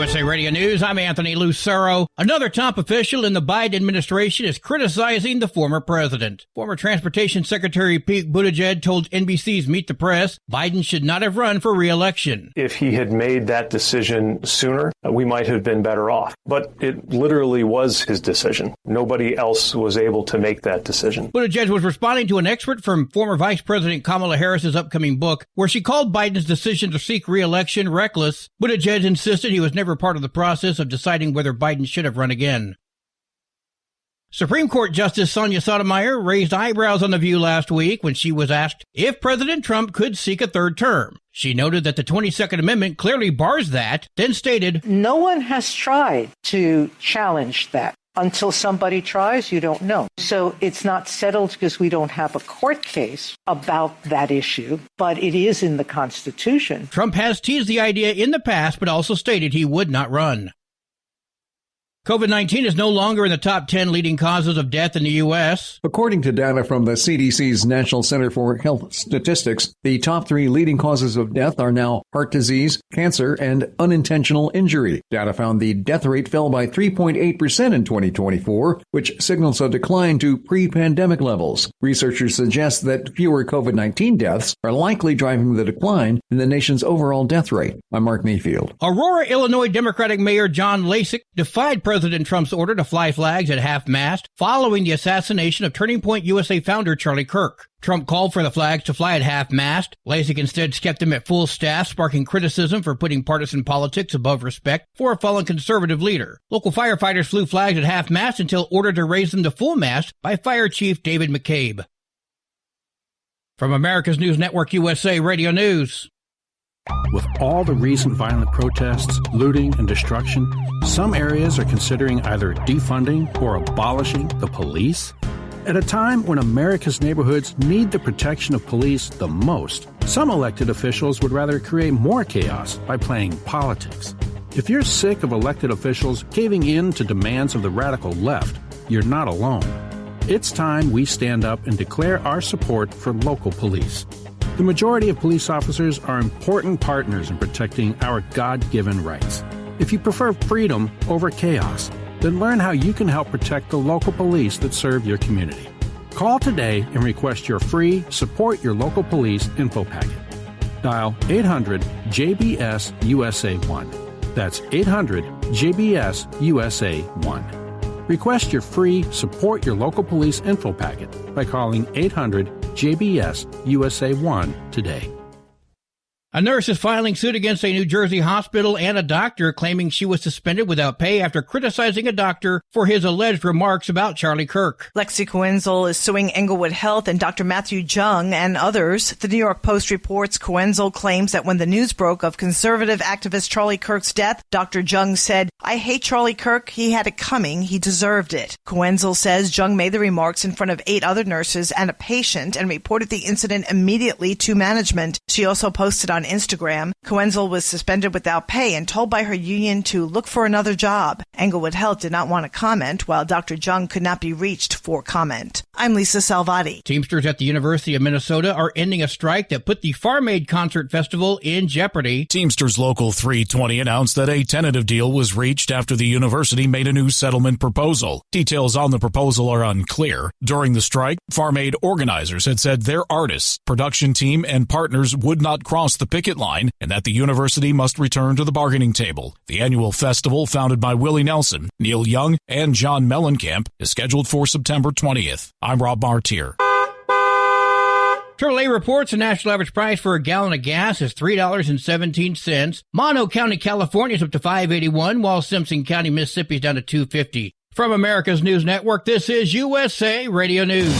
USA Radio News, I'm Anthony Lucero. Another top official in the Biden administration is criticizing the former president. Former Transportation Secretary Pete Buttigieg told NBC's Meet the Press Biden should not have run for re-election. If he had made that decision sooner, we might have been better off. But it literally was his decision. Nobody else was able to make that decision. Buttigieg was responding to an excerpt from former Vice President Kamala Harris's upcoming book, where she called Biden's decision to seek re-election reckless. Buttigieg insisted he was never part of the process of deciding whether Biden should have run again. Supreme Court Justice Sonia Sotomayor raised eyebrows on The View last week when she was asked if President Trump could seek a third term. She noted that the 22nd Amendment clearly bars that, then stated, "No one has tried to challenge that. Until somebody tries, you don't know. So it's not settled because we don't have a court case about that issue, but it is in the Constitution." Trump has teased the idea in the past, but also stated he would not run. COVID-19 is no longer in the top 10 leading causes of death in the U.S. According to data from the CDC's National Center for Health Statistics, the top 3 leading causes of death are now heart disease, cancer, and unintentional injury. Data found the death rate fell by 3.8% in 2024, which signals a decline to pre-pandemic levels. Researchers suggest that fewer COVID-19 deaths are likely driving the decline in the nation's overall death rate. I'm Mark Mayfield. Aurora, Illinois Democratic Mayor John Lasik defied President Trump's order to fly flags at half-mast following the assassination of Turning Point USA founder Charlie Kirk. Trump called for the flags to fly at half-mast. Lasik instead kept them at full staff, sparking criticism for putting partisan politics above respect for a fallen conservative leader. Local firefighters flew flags at half-mast until ordered to raise them to full mast by Fire Chief David McCabe. From America's News Network USA Radio News. With all the recent violent protests, looting, and destruction, some areas are considering either defunding or abolishing the police. At a time when America's neighborhoods need the protection of police the most, some elected officials would rather create more chaos by playing politics. If you're sick of elected officials caving in to demands of the radical left, you're not alone. It's time we stand up and declare our support for local police. The majority of police officers are important partners in protecting our God-given rights. If you prefer freedom over chaos, then learn how you can help protect the local police that serve your community. Call today and request your free Support Your Local Police info packet. Dial 800-JBS-USA-1. That's 800-JBS-USA-1. Request your free Support Your Local Police info packet by calling 800-JBS-USA-1 today. A nurse is filing suit against a New Jersey hospital and a doctor claiming she was suspended without pay after criticizing a doctor for his alleged remarks about Charlie Kirk. Lexi Coenzel is suing Englewood Health and Dr. Matthew Jung and others. The New York Post reports Coenzel claims that when the news broke of conservative activist Charlie Kirk's death, Dr. Jung said, "I hate Charlie Kirk. He had it coming. He deserved it." Coenzel says Jung made the remarks in front of 8 other nurses and a patient and reported the incident immediately to management. She also posted on Instagram. Coenzel was suspended without pay and told by her union to look for another job. Englewood Health did not want to comment, while Dr. Jung could not be reached for comment. I'm Lisa Salvati. Teamsters at the University of Minnesota are ending a strike that put the Farm Aid Concert Festival in jeopardy. Teamsters Local 320 announced that a tentative deal was reached after the university made a new settlement proposal. Details on the proposal are unclear. During the strike, Farm Aid organizers had said their artists, production team, and partners would not cross the picket line and that the university must return to the bargaining table. The annual festival, founded by Willie Nelson, Neil Young, and John Mellencamp, is scheduled for September 20th. I'm Rob Martier. AAA reports the national average price for a gallon of gas is $3.17. Mono County, California is up to $5.81, while Simpson County, Mississippi is down to $2.50. From America's News Network, this is USA Radio News.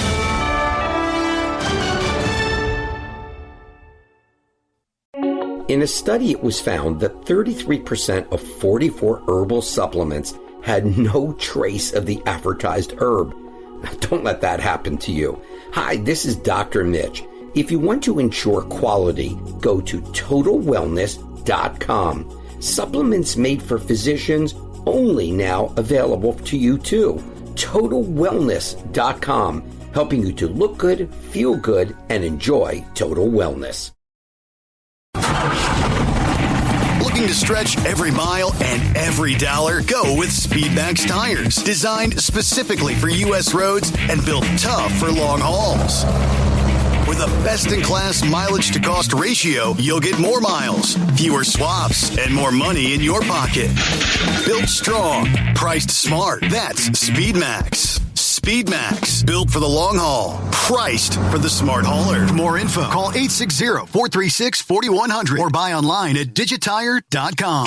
In a study, it was found that 33% of 44 herbal supplements had no trace of the advertised herb. Now, don't let that happen to you. Hi, this is Dr. Mitch. If you want to ensure quality, go to TotalWellness.com. Supplements made for physicians, only now available to you too. TotalWellness.com, helping you to look good, feel good, and enjoy total wellness. Looking to stretch every mile and every dollar? Go with Speedmax tires, designed specifically for U.S. roads and built tough for long hauls. With a best-in-class mileage-to-cost ratio, you'll get more miles, fewer swaps, and more money in your pocket. Built strong, priced smart. That's Speedmax. Speedmax, built for the long haul, priced for the smart hauler. For more info, call 860-436-4100 or buy online at digitire.com.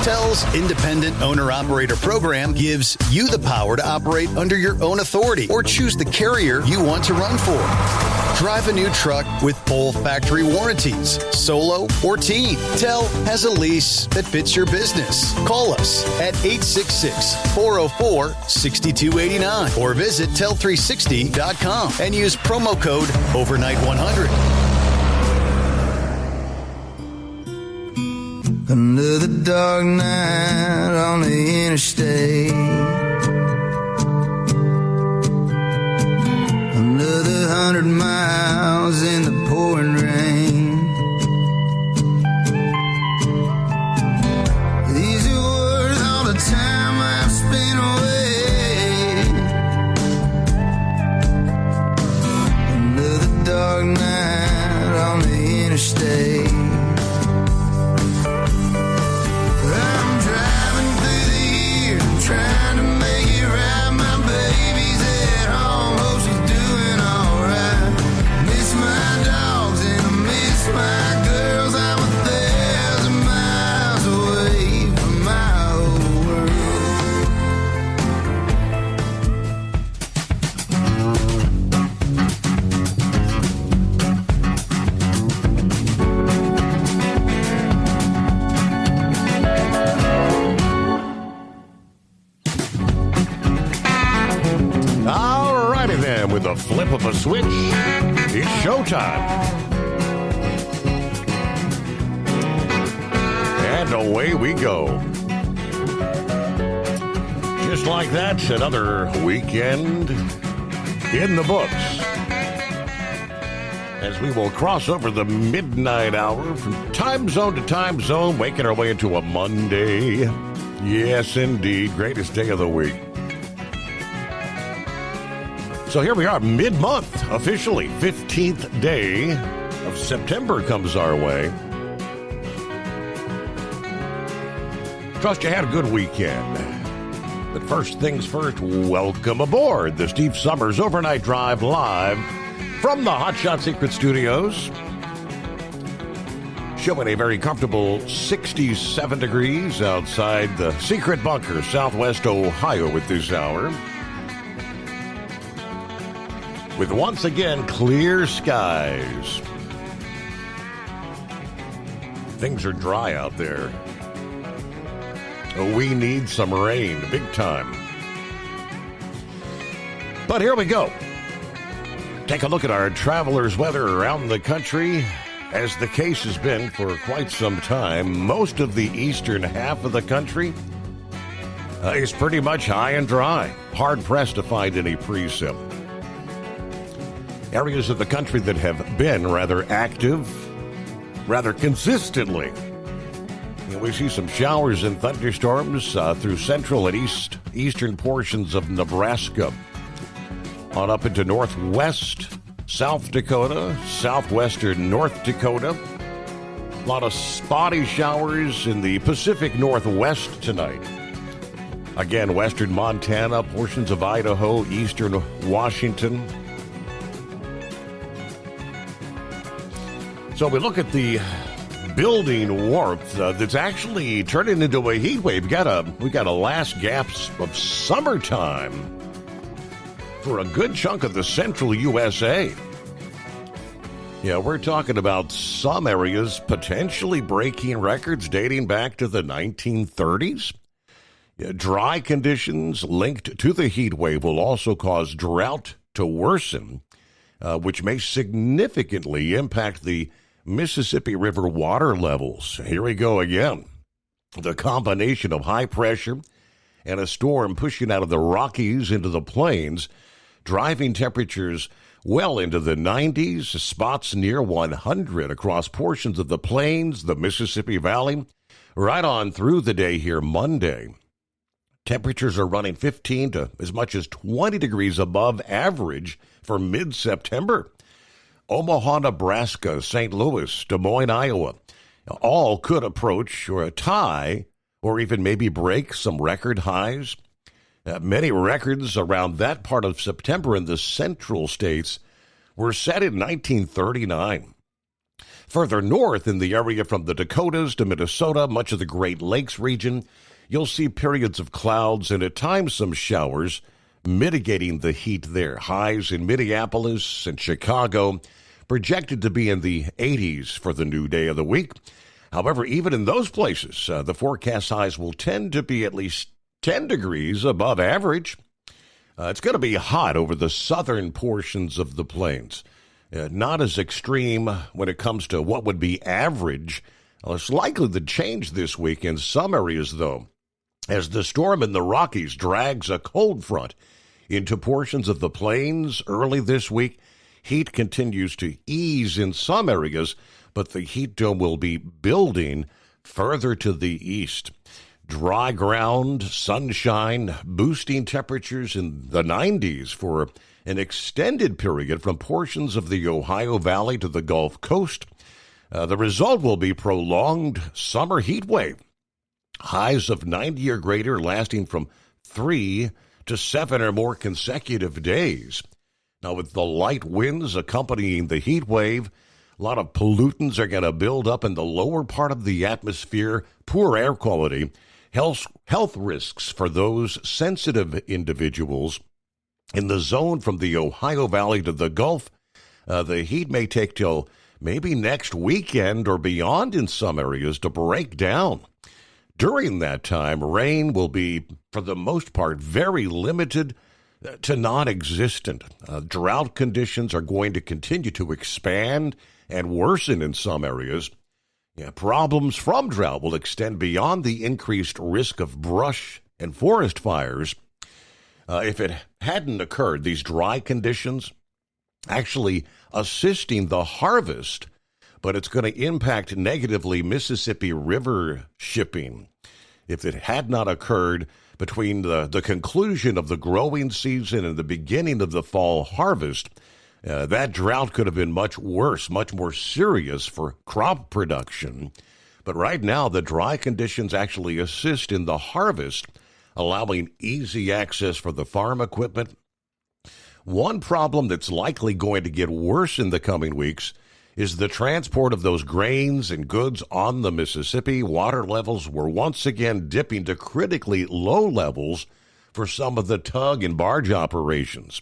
TEL's Independent Owner-Operator Program gives you the power to operate under your own authority or choose the carrier you want to run for. Drive a new truck with full factory warranties, solo or team. TEL has a lease that fits your business. Call us at 866-404-6289 or visit tel360.com and use promo code overnight100. Another dark night on the interstate. Another 100 miles in the pouring rain. These are worth all the time I've spent away. Another dark night on the interstate. Trying to make it right, my baby's at home, hope she's doing alright. Miss my dogs and I miss my girls, I'm 1,000 miles away from my old With a flip of a switch, it's showtime. And away we go. Just like that, another weekend in the books. As we will cross over the midnight hour from time zone to time zone, making our way into a Monday. Yes, indeed, greatest day of the week. So here we are, mid-month, officially, 15th day of September comes our way. Trust you had a good weekend. But first things first, welcome aboard the Steve Summers Overnight Drive live from the Hot Shot Secret Studios. Showing a very comfortable 67 degrees outside the Secret Bunker, Southwest Ohio at this hour. With once again clear skies. Things are dry out there. We need some rain, big time. But here we go. Take a look at our travelers' weather around the country. As the case has been for quite some time, most of the eastern half of the country is pretty much high and dry. Hard-pressed to find any precip. Areas of the country that have been rather active, rather consistently. We see some showers and thunderstorms through central and eastern portions of Nebraska. On up into northwest South Dakota, southwestern North Dakota. A lot of spotty showers in the Pacific Northwest tonight. Again, western Montana, portions of Idaho, eastern Washington. So we look at the building warmth that's actually turning into a heat wave. We got a last gasp of summertime for a good chunk of the central USA. Yeah, we're talking about some areas potentially breaking records dating back to the 1930s. Dry conditions linked to the heat wave will also cause drought to worsen, which may significantly impact the Mississippi River water levels. Here we go again. The combination of high pressure and a storm pushing out of the Rockies into the plains, driving temperatures well into the 90s, spots near 100 across portions of the plains, the Mississippi Valley, right on through the day here Monday. Temperatures are running 15 to as much as 20 degrees above average for mid-September. Omaha, Nebraska, St. Louis, Des Moines, Iowa, all could approach or tie or even maybe break some record highs. Many records around that part of September in the central states were set in 1939. Further north in the area from the Dakotas to Minnesota, much of the Great Lakes region, you'll see periods of clouds and at times some showers, mitigating the heat there. Highs in Minneapolis and Chicago projected to be in the 80s for the new day of the week. However, even in those places, the forecast highs will tend to be at least 10 degrees above average. It's going to be hot over the southern portions of the plains. Not as extreme when it comes to what would be average. It's likely to change this week in some areas, though, as the storm in the Rockies drags a cold front into portions of the plains early this week. Heat continues to ease in some areas, but the heat dome will be building further to the east. Dry ground, sunshine, boosting temperatures in the 90s for an extended period from portions of the Ohio Valley to the Gulf Coast. The result will be prolonged summer heat wave. Highs of 90 or greater lasting from 3 to 7 or more consecutive days. Now, with the light winds accompanying the heat wave, a lot of pollutants are going to build up in the lower part of the atmosphere, poor air quality, health risks for those sensitive individuals. In the zone from the Ohio Valley to the Gulf, the heat may take till maybe next weekend or beyond in some areas to break down. During that time, rain will be, for the most part, very limited to non-existent. Drought conditions are going to continue to expand and worsen in some areas. Problems from drought will extend beyond the increased risk of brush and forest fires. If it hadn't occurred, these dry conditions actually assisting the harvest, but it's going to impact negatively Mississippi River shipping. If it had not occurred between the conclusion of the growing season and the beginning of the fall harvest, that drought could have been much worse, much more serious for crop production. But right now, the dry conditions actually assist in the harvest, allowing easy access for the farm equipment. One problem that's likely going to get worse in the coming weeks is the transport of those grains and goods on the Mississippi. Water levels were once again dipping to critically low levels for some of the tug and barge operations.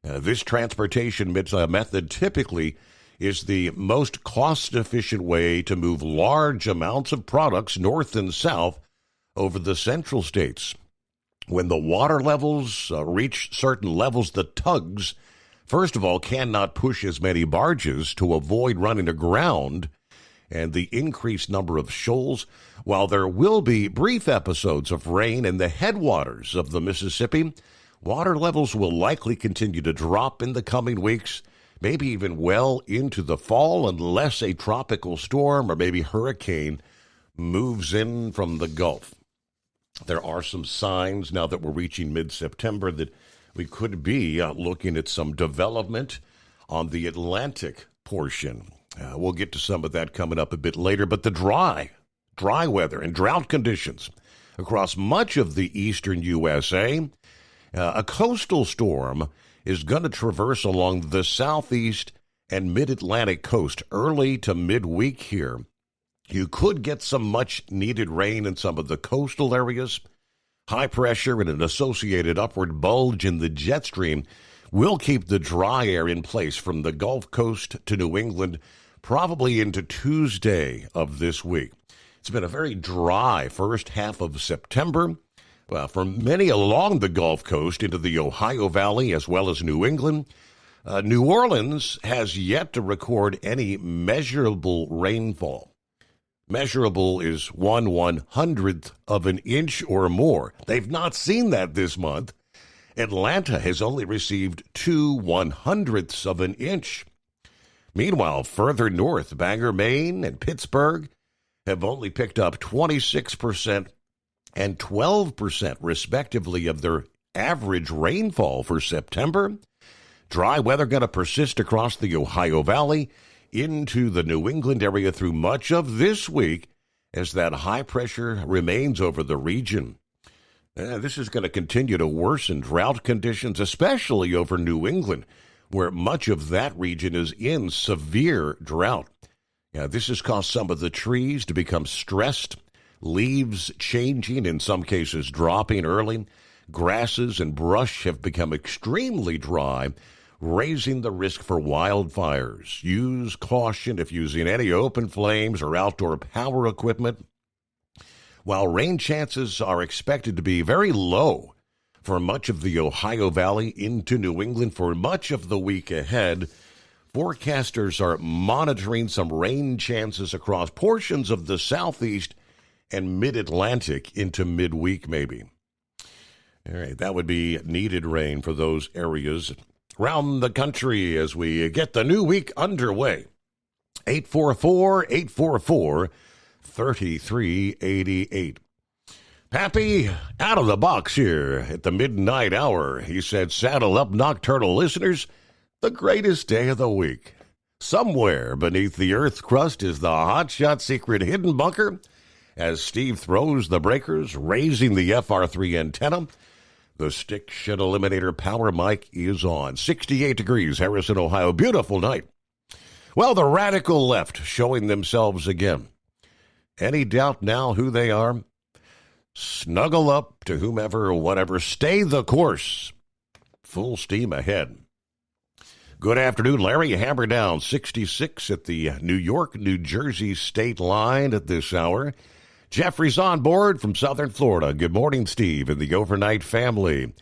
This transportation method typically is the most cost-efficient way to move large amounts of products north and south over the central states. When the water levels reach certain levels, the tugs, first of all, cannot push as many barges to avoid running aground and the increased number of shoals. While there will be brief episodes of rain in the headwaters of the Mississippi, water levels will likely continue to drop in the coming weeks, maybe even well into the fall, unless a tropical storm or maybe hurricane moves in from the Gulf. There are some signs now that we're reaching mid-September that we could be looking at some development on the Atlantic portion. We'll get to some of that coming up a bit later, but the dry weather and drought conditions across much of the eastern USA. A coastal storm is going to traverse along the southeast and mid-Atlantic coast early to midweek here. You could get some much-needed rain in some of the coastal areas. High pressure and an associated upward bulge in the jet stream will keep the dry air in place from the Gulf Coast to New England, probably into Tuesday of this week. It's been a very dry first half of September. For many along the Gulf Coast into the Ohio Valley as well as New England. New Orleans has yet to record any measurable rainfall. Measurable is 1/100th of an inch or more. They've not seen that this month. Atlanta has only received 2/100ths of an inch. Meanwhile, further north, Bangor, Maine, and Pittsburgh have only picked up 26% and 12%, respectively, of their average rainfall for September. Dry weather going to persist across the Ohio Valley into the New England area through much of this week as that high pressure remains over the region. This is going to continue to worsen drought conditions, especially over New England, where much of that region is in severe drought. This has caused some of the trees to become stressed, leaves changing, in some cases dropping early. Grasses and brush have become extremely dry, raising the risk for wildfires. Use caution if using any open flames or outdoor power equipment. While rain chances are expected to be very low for much of the Ohio Valley into New England for much of the week ahead, forecasters are monitoring some rain chances across portions of the southeast and mid-Atlantic into midweek maybe. All right, that would be needed rain for those areas around the country as we get the new week underway. 844-844-3388. Pappy, out of the box here at the midnight hour. He said, saddle up, nocturnal listeners. The greatest day of the week. Somewhere beneath the earth crust is the hotshot secret hidden bunker. As Steve throws the breakers, raising the FR3 antenna, the Stiction Eliminator power mic is on. 68 degrees, Harrison, Ohio. Beautiful night. Well, the radical left showing themselves again. Any doubt now who they are? Snuggle up to whomever or whatever. Stay the course. Full steam ahead. Good afternoon, Larry. Hammer down 66 at the New York-New Jersey state line at this hour. Jeffrey's on board from southern Florida. Good morning, Steve, and the overnight family.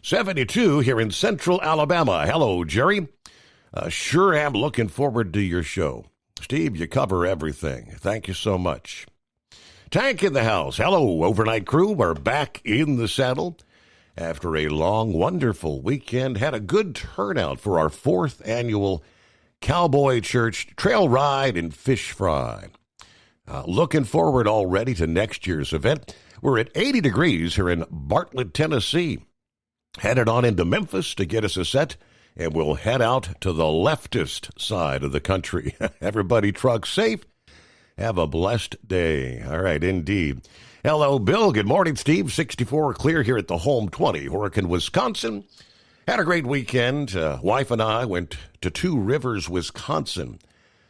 72 here in central Alabama. Hello, Jerry. Sure am looking forward to your show. Steve, you cover everything. Thank you so much. Tank in the house. Hello, overnight crew. We're back in the saddle after a long, wonderful weekend. Had a good turnout for our 4th annual Cowboy Church Trail Ride and Fish Fry. Looking forward already to next year's event. We're at 80 degrees here in Bartlett, Tennessee. Headed on into Memphis to get us a set, and we'll head out to the leftist side of the country. Everybody truck safe. Have a blessed day. All right, indeed. Hello, Bill. Good morning, Steve. 64 clear here at the home 20, Horicon, Wisconsin. Had a great weekend. Wife and I went to Two Rivers, Wisconsin.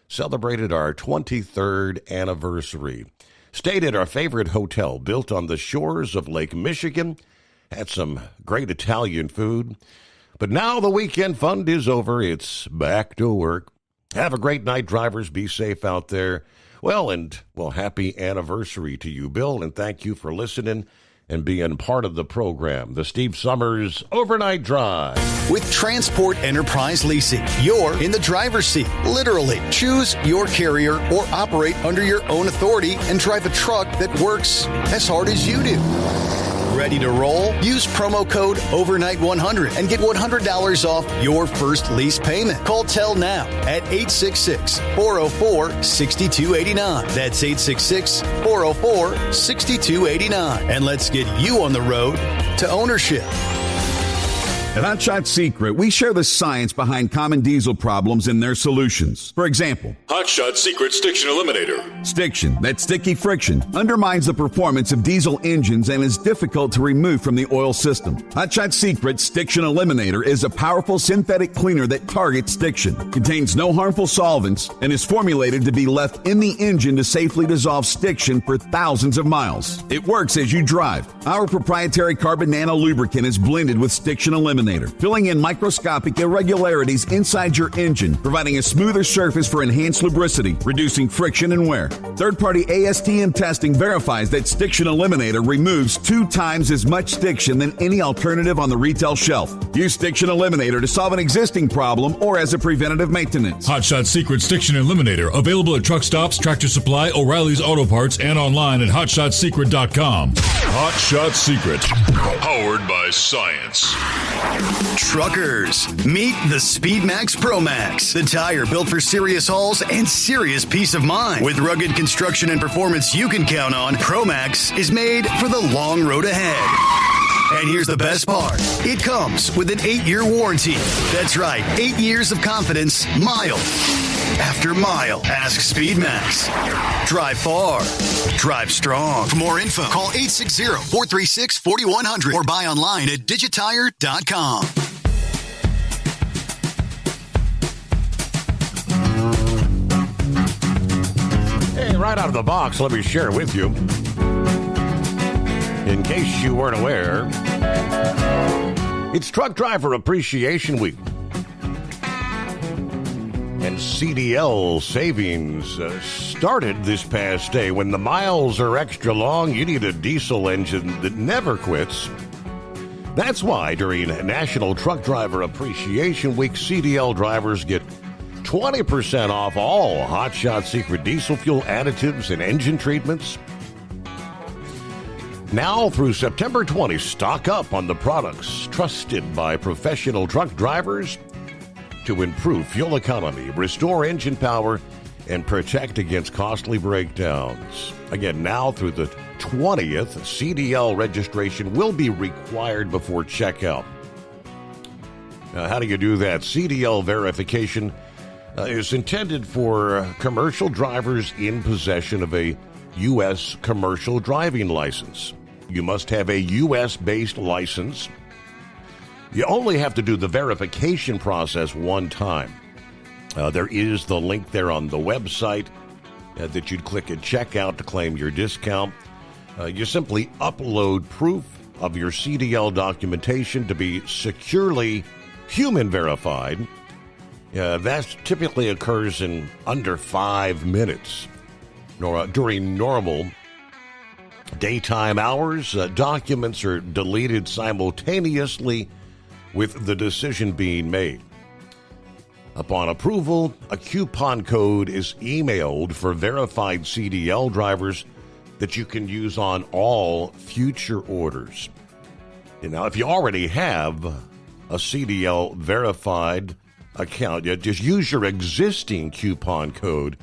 Celebrated our 23rd anniversary. Stayed at our favorite hotel built on the shores of Lake Michigan. Had some great Italian food. But now the weekend fun is over. It's back to work. Have a great night, drivers. Be safe out there. Well, happy anniversary to you, Bill, and thank you for listening and being part of the program, the Steve Summers Overnight Drive. With Transport Enterprise Leasing, you're in the driver's seat, literally. Choose your carrier or operate under your own authority and drive a truck that works as hard as you do. Ready to roll? Use promo code OVERNIGHT100 and get $100 off your first lease payment. Call Tell now at 866-404-6289. That's 866-404-6289. And let's get you on the road to ownership. At Hotshot Secret, we share the science behind common diesel problems and their solutions. For example, Hotshot Secret Stiction Eliminator. Stiction, that sticky friction, undermines the performance of diesel engines and is difficult to remove from the oil system. Hotshot Secret Stiction Eliminator is a powerful synthetic cleaner that targets stiction, contains no harmful solvents, and is formulated to be left in the engine to safely dissolve stiction for thousands of miles. It works as you drive. Our proprietary carbon nano lubricant is blended with Stiction Eliminator, filling in microscopic irregularities inside your engine, providing a smoother surface for enhanced lubrication lubricity, reducing friction and wear. Third-party ASTM testing verifies that Stiction Eliminator removes 2 times as much stiction than any alternative on the retail shelf. Use Stiction Eliminator to solve an existing problem or as a preventative maintenance. Hot Shot Secret Stiction Eliminator, available at truck stops, Tractor Supply, O'Reilly's Auto Parts, and online at hotshotsecret.com. Hot Shot Secret, powered by science. Truckers, meet the Speedmax Pro Max, the tire built for serious hauls and serious peace of mind. With rugged construction and performance you can count on, Pro Max is made for the long road ahead. And here's the best part. It comes with an 8-year warranty. That's right, 8 years of confidence, mile after mile. Ask Speedmax. Drive far. Drive strong. For more info, call 860-436-4100 or buy online at digitire.com. Hey, right out of the box, let me share with you. In case you weren't aware, it's Truck Driver Appreciation Week. And CDL savings started this past day. When the miles are extra long, you need a diesel engine that never quits. That's why during National Truck Driver Appreciation Week, CDL drivers get 20% off all Hot Shot Secret diesel fuel additives and engine treatments. Now through September 20, stock up on the products trusted by professional truck drivers to improve fuel economy, restore engine power, and protect against costly breakdowns. Again, now through the 20th, CDL registration will be required before checkout. Now, how do you do that? CDL verification is intended for commercial drivers in possession of a U.S. commercial driving license. You must have a U.S.-based license. You only have to do the verification process one time. There is the link there on the website that you'd click at checkout to claim your discount. You simply upload proof of your CDL documentation to be securely human verified. That typically occurs in under 5 minutes. During normal daytime hours, documents are deleted simultaneously with the decision being made. Upon approval, a coupon code is emailed for verified CDL drivers that you can use on all future orders. Now, if you already have a CDL verified account, just use your existing coupon code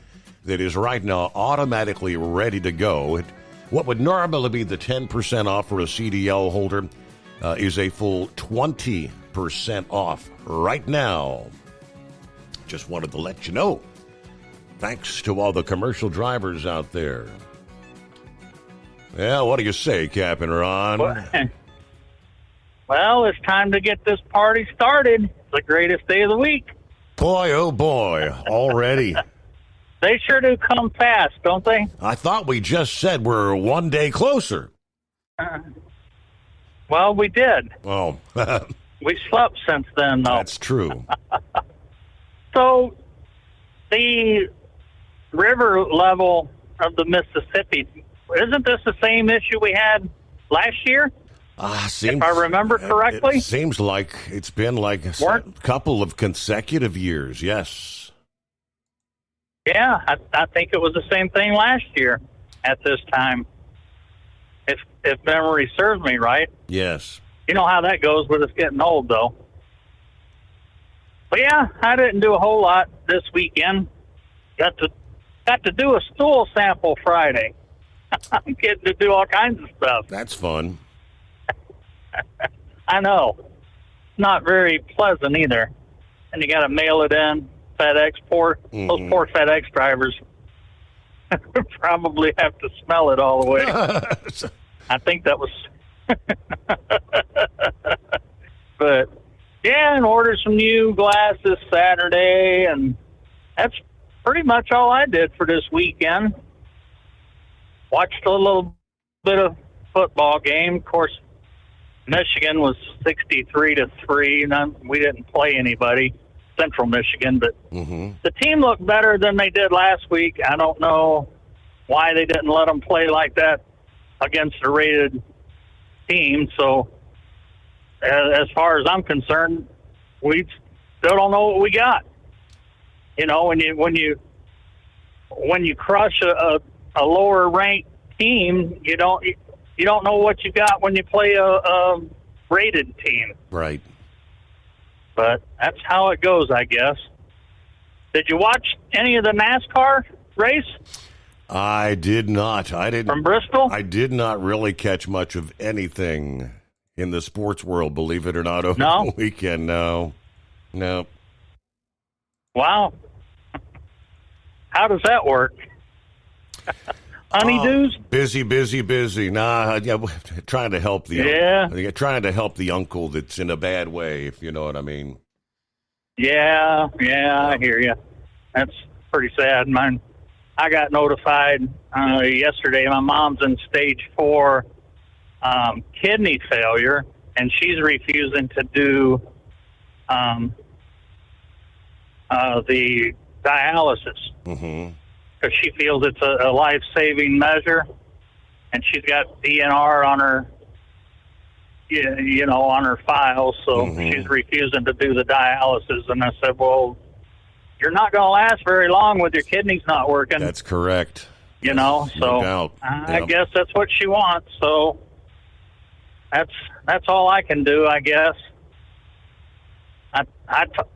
that is right now automatically ready to go. What would normally be the 10% off for a CDL holder is a full 20% off right now. Just wanted to let you know. Thanks to all the commercial drivers out there. Yeah, what do you say, Captain Ron? Well, it's time to get this party started. It's the greatest day of the week. Boy, oh boy, already. They sure do come fast, don't they? I thought we just said we're one day closer. Well, we did. Oh. We slept since then, though. That's true. So, the river level of the Mississippi, isn't this the same issue we had last year? If I remember correctly? It seems like it's been like a couple of consecutive years, yes. Yeah, I think it was the same thing last year at this time, if memory serves me right. Yes. You know how that goes with us getting old, though. But yeah, I didn't do a whole lot this weekend. Got to do a stool sample Friday. I'm getting to do all kinds of stuff. That's fun. I know. Not very pleasant either. And you got to mail it in. FedEx, those poor FedEx drivers probably have to smell it all the way. I think that was... But, yeah, and ordered some new glass this Saturday, and that's pretty much all I did for this weekend. Watched a little bit of football game. Of course, Michigan was 63-3, and we didn't play anybody. Central Michigan, but the team looked better than they did last week. I don't know why they didn't let them play like that against a rated team. So as far as I'm concerned, we still don't know what we got. You know, when you crush a lower ranked team, you don't know what you got when you play a rated team. Right. But that's how it goes, I guess. Did you watch any of the NASCAR race? I did not. I didn't. From Bristol? I did not really catch much of anything in the sports world, believe it or not, over No? the weekend. No. Wow. How does that work? Honeydews? Busy. Nah, yeah, trying to help the trying to help the uncle that's in a bad way, if you know what I mean. Yeah, I hear you. That's pretty sad. I got notified yesterday. My mom's in stage 4 kidney failure, and she's refusing to do the dialysis. Because she feels it's a life-saving measure, and she's got DNR on her, on her file, so she's refusing to do the dialysis. And I said, well, you're not going to last very long with your kidneys not working. That's correct. So no doubt. I guess that's what she wants. So that's all I can do, I guess. I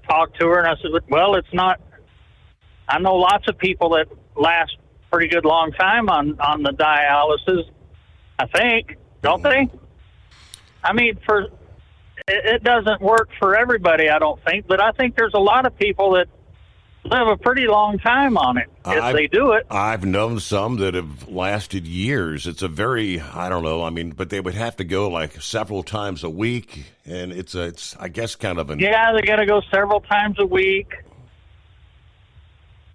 talked to her, and I said, well, it's not. I know lots of people that last pretty good long time on the dialysis, I think, don't they? I mean, it doesn't work for everybody, I don't think, but I think there's a lot of people that live a pretty long time on it if they do it. I've known some that have lasted years. It's a very, I don't know, I mean, but they would have to go like several times a week, and it's I guess kind of Yeah, they got to go several times a week.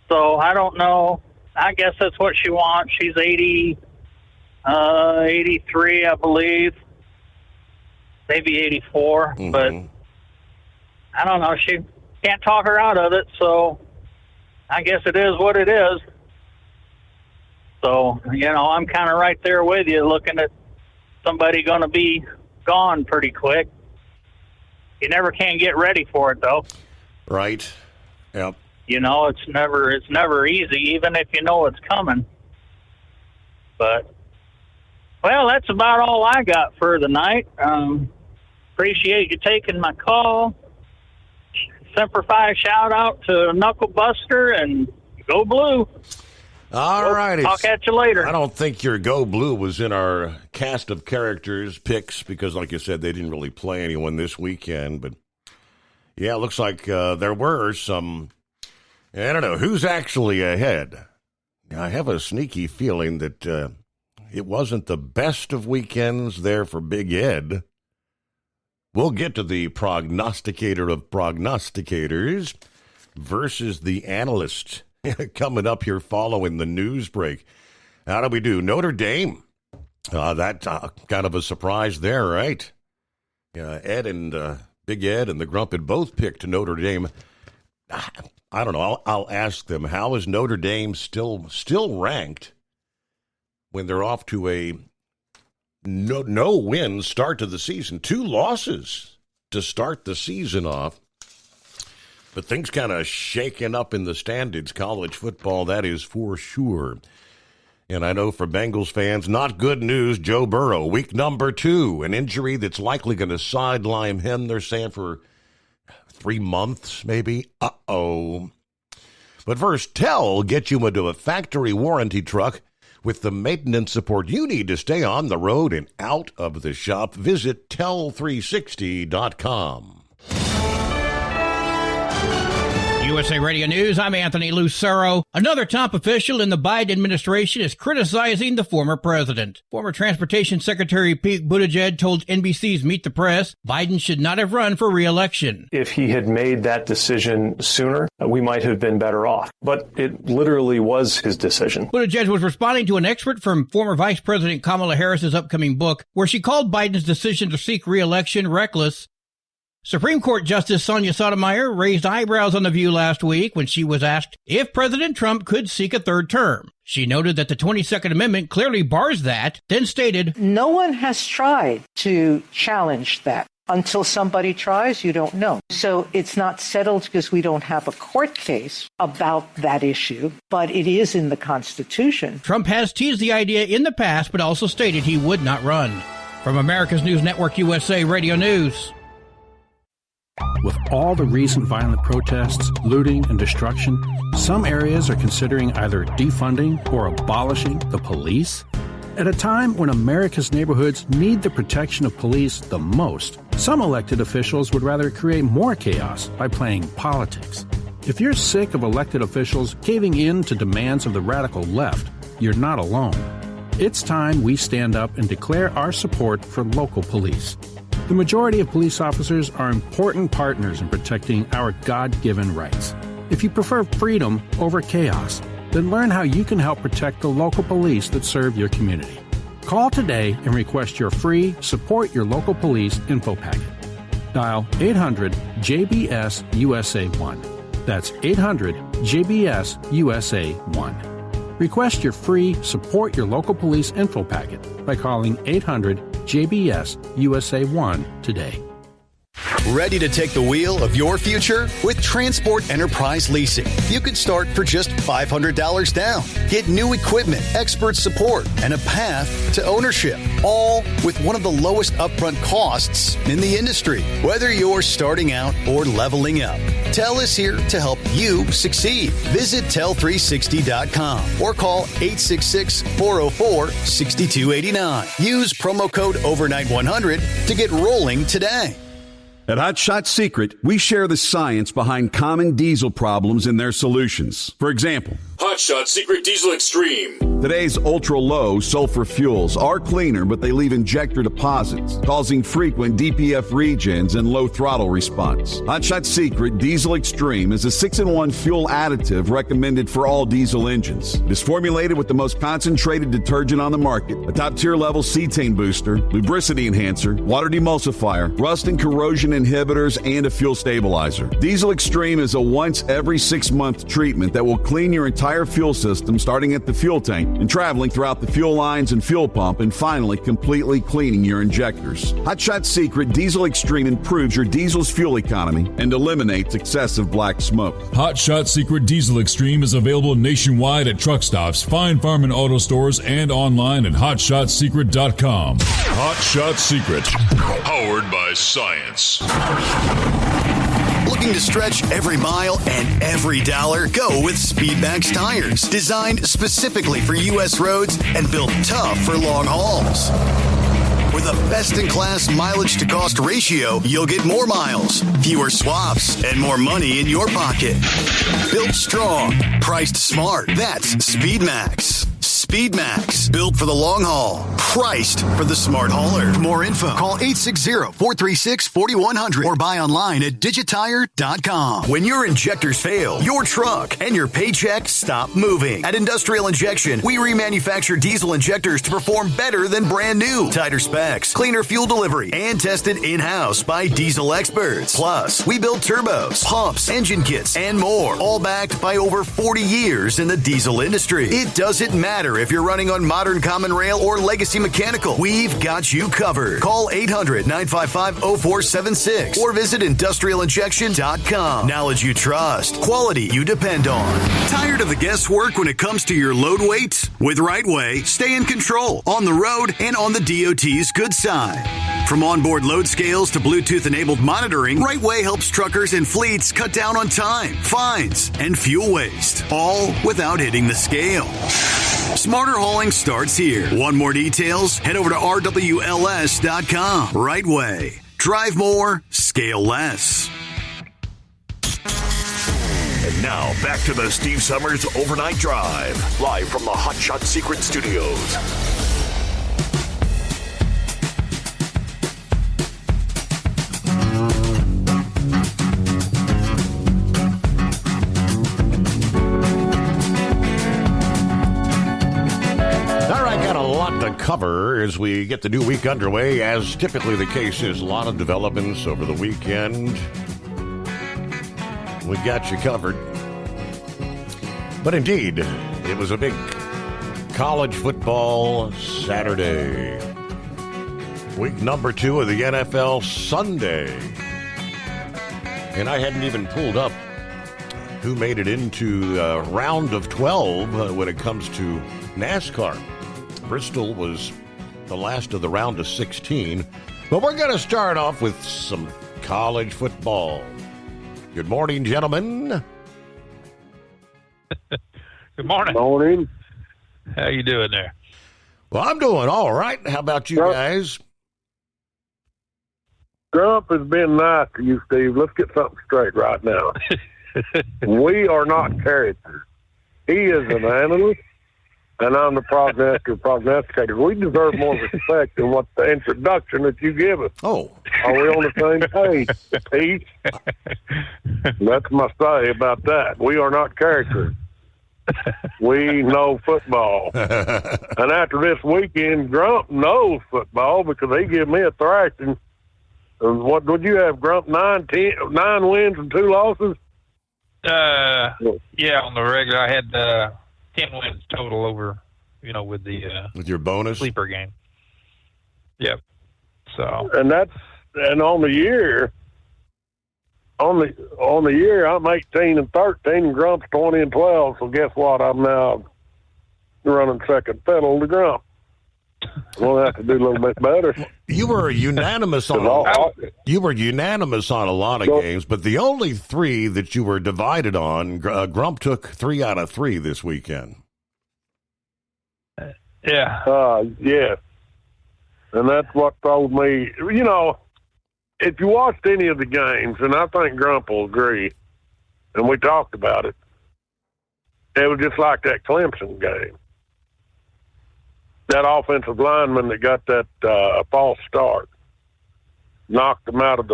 So I don't know. I guess that's what she wants. She's 83, I believe. Maybe 84. But I don't know. She can't talk her out of it, so I guess it is what it is. So, I'm kind of right there with you, looking at somebody going to be gone pretty quick. You never can get ready for it, though. Right. Yep. It's never easy, even if you know it's coming. But, well, that's about all I got for the night. Appreciate you taking my call. Semper Fi shout out to Knuckle Buster, and go Blue. All right. Talk at you later. I don't think your Go Blue was in our cast of characters picks because, like you said, they didn't really play anyone this weekend. But, yeah, it looks like there were some... I don't know who's actually ahead. I have a sneaky feeling that it wasn't the best of weekends there for Big Ed. We'll get to the prognosticator of prognosticators versus the analyst coming up here following the news break. How do we do? Notre Dame. That kind of a surprise there, right? Ed and Big Ed and the Grumpet both picked Notre Dame. I don't know. I'll ask them, how is Notre Dame still ranked when they're off to a no-win start to the season? 2 losses to start the season off. But things kind of shaking up in the standards. College football, that is for sure. And I know for Bengals fans, not good news. Joe Burrow, week number 2, an injury that's likely going to sideline him, they're saying, for 3 months, maybe. Uh-oh. But first, Tell gets you into a factory warranty truck with the maintenance support you need to stay on the road and out of the shop. Visit Tell360.com. USA Radio News, I'm Anthony Lucero. Another top official in the Biden administration is criticizing the former president. Former Transportation Secretary Pete Buttigieg told NBC's Meet the Press Biden should not have run for re-election. If he had made that decision sooner, we might have been better off. But it literally was his decision. Buttigieg was responding to an excerpt from former Vice President Kamala Harris's upcoming book, where she called Biden's decision to seek re-election reckless. Supreme Court Justice Sonia Sotomayor raised eyebrows on The View last week when she was asked if President Trump could seek a third term. She noted that the 22nd Amendment clearly bars that, then stated, "No one has tried to challenge that. Until somebody tries, you don't know. So it's not settled because we don't have a court case about that issue, but it is in the Constitution." Trump has teased the idea in the past, but also stated he would not run. From America's News Network USA Radio News. With all the recent violent protests, looting, and destruction, some areas are considering either defunding or abolishing the police. At a time when America's neighborhoods need the protection of police the most, some elected officials would rather create more chaos by playing politics. If you're sick of elected officials caving in to demands of the radical left, you're not alone. It's time we stand up and declare our support for local police. The majority of police officers are important partners in protecting our God-given rights. If you prefer freedom over chaos, then learn how you can help protect the local police that serve your community. Call today and request your free Support Your Local Police info packet. Dial 800-JBS-USA1. That's 800-JBS-USA1. Request your free Support Your Local Police info packet by calling 800-JBS-USA1 today. Ready to take the wheel of your future? With Transport Enterprise Leasing, you could start for just $500 down. Get new equipment, expert support, and a path to ownership, all with one of the lowest upfront costs in the industry. Whether you're starting out or leveling up, TEL is here to help you succeed. Visit tel360.com or call 866-404-6289. Use promo code OVERNIGHT100 to get rolling today. At Hot Shot Secret, we share the science behind common diesel problems and their solutions. For example, Hot Shot Secret Diesel Extreme. Today's ultra-low sulfur fuels are cleaner, but they leave injector deposits, causing frequent DPF regens and low throttle response. Hot Shot Secret Diesel Extreme is a 6-in-1 fuel additive recommended for all diesel engines. It is formulated with the most concentrated detergent on the market, a top-tier level cetane booster, lubricity enhancer, water demulsifier, rust and corrosion inhibitors, and a fuel stabilizer. Diesel Extreme is a once every 6-month treatment that will clean your entire fuel system, starting at the fuel tank and traveling throughout the fuel lines and fuel pump, and finally completely cleaning your injectors. Hot Shot Secret Diesel Extreme improves your diesel's fuel economy and eliminates excessive black smoke. Hot Shot Secret Diesel Extreme is available nationwide at truck stops, Fine Farm and auto stores, and online at hotshotsecret.com. Hot Shot Secret, powered by science. Looking to stretch every mile and every dollar? Go with Speedmax tires, designed specifically for U.S. roads and built tough for long hauls. With a best-in-class mileage-to-cost ratio, you'll get more miles, fewer swaps, and more money in your pocket. Built strong, priced smart. That's Speedmax. Speedmax, built for the long haul, priced for the smart hauler. For more info, call 860-436-4100 or buy online at digitire.com. When your injectors fail, your truck and your paycheck stop moving. At Industrial Injection, we remanufacture diesel injectors to perform better than brand new. Tighter specs, cleaner fuel delivery, and tested in-house by diesel experts. Plus, we build turbos, pumps, engine kits, and more, all backed by over 40 years in the diesel industry. It doesn't matter if you're running on modern common rail or legacy mechanical. We've got you covered. Call 800-955-0476 or visit industrialinjection.com. Knowledge you trust. Quality you depend on. Tired of the guesswork when it comes to your load weight? With Rightway, stay in control on the road and on the DOT's good side. From onboard load scales to Bluetooth-enabled monitoring, Rightway helps truckers and fleets cut down on time, fines, and fuel waste, all without hitting the scale. Smarter hauling starts here. Want more details? Head over to rwls.com. Rightway. Drive more, scale less. And now, back to the Steve Summers Overnight Drive, live from the Hot Shot Secret Studios. lot to cover as we get the new week underway. As typically the case is, a lot of developments over the weekend. We got you covered. But indeed, it was a big college football Saturday. Week number 2 of the NFL Sunday. And I hadn't even pulled up who made it into round of 12 when it comes to NASCAR. Bristol was the last of the round of 16. But we're going to start off with some college football. Good morning, gentlemen. Good morning. Morning. How you doing there? Well, I'm doing all right. How about you guys? Grump has been nice to you, Steve. Let's get something straight right now. We are not characters. He is an analyst, and I'm the prognosticator. We deserve more respect than what the introduction that you give us. Oh. Are we on the same page, Pete? That's my say about that. We are not characters. We know football. And after this weekend, Grump knows football because he gave me a thrashing. What would you have, Grump? 9 wins and 2 losses? Yeah, on the regular, I had 10 wins total over, with the with your bonus sleeper game. Yep. So and on the year, I'm 18 and 13, and Grump's 20 and 12. So guess what? I'm now running second fiddle to Grump. We'll have to do a little bit better. You were unanimous on a lot of games, but the only 3 that you were divided on, Grump took 3 out of 3 this weekend. Yeah. Yes. And that's what told me, if you watched any of the games, and I think Grump will agree, and we talked about it, it was just like that Clemson game. That offensive lineman that got that false start knocked them out of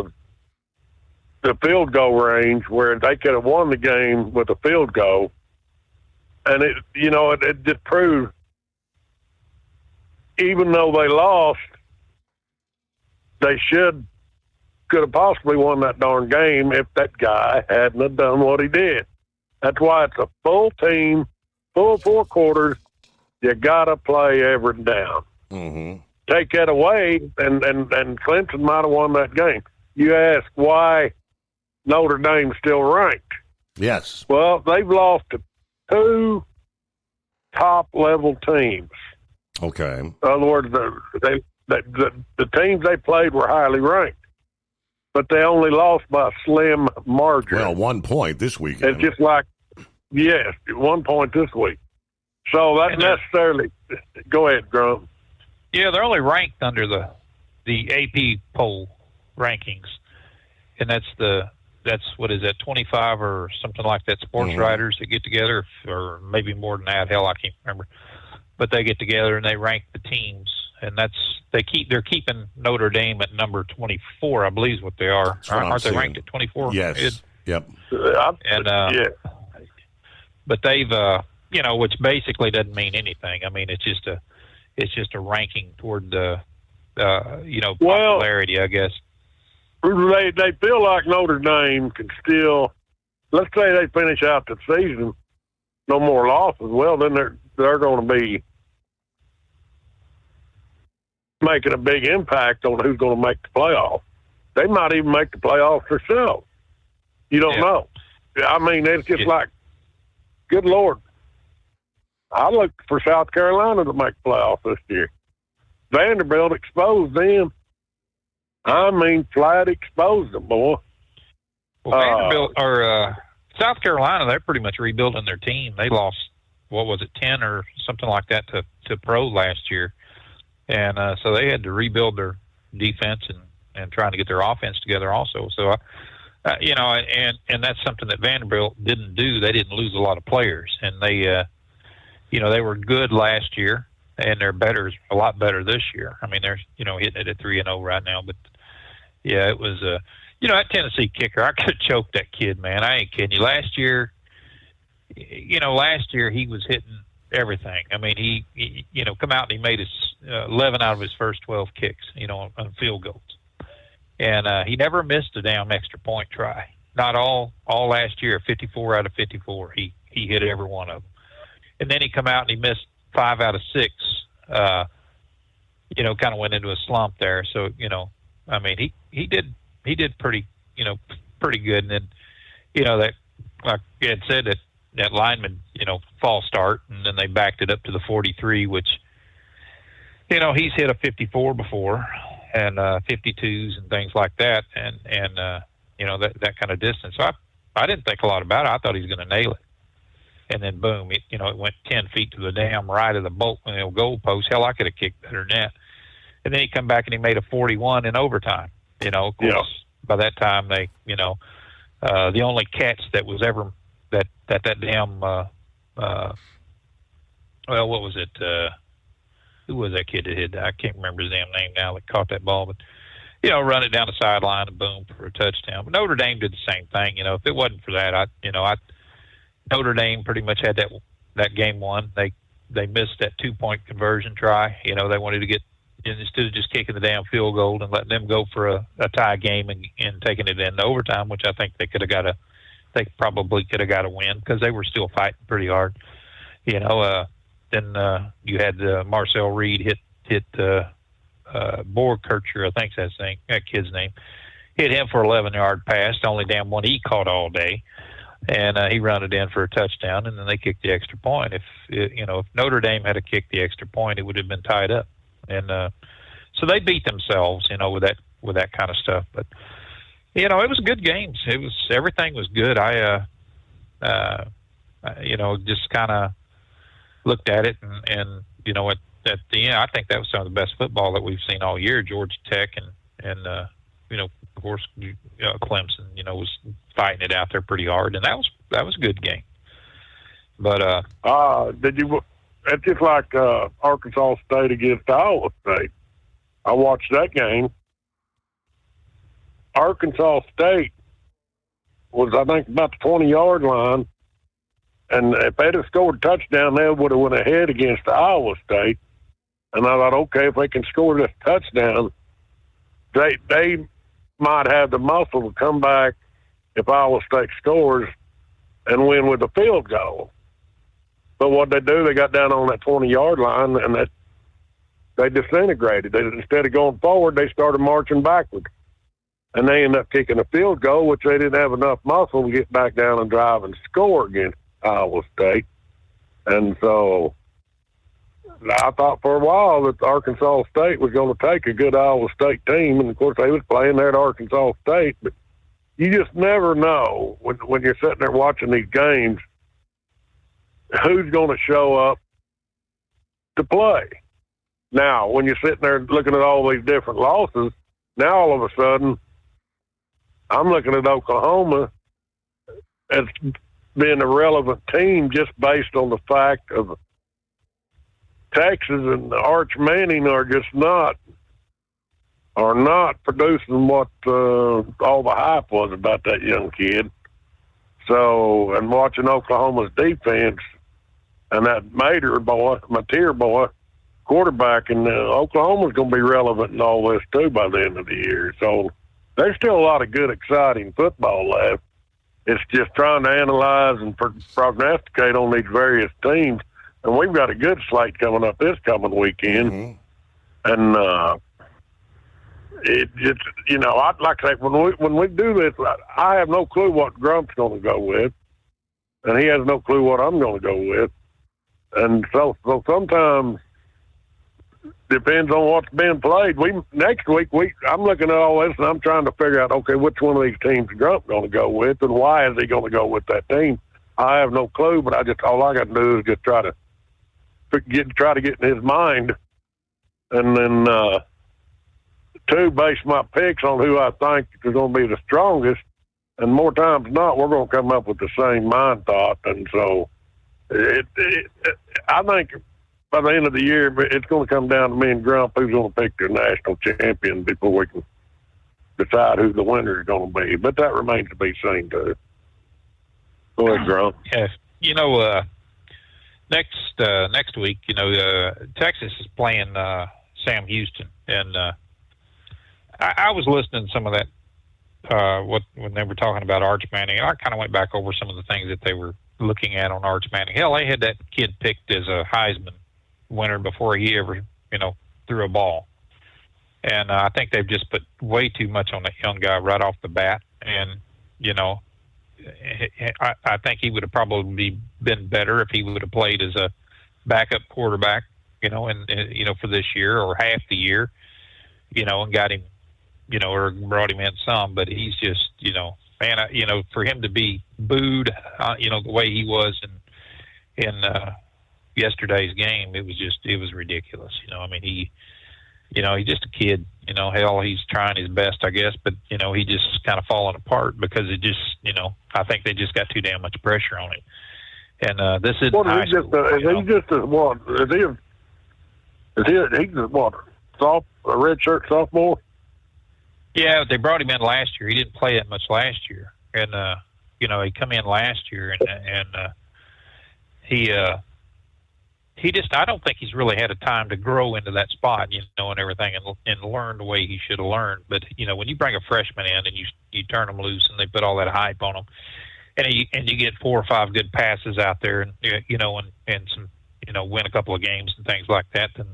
the field goal range where they could have won the game with a field goal. And it just proved, even though they lost, they could have possibly won that darn game if that guy hadn't have done what he did. That's why it's a full team, full 4 quarters. You got to play every down. Mm-hmm. Take that away, and Clemson might have won that game. You ask why Notre Dame's still ranked. Yes. Well, they've lost to 2 top-level teams. Okay. In other words, the teams they played were highly ranked, but they only lost by a slim margin. Well, 1 point this weekend. It's just like, 1 point this week. So that necessarily – go ahead, Grump. Yeah, they're only ranked under the AP poll rankings, and that's what is that, 25 or something like that, sports writers that get together, or maybe more than that. Hell, I can't remember. But they get together and they rank the teams, and they're keeping Notre Dame at number 24, I believe is what they are. Aren't they ranked at 24? Yes. Yep. But they've which basically doesn't mean anything. I mean, it's just a ranking toward the popularity, I guess. They feel like Notre Dame can still, let's say they finish out the season, no more losses. Well, then they're going to be making a big impact on who's going to make the playoff. They might even make the playoffs themselves. You don't know. I mean, it's just like, good Lord. I looked for South Carolina to make the playoffs this year. Vanderbilt exposed them. I mean, flat exposed them, boy. Well, Vanderbilt or South Carolina, they're pretty much rebuilding their team. They lost, 10 or something like that to pro last year. And so they had to rebuild their defense and trying to get their offense together also. So, and that's something that Vanderbilt didn't do. They didn't lose a lot of players. And they they were good last year, and they're a lot better this year. I mean, they're, hitting it at 3-0 right now. But, yeah, it was, that Tennessee kicker, I could have choked that kid, man. I ain't kidding you. Last year he was hitting everything. I mean, he come out and he made his 11 out of his first 12 kicks, on field goals. And he never missed a damn extra point try. Not all last year, 54 out of 54. He hit every one of them. And then he come out and he missed 5 out of 6. Kind of went into a slump there. So, I mean, he did pretty good. And then, that, like Ed said, that lineman, false start, and then they backed it up to the 43, which, he's hit a 54 before, and 52s and things like that, and that kind of distance. So I didn't think a lot about it. I thought he was going to nail it. And then boom, it went 10 feet to the damn right of the goal post. Hell, I could have kicked better than that. And then he come back and he made a 41 in overtime. Of course, by that time they, the only catch that was ever that damn, what was it? Who was that kid that hit that? I can't remember his damn name now that caught that ball, but run it down the sideline and boom for a touchdown. But Notre Dame did the same thing. If it wasn't for that, Notre Dame pretty much had that game won. They missed that 2-point conversion try. They wanted to get, instead of just kicking the damn field goal and letting them go for a tie game and taking it into overtime, which I think they probably could have got a win because they were still fighting pretty hard. Then you had Marcel Reed hit Borkircher, I think that's that kid's name, hit him for 11-yard pass, the only damn one he caught all day. And he ran it in for a touchdown, and then they kicked the extra point. If Notre Dame had kicked the extra point, it would have been tied up. And so they beat themselves, with that kind of stuff. But it was good games. Everything was good. I just kind of looked at it, and at the end, I think that was some of the best football that we've seen all year. Georgia Tech and of course, Clemson, was fighting it out there pretty hard, and that was a good game. But it's just like Arkansas State against Iowa State. I watched that game. Arkansas State was, I think, about the 20-yard line, and if they'd have scored a touchdown, they would have went ahead against Iowa State. And I thought, okay, if they can score this touchdown, they might have the muscle to come back if Iowa State scores and win with a field goal. But what they do, they got down on that 20-yard line, and they disintegrated. Instead of going forward, they started marching backward. And they ended up kicking a field goal, which they didn't have enough muscle to get back down and drive and score against Iowa State. And so I thought for a while that Arkansas State was going to take a good Iowa State team, and of course they was playing there at Arkansas State. But you just never know when you're sitting there watching these games who's going to show up to play. Now, when you're sitting there looking at all these different losses, now all of a sudden I'm looking at Oklahoma as being a relevant team just based on the fact of Texas and Arch Manning are not producing what all the hype was about that young kid. So, and watching Oklahoma's defense and that Mateer boy, quarterback, and Oklahoma's going to be relevant in all this too by the end of the year. So there's still a lot of good, exciting football left. It's just trying to analyze and prognosticate on these various teams. And we've got a good slate coming up this coming weekend. And it's like I say, when we do this, I have no clue what Grump's going to go with, and he has no clue what I'm going to go with. And so sometimes depends on what's being played. Next week I'm looking at all this and I'm trying to figure out, okay, which one of these teams Grump's going to go with, and why is he going to go with that team? I have no clue, but all I got to do is just try to get in his mind, and then base my picks on who I think is going to be the strongest. And more times than not, we're going to come up with the same mind thought. And so I think by the end of the year, it's going to come down to me and Grump who's going to pick their national champion before we can decide who the winner is going to be. But that remains to be seen, too. Go ahead, Grump. Yes. next week, Texas is playing Sam Houston, and I was listening to some of that when they were talking about Arch Manning. I kind of went back over some of the things that they were looking at on Arch Manning. Hell, they had that kid picked as a Heisman winner before he ever, threw a ball. And I think they've just put way too much on that young guy right off the bat. And, I think he would have probably been better if he would have played as a backup quarterback, for this year or half the year, and got him, or brought him in some. But he's just, for him to be booed, the way he was in yesterday's game, it was ridiculous. He's just a kid. Hell, he's trying his best, I guess, but he just kind of falling apart because it just, I think they just got too damn much pressure on him. And this isn't high school. A redshirt sophomore? Yeah, they brought him in last year. He didn't play that much last year, and he come in last year, and he just, I don't think he's really had a time to grow into that spot, and everything, and learn the way he should have learned. But when you bring a freshman in and you turn them loose and they put all that hype on them, and you get 4 or 5 good passes out there, and and some win a couple of games and things like that, then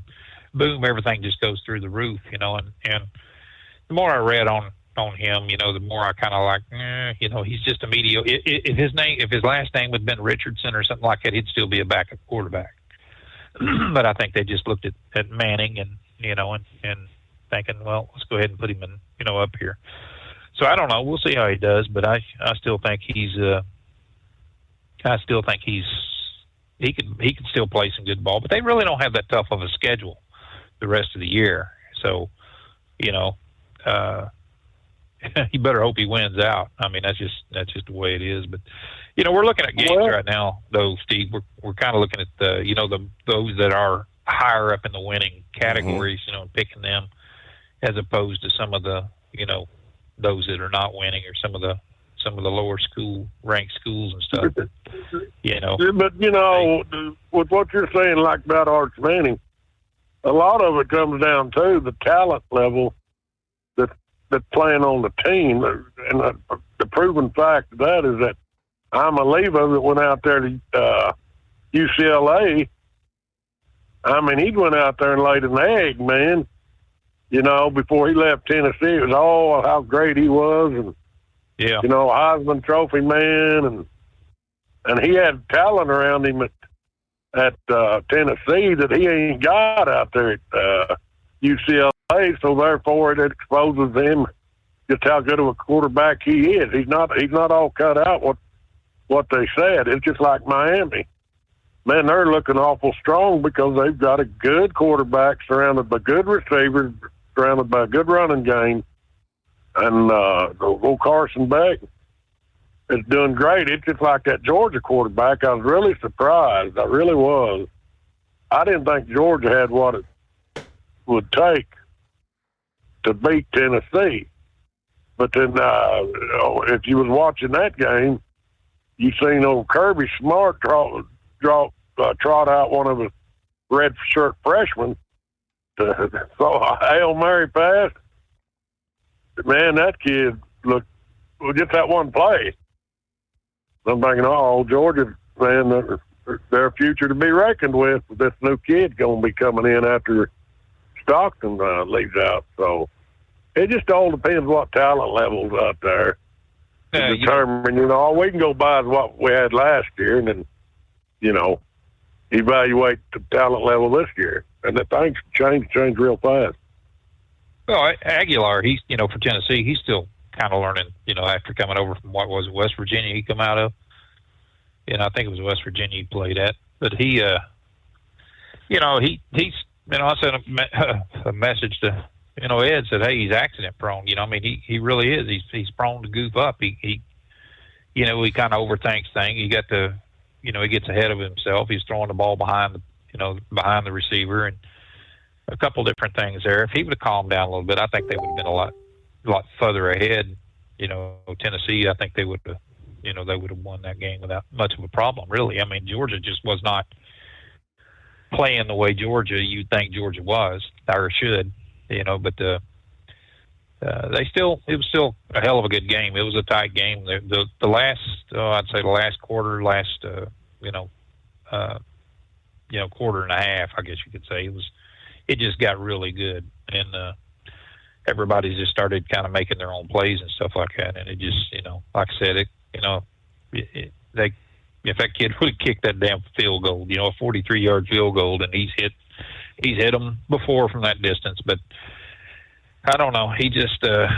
boom, everything just goes through the roof, and the more I read on him, the more I kind of like, he's just a mediocre. If his last name had been Richardson or something like that, he'd still be a backup quarterback. But I think they just looked at Manning and thinking, well, let's go ahead and put him in, up here. So I don't know. We'll see how he does, but I still think he could still play some good ball. But they really don't have that tough of a schedule the rest of the year. So, you better hope he wins out. I mean, that's just the way it is. But we're looking at games right now, though, Steve. We're kind of looking at those that are higher up in the winning categories, and picking them, as opposed to some of the those that are not winning, or some of the lower ranked schools and stuff. But with what you're saying, like about Arch Manning, a lot of it comes down to the talent level that's playing on the team. And the proven fact of that is that Levo that went out there to UCLA, I mean, he went out there and laid an egg, man. Before he left Tennessee, it was how great he was, and Heisman Trophy man, and he had talent around him at Tennessee that he ain't got out there at UCLA. So therefore, it exposes him just how good of a quarterback he is. He's not all cut out what they said. It's just like Miami. Man, they're looking awful strong because they've got a good quarterback surrounded by good receivers, surrounded by a good running game, and old Carson Beck is doing great. It's just like that Georgia quarterback. I was really surprised. I really was. I didn't think Georgia had what it would take to beat Tennessee. But then if you was watching that game, you seen old Kirby Smart trot out one of the red shirt freshmen to throw a Hail Mary pass. Man, that kid looked, just that one play. I'm thinking, Georgia, man, they're a future to be reckoned with this new kid going to be coming in after Stockton leaves out. So it just all depends what talent level's out there to determine, all we can go by is what we had last year, and then, evaluate the talent level this year. And the things change real fast. Well, Aguilar, he's, for Tennessee, he's still kind of learning, after coming over from West Virginia he come out of. And I think it was West Virginia he played at. But he, he's, I sent a message to, Ed, said, hey, he's accident prone. He really is. He's prone to goof up. He kind of overthinks things. He gets ahead of himself. He's throwing the ball behind the receiver, and a couple different things there. If he would have calmed down a little bit, I think they would have been a lot further ahead. Tennessee, I think they would have, they would have won that game without much of a problem, really. Georgia just was not playing the way Georgia you'd think Georgia was or should, but it was still a hell of a good game. It was a tight game. The last, I'd say the last quarter, quarter and a half, I guess you could say, it just got really good, and everybody just started kind of making their own plays and stuff like that, and it just, like I said, if that kid would have kicked that damn field goal, a 43-yard field goal, and he's hit them before from that distance, but I don't know. He just, there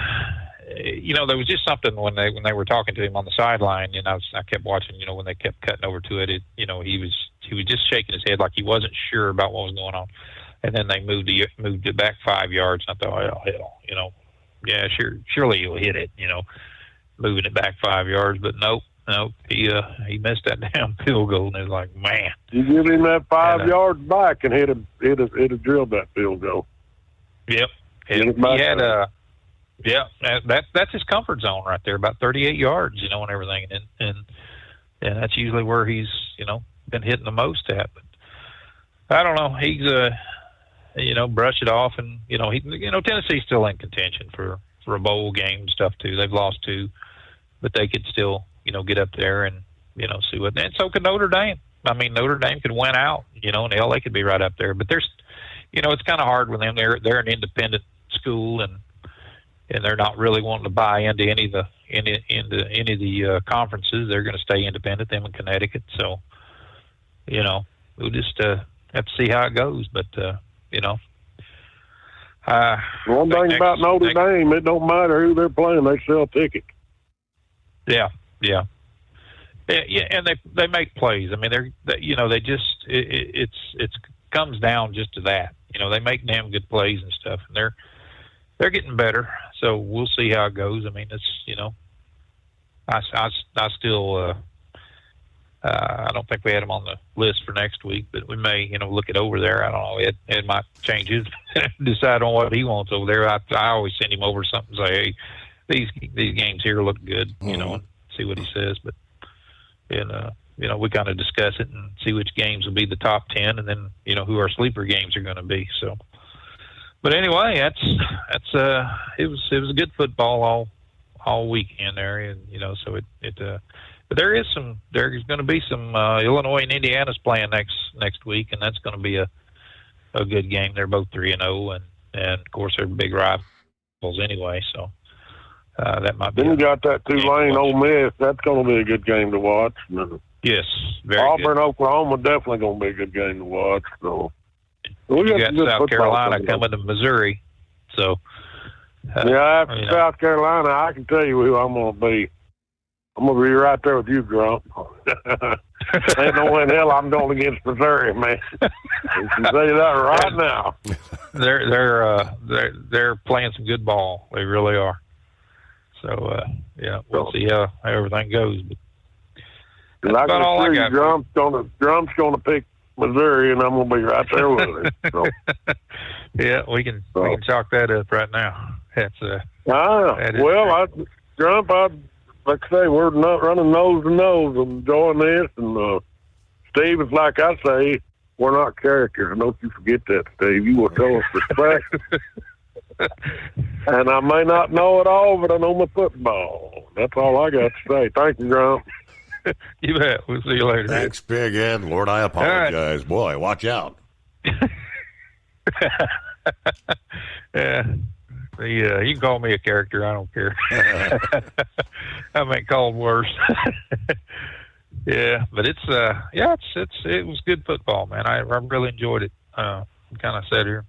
was just something when they were talking to him on the sideline, I kept watching, when they kept cutting over to it, he was just shaking his head like he wasn't sure about what was going on. And then they moved it back 5 yards. And I thought, oh, hell, yeah, surely he'll hit it, moving it back 5 yards. But nope, he missed that damn field goal, and it was like, man. You give him that 5 yards back, and he'd have drilled that field goal. Yep. He had that's his comfort zone right there, about 38 yards, and everything, and that's usually where he's been hitting the most at. But I don't know. He's brush it off, and Tennessee's still in contention for a bowl game and stuff too. They've lost 2, but they could still get up there and see what. And so could Notre Dame. I mean, Notre Dame could win out, and hell, they could be right up there. But there's, it's kind of hard with them. They're an independent school, and they're not really wanting to buy into any of the conferences. They're going to stay independent. Them in Connecticut, so we'll just have to see how it goes. But one thing about Notre Dame, it don't matter who they're playing; they sell tickets. Yeah, and they make plays. I mean, they just it's comes down just to that. They make damn good plays and stuff, and they're getting better. So we'll see how it goes. I mean, it's I still I don't think we had him on the list for next week, but we may look it over there. I don't know. Ed might change his decide on what he wants over there. I always send him over something and say, hey, these games here look good, and see what he says. But we kind of discuss it and see which games will be the top 10, and then who our sleeper games are going to be. So, but anyway, that's it was a good football all weekend there, and so but there's going to be some Illinois and Indiana's playing next week, and that's going to be a good game. They're both 3-0, and of course they're big rivals anyway. So that might be. Then you got that Tulane Ole Miss. That's going to be a good game to watch. Yes, very Auburn, good. Oklahoma, definitely going to be a good game to watch. So we got South Carolina coming to Missouri. So after South Carolina, I can tell you who I'm going to be. I'm going to be right there with you, Grump. Ain't no way in hell I'm going against Missouri, man. I can tell you that right now. They're playing some good ball. They really are. So we'll see how everything goes. But that's about all I got. Grump's going to pick Missouri, and I'm going to be right there with him. So. Yeah, we can chalk that up right now. That's Grump, like I say, we're not running nose to nose and enjoying this. And Steve, it's like I say, we're not characters. Don't you forget that, Steve. You will tell us respect. And I may not know it all, but I know my football. That's all I got to say. Thank you, Grump. You bet. We'll see you later. Thanks, Big Ed. Lord, I apologize. Right. Boy, watch out. Yeah. You can call me a character. I don't care. I been called worse. Yeah, but it was good football, man. I really enjoyed it. Kind of sat here.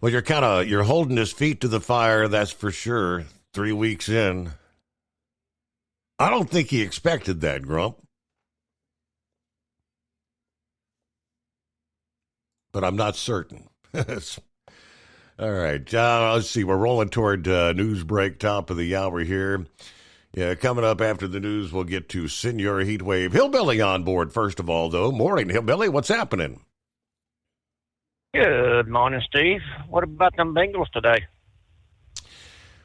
Well, you're holding his feet to the fire. That's for sure. 3 weeks in. I don't think he expected that, Grump. But I'm not certain. All right. Let's see. We're rolling toward news break, top of the hour here. Yeah, coming up after the news, we'll get to Senior Heatwave. Hillbilly on board, first of all, though. Morning, Hillbilly. What's happening? Good morning, Steve. What about them Bengals today?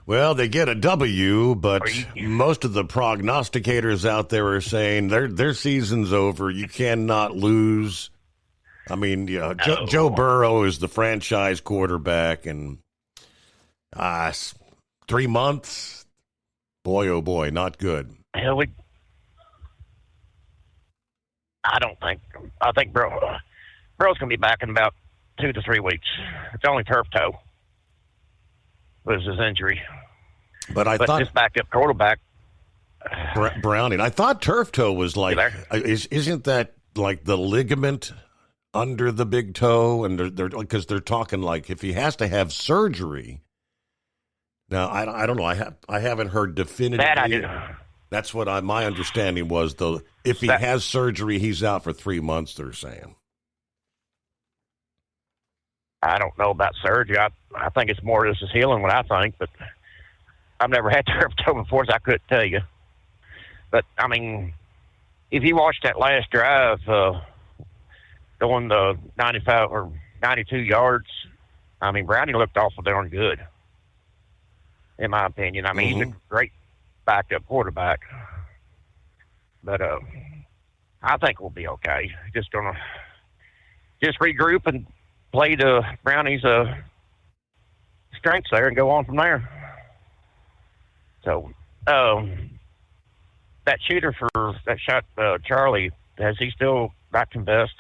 Well, they get a W, but most of the prognosticators out there are saying their season's over. You cannot lose I mean, Joe Burrow is the franchise quarterback, and 3 months, boy, oh boy, not good. Hell, I think Burrow's going to be back in about 2 to 3 weeks. It's only turf toe was his injury. But I thought this backup quarterback, Browning. I thought turf toe was like, isn't that like the ligament under the big toe? And because they're talking like if he has to have surgery. Now I don't know. I haven't heard definitively. That I do. That's what my understanding was. Though, if he has surgery, he's out for 3 months. They're saying. I don't know about surgery. I think it's more this is healing. What I think, but I've never had turf toe before, so I couldn't tell you. But I mean, if you watched that last drive, going the 95 or 92 yards, I mean, Browning looked awful darn good, in my opinion. I mean, he's a great backup quarterback, but I think we'll be okay. Just gonna regroup and play to Browning's strengths there and go on from there. So, that shooter that shot Charlie, has he still not confessed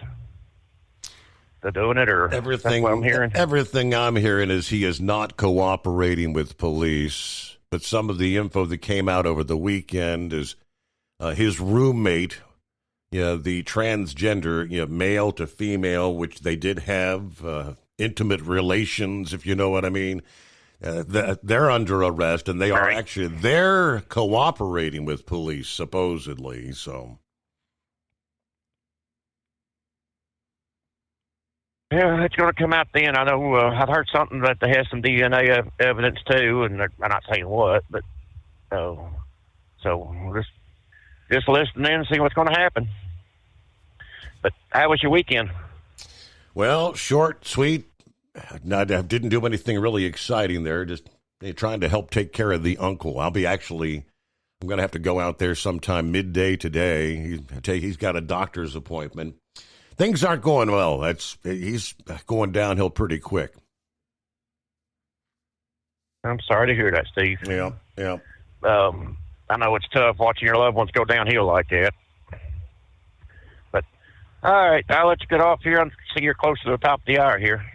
to doing it, or everything? What I'm hearing. Everything I'm hearing is he is not cooperating with police. But some of the info that came out over the weekend is his roommate, the transgender, male to female, which they did have intimate relations, if you know what I mean. They're under arrest, and they're cooperating with police, supposedly. So, yeah, it's going to come out then. I know I've heard something that they have some DNA evidence too, and I'm not saying what, but so we'll just listen in and see what's going to happen. But how was your weekend? Well, short, sweet. I didn't do anything really exciting there. Just trying to help take care of the uncle. I'm going to have to go out there sometime midday today. He's got a doctor's appointment. Things aren't going well. He's going downhill pretty quick. I'm sorry to hear that, Steve. Yeah. I know it's tough watching your loved ones go downhill like that. But, all right, I'll let you get off here and see you're close to the top of the hour here.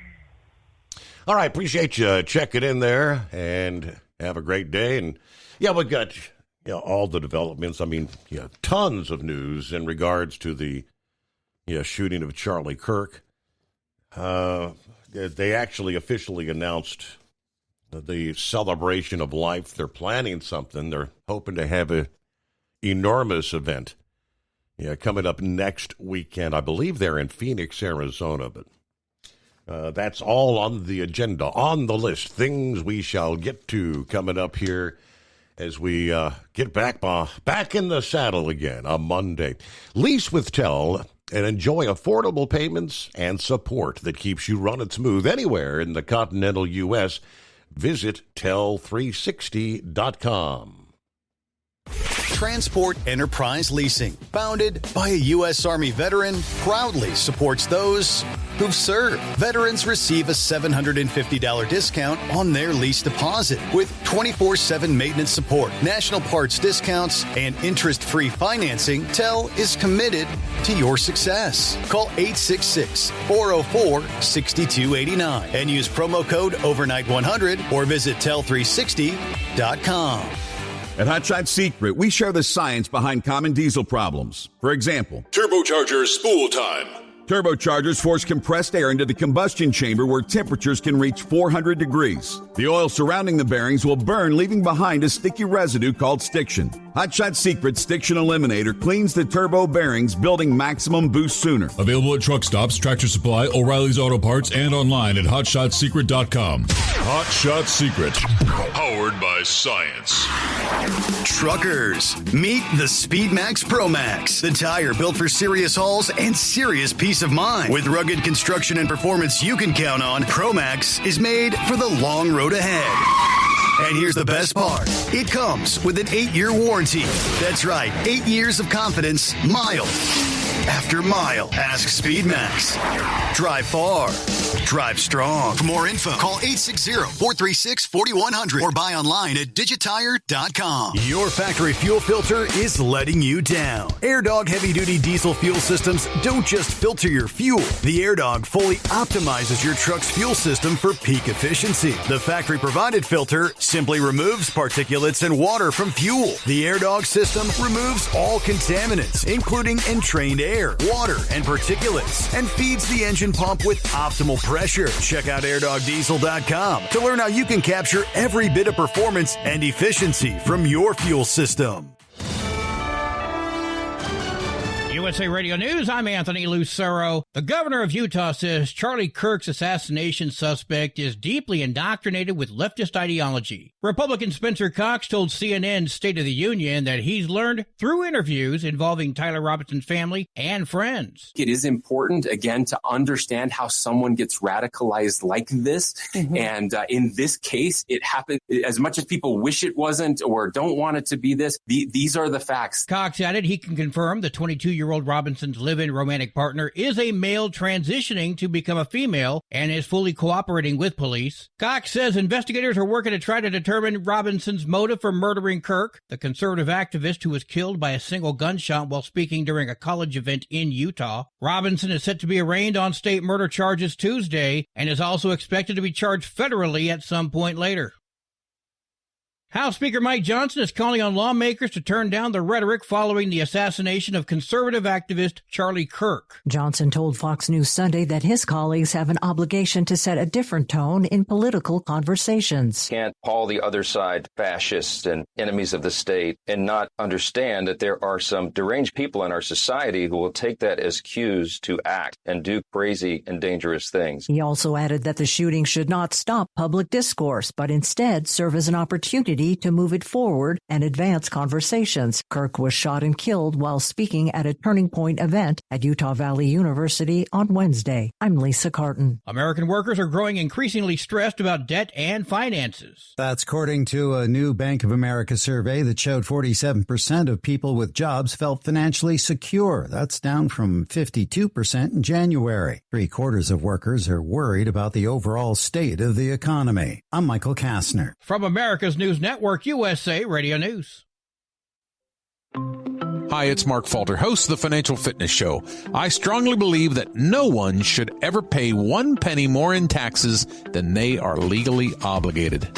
All right, appreciate you checking in there, and have a great day. And, we've got all the developments. I mean, tons of news in regards to the shooting of Charlie Kirk. They actually officially announced the celebration of life. They're planning something. They're hoping to have an enormous event coming up next weekend. I believe they're in Phoenix, Arizona, but that's all on the agenda, on the list. Things we shall get to coming up here as we get back in the saddle again on Monday. Lease with Tell and enjoy affordable payments and support that keeps you running smooth anywhere in the continental U.S. Visit Tell360.com. Transport Enterprise Leasing, founded by a U.S. Army veteran, proudly supports those who've served. Veterans receive a $750 discount on their lease deposit with 24/7 maintenance support, national parts discounts, and interest-free financing. Tell is committed to your success. Call 866-404-6289 and use promo code overnight100 or visit Tell360.com. At Hot Shot Secret, we share the science behind common diesel problems. For example, turbochargers spool time. Turbochargers force compressed air into the combustion chamber where temperatures can reach 400 degrees. The oil surrounding the bearings will burn, leaving behind a sticky residue called stiction. Hot Shot Secret Stiction Eliminator cleans the turbo bearings, building maximum boost sooner. Available at truck stops, Tractor Supply, O'Reilly's Auto Parts, and online at HotShotSecret.com. Hot Shot Secret, powered by science. Truckers, meet the SpeedMax Pro Max, the tire built for serious hauls and serious peace of mind. With rugged construction and performance you can count on, Pro Max is made for the long road ahead. And here's the best part. It comes with an 8-year warranty. That's right, 8 years of confidence, miles. after mile. Ask Speedmax. Drive far. Drive strong. For more info, call 860-436-4100 or buy online at digitire.com. Your factory fuel filter is letting you down. AirDog heavy-duty diesel fuel systems don't just filter your fuel. The AirDog fully optimizes your truck's fuel system for peak efficiency. The factory-provided filter simply removes particulates and water from fuel. The AirDog system removes all contaminants, including entrained air, water, and particulates, and feeds the engine pump with optimal pressure. Check out airdogdiesel.com to learn how you can capture every bit of performance and efficiency from your fuel system. USA Radio News, I'm Anthony Lucero. The governor of Utah says Charlie Kirk's assassination suspect is deeply indoctrinated with leftist ideology. Republican Spencer Cox told CNN's State of the Union that he's learned through interviews involving Tyler Robinson's family and friends. It is important, again, to understand how someone gets radicalized like this. Mm-hmm. And in this case, it happened as much as people wish it wasn't or don't want it to be this. These are the facts. Cox added he can confirm the 22-year-old Robinson's live-in romantic partner is a male transitioning to become a female and is fully cooperating with police. Cox says investigators are working to try to determine Robinson's motive for murdering Kirk, the conservative activist who was killed by a single gunshot while speaking during a college event in Utah. Robinson is set to be arraigned on state murder charges Tuesday and is also expected to be charged federally at some point later. House Speaker Mike Johnson is calling on lawmakers to turn down the rhetoric following the assassination of conservative activist Charlie Kirk. Johnson told Fox News Sunday that his colleagues have an obligation to set a different tone in political conversations. Can't call the other side fascists and enemies of the state and not understand that there are some deranged people in our society who will take that as cues to act and do crazy and dangerous things. He also added that the shooting should not stop public discourse, but instead serve as an opportunity to move it forward and advance conversations. Kirk was shot and killed while speaking at a Turning Point event at Utah Valley University on Wednesday. I'm Lisa Carton. American workers are growing increasingly stressed about debt and finances. That's according to a new Bank of America survey that showed 47% of people with jobs felt financially secure. That's down from 52% in January. 3/4 of workers are worried about the overall state of the economy. I'm Michael Kastner. From America's News Network, USA Radio News. Hi, it's Mark Falter, host of the Financial Fitness Show. I strongly believe that no one should ever pay 1 penny more in taxes than they are legally obligated.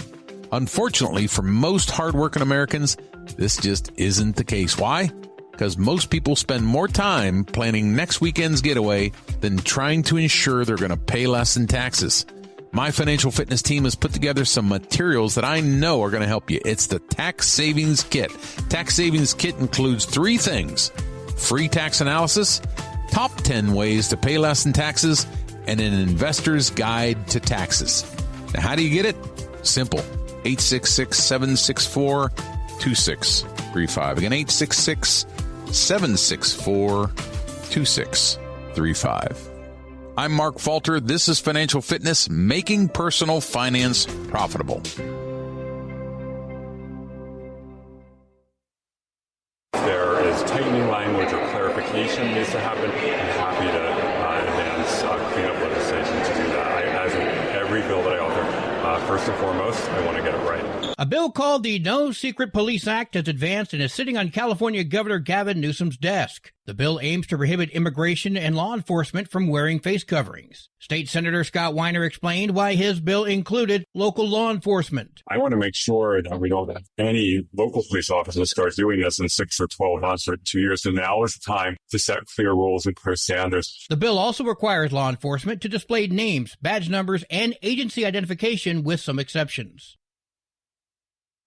Unfortunately, for most hardworking Americans, this just isn't the case. Why? Because most people spend more time planning next weekend's getaway than trying to ensure they're going to pay less in taxes. My financial fitness team has put together some materials that I know are going to help you. It's the Tax Savings Kit. Tax Savings Kit includes 3 things: free tax analysis, top 10 ways to pay less in taxes, and an investor's guide to taxes. Now, how do you get it? Simple. 866-764-2635. Again, 866-764-2635. I'm Mark Falter. This is Financial Fitness, making personal finance profitable. There is tightening language or clarification needs to happen. I'm happy to advance cleanup legislation to do that. As in every bill that I author, first and foremost, I want to get it right. A bill called the No Secret Police Act has advanced and is sitting on California Governor Gavin Newsom's desk. The bill aims to prohibit immigration and law enforcement from wearing face coverings. State Senator Scott Weiner explained why his bill included local law enforcement. I want to make sure that we don't have any local police officers start doing this in 6 or 12 months or 2 years. And now is the time to set clear rules and clear standards. The bill also requires law enforcement to display names, badge numbers, and agency identification with some exceptions.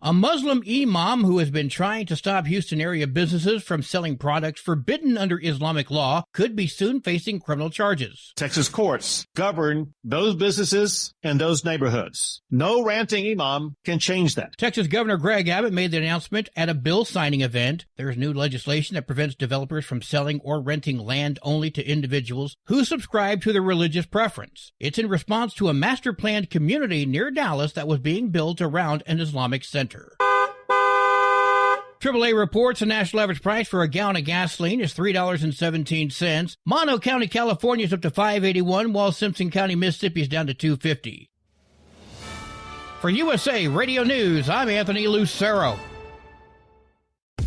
A Muslim imam who has been trying to stop Houston area businesses from selling products forbidden under Islamic law could be soon facing criminal charges. Texas courts govern those businesses and those neighborhoods. No ranting imam can change that. Texas Governor Greg Abbott made the announcement at a bill signing event. There is new legislation that prevents developers from selling or renting land only to individuals who subscribe to their religious preference. It's in response to a master planned community near Dallas that was being built around an Islamic center. AAA reports the national average price for a gallon of gasoline is $3.17. Mono County, California is up to $5.81, while Simpson County, Mississippi is down to $2.50. For USA Radio News, I'm Anthony Lucero.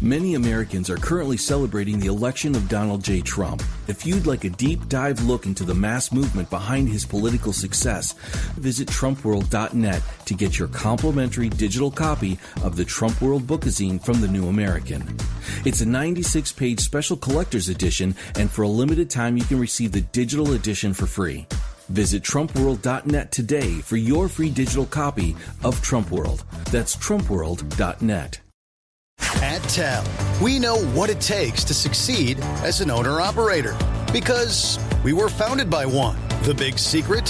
Many Americans are currently celebrating the election of Donald J. Trump. If you'd like a deep dive look into the mass movement behind his political success, visit TrumpWorld.net to get your complimentary digital copy of the Trump World Bookazine from The New American. It's a 96-page special collector's edition, and for a limited time you can receive the digital edition for free. Visit TrumpWorld.net today for your free digital copy of Trump World. That's TrumpWorld.net. At TEL, we know what it takes to succeed as an owner-operator because we were founded by one. The big secret?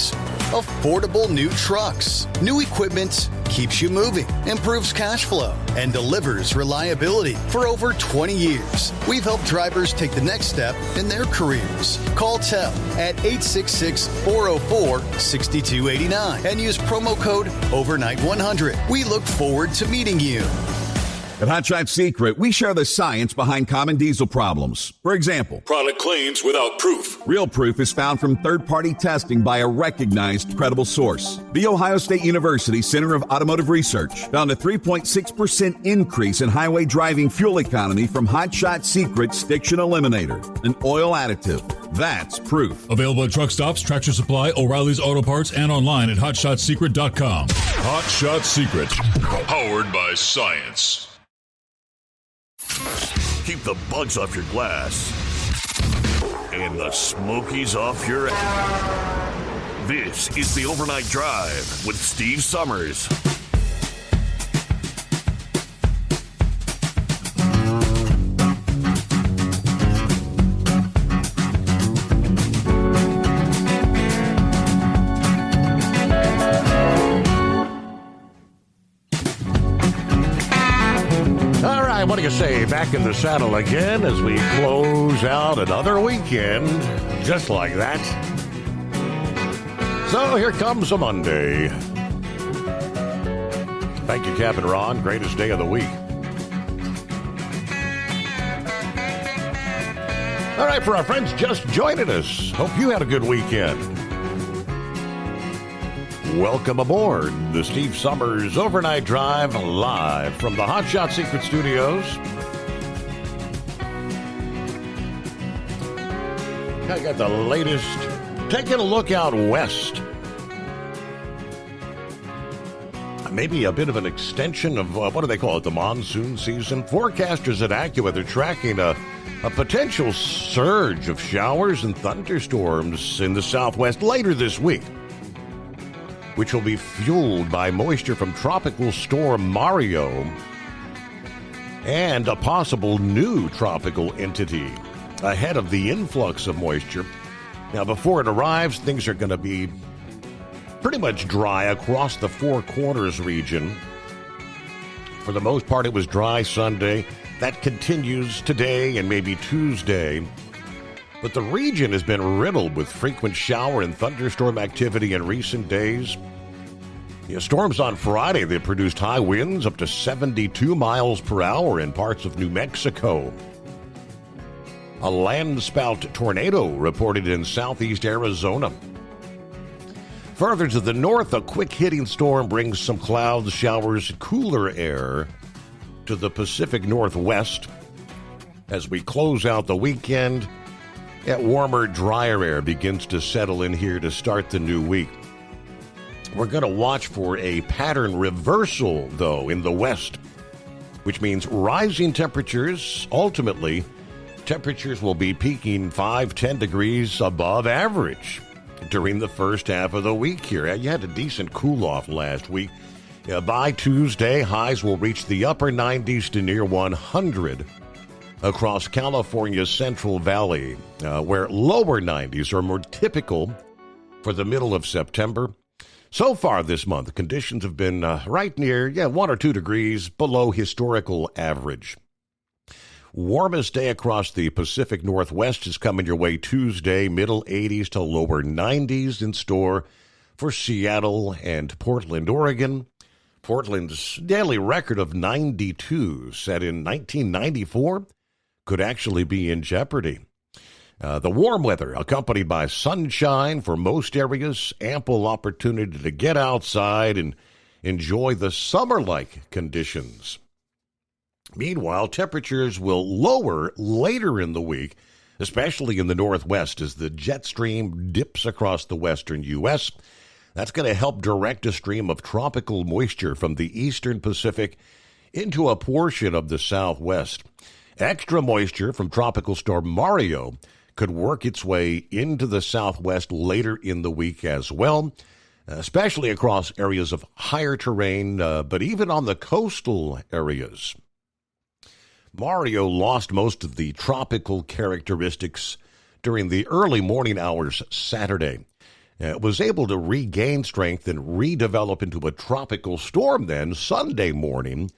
Affordable new trucks. New equipment keeps you moving, improves cash flow, and delivers reliability. For over 20 years, we've helped drivers take the next step in their careers. Call TEL at 866-404-6289 and use promo code OVERNIGHT100. We look forward to meeting you. At Hot Shot Secret, we share the science behind common diesel problems. For example, product claims without proof. Real proof is found from third-party testing by a recognized, credible source. The Ohio State University Center of Automotive Research found a 3.6% increase in highway driving fuel economy from Hot Shot Secret Stiction Eliminator, an oil additive. That's proof. Available at truck stops, Tractor Supply, O'Reilly's Auto Parts, and online at HotShotSecret.com. Hot Shot Secret, powered by science. Keep the bugs off your glass and the smokies off your ass. This is the Overnight Drive with Steve Summers. What do you say? Back in the saddle again as we close out another weekend just like that. So here comes a Monday. Thank you, Captain Ron. Greatest day of the week. All right, for our friends just joining us, hope you had a good weekend. Welcome aboard the Steve Summers Overnight Drive, live from the Hot Shot Secret Studios. I got the latest. Taking a look out west. Maybe a bit of an extension of, what do they call it, the monsoon season? Forecasters at AccuWeather tracking a potential surge of showers and thunderstorms in the southwest later this week, which will be fueled by moisture from Tropical Storm Mario and a possible new tropical entity ahead of the influx of moisture. Now, before it arrives, things are going to be pretty much dry across the Four Corners region. For the most part, it was dry Sunday. That continues today and maybe Tuesday. But the region has been riddled with frequent shower and thunderstorm activity in recent days. Storms on Friday that produced high winds up to 72 miles per hour in parts of New Mexico. A landspout tornado reported in southeast Arizona. Further to the north, a quick-hitting storm brings some clouds, showers, cooler air to the Pacific Northwest. As we close out the weekend, warmer, drier air begins to settle in here to start the new week. We're going to watch for a pattern reversal, though, in the west, which means rising temperatures. Ultimately, temperatures will be peaking 5-10 degrees above average during the first half of the week here. You had a decent cool-off last week. By Tuesday, highs will reach the upper 90s to near 100 across California's Central Valley, where lower 90s are more typical for the middle of September. So far this month, conditions have been right near, 1 or 2 degrees below historical average. Warmest day across the Pacific Northwest is coming your way Tuesday, middle 80s to lower 90s in store for Seattle and Portland, Oregon. Portland's daily record of 92 set in 1994 could actually be in jeopardy. The warm weather, accompanied by sunshine for most areas, ample opportunity to get outside and enjoy the summer-like conditions. Meanwhile, temperatures will lower later in the week, especially in the northwest as the jet stream dips across the western U.S. That's going to help direct a stream of tropical moisture from the eastern Pacific into a portion of the southwest. Extra moisture from Tropical Storm Mario could work its way into the southwest later in the week as well, especially across areas of higher terrain, but even on the coastal areas. Mario lost most of the tropical characteristics during the early morning hours Saturday. It was able to regain strength and redevelop into a tropical storm then Sunday morning.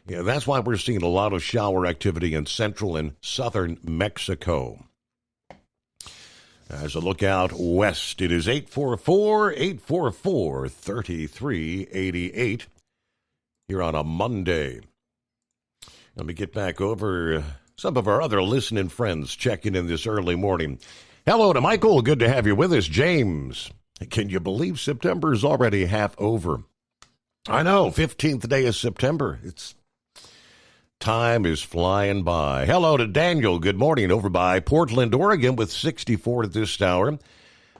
That's why we're seeing a lot of shower activity in central and southern Mexico. As a look out west, it is 844-844-3388 here on a Monday. Let me get back over some of our other listening friends checking in this early morning. Hello to Michael. Good to have you with us. James, can you believe September is already half over? I know, 15th day of September. Time is flying by. Hello to Daniel. Good morning over by Portland, Oregon with 64 at this hour.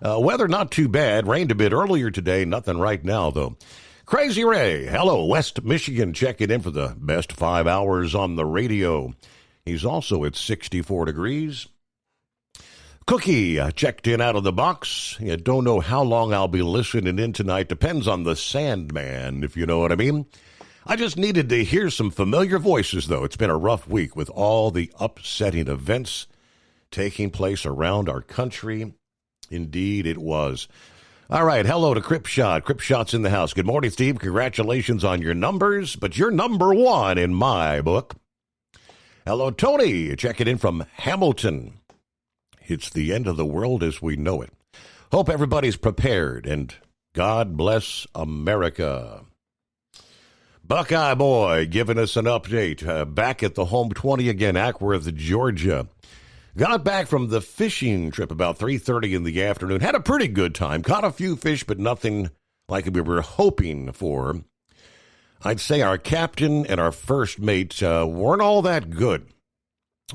Weather not too bad. Rained a bit earlier today. Nothing right now, though. Crazy Ray. Hello, West Michigan, checking in for the best 5 hours on the radio. He's also at 64 degrees. Cookie checked in out of the box. Don't know how long I'll be listening in tonight. Depends on the Sandman, if you know what I mean. I just needed to hear some familiar voices, though. It's been a rough week with all the upsetting events taking place around our country. Indeed, it was. All right, hello to Cripshot. Cripshot's in the house. Good morning, Steve. Congratulations on your numbers, but you're number one in my book. Hello, Tony. Checking in from Hamilton. It's the end of the world as we know it. Hope everybody's prepared, and God bless America. Buckeye Boy giving us an update. Back at the home 20 again, Ackworth, Georgia. Got back from the fishing trip about 3:30 in the afternoon. Had a pretty good time. Caught a few fish, but nothing like we were hoping for. I'd say our captain and our first mate weren't all that good.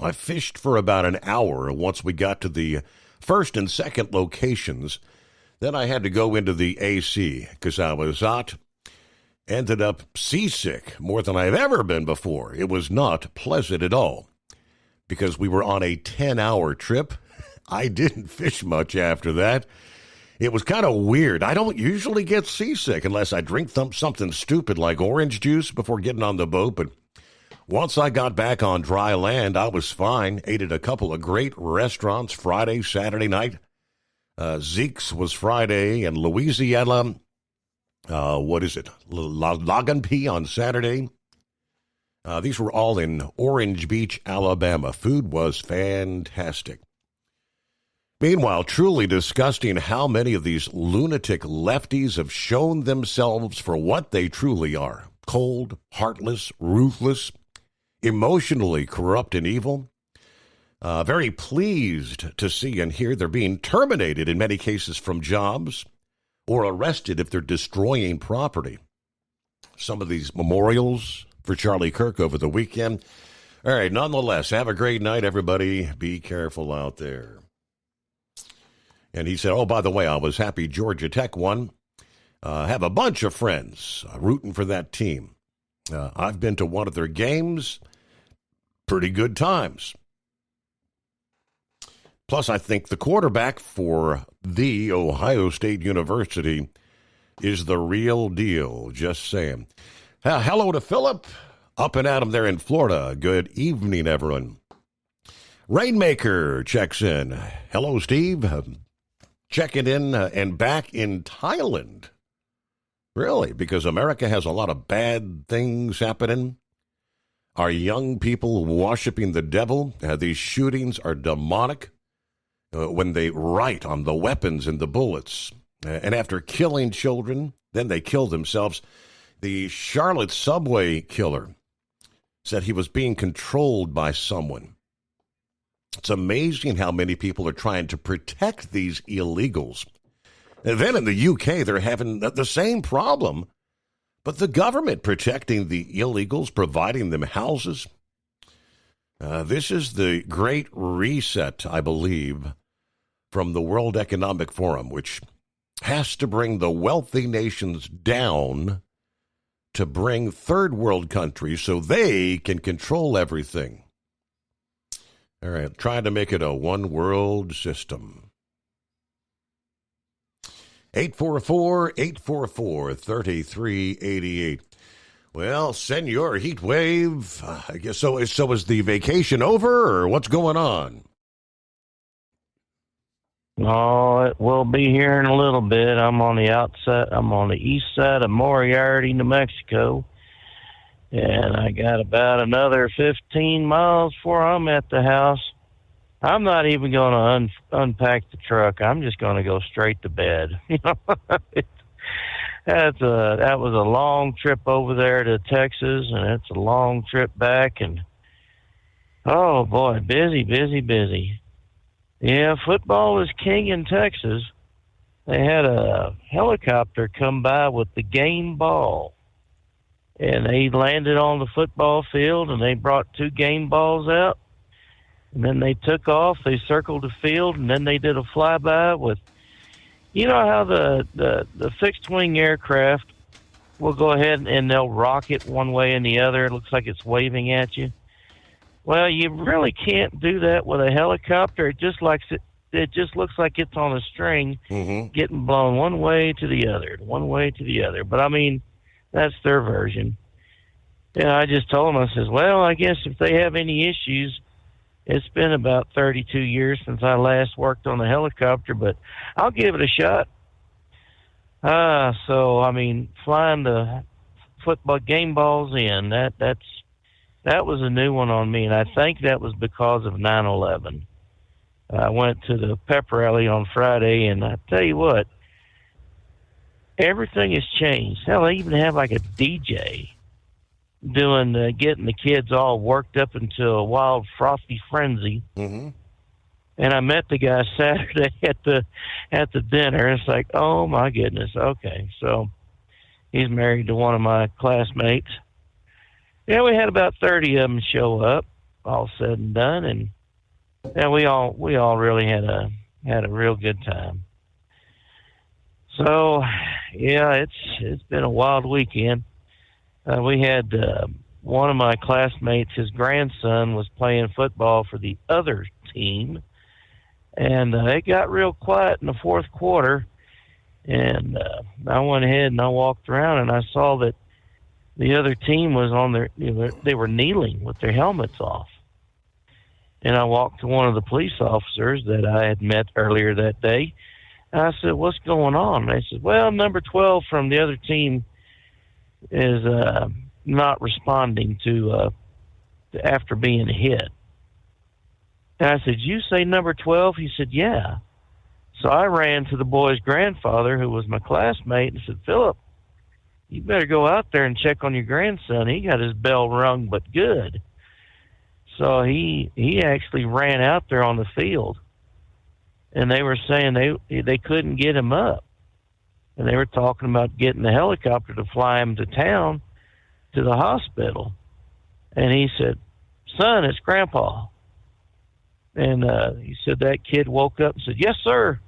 I fished for about an hour once we got to the first and second locations. Then I had to go into the AC because I was hot. Ended up seasick more than I've ever been before. It was not pleasant at all because we were on a 10-hour trip. I didn't fish much after that. It was kind of weird. I don't usually get seasick unless I drink something stupid like orange juice before getting on the boat. But once I got back on dry land, I was fine. Ate at a couple of great restaurants Friday, Saturday night. Zeke's was Friday, and Louisiana... Laganpee on Saturday. These were all in Orange Beach, Alabama. Food was fantastic. Meanwhile, truly disgusting how many of these lunatic lefties have shown themselves for what they truly are. Cold, heartless, ruthless, emotionally corrupt and evil. Very pleased to see and hear they're being terminated in many cases from jobs, or arrested if they're destroying property. Some of these memorials for Charlie Kirk over the weekend. All right, nonetheless, have a great night, everybody. Be careful out there. And he said, oh, by the way, I was happy Georgia Tech won. Have a bunch of friends rooting for that team. I've been to one of their games. Pretty good times. Plus, I think the quarterback for the Ohio State University is the real deal. Just saying. Hello to Philip, up and at him there in Florida. Good evening, everyone. Rainmaker checks in. Hello, Steve. Checking in and back in Thailand. Really? Because America has a lot of bad things happening. Are young people worshiping the devil? These shootings are demonic. When they write on the weapons and the bullets. And after killing children, then they kill themselves. The Charlotte subway killer said he was being controlled by someone. It's amazing how many people are trying to protect these illegals. And then in the UK, they're having the same problem, but the government protecting the illegals, providing them houses. This is the Great Reset, I believe, from the World Economic Forum, which has to bring the wealthy nations down to bring third world countries so they can control everything. All right, trying to make it a one world system. 844-844-3388. Well, Senor Heat Wave, I guess so is the vacation over, or what's going on? Oh, it will be here in a little bit. I'm on the east side of Moriarty, New Mexico, and I got about another 15 miles before I'm at the house. I'm not even going to unpack the truck. I'm just going to go straight to bed. That was a long trip over there to Texas, and it's a long trip back. And oh boy, busy. Yeah, football is king in Texas. They had a helicopter come by with the game ball, and they landed on the football field, and they brought 2 game balls out. And then they took off, they circled the field, and then they did a flyby with, you know how the fixed-wing aircraft will go ahead and they'll rock it one way and the other. It looks like it's waving at you. Well, you really can't do that with a helicopter. It just looks like it's on a string, getting blown one way to the other. But, I mean, that's their version. Yeah, I just told them, I says, well, I guess if they have any issues, it's been about 32 years since I last worked on a helicopter, but I'll give it a shot. So, I mean, flying the football game balls in, that was a new one on me, and I think that was because of 9/11. I went to the pep rally on Friday, and I tell you what, everything has changed. Hell, they even have like a DJ doing getting the kids all worked up into a wild frothy frenzy. And I met the guy Saturday at the dinner. It's like, oh my goodness, okay, so he's married to one of my classmates. Yeah, we had about 30 of them show up, all said and done, and yeah, we all really had a real good time. So yeah, it's been a wild weekend. We had one of my classmates, his grandson was playing football for the other team, and it got real quiet in the fourth quarter, and I went ahead and I walked around and I saw that the other team was they were kneeling with their helmets off. And I walked to one of the police officers that I had met earlier that day, and I said, what's going on? And they said, well, number 12 from the other team is not responding to after being hit. And I said, you say number 12? He said, yeah. So I ran to the boy's grandfather, who was my classmate, and said, Philip, you better go out there and check on your grandson. He got his bell rung, but good. So he actually ran out there on the field, and they were saying they couldn't get him up. And they were talking about getting the helicopter to fly him to town, to the hospital. And he said, son, it's Grandpa. And he said that kid woke up and said, yes, sir.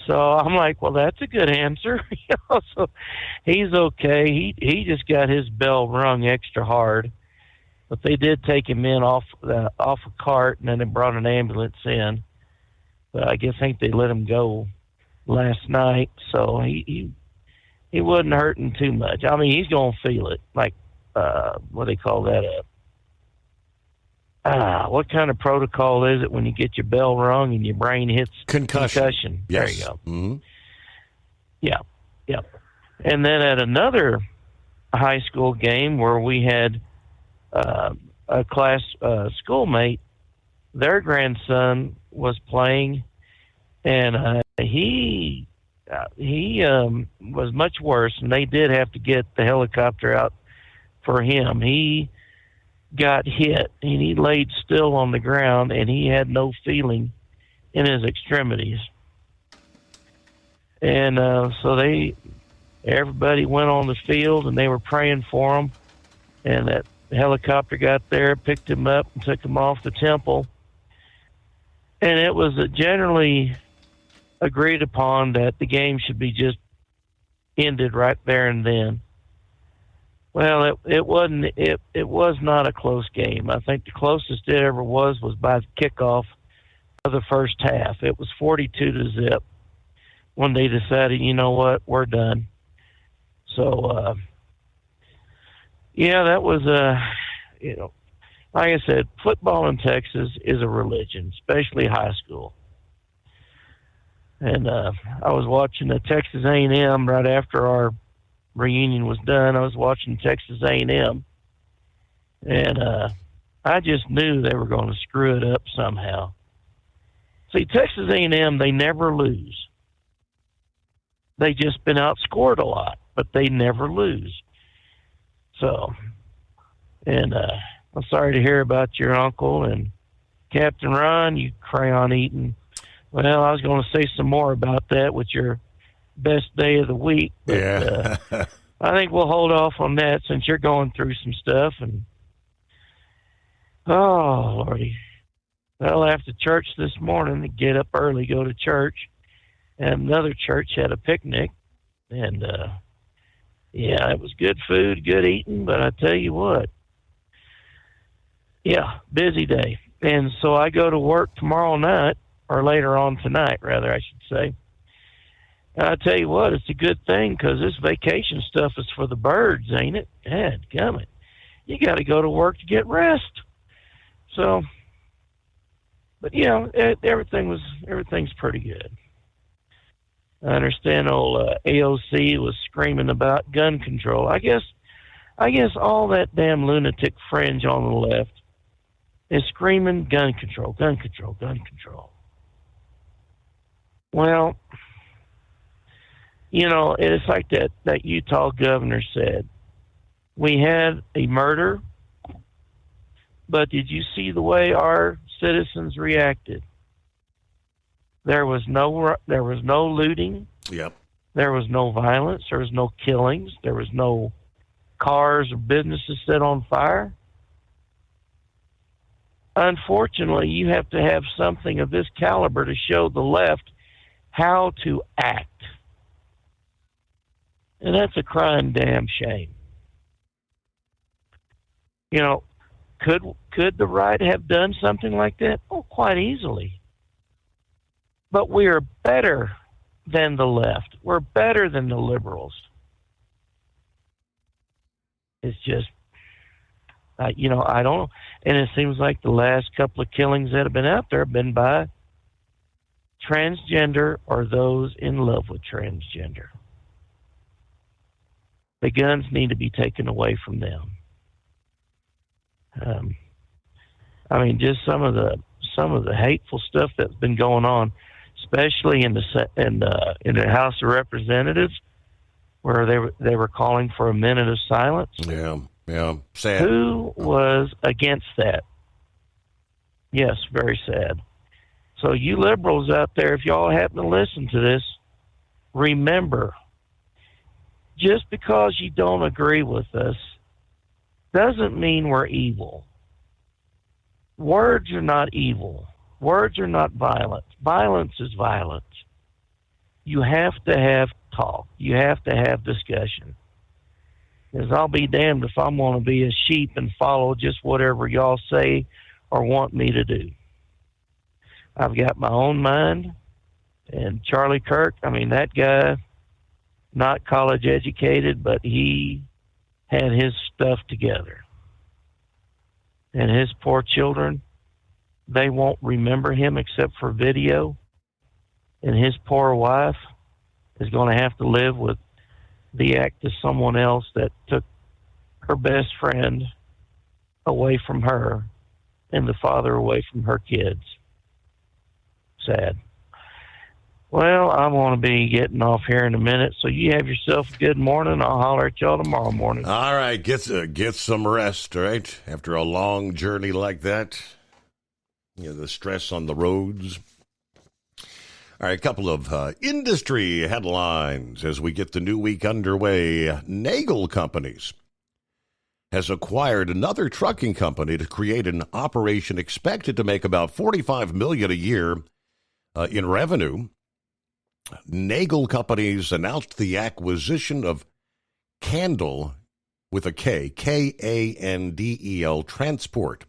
So I'm like, well, that's a good answer. So he's okay. He just got his bell rung extra hard. But they did take him in off a cart, and then they brought an ambulance in. But I think they let him go last night, so he wasn't hurting too much. I mean, he's gonna feel it, like what do they call that? What kind of protocol is it when you get your bell rung and your brain hits concussion? Yes. There you go. Yeah. And then at another high school game where we had a class schoolmate, their grandson was playing, and he he was much worse, and they did have to get the helicopter out for him. He got hit, and he laid still on the ground, and he had no feeling in his extremities. And so everybody went on the field, and they were praying for him. And that helicopter got there, picked him up, and took him off the temple. And it was generally agreed upon that the game should be just ended right there and then. Well, it wasn't. It was not a close game. I think the closest it ever was by the kickoff of the first half. It was 42-0 when they decided, you know what, we're done. So, yeah, that was like I said, football in Texas is a religion, especially high school. And I was watching the Texas A&M right after our reunion was done. I was watching Texas A&M, and I just knew they were going to screw it up somehow. See, Texas A&M, they never lose. They just been outscored a lot, but they never lose. So, and I'm sorry to hear about your uncle and Captain Ron, you crayon eating. Well, I was going to say some more about that with your best day of the week. But, yeah. I think we'll hold off on that since you're going through some stuff. And oh, Lordy. Well, after church this morning, to get up early, go to church. And another church had a picnic. And, yeah, it was good food, good eating. But I tell you what, yeah, busy day. And so I go to work tomorrow night, or later on tonight, rather, I should say. And I tell you what, it's a good thing because this vacation stuff is for the birds, ain't it? Dadgummit. You got to go to work to get rest. So, but yeah, everything's pretty good. I understand old AOC was screaming about gun control. I guess all that damn lunatic fringe on the left is screaming gun control, gun control, gun control. Well, you know, it's like that Utah governor said. We had a murder, but did you see the way our citizens reacted? There was no looting. Yep. There was no violence. There was no killings. There was no cars or businesses set on fire. Unfortunately, you have to have something of this caliber to show the left how to act. And that's a crying damn shame. You know, could the right have done something like that? Oh, quite easily. But we are better than the left. We're better than the liberals. It's just, I don't know. And it seems like the last couple of killings that have been out there have been by transgender or those in love with transgender. The guns need to be taken away from them. I mean, just some of the hateful stuff that's been going on, especially in the House of Representatives, where they were calling for a minute of silence. Yeah, sad. Who was against that? Yes, very sad. So you liberals out there, if y'all happen to listen to this, remember, just because you don't agree with us doesn't mean we're evil. Words are not evil. Words are not violence. Violence is violence. You have to have talk. You have to have discussion. Because I'll be damned if I'm going to be a sheep and follow just whatever y'all say or want me to do. I've got my own mind. And Charlie Kirk, I mean, that guy, not college educated, but he had his stuff together. And his poor children, they won't remember him except for video. And his poor wife is going to have to live with the act of someone else that took her best friend away from her and the father away from her kids. Sad. Well, I'm going to be getting off here in a minute, so you have yourself a good morning. I'll holler at y'all tomorrow morning. All right, get some rest, right? After a long journey like that, the stress on the roads. All right, a couple of industry headlines as we get the new week underway. Nagel Companies has acquired another trucking company to create an operation expected to make about $45 million a year in revenue. Nagel Companies announced the acquisition of Candel with a K, Kandel Transport.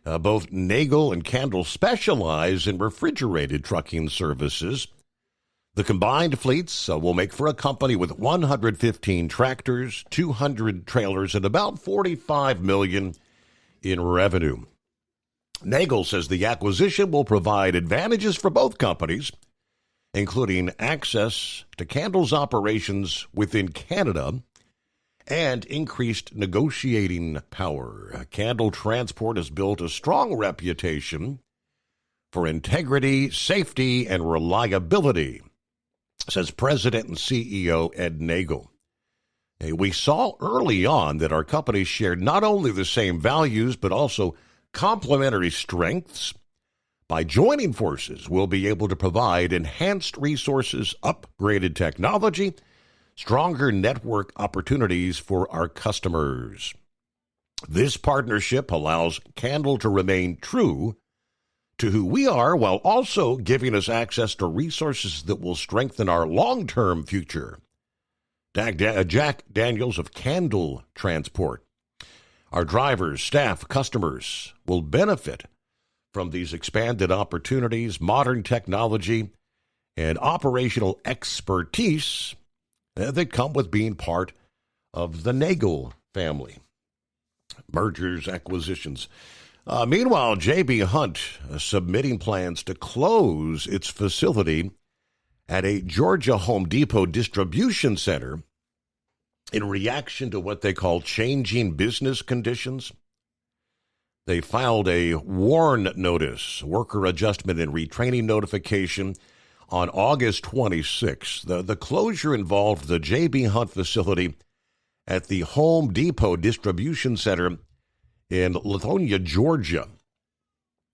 Both Nagel and Candel specialize in refrigerated trucking services. The combined fleets will make for a company with 115 tractors, 200 trailers, and about $45 million in revenue. Nagel says the acquisition will provide advantages for both companies, including access to Candel's operations within Canada and increased negotiating power. Candel Transport has built a strong reputation for integrity, safety, and reliability, says President and CEO Ed Nagel. We saw early on that our companies shared not only the same values, but also complementary strengths. By joining forces, we'll be able to provide enhanced resources, upgraded technology, stronger network opportunities for our customers. This partnership allows Candel to remain true to who we are while also giving us access to resources that will strengthen our long-term future. Jack Daniels of Candel Transport. Our drivers, staff, customers will benefit from these expanded opportunities, modern technology, and operational expertise that come with being part of the Nagel family. Mergers, acquisitions. Meanwhile, J.B. Hunt submitting plans to close its facility at a Georgia Home Depot distribution center in reaction to what they call changing business conditions. They filed a WARN notice, worker adjustment and retraining notification, on August 26th. The closure involved the J.B. Hunt facility at the Home Depot distribution center in Lithonia, Georgia.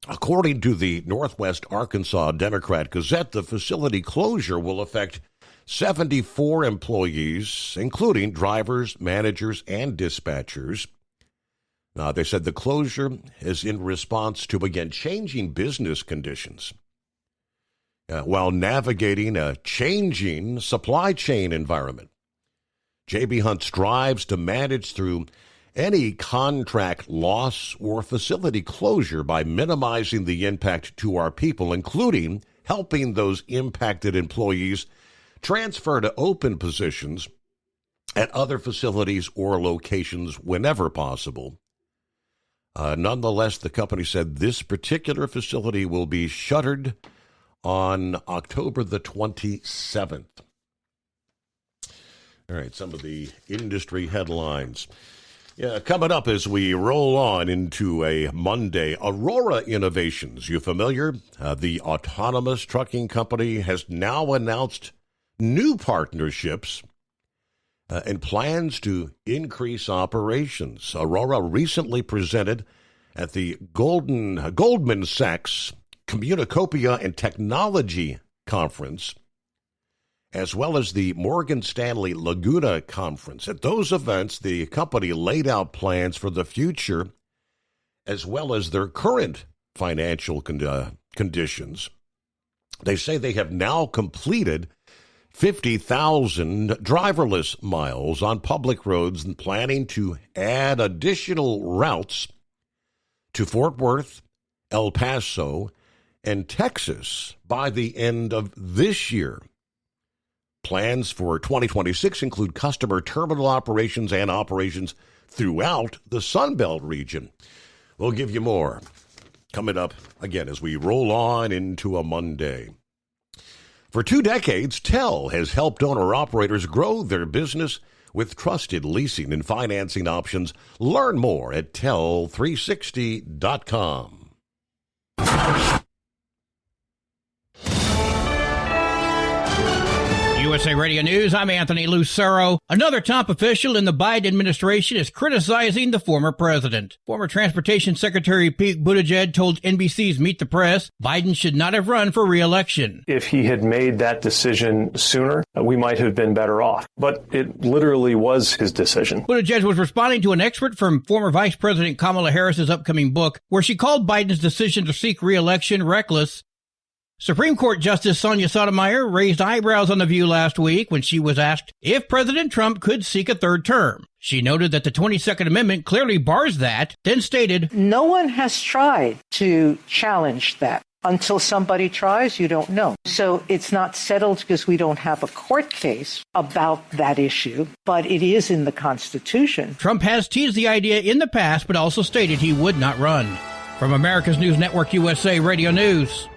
According to the Northwest Arkansas Democrat Gazette, the facility closure will affect 74 employees, including drivers, managers, and dispatchers. They said the closure is in response to, again, changing business conditions. While navigating a changing supply chain environment, J.B. Hunt strives to manage through any contract loss or facility closure by minimizing the impact to our people, including helping those impacted employees transfer to open positions at other facilities or locations whenever possible. Nonetheless, the company said this particular facility will be shuttered on October the 27th. All right, some of the industry headlines. Coming up as we roll on into a Monday, Aurora Innovations. You familiar? The autonomous trucking company has now announced new partnerships and plans to increase operations. Aurora recently presented at the Goldman Sachs Communicopia and Technology Conference, as well as the Morgan Stanley Laguna Conference. At those events, the company laid out plans for the future, as well as their current financial conditions. They say they have now completed 50,000 driverless miles on public roads and planning to add additional routes to Fort Worth, El Paso, and Texas by the end of this year. Plans for 2026 include customer terminal operations and operations throughout the Sunbelt region. We'll give you more coming up again as we roll on into a Monday. For 2 decades, TEL has helped owner-operators grow their business with trusted leasing and financing options. Learn more at tel360.com. USA Radio News, I'm Anthony Lucero. Another top official in the Biden administration is criticizing the former president. Former Transportation Secretary Pete Buttigieg told NBC's Meet the Press Biden should not have run for re-election. If he had made that decision sooner, we might have been better off. But it literally was his decision. Buttigieg was responding to an excerpt from former Vice President Kamala Harris's upcoming book, where she called Biden's decision to seek re-election reckless. Supreme Court Justice Sonia Sotomayor raised eyebrows on The View last week when she was asked if President Trump could seek a third term. She noted that the 22nd Amendment clearly bars that, then stated, "No one has tried to challenge that. Until somebody tries, you don't know. So it's not settled because we don't have a court case about that issue, but it is in the Constitution." Trump has teased the idea in the past, but also stated he would not run. From America's News Network USA Radio News.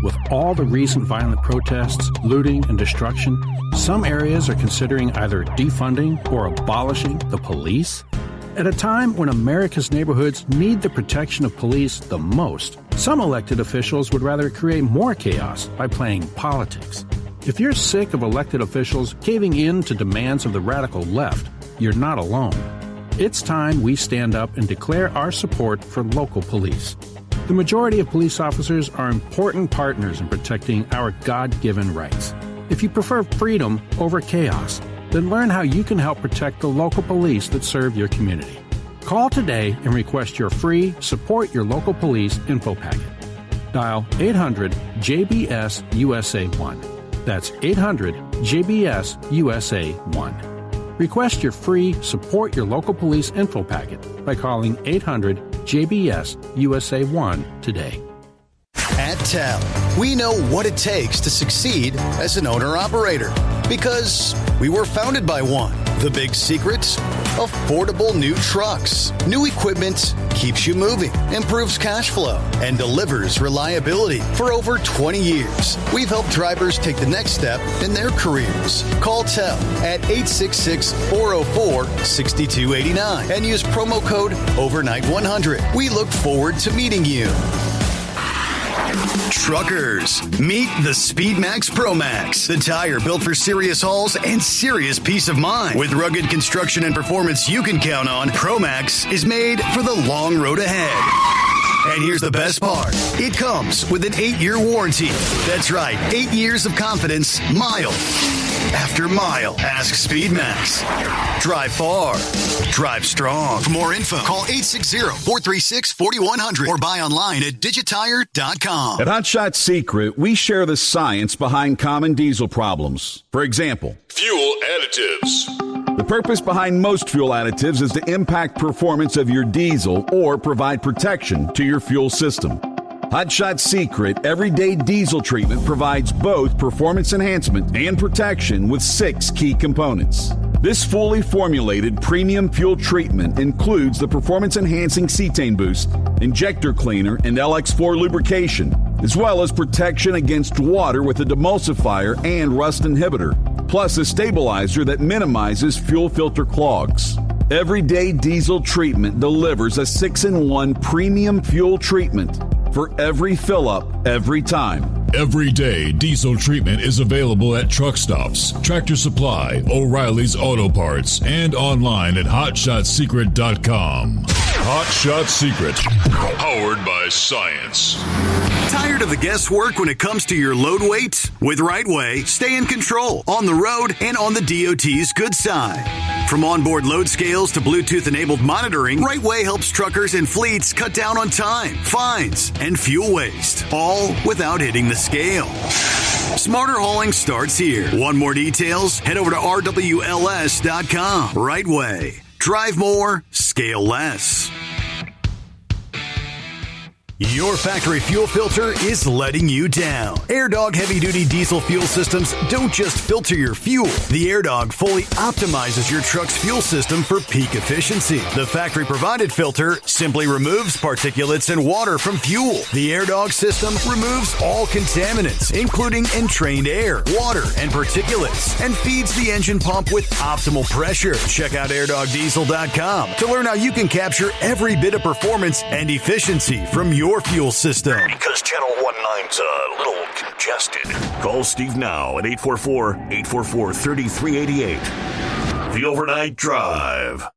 With all the recent violent protests, looting, and destruction, some areas are considering either defunding or abolishing the police. At a time when America's neighborhoods need the protection of police the most, some elected officials would rather create more chaos by playing politics. If you're sick of elected officials caving in to demands of the radical left, you're not alone. It's time we stand up and declare our support for local police. The majority of police officers are important partners in protecting our God-given rights. If you prefer freedom over chaos, then learn how you can help protect the local police that serve your community. Call today and request your free Support Your Local Police info packet. Dial 800-JBS-USA1. That's 800-JBS-USA1. Request your free Support Your Local Police info packet by calling 800-JBS-USA1 today. At TEL, we know what it takes to succeed as an owner-operator because we were founded by one. The big secret? Affordable new trucks. New equipment keeps you moving, improves cash flow, and delivers reliability. For over 20 years, we've helped drivers take the next step in their careers. Call TEL at 866-404-6289 and use promo code OVERNIGHT100. We look forward to meeting you. Truckers, meet the SpeedMax Pro Max, the tire built for serious hauls and serious peace of mind. With rugged construction and performance you can count on, Pro Max is made for the long road ahead. And here's the best part. It comes with an 8-year warranty. That's right, 8 years of confidence, mile after mile. Ask SpeedMax. Drive far. Drive strong. For more info, call 860-436-4100 or buy online at digitire.com. At Hot Shot Secret, we share the science behind common diesel problems. For example, fuel additives. The purpose behind most fuel additives is to impact performance of your diesel or provide protection to your fuel system. Hot Shot Secret Everyday Diesel Treatment provides both performance enhancement and protection with 6 key components. This fully formulated premium fuel treatment includes the performance-enhancing cetane boost, injector cleaner, and LX4 lubrication, as well as protection against water with a demulsifier and rust inhibitor, plus a stabilizer that minimizes fuel filter clogs. Everyday Diesel Treatment delivers a 6-in-1 premium fuel treatment for every fill-up, every time. Everyday Diesel Treatment is available at truck stops, Tractor Supply, O'Reilly's Auto Parts, and online at HotShotSecret.com. Hot Shot Secret, powered by science. Tired of the guesswork when it comes to your load weight? With RightWay, stay in control on the road and on the DOT's good side. From onboard load scales to Bluetooth-enabled monitoring, RightWay helps truckers and fleets cut down on time, fines, and fuel waste, all without hitting the scale. Smarter hauling starts here. Want more details? Head over to RWLS.com. RightWay. Drive more, scale less. Your factory fuel filter is letting you down. AirDog heavy-duty diesel fuel systems don't just filter your fuel. The AirDog fully optimizes your truck's fuel system for peak efficiency. The factory-provided filter simply removes particulates and water from fuel. The AirDog system removes all contaminants, including entrained air, water, and particulates, and feeds the engine pump with optimal pressure. Check out AirDogDiesel.com to learn how you can capture every bit of performance and efficiency from your your fuel system. Because Channel 19's a little congested. Call Steve now at 844-844-3388. The Overnight Drive.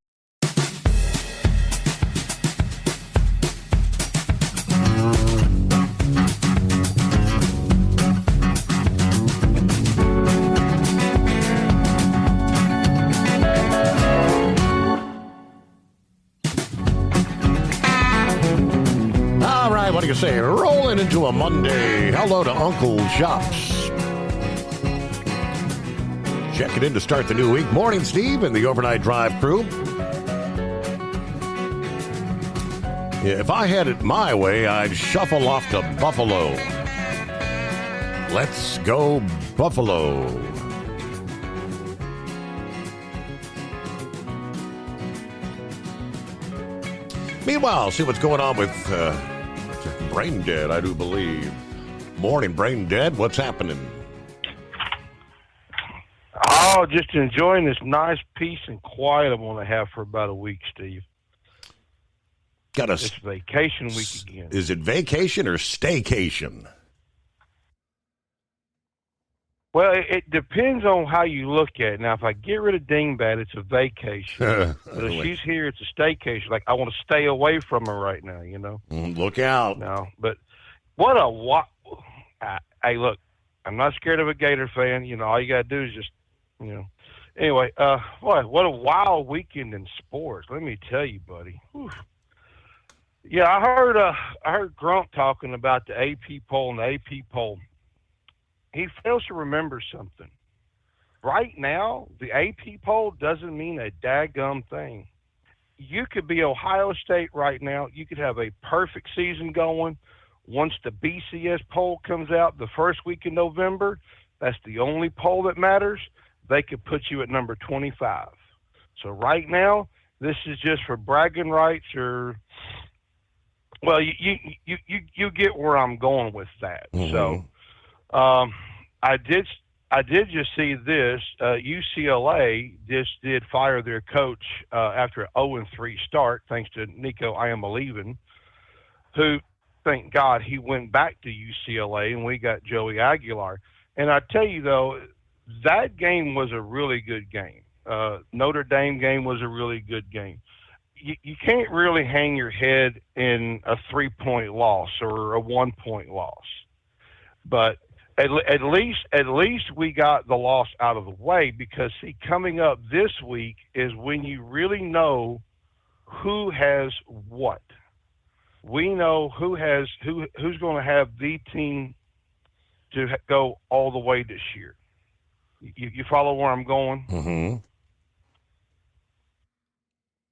What do you say? Rolling into a Monday. Hello to Uncle Shops. Checking in to start the new week. Morning, Steve, and the Overnight Drive crew. Yeah, if I had it my way, I'd shuffle off to Buffalo. Let's go, Buffalo. Meanwhile, see what's going on with Brain Dead, I do believe. Morning, Brain Dead. What's happening? Oh, just enjoying this nice peace and quiet I'm going to have for about a week, Steve. It's vacation week again. Is it vacation or staycation? Well, it depends on how you look at it. Now, if I get rid of Dingbat, it's a vacation. But if she's here, it's a staycation. Like, I want to stay away from her right now, you know? Look out. No, but hey, look, I'm not scared of a Gator fan. You know, all you got to do is just, you know. Anyway, what a wild weekend in sports. Let me tell you, buddy. Whew. Yeah, I heard Grump talking about the AP poll and the AP poll. He fails to remember something. Right now, the AP poll doesn't mean a daggum thing. You could be Ohio State right now. You could have a perfect season going. Once the BCS poll comes out the first week in November, that's the only poll that matters. They could put you at number 25. So right now, this is just for bragging rights or, well, you get where I'm going with that. Mm-hmm. So, I did just see this. UCLA just did fire their coach after an 0-3 start, thanks to Nico Iamaleavin, who, thank God, he went back to UCLA, and we got Joey Aguilar. And I tell you, though, that game was a really good game. Notre Dame game was a really good game. You can't really hang your head in a 3-point loss or a 1-point loss. But at least we got the loss out of the way, because, see, coming up this week is when you really know who has what. We know who's going to have the team to go all the way this year. You follow where I'm going? Mm-hmm.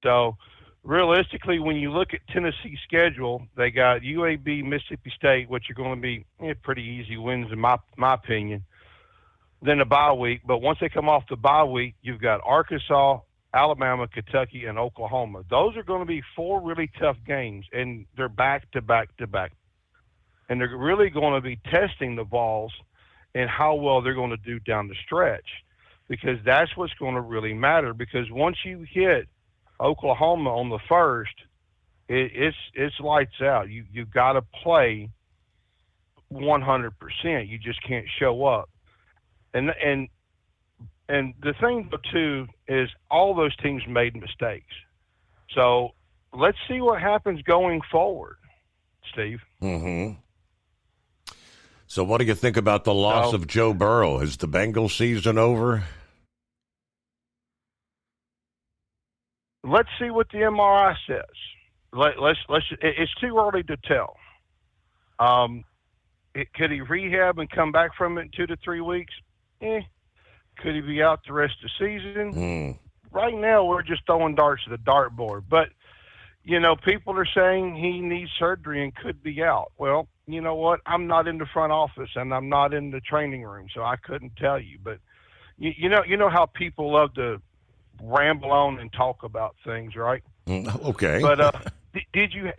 So, realistically, when you look at Tennessee's schedule, they got UAB, Mississippi State, which are going to be pretty easy wins in my opinion. Then a bye week, but once they come off the bye week, you've got Arkansas, Alabama, Kentucky, and Oklahoma. Those are going to be 4 really tough games, and they're back to back to back. And they're really going to be testing the Vols and how well they're going to do down the stretch, because that's what's going to really matter. Because once you hit Oklahoma on the first, it's lights out. You've got to play 100%. You just can't show up. And the thing too is all those teams made mistakes. So let's see what happens going forward, Steve. Mm-hmm. So what do you think about the loss of Joe Burrow? Is the Bengals season over? Let's see what the MRI says. It's too early to tell. Could he rehab and come back from it in 2 to 3 weeks? Could he be out the rest of the season? Right now, we're just throwing darts at the dartboard. But, you know, people are saying he needs surgery and could be out. Well, you know what? I'm not in the front office and I'm not in the training room, so I couldn't tell you. But you know how people love to ramble on and talk about things, right? Okay. But did you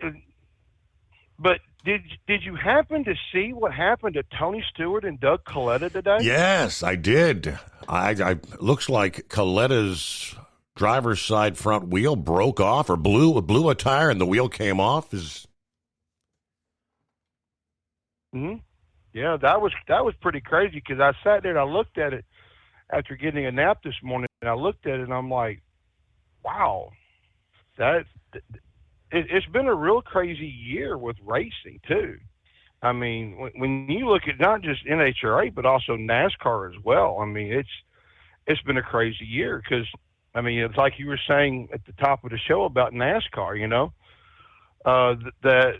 happen to see what happened to Tony Stewart and Doug Coletta today? Yes, I did. I looks like Coletta's driver's side front wheel broke off or blew a tire and the wheel came off. Mm-hmm. Yeah, that was pretty crazy because I sat there and I looked at it after getting a nap this morning, and I looked at it and I'm like, wow, it's been a real crazy year with racing too. I mean, when you look at not just NHRA but also NASCAR as well, I mean it's been a crazy year because I mean it's like you were saying at the top of the show about NASCAR, you know, that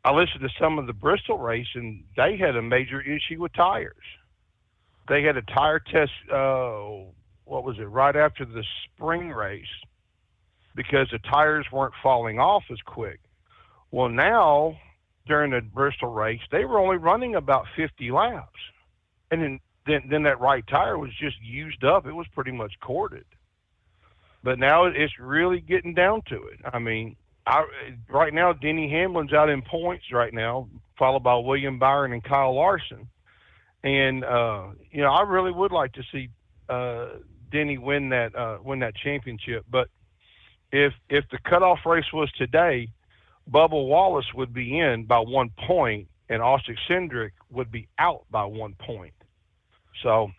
I listened to some of the Bristol race and they had a major issue with tires. They had a tire test, what was it, right after the spring race because the tires weren't falling off as quick. Well, now, during the Bristol race, they were only running about 50 laps. And then that right tire was just used up. It was pretty much corded. But now it's really getting down to it. I mean, right now, Denny Hamlin's out in points right now, followed by William Byron and Kyle Larson. And, you know, I really would like to see Denny win that championship. But if the cutoff race was today, Bubba Wallace would be in by 1 point, and Austin Cindric would be out by 1 point. So,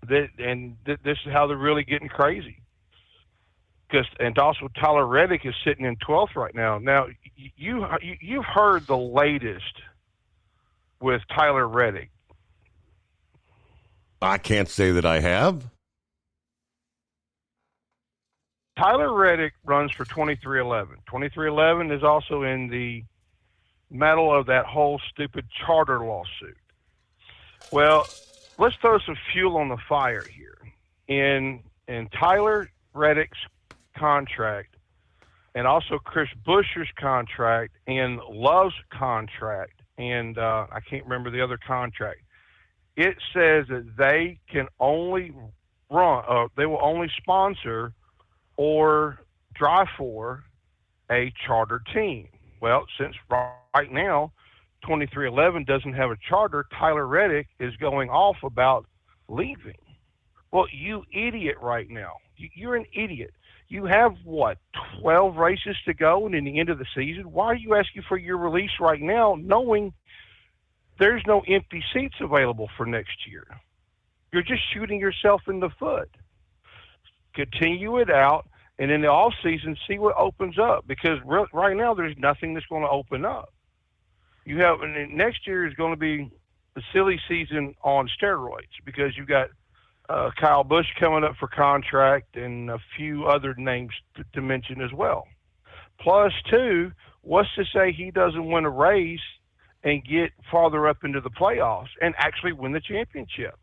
this is how they're really getting crazy. And also Tyler Reddick is sitting in 12th right now. Now, you've heard the latest with Tyler Reddick. I can't say that I have. Tyler Reddick runs for 2311. 2311 is also in the middle of that whole stupid charter lawsuit. Well, let's throw some fuel on the fire here. In Tyler Reddick's contract and also Chris Buescher's contract and Love's contract and I can't remember the other contract. It says that they can only run, they will only sponsor or drive for a charter team. Well, since right now 2311 doesn't have a charter, Tyler Reddick is going off about leaving. Well, you idiot right now. You're an idiot. You have, 12 races to go and in the end of the season? Why are you asking for your release right now knowing there's no empty seats available for next year? You're just shooting yourself in the foot. Continue it out, and in the off season, see what opens up because right now there's nothing that's going to open up. You have and next year is going to be the silly season on steroids because you got Kyle Busch coming up for contract and a few other names to mention as well. Plus, too, what's to say he doesn't win a race and get farther up into the playoffs and actually win the championship?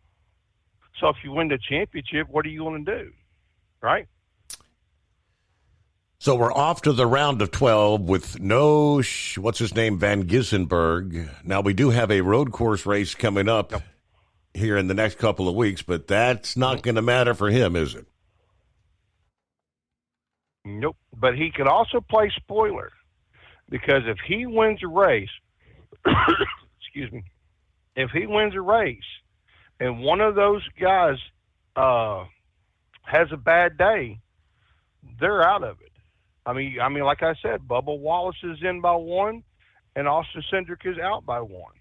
So if you win the championship, what are you going to do? Right? So we're off to the round of 12 with no, what's his name, Van Gissenberg. Now, we do have a road course race coming up here in the next couple of weeks, but that's not going to matter for him, is it? Nope. But he could also play spoiler because if he wins a race, excuse me, if he wins a race and one of those guys has a bad day, they're out of it. I mean, like I said, Bubba Wallace is in by 1 and Austin Cindric is out by 1.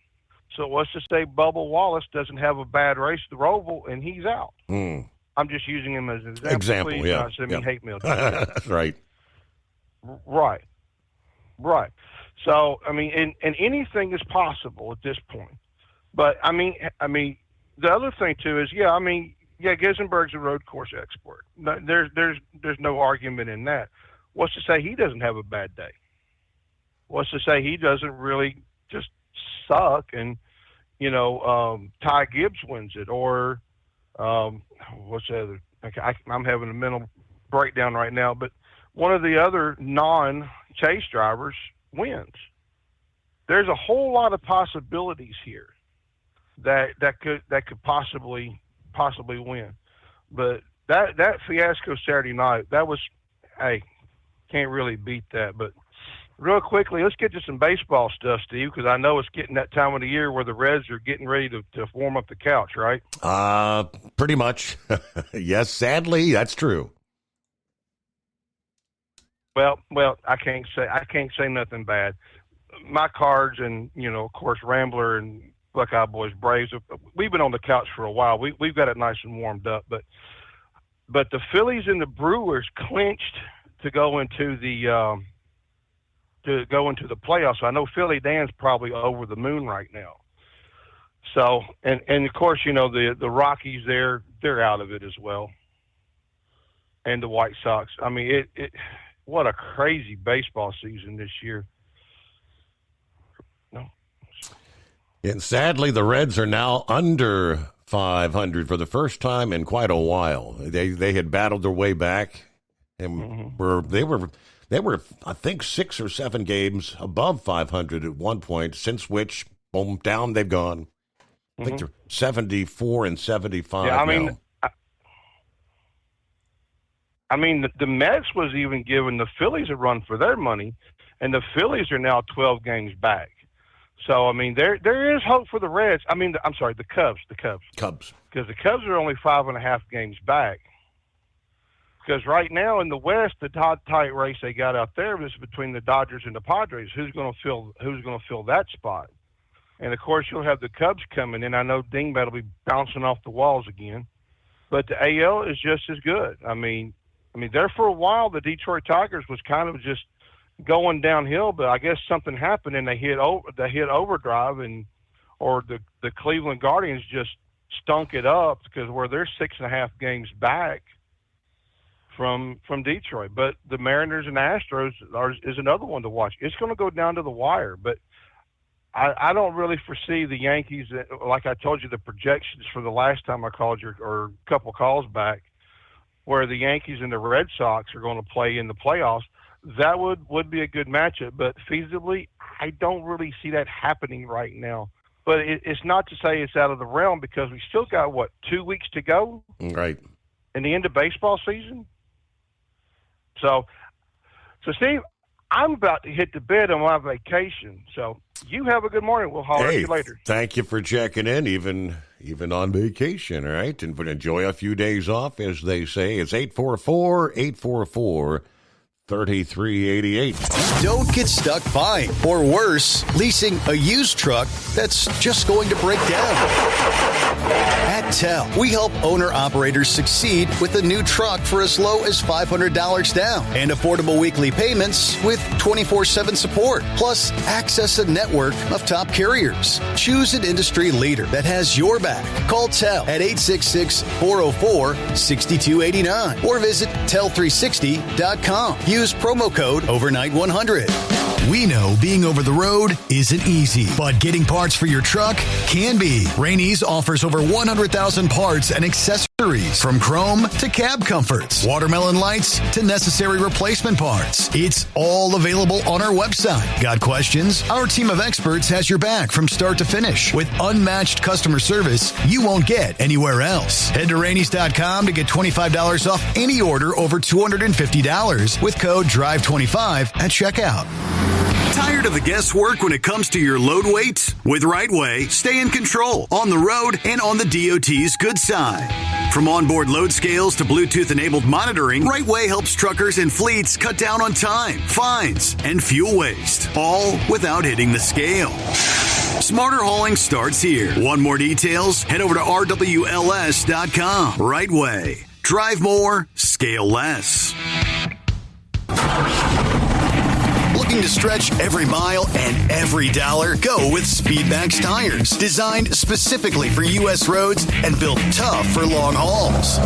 So what's to say Bubba Wallace doesn't have a bad race at the Roval and he's out? I'm just using him as an example. Please yeah. Not send me hate mail. That's right. Right. So, I mean, and anything is possible at this point. But, I mean, the other thing, too, is, Gissenberg's a road course expert. There's no argument in that. What's to say he doesn't have a bad day? What's to say he doesn't really just suck and, Ty Gibbs wins it or what's the other? I'm having a mental breakdown right now, but one of the other non-chase drivers wins. There's a whole lot of possibilities here that could possibly win. But that fiasco Saturday night, that was, can't really beat that. But real quickly, let's get to some baseball stuff, Steve, because I know it's getting that time of the year where the Reds are getting ready to warm up the couch, right? Pretty much. Yes, sadly, that's true. Well, I can't say nothing bad. my Cards and, of course, Rambler and Buckeye Boys Braves, we've been on the couch for a while. We've got it nice and warmed up. But the Phillies and the Brewers clinched to go into the playoffs. So I know Philly Dan's probably over the moon right now. So, and of course, the Rockies, they're out of it as well. And the White Sox. I mean, what a crazy baseball season this year. No. And sadly, the Reds are now under 500 for the first time in quite a while. They had battled their way back, and they were I think 6 or 7 games above 500 at one point. Since which, boom, down they've gone. I think they're 74 and 75 now. I mean, the Mets was even giving the Phillies a run for their money, and the Phillies are now 12 games back. So, I mean, there is hope for the Reds. I mean, I'm sorry, the Cubs. Cubs. Because the Cubs are only 5.5 games back. Because right now in the West, the tight race they got out there is between the Dodgers and the Padres. Who's going to fill that spot? And of course, you'll have the Cubs coming in. I know Dingbat will be bouncing off the walls again, but the AL is just as good. I mean, there for a while, the Detroit Tigers was kind of just going downhill, but I guess something happened and they hit overdrive, or the Cleveland Guardians just stunk it up because they're 6.5 games back from Detroit. But the Mariners and Astros is another one to watch. It's going to go down to the wire, but I don't really foresee the Yankees, like I told you, the projections for the last time I called you, or a couple calls back, where the Yankees and the Red Sox are going to play in the playoffs. That would be a good matchup, but feasibly, I don't really see that happening right now. But it's not to say it's out of the realm, because we still got, 2 weeks to go? Right. In the end of baseball season? So Steve, I'm about to hit the bed on my vacation, so you have a good morning. We'll holler at you later. Thank you for checking in, even on vacation, all right? And enjoy a few days off, as they say. It's 844-844-3388. Don't get stuck buying, or worse, leasing a used truck that's just going to break down. At TEL, we help owner-operators succeed with a new truck for as low as $500 down and affordable weekly payments with 24/7 support. Plus, access a network of top carriers. Choose an industry leader that has your back. Call TEL at 866-404-6289 or visit tel360.com. Use promo code overnight100. We know being over the road isn't easy, but getting parts for your truck can be. Rainey's offers over 100,000 parts and accessories, from chrome to cab comforts, watermelon lights to necessary replacement parts. It's all available on our website. Got questions? Our team of experts has your back from start to finish with unmatched customer service you won't get anywhere else. Head to Rainey's.com to get $25 off any order over $250 with code DRIVE25 at checkout. Tired of the guesswork when it comes to your load weight? With RightWay, stay in control on the road and on the DOT's good side. From onboard load scales to Bluetooth-enabled monitoring, RightWay helps truckers and fleets cut down on time, fines, and fuel waste, all without hitting the scale. Smarter hauling starts here. Want more details? Head over to RWLS.com. RightWay. Drive more, scale less. Looking to stretch every mile and every dollar? Go with Speedmax tires. Designed specifically for U.S. roads and built tough for long hauls.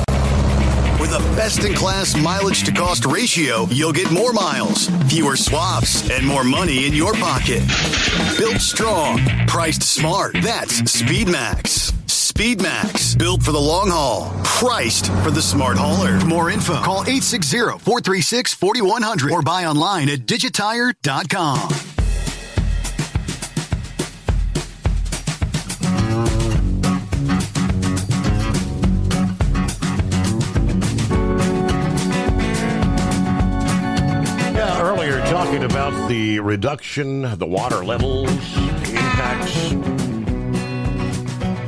With a best-in-class mileage-to-cost ratio, you'll get more miles, fewer swaps, and more money in your pocket. Built strong, priced smart. That's Speedmax. Speedmax, built for the long haul, priced for the smart hauler. For more info, call 860-436-4100 or buy online at digitire.com. Earlier talking about the reduction, the water levels, impacts.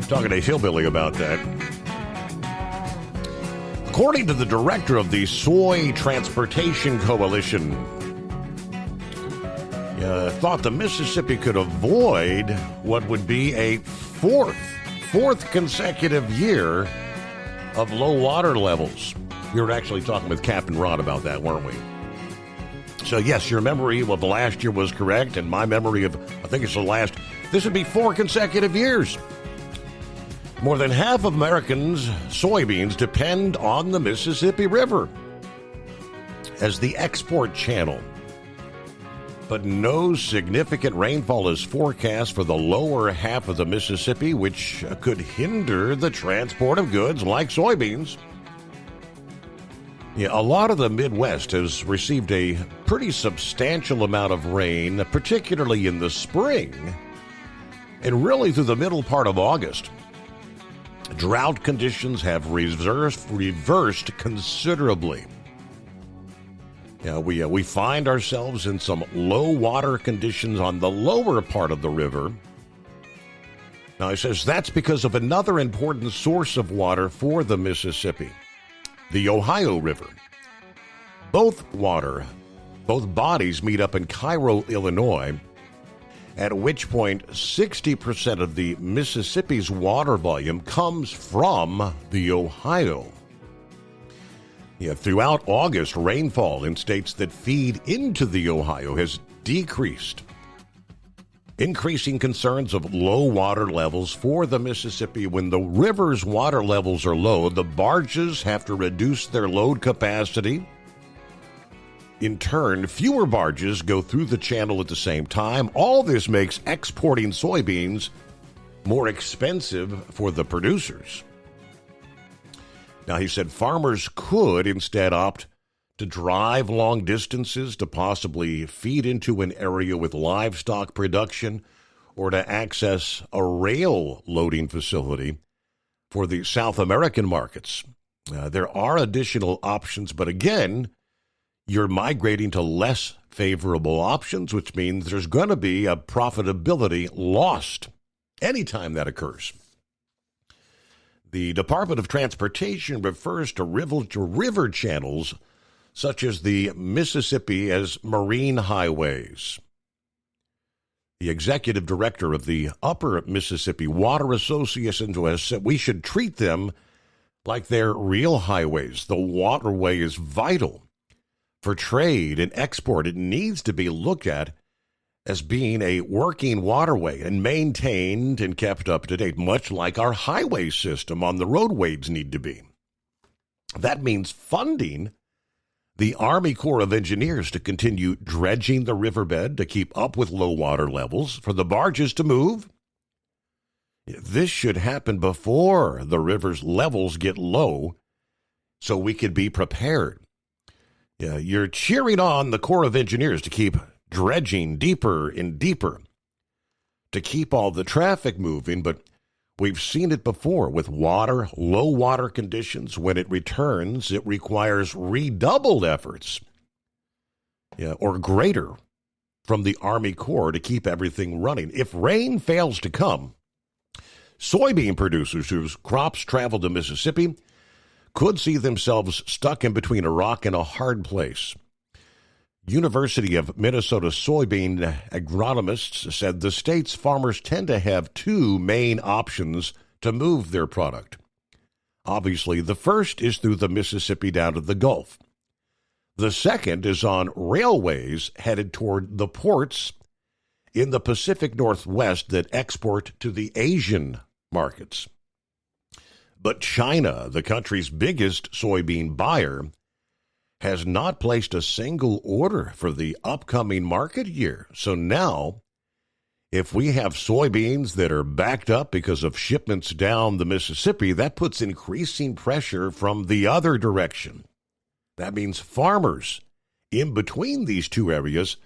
Talking to Hillbilly about that. According to the director of the Soy Transportation Coalition, thought the Mississippi could avoid what would be a fourth consecutive year of low water levels. We were actually talking with Captain Rod about that, weren't we? So, yes, your memory of the last year was correct, and my memory of, I think it's this would be 4 consecutive years. More than half of Americans' soybeans depend on the Mississippi River as the export channel. But no significant rainfall is forecast for the lower half of the Mississippi, which could hinder the transport of goods like soybeans. Yeah, a lot of the Midwest has received a pretty substantial amount of rain, particularly in the spring, and really through the middle part of August. Drought conditions have reversed considerably. Yeah, we find ourselves in some low water conditions on the lower part of the river. Now, he says that's because of another important source of water for the Mississippi, the Ohio River. Both bodies meet up in Cairo, Illinois, at which point 60% of the Mississippi's water volume comes from the Ohio. Yeah, throughout August, rainfall in states that feed into the Ohio has decreased, increasing concerns of low water levels for the Mississippi. When the river's water levels are low, the barges have to reduce their load capacity. In turn, fewer barges go through the channel at the same time. All this makes exporting soybeans more expensive for the producers. Now, he said farmers could instead opt to drive long distances to possibly feed into an area with livestock production or to access a rail loading facility for the South American markets. There are additional options, but again, you're migrating to less favorable options, which means there's going to be a profitability lost anytime that occurs. The Department of Transportation refers to river channels such as the Mississippi as marine highways. The executive director of the Upper Mississippi Water Association has said we should treat them like they're real highways. The waterway is vital for trade and export. It needs to be looked at as being a working waterway and maintained and kept up to date, much like our highway system on the roadways need to be. That means funding the Army Corps of Engineers to continue dredging the riverbed to keep up with low water levels for the barges to move. This should happen before the river's levels get low so we could be prepared. Yeah, you're cheering on the Corps of Engineers to keep dredging deeper and deeper to keep all the traffic moving, but we've seen it before with low water conditions. When it returns, it requires redoubled efforts, or greater, from the Army Corps to keep everything running. If rain fails to come, soybean producers whose crops travel to Mississippi could see themselves stuck in between a rock and a hard place. University of Minnesota soybean agronomists said the state's farmers tend to have two main options to move their product. Obviously, the first is through the Mississippi down to the Gulf. The second is on railways headed toward the ports in the Pacific Northwest that export to the Asian markets. But China, the country's biggest soybean buyer, has not placed a single order for the upcoming market year. So now, if we have soybeans that are backed up because of shipments down the Mississippi, that puts increasing pressure from the other direction. That means farmers in between these two areas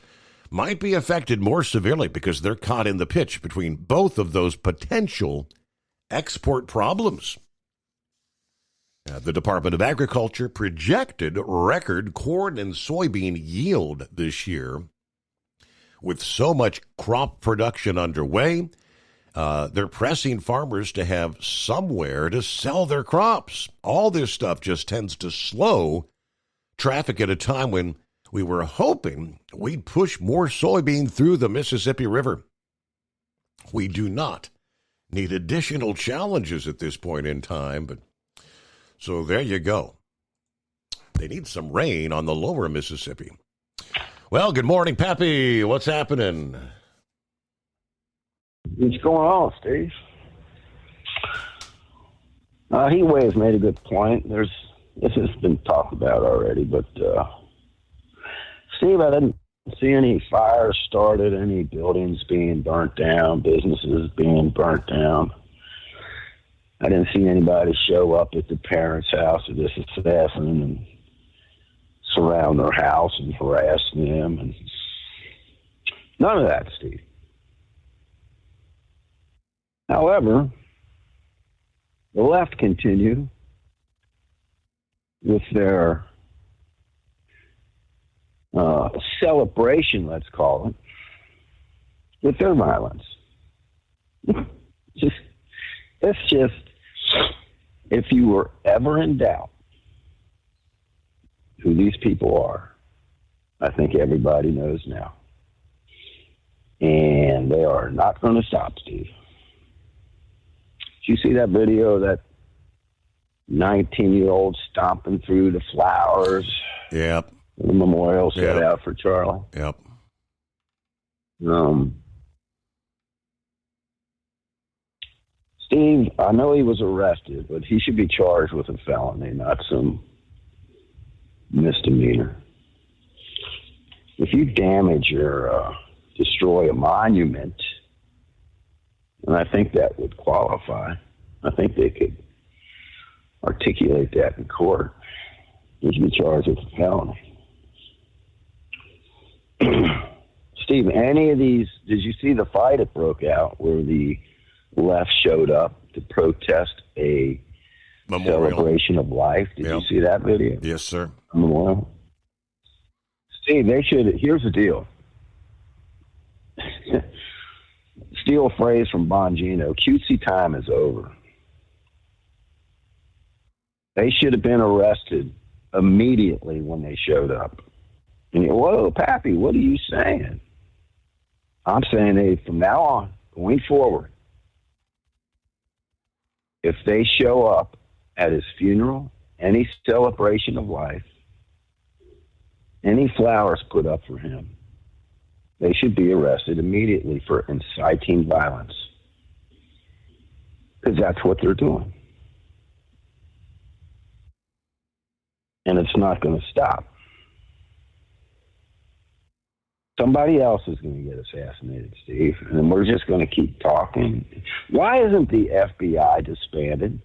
might be affected more severely because they're caught in the pitch between both of those potential export problems. The Department of Agriculture projected record corn and soybean yield this year. With so much crop production underway, they're pressing farmers to have somewhere to sell their crops. All this stuff just tends to slow traffic at a time when we were hoping we'd push more soybean through the Mississippi River. We do not need additional challenges at this point in time, but so there you go. They need some rain on the lower Mississippi. Well, good morning, Pappy. What's happening? What's going on, Steve? Heat waves made a good point. This has been talked about already, but Steve, I didn't see any fires started, any buildings being burnt down, businesses being burnt down. I didn't see anybody show up at the parents' house of this assassin and surround their house and harass them, and none of that, Steve. However, the left continue with their celebration, let's call it, with their violence. It's just, if you were ever in doubt who these people are, I think everybody knows now. And they are not going to stop, Steve. Did you see that video of that 19-year-old stomping through the flowers? Yep. The memorial set out for Charlie. Yep. Steve, I know he was arrested, but he should be charged with a felony, not some misdemeanor. If you damage or destroy a monument, and I think that would qualify, I think they could articulate that in court. You should be charged with a felony. Steve, any of these, did you see the fight that broke out where the left showed up to protest a memorial celebration of life? Did you see that video? Yes, sir. Memorial. Steve, they should, here's the deal. Steal a phrase from Bongino, cutesy time is over. They should have been arrested immediately when they showed up. And you go, whoa, Pappy, what are you saying? I'm saying from now on, going forward, if they show up at his funeral, any celebration of life, any flowers put up for him, they should be arrested immediately for inciting violence. Because that's what they're doing. And it's not going to stop. Somebody else is going to get assassinated, Steve, and we're just going to keep talking. Why isn't the FBI disbanded?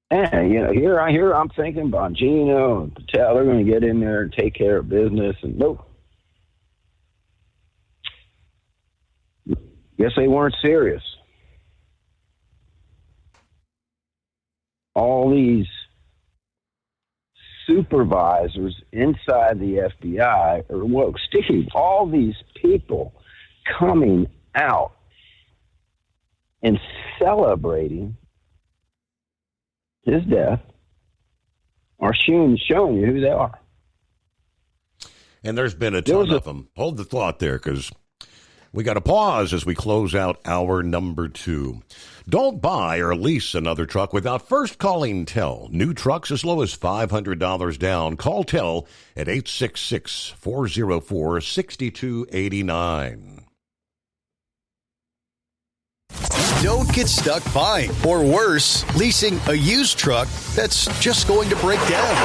And, here I'm thinking Bongino and Patel, they're going to get in there and take care of business, and nope. Guess they weren't serious. All these supervisors inside the FBI are woke. Steve, all these people coming out and celebrating his death are showing you who they are. And there's been a ton of them. Hold the thought there, because we got to pause as we close out hour number 2. Don't buy or lease another truck without first calling Tell. New trucks as low as $500 down. Call Tell at 866-404-6289. Don't get stuck buying, or worse, leasing a used truck that's just going to break down.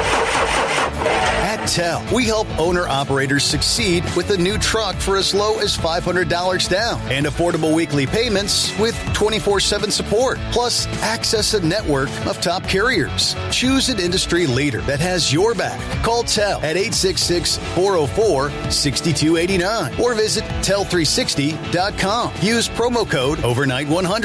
At Tell, we help owner-operators succeed with a new truck for as low as $500 down and affordable weekly payments with 24/7 support. Plus, access a network of top carriers. Choose an industry leader that has your back. Call Tell at 866-404-6289 or visit Tell360.com. Use promo code Overnight100.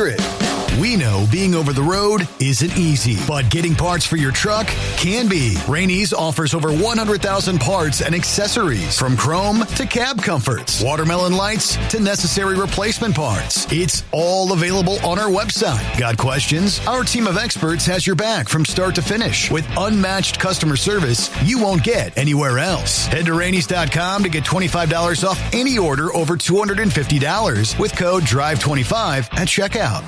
We know being over the road isn't easy, but getting parts for your truck can be. Rainey's offers over 100,000 parts and accessories, from chrome to cab comforts, watermelon lights to necessary replacement parts. It's all available on our website. Got questions? Our team of experts has your back from start to finish with unmatched customer service you won't get anywhere else. Head to Rainey's.com to get $25 off any order over $250 with code DRIVE25 at checkout.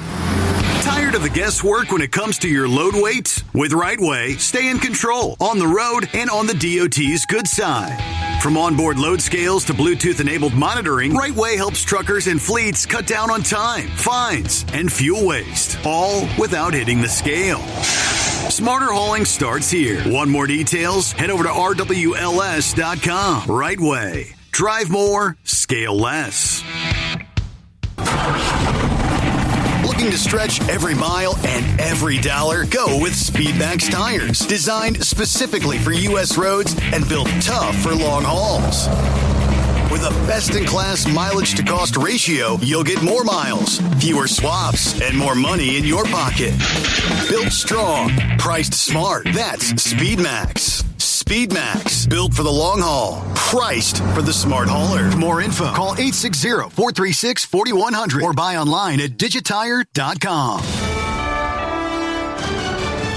Tired of the guesswork when it comes to your load weight? With RightWay, stay in control on the road and on the DOT's good side. From onboard load scales to Bluetooth-enabled monitoring, RightWay helps truckers and fleets cut down on time, fines, and fuel waste, all without hitting the scale. Smarter hauling starts here. Want more details? Head over to RWLS.com. RightWay. Drive more, scale less. Looking to stretch every mile and every dollar? Go with Speedmax tires. Designed specifically for U.S. roads and built tough for long hauls. With a best-in-class mileage-to-cost ratio, you'll get more miles, fewer swaps, and more money in your pocket. Built strong, priced smart. That's Speedmax. Speedmax, built for the long haul, priced for the smart hauler. For more info, call 860-436-4100 or buy online at digitire.com.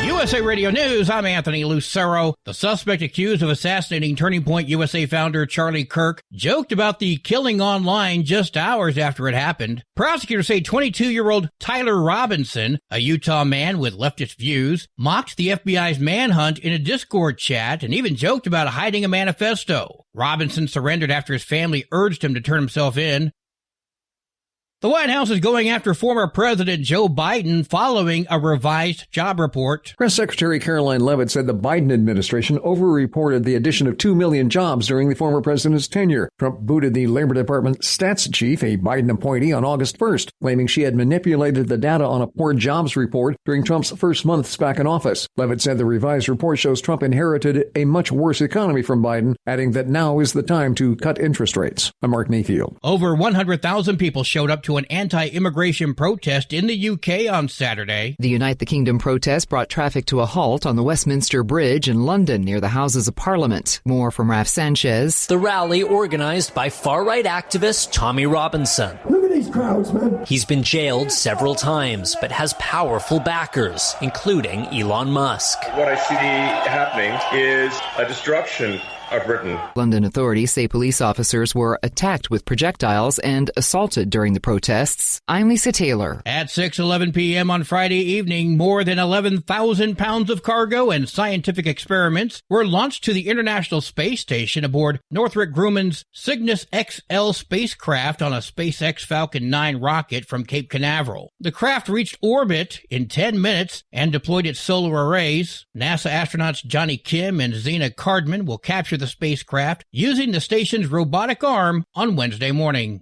USA Radio News, I'm Anthony Lucero. The suspect accused of assassinating Turning Point USA founder Charlie Kirk joked about the killing online just hours after it happened. Prosecutors say 22-year-old Tyler Robinson, a Utah man with leftist views, mocked the FBI's manhunt in a Discord chat and even joked about hiding a manifesto. Robinson surrendered after his family urged him to turn himself in. The White House is going after former President Joe Biden following a revised job report. Press Secretary Caroline Leavitt said the Biden administration overreported the addition of 2 million jobs during the former president's tenure. Trump booted the Labor Department stats chief, a Biden appointee, on August 1st, claiming she had manipulated the data on a poor jobs report during Trump's first months back in office. Leavitt said the revised report shows Trump inherited a much worse economy from Biden, adding that now is the time to cut interest rates. I'm Mark Mayfield. Over 100,000 people showed up to an anti-immigration protest in the UK on Saturday. The Unite the Kingdom protest brought traffic to a halt on the Westminster Bridge in London near the Houses of Parliament. More from Raf Sanchez. The rally organized by far-right activist Tommy Robinson. Look at these crowds, man. He's been jailed several times, but has powerful backers, including Elon Musk. What I see happening is a destruction of Britain. London authorities say police officers were attacked with projectiles and assaulted during the protests. I'm Lisa Taylor. At 6:11 p.m. on Friday evening, more than 11,000 pounds of cargo and scientific experiments were launched to the International Space Station aboard Northrop Grumman's Cygnus XL spacecraft on a SpaceX Falcon 9 rocket from Cape Canaveral. The craft reached orbit in 10 minutes and deployed its solar arrays. NASA astronauts Johnny Kim and Zena Cardman will capture the spacecraft using the station's robotic arm on Wednesday morning.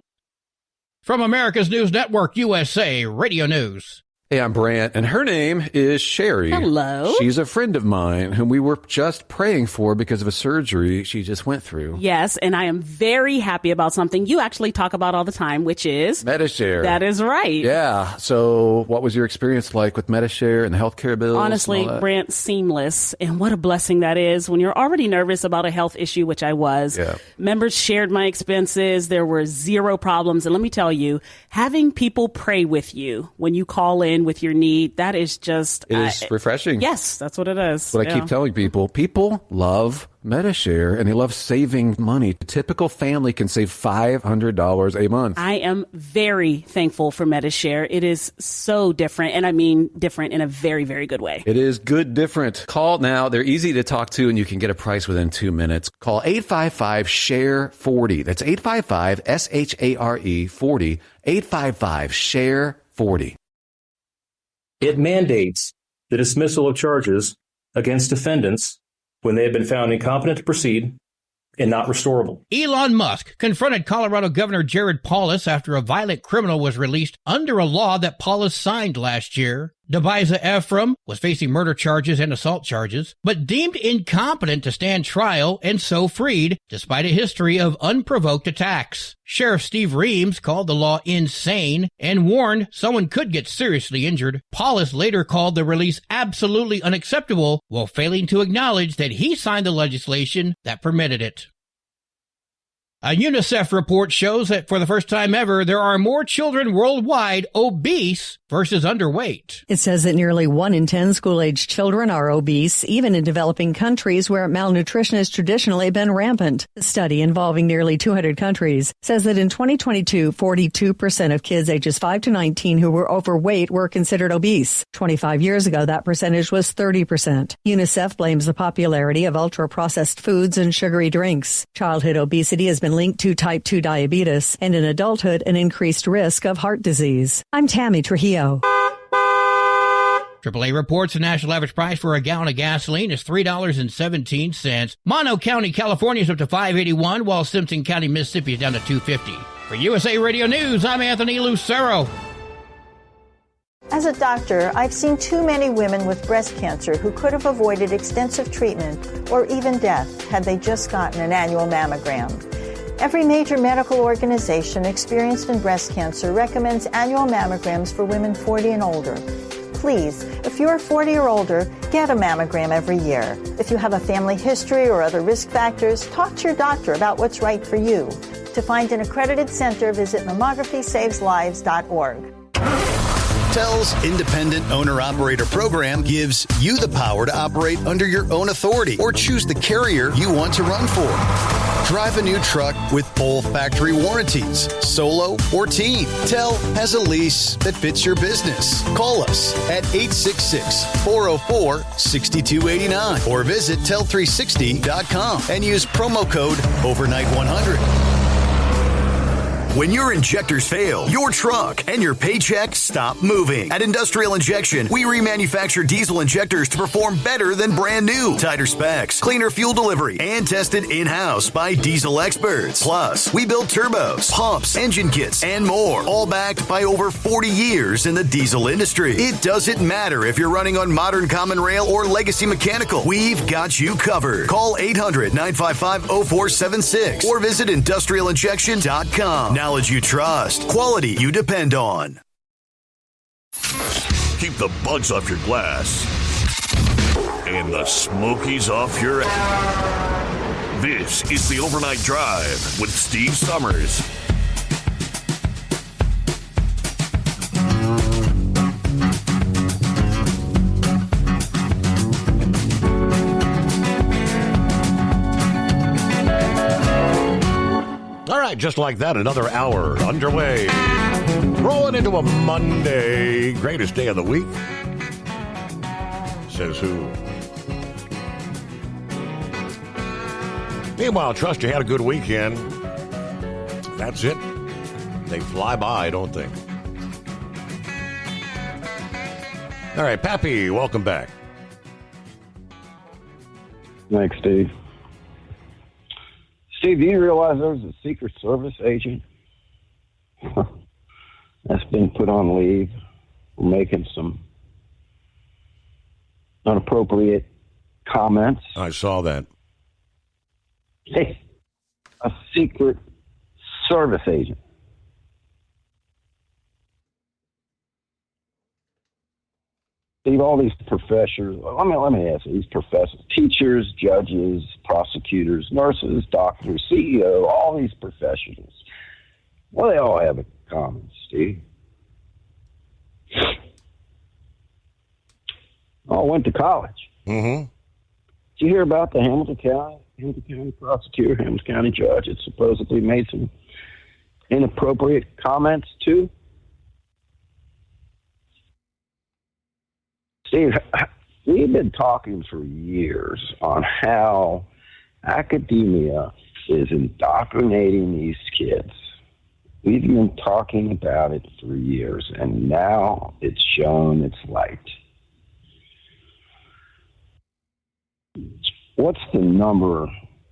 From America's News Network, USA Radio News. Hey, I'm Brant, and her name is Sherry. Hello. She's a friend of mine whom we were just praying for because of a surgery she just went through. Yes, and I am very happy about something you actually talk about all the time, which is Medi-Share. That is right. Yeah. So what was your experience like with Medi-Share and the healthcare bills? Honestly, Brant, seamless. And what a blessing that is when you're already nervous about a health issue, which I was. Yeah. Members shared my expenses. There were zero problems. And let me tell you, having people pray with you when you call in with your need, that is just... It is refreshing. Yes, that's what it is. What I keep telling people love Medi-Share and they love saving money. A typical family can save $500 a month. I am very thankful for Medi-Share. It is so different, and I mean different in a very, very good way. It is good different. Call now. They're easy to talk to, and you can get a price within 2 minutes. Call 855-SHARE-40. That's 855-SHARE-40. 855-SHARE-40. It mandates the dismissal of charges against defendants when they have been found incompetent to proceed and not restorable. Elon Musk confronted Colorado Governor Jared Polis after a violent criminal was released under a law that Polis signed last year. Debiza Ephraim was facing murder charges and assault charges, but deemed incompetent to stand trial and so freed, despite a history of unprovoked attacks. Sheriff Steve Reams called the law insane and warned someone could get seriously injured. Paulus later called the release absolutely unacceptable, while failing to acknowledge that he signed the legislation that permitted it. A UNICEF report shows that for the first time ever, there are more children worldwide obese versus underweight. It says that nearly 1 in 10 school-aged children are obese, even in developing countries where malnutrition has traditionally been rampant. A study involving nearly 200 countries says that in 2022, 42% of kids ages 5 to 19 who were overweight were considered obese. 25 years ago, that percentage was 30%. UNICEF blames the popularity of ultra-processed foods and sugary drinks. Childhood obesity has been linked to type 2 diabetes and in adulthood an increased risk of heart disease. I'm Tammy Trujillo. AAA reports the national average price for a gallon of gasoline is $3.17. Mono County, California is up to $5.81, while Simpson County, Mississippi is down to $2.50. For USA Radio News, I'm Anthony Lucero. As a doctor, I've seen too many women with breast cancer who could have avoided extensive treatment or even death had they just gotten an annual mammogram. Every major medical organization experienced in breast cancer recommends annual mammograms for women 40 and older. Please, if you're 40 or older, get a mammogram every year. If you have a family history or other risk factors, talk to your doctor about what's right for you. To find an accredited center, visit mammography-saves-lives.org. TEL's independent owner-operator program gives you the power to operate under your own authority or choose the carrier you want to run for. Drive a new truck with full factory warranties, solo or team. TEL has a lease that fits your business. Call us at 866-404-6289 or visit tel360.com and use promo code OVERNIGHT100. When your injectors fail, your truck and your paycheck stop moving. At Industrial Injection, we remanufacture diesel injectors to perform better than brand new. Tighter specs, cleaner fuel delivery, and tested in-house by diesel experts. Plus, we build turbos, pumps, engine kits, and more, all backed by over 40 years in the diesel industry. It doesn't matter if you're running on modern common rail or legacy mechanical. We've got you covered. Call 800-955-0476 or visit industrialinjection.com. Knowledge you trust, quality you depend on. Keep the bugs off your glass and the smokies off your ass. This is the Overnight Drive with Steve Summers. All right, just like that, another hour underway. Rolling into a Monday. Greatest day of the week. Says who? Meanwhile, trust you had a good weekend. That's it. They fly by, don't they? All right, Pappy, welcome back. Thanks, Steve. Steve, do you realize there was a Secret Service agent that's been put on leave for making some inappropriate comments? I saw that. Hey, a Secret Service agent. Steve, all these professors, let me ask you, these professors, teachers, judges, prosecutors, nurses, doctors, CEO, all these professionals, what do they all have in common, Steve? All went to college. Mm-hmm. Did you hear about the Hamilton County prosecutor, Hamilton County judge that supposedly made some inappropriate comments too? Steve, we've been talking for years on how academia is indoctrinating these kids. We've been talking about it for years, and now it's shown its light. What's the number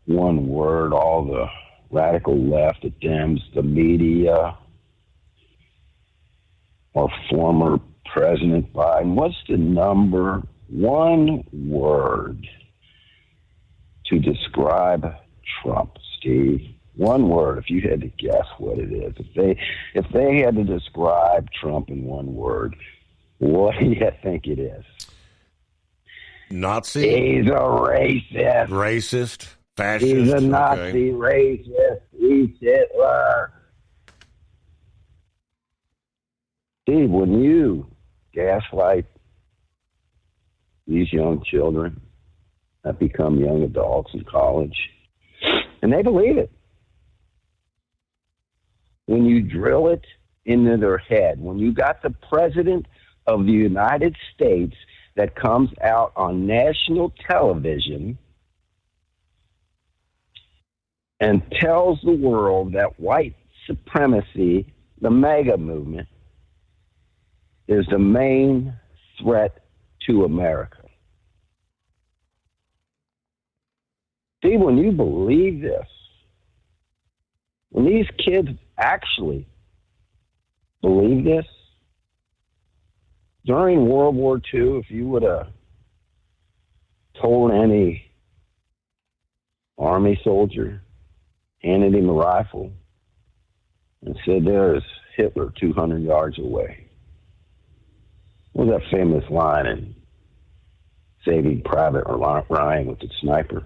one word all the radical left, the Dems, the media, or former President Biden, what's the number one word to describe Trump, Steve? One word, if you had to guess what it is. If they had to describe Trump in one word, what do you think it is? Nazi? He's a racist. Racist? Fascist? He's a Nazi racist. He's Hitler. Steve, when you gaslight these young children that become young adults in college, and they believe it, when you drill it into their head, when you got the president of the United States that comes out on national television and tells the world that white supremacy, the MAGA movement, is the main threat to America. See, when you believe this, when these kids actually believe this, during World War II, if you would have told any Army soldier, handed him a rifle, and said, there's Hitler 200 yards away. What was that famous line in Saving Private Ryan with the sniper?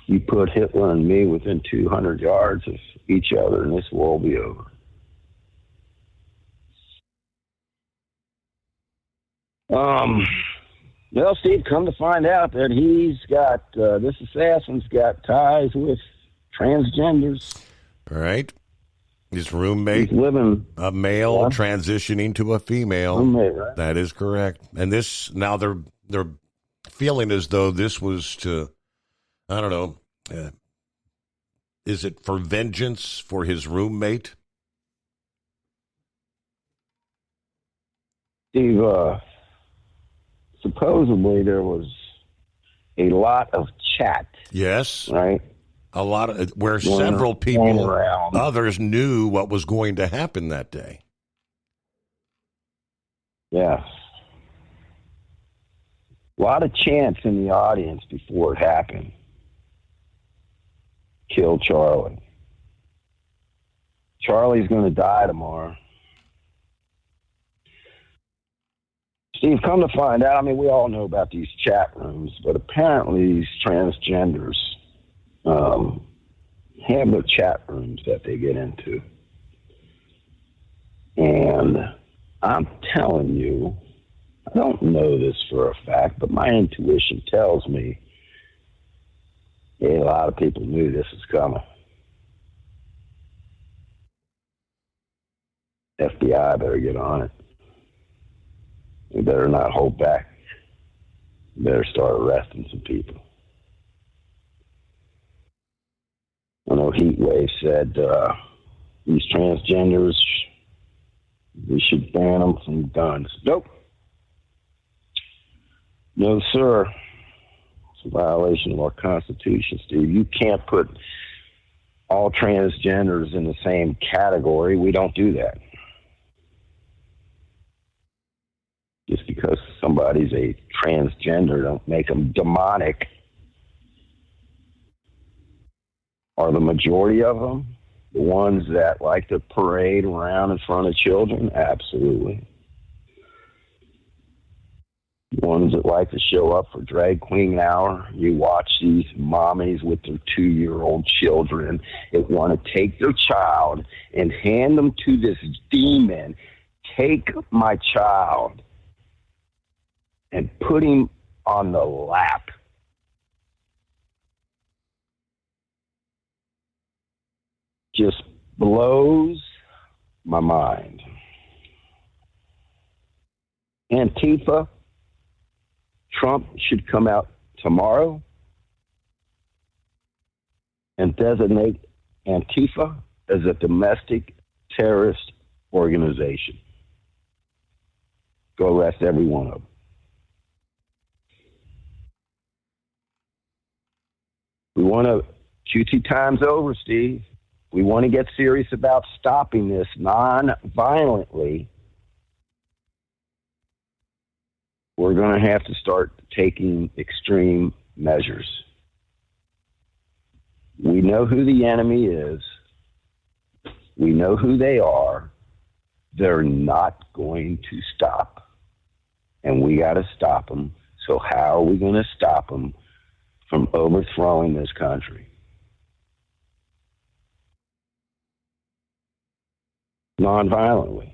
You put Hitler and me within 200 yards of each other, and this war will be over. Well, Steve, come to find out that he's got, this assassin's got ties with transgenders. All right. His roommate, he's living, a male transitioning to a female. Roommate, right? That is correct. And this, now they're feeling as though this was to, I don't know, is it for vengeance for his roommate? Steve, supposedly there was a lot of chat. Yes. Right? A lot of, where several people, others knew what was going to happen that day. Yes. A lot of chants in the audience before it happened. Kill Charlie. Charlie's going to die tomorrow. Steve, come to find out, I mean, we all know about these chat rooms, but apparently these transgenders have their chat rooms that they get into. And I'm telling you, I don't know this for a fact, but my intuition tells me a lot of people knew this was coming. FBI better get on it. We better not hold back. We better start arresting some people. I know Heatwave said these transgenders, we should ban them from guns. Nope. No, sir. It's a violation of our Constitution, Steve. You can't put all transgenders in the same category. We don't do that. Just because somebody's a transgender don't make them demonic. Are the majority of them the ones that like to parade around in front of children? Absolutely. The ones that like to show up for drag queen hour. You watch these mommies with their 2-year-old children that want to take their child and hand them to this demon. Take my child and put him on the lap. Just blows my mind. Antifa, Trump should come out tomorrow and designate Antifa as a domestic terrorist organization. Go arrest every one of them. We want to, QT time's over, Steve. We want to get serious about stopping this non-violently. we're going to have to start taking extreme measures. We know who the enemy is. We know who they are. They're not going to stop. And we got to stop them. So how are we going to stop them from overthrowing this country? Nonviolently.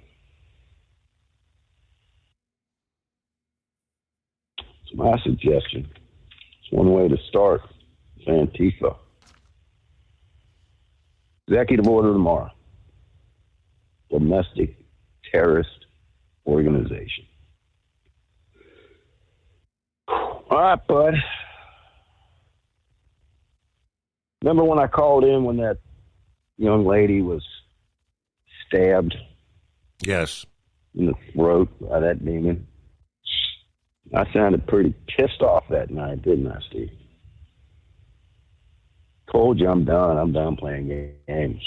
It's my suggestion. It's one way to start. It's Antifa. Executive order tomorrow. Domestic terrorist organization. All right, bud. Remember when I called in when that young lady was stabbed? Yes. In the throat by that demon? I sounded pretty pissed off that night, didn't I, Steve? Told you I'm done. I'm done playing games.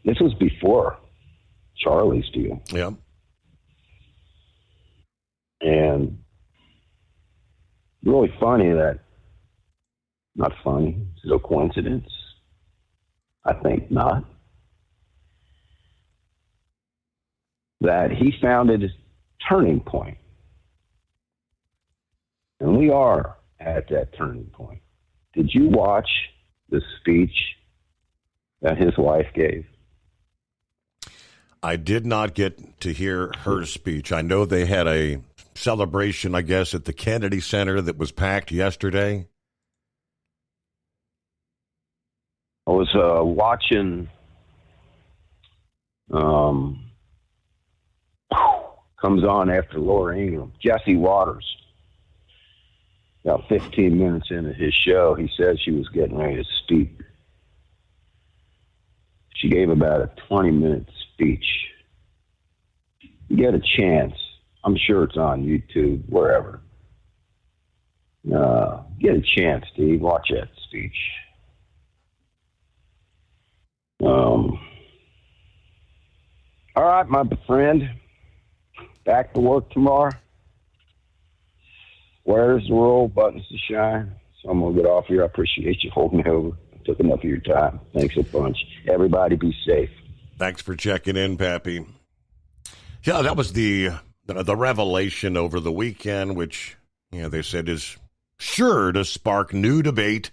This was before Charlie's deal. Yeah. And really funny that, not funny, is it a coincidence? I think not. That he found it his turning point. And we are at that turning point. Did you watch the speech that his wife gave? I did not get to hear her speech. I know they had a celebration, I guess, at the Kennedy Center that was packed yesterday. I was watching comes on after Laura Ingraham, Jesse Waters. About 15 minutes into his show, he said she was getting ready to speak. She gave about a 20-minute speech. You get a chance. I'm sure it's on YouTube, wherever. Get a chance, Steve. Watch that speech. All right, my friend. Back to work tomorrow. Where's the roll? Buttons to shine. So I'm going to get off here. I appreciate you holding me over. I took enough of your time. Thanks a bunch. Everybody be safe. Thanks for checking in, Pappy. Yeah, that was the revelation over the weekend, which they said is sure to spark new debate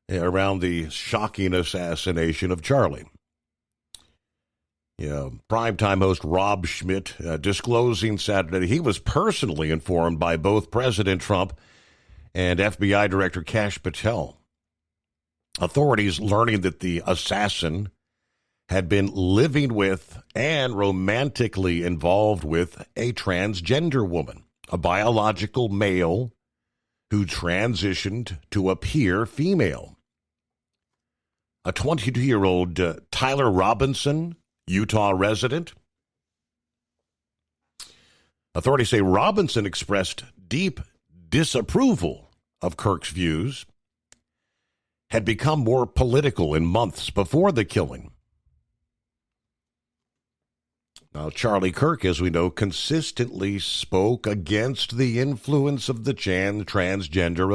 around the shocking assassination of Charlie. Primetime host Rob Schmidt disclosing Saturday he was personally informed by both President Trump and FBI Director Kash Patel. Authorities learning that the assassin had been living with and romantically involved with a transgender woman, a biological male who transitioned to appear female. A 22-year-old Tyler Robinson, Utah resident. Authorities say Robinson expressed deep disapproval of Kirk's views, had become more political in months before the killing. Now, Charlie Kirk, as we know, consistently spoke against the influence of the transgender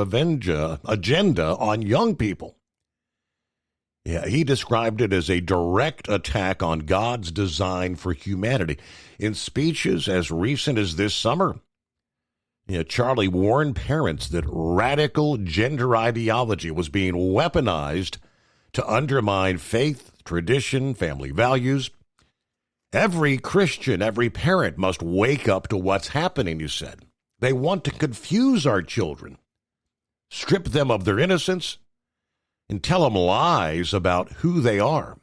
agenda on young people. Yeah, he described it as a direct attack on God's design for humanity. In speeches as recent as this summer, Charlie warned parents that radical gender ideology was being weaponized to undermine faith, tradition, family values. Every Christian, every parent must wake up to what's happening, you said. They want to confuse our children, strip them of their innocence, and tell them lies about who they are.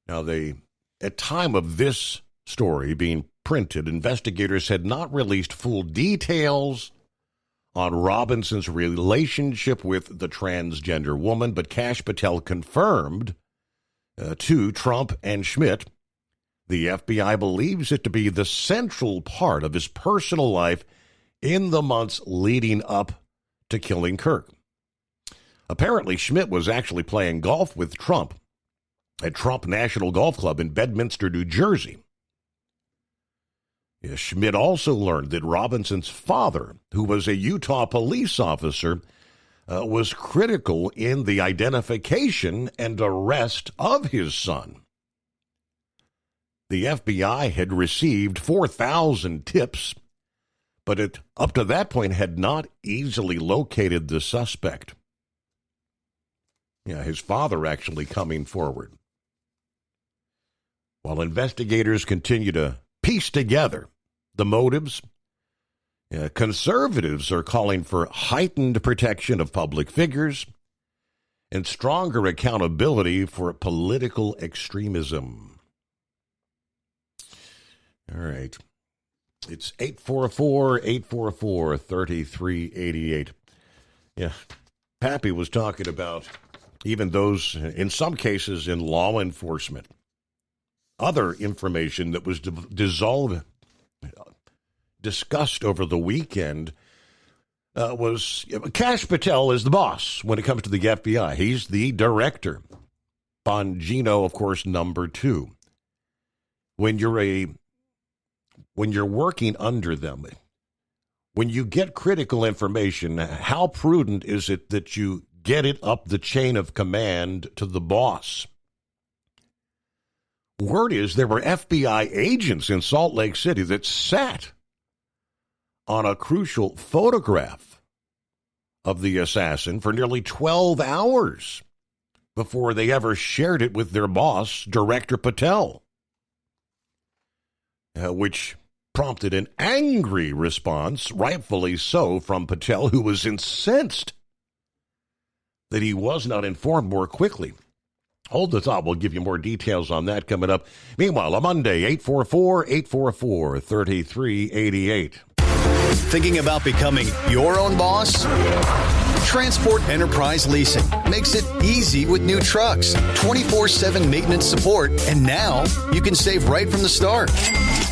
Now, at time of this story being printed, investigators had not released full details on Robinson's relationship with the transgender woman, but Kash Patel confirmed to Trump and Schmidt the FBI believes it to be the central part of his personal life in the months leading up to killing Kirk. Apparently, Schmidt was actually playing golf with Trump at Trump National Golf Club in Bedminster, New Jersey. Schmidt also learned that Robinson's father, who was a Utah police officer, was critical in the identification and arrest of his son. The FBI had received 4,000 tips, but it, up to that point, had not easily located the suspect. His father actually coming forward. While investigators continue to piece together the motives, conservatives are calling for heightened protection of public figures and stronger accountability for political extremism. All right. It's 844-844-3388. Yeah. Pappy was talking about even those, in some cases, in law enforcement. Other information that was discussed over the weekend was Kash Patel is the boss when it comes to the FBI. He's the director. Bongino, of course, number 2. When you're working under them, when you get critical information, how prudent is it that you get it up the chain of command to the boss? Word is there were FBI agents in Salt Lake City that sat on a crucial photograph of the assassin for nearly 12 hours before they ever shared it with their boss, Director Patel, which prompted an angry response, rightfully so, from Patel, who was incensed that he was not informed more quickly. Hold the thought. We'll give you more details on that coming up. Meanwhile, on Monday, 844-844-3388. Thinking about becoming your own boss? Transport Enterprise Leasing makes it easy with new trucks, 24/7 maintenance support, and now you can save right from the start.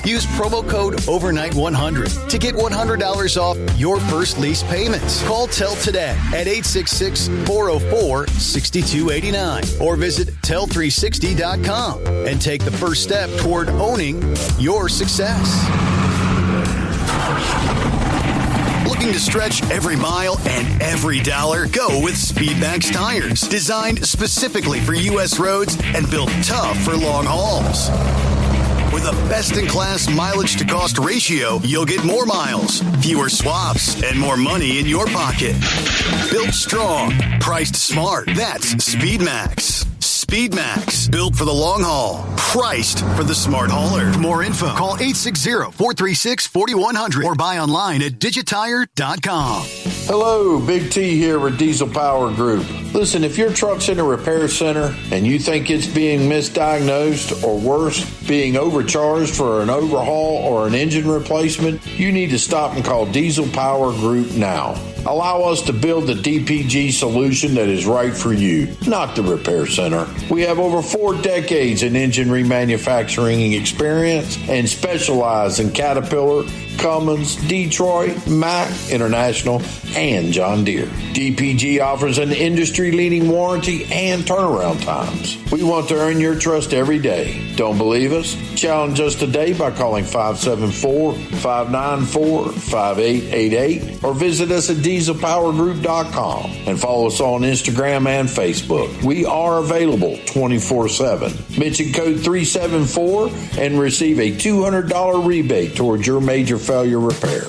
Use promo code OVERNIGHT100 to get $100 off your first lease payments. Call TEL today at 866-404-6289 or visit tel360.com and take the first step toward owning your success. Looking to stretch every mile and every dollar? Go with Speedmax tires, designed specifically for U.S. roads and built tough for long hauls. With a best-in-class mileage-to-cost ratio, you'll get more miles, fewer swaps, and more money in your pocket. Built strong, priced smart. That's Speedmax. Speedmax, built for the long haul, priced for the smart hauler. For more info, call 860-436-4100 or buy online at digitire.com. Hello, Big T here with Diesel Power Group. Listen, if your truck's in a repair center and you think it's being misdiagnosed or worse, being overcharged for an overhaul or an engine replacement, you need to stop and call Diesel Power Group now. Allow us to build the DPG solution that is right for you, not the repair center. We have over 4 decades in engine remanufacturing experience and specialize in Caterpillar, Cummins, Detroit, Mack, International, and John Deere. DPG offers an industry-leading warranty and turnaround times. We want to earn your trust every day. Don't believe us? Challenge us today by calling 574-594-5888 or visit us at dieselpowergroup.com and follow us on Instagram and Facebook. We are available 24/7. Mention code 374 and receive a $200 rebate towards your major failure repair.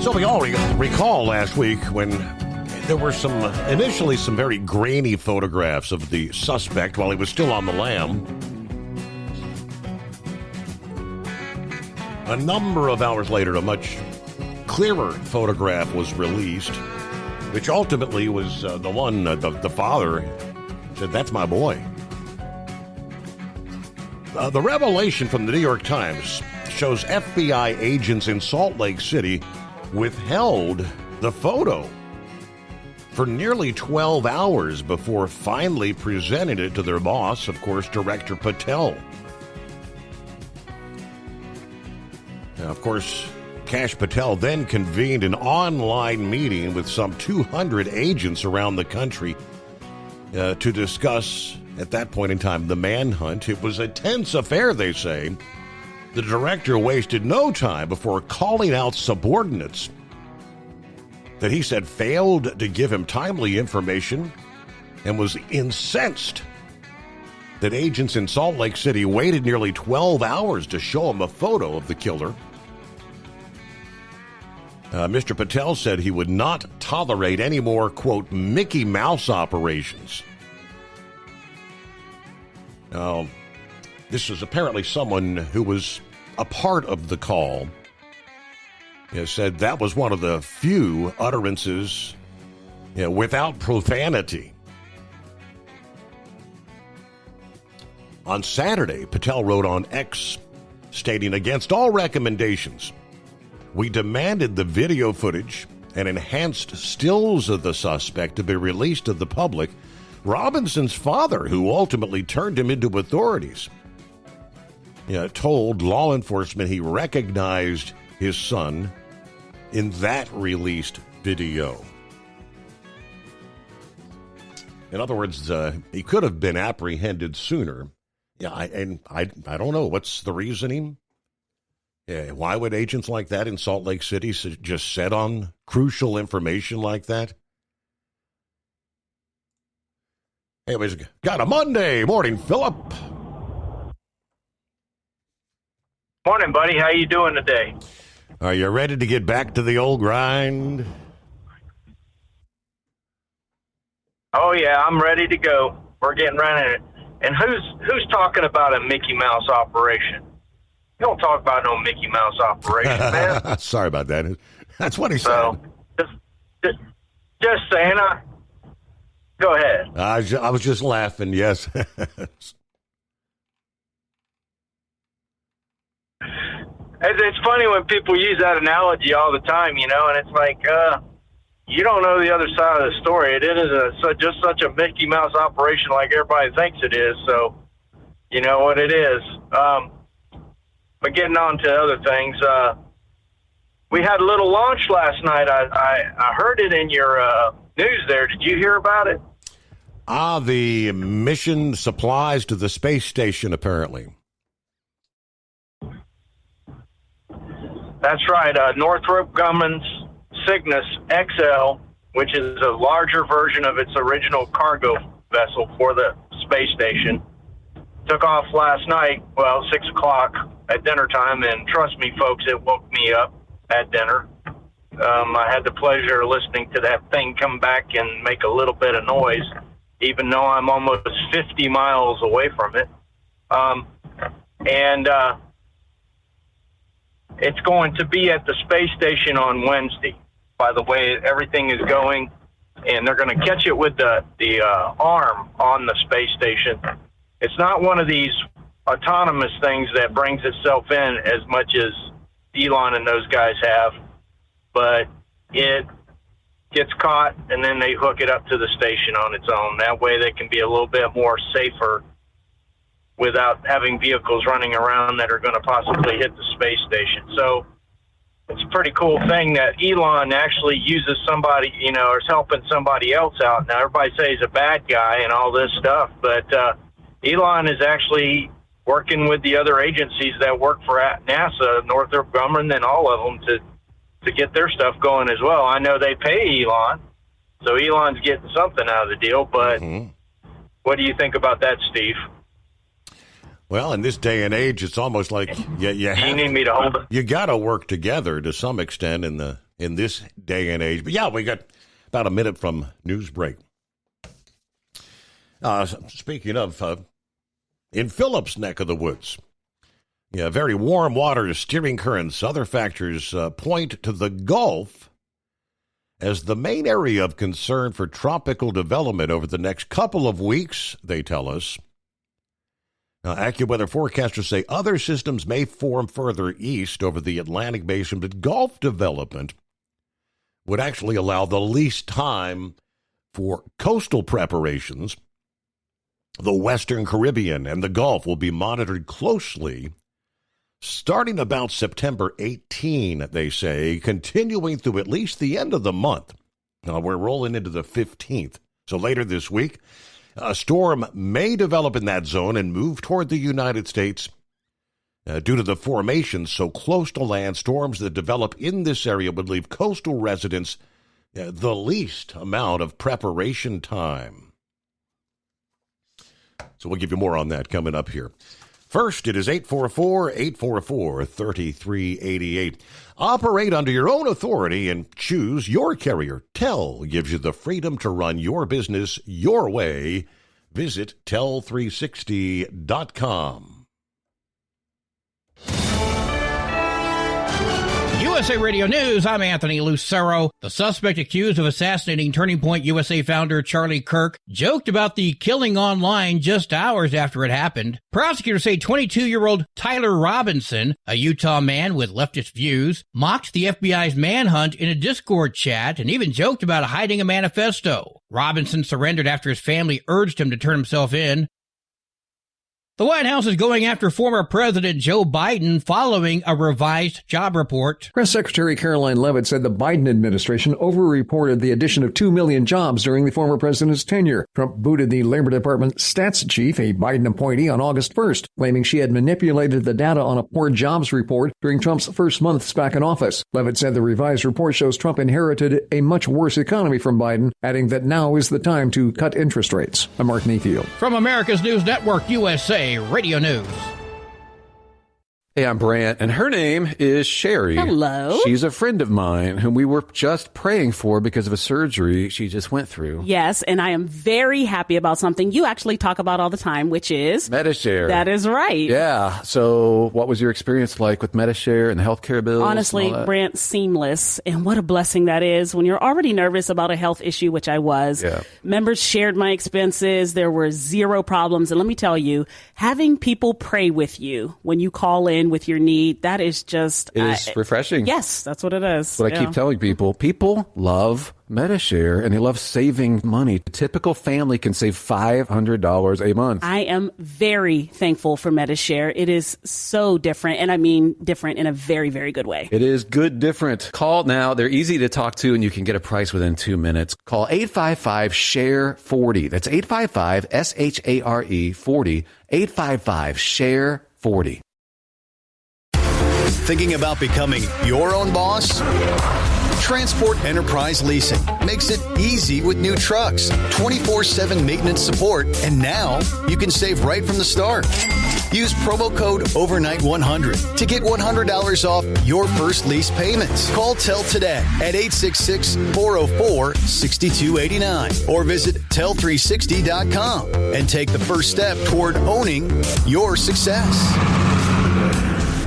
So we all recall last week when there were initially some very grainy photographs of the suspect while he was still on the lam. A number of hours later, a much clearer photograph was released, which ultimately was the one, the father said, "That's my boy." The revelation from the New York Times shows FBI agents in Salt Lake City withheld the photo for nearly 12 hours before finally presenting it to their boss, of course, Director Patel. Now, of course, Kash Patel then convened an online meeting with some 200 agents around the country to discuss, at that point in time, the manhunt. It was a tense affair, they say. The director wasted no time before calling out subordinates that he said failed to give him timely information and was incensed that agents in Salt Lake City waited nearly 12 hours to show him a photo of the killer. Mr. Patel said he would not tolerate any more, quote, Mickey Mouse operations. Now, this is apparently someone who was a part of the call. He said that was one of the few utterances without profanity. On Saturday, Patel wrote on X, stating, against all recommendations, we demanded the video footage and enhanced stills of the suspect to be released to the public. Robinson's father, who ultimately turned him into authorities, told law enforcement he recognized his son in that released video. In other words, he could have been apprehended sooner. Yeah, I don't know. What's the reasoning? Why would agents like that in Salt Lake City just set on crucial information like that? Anyways, got a Monday morning, Philip. Morning, buddy. How you doing today? Are you ready to get back to the old grind? Oh yeah, I'm ready to go. We're getting right in it. And who's talking about a Mickey Mouse operation? You don't talk about no Mickey Mouse operation, man. Sorry about that. That's what he said. Just saying. Go ahead. I was just laughing. Yes. It's funny when people use that analogy all the time, and it's like, you don't know the other side of the story. It isn't just such a Mickey Mouse operation like everybody thinks it is. So, you know what it is. But getting on to other things, we had a little launch last night. I heard it in your news there. Did you hear about it? The mission supplies to the space station, apparently. That's right. Northrop Grumman's Cygnus XL, which is a larger version of its original cargo vessel for the space station, took off last night, 6 o'clock at dinner time, and trust me, folks, it woke me up at dinner. I had the pleasure of listening to that thing come back and make a little bit of noise, even though I'm almost 50 miles away from it. It's going to be at the space station on Wednesday, by the way everything is going, and they're going to catch it with the arm on the space station. It's not one of these autonomous things that brings itself in as much as Elon and those guys have, but it gets caught and then they hook it up to the station on its own. That way they can be a little bit more safer without having vehicles running around that are going to possibly hit the space station. So it's a pretty cool thing that Elon actually uses somebody, or is helping somebody else out. Now, everybody says he's a bad guy and all this stuff, but Elon is actually working with the other agencies that work for NASA, Northrop Grumman, and all of them to get their stuff going as well. I know they pay Elon, so Elon's getting something out of the deal, but what do you think about that, Steve? Well, in this day and age, it's almost like you need me to hold it. You got to work together to some extent in this day and age. But yeah, we got about a minute from news break. Speaking of, in Phillips' neck of the woods, very warm water, steering currents, other factors point to the Gulf as the main area of concern for tropical development over the next couple of weeks, they tell us. Now, AccuWeather forecasters say other systems may form further east over the Atlantic basin, but Gulf development would actually allow the least time for coastal preparations. The Western Caribbean and the Gulf will be monitored closely, starting about September 18, they say, continuing through at least the end of the month. Now, we're rolling into the 15th. So later this week, a storm may develop in that zone and move toward the United States. Due to the formation so close to land, storms that develop in this area would leave coastal residents the least amount of preparation time. So we'll give you more on that coming up here. First, it is 844-844-3388. Operate under your own authority and choose your carrier. TEL gives you the freedom to run your business your way. Visit tel360.com. USA Radio News, I'm Anthony Lucero. The suspect accused of assassinating Turning Point USA founder Charlie Kirk joked about the killing online just hours after it happened. Prosecutors say 22-year-old Tyler Robinson, a Utah man with leftist views, mocked the FBI's manhunt in a Discord chat and even joked about hiding a manifesto. Robinson surrendered after his family urged him to turn himself in. The White House is going after former President Joe Biden following a revised job report. Press Secretary Caroline Leavitt said the Biden administration overreported the addition of 2 million jobs during the former president's tenure. Trump booted the Labor Department stats chief, a Biden appointee, on August 1st, claiming she had manipulated the data on a poor jobs report during Trump's first months back in office. Leavitt said the revised report shows Trump inherited a much worse economy from Biden, adding that now is the time to cut interest rates. I'm Mark Mayfield. From America's News Network, USA Radio News. Hey, I'm Brant, and her name is Sherry. Hello. She's a friend of mine whom we were just praying for because of a surgery she just went through. Yes, and I am very happy about something you actually talk about all the time, which is Medi-Share. That is right. Yeah. So what was your experience like with Medi-Share and the healthcare bills? Honestly, Brant, seamless. And what a blessing that is when you're already nervous about a health issue, which I was. Yeah. Members shared my expenses. There were zero problems. And let me tell you, having people pray with you when you call in with your need, that is just... It is refreshing. Yes, that's what it is. That's what I keep telling people. People love Medi-Share, and they love saving money. A typical family can save $500 a month. I am very thankful for Medi-Share. It is so different, and I mean different in a very, very good way. It is good different. Call now. They're easy to talk to, and you can get a price within 2 minutes. Call 855-SHARE-40. That's 855-SHARE-40. 855-SHARE-40. Thinking about becoming your own boss? Transport Enterprise Leasing makes it easy with new trucks, 24/7 maintenance support, and now you can save right from the start. Use promo code OVERNIGHT100 to get $100 off your first lease payments. Call TEL today at 866-404-6289 or visit tel360.com and take the first step toward owning your success.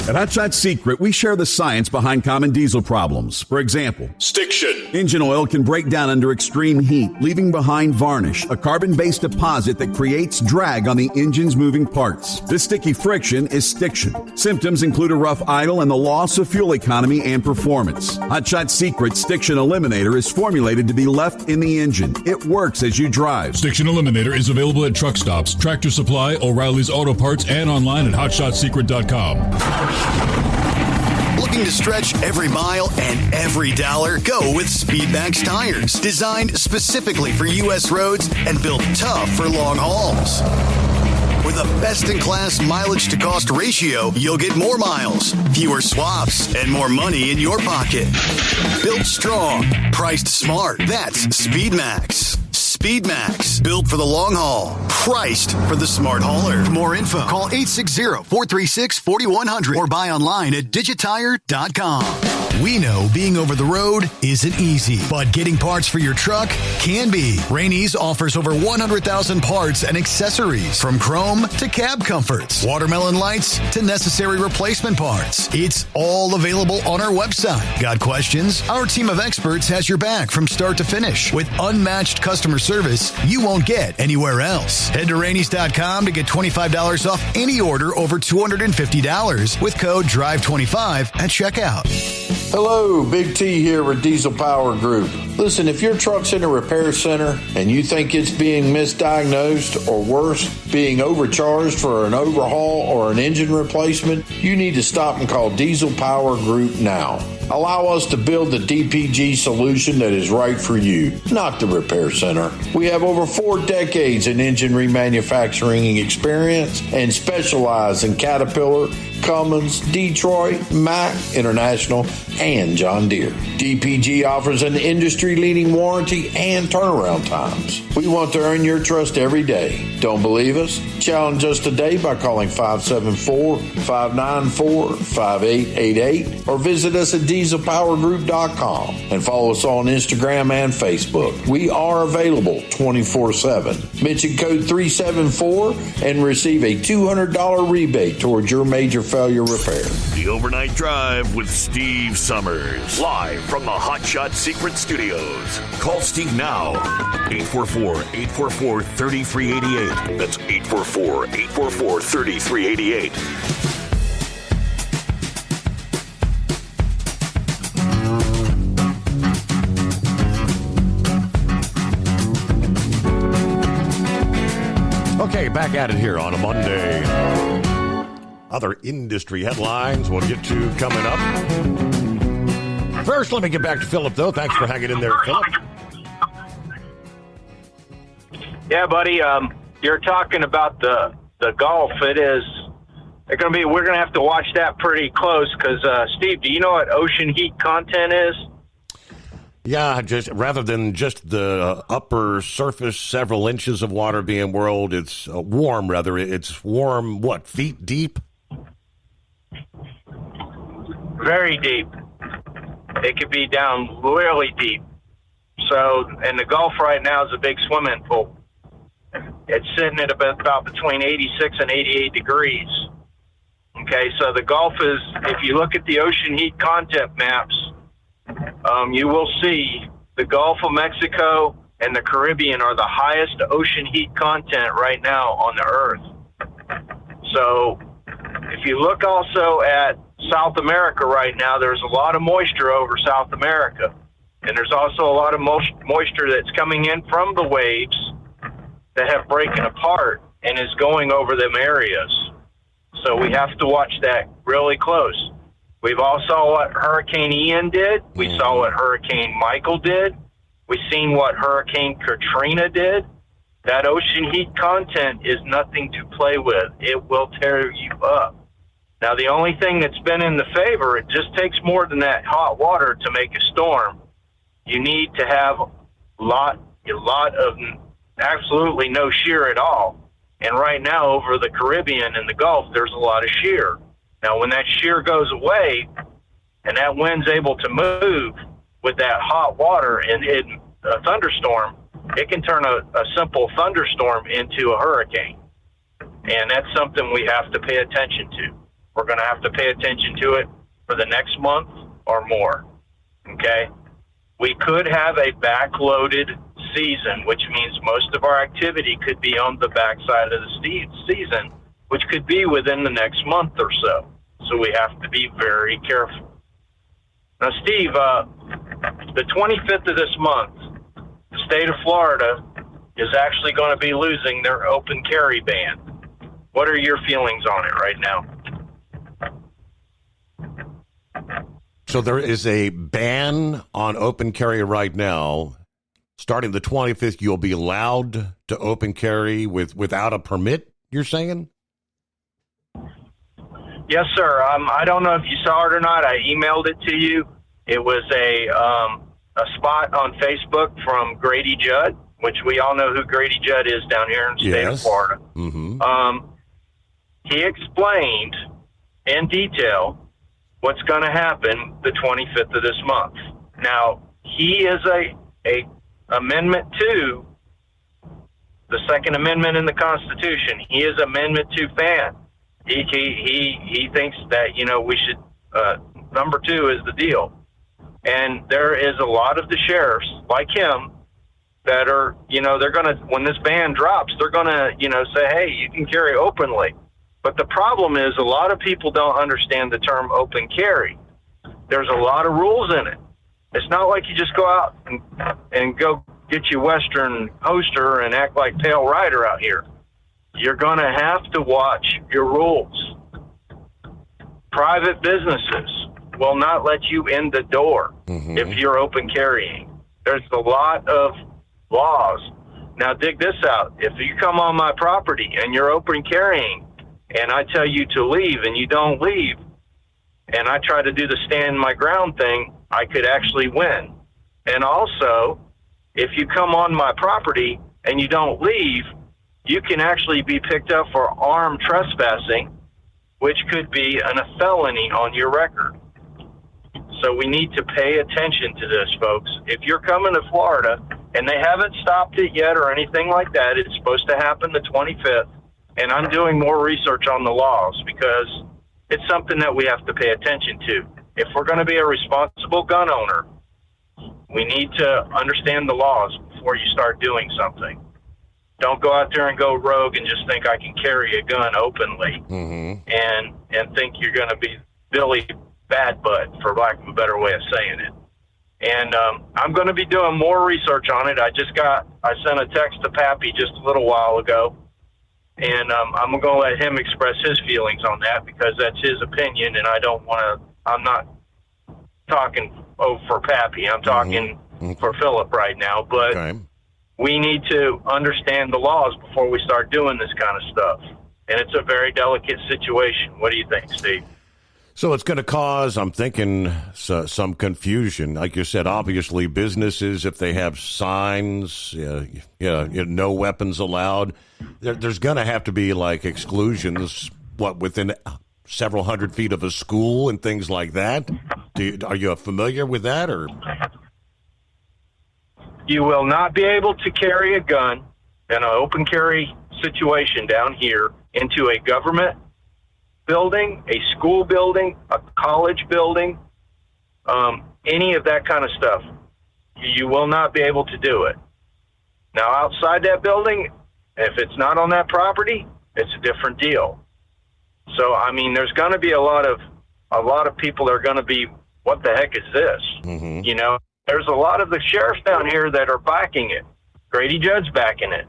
At Hot Shot Secret, we share the science behind common diesel problems. For example, stiction. Engine oil can break down under extreme heat, leaving behind varnish, a carbon-based deposit that creates drag on the engine's moving parts. This sticky friction is stiction. Symptoms include a rough idle and the loss of fuel economy and performance. Hot Shot Secret Stiction Eliminator is formulated to be left in the engine. It works as you drive. Stiction Eliminator is available at truck stops, Tractor Supply, O'Reilly's Auto Parts, and online at hotshotsecret.com. Looking to stretch every mile and every dollar? Go with Speedmax tires, designed specifically for U.S. roads and built tough for long hauls. With a best-in-class mileage-to-cost ratio, you'll get more miles, fewer swaps, and more money in your pocket. Built strong, priced smart. That's Speedmax. Speedmax, built for the long haul, priced for the smart hauler. For more info, call 860-436-4100 or buy online at digitire.com. We know being over the road isn't easy, but getting parts for your truck can be. Rainey's offers over 100,000 parts and accessories, from chrome to cab comforts, watermelon lights to necessary replacement parts. It's all available on our website. Got questions? Our team of experts has your back from start to finish with unmatched customer service you won't get anywhere else. Head to Rainey's.com to get $25 off any order over $250 with code DRIVE25 at checkout. Hello, Big T here with Diesel Power Group. Listen, if your truck's in a repair center and you think it's being misdiagnosed or worse, being overcharged for an overhaul or an engine replacement, you need to stop and call Diesel Power Group now. Allow us to build the DPG solution that is right for you, not the repair center. We have over 4 decades in engine remanufacturing experience and specialize in Caterpillar, Cummins, Detroit, Mack, International, and John Deere. DPG offers an industry-leading warranty and turnaround times. We want to earn your trust every day. Don't believe us? Challenge us today by calling 574-594-5888 or visit us at dieselpowergroup.com and follow us on Instagram and Facebook. We are available 24/7. Mention code 374 and receive a $200 rebate towards your major failure repair. The Overnight Drive with Steve Summers. Live from the Hot Shot Secret Studios. Call Steve now. 844-844-3388. That's 844-844-3388. Okay, back at it here on a Monday. Other industry headlines we'll get to coming up. First, let me get back to Philip, though. Thanks for hanging in there, Philip. Yeah, buddy. You're talking about the golf. We're going to have to watch that pretty close because, Steve, do you know what ocean heat content is? Yeah, just rather than just the upper surface, several inches of water being whirled, it's warm, rather. It's warm, what, feet deep? Very deep. It could be down really deep. So, and the Gulf right now is a big swimming pool. It's sitting at about between 86 and 88 degrees. Okay, so the Gulf is, if you look at the ocean heat content maps, you will see the Gulf of Mexico and the Caribbean are the highest ocean heat content right now on the Earth. So if you look also at South America right now, there's a lot of moisture over South America. And there's also a lot of moisture that's coming in from the waves that have broken apart and is going over them areas. So we have to watch that really close. We've all saw what Hurricane Ian did. We saw what Hurricane Michael did. We've seen what Hurricane Katrina did. That ocean heat content is nothing to play with. It will tear you up. Now, the only thing that's been in the favor, it just takes more than that hot water to make a storm. You need to have a lot of absolutely no shear at all. And right now over the Caribbean and the Gulf, there's a lot of shear. Now, when that shear goes away and that wind's able to move with that hot water and a thunderstorm, it can turn a simple thunderstorm into a hurricane. And that's something we have to pay attention to. We're going to have to pay attention to it for the next month or more. Okay? We could have a backloaded season, which means most of our activity could be on the backside of the season, which could be within the next month or so. So we have to be very careful. Now, Steve, the 25th of this month, the state of Florida is actually going to be losing their open carry ban. What are your feelings on it right now? So there is a ban on open carry right now. Starting the 25th, you'll be allowed to open carry without a permit, you're saying? Yes, sir. I don't know if you saw it or not. I emailed it to you. It was a spot on Facebook from Grady Judd, which we all know who Grady Judd is down here in the state of Florida. Mm-hmm. He explained in detail what's going to happen the 25th of this month. Now, he is a Amendment 2, the Second Amendment in the Constitution. He is Amendment 2 fan. He thinks that, we should, number 2 is the deal. And there is a lot of the sheriffs like him that are, they're going to, when this ban drops, they're going to, say, hey, you can carry openly. But the problem is a lot of people don't understand the term open carry. there's a lot of rules in it. It's not like you just go out and go get you Western Oster and act like Pale Rider out here. You're going to have to watch your rules. Private businesses will not let you in the door if you're open carrying. There's a lot of laws. Now, dig this out. If you come on my property and you're open carrying and I tell you to leave and you don't leave, and I try to do the stand my ground thing, I could actually win. And also, if you come on my property and you don't leave, you can actually be picked up for armed trespassing, which could be a felony on your record. So we need to pay attention to this, folks. If you're coming to Florida, and they haven't stopped it yet or anything like that, it's supposed to happen the 25th, and I'm doing more research on the laws because it's something that we have to pay attention to. If we're going to be a responsible gun owner, we need to understand the laws before you start doing something. Don't go out there and go rogue and just think I can carry a gun openly and think you're going to be Billy Bad Butt, for lack of a better way of saying it. And I'm going to be doing more research on it. I sent a text to Pappy just a little while ago, and I'm going to let him express his feelings on that because that's his opinion, and I'm not talking for Pappy. I'm talking for Philip right now, but we need to understand the laws before we start doing this kind of stuff. And it's a very delicate situation. What do you think, Steve? So it's going to cause, I'm thinking, some confusion. Like you said, obviously businesses, if they have signs, no weapons allowed, there's going to have to be like exclusions, within several hundred feet of a school and things like that. Are you familiar with that? Or you will not be able to carry a gun in an open carry situation down here into a government building, a school building, a college building, any of that kind of stuff. You will not be able to do it. Now, outside that building, if it's not on that property, it's a different deal. So, I mean, there's going to be a lot of people that are going to be, what the heck is this? You know, there's a lot of the sheriffs down here that are backing it. Grady Judd's backing it.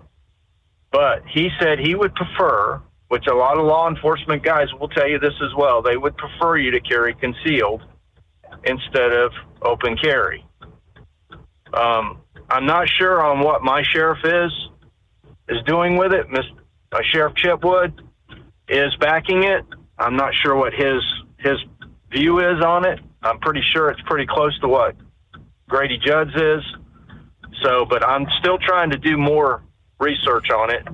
But he said he would prefer, which a lot of law enforcement guys will tell you this as well, they would prefer you to carry concealed instead of open carry. I'm not sure on what my sheriff is doing with it. Sheriff Chipwood is backing it. I'm not sure what his view is on it. I'm pretty sure it's pretty close to what Grady Judd's is. So, but I'm still trying to do more research on it.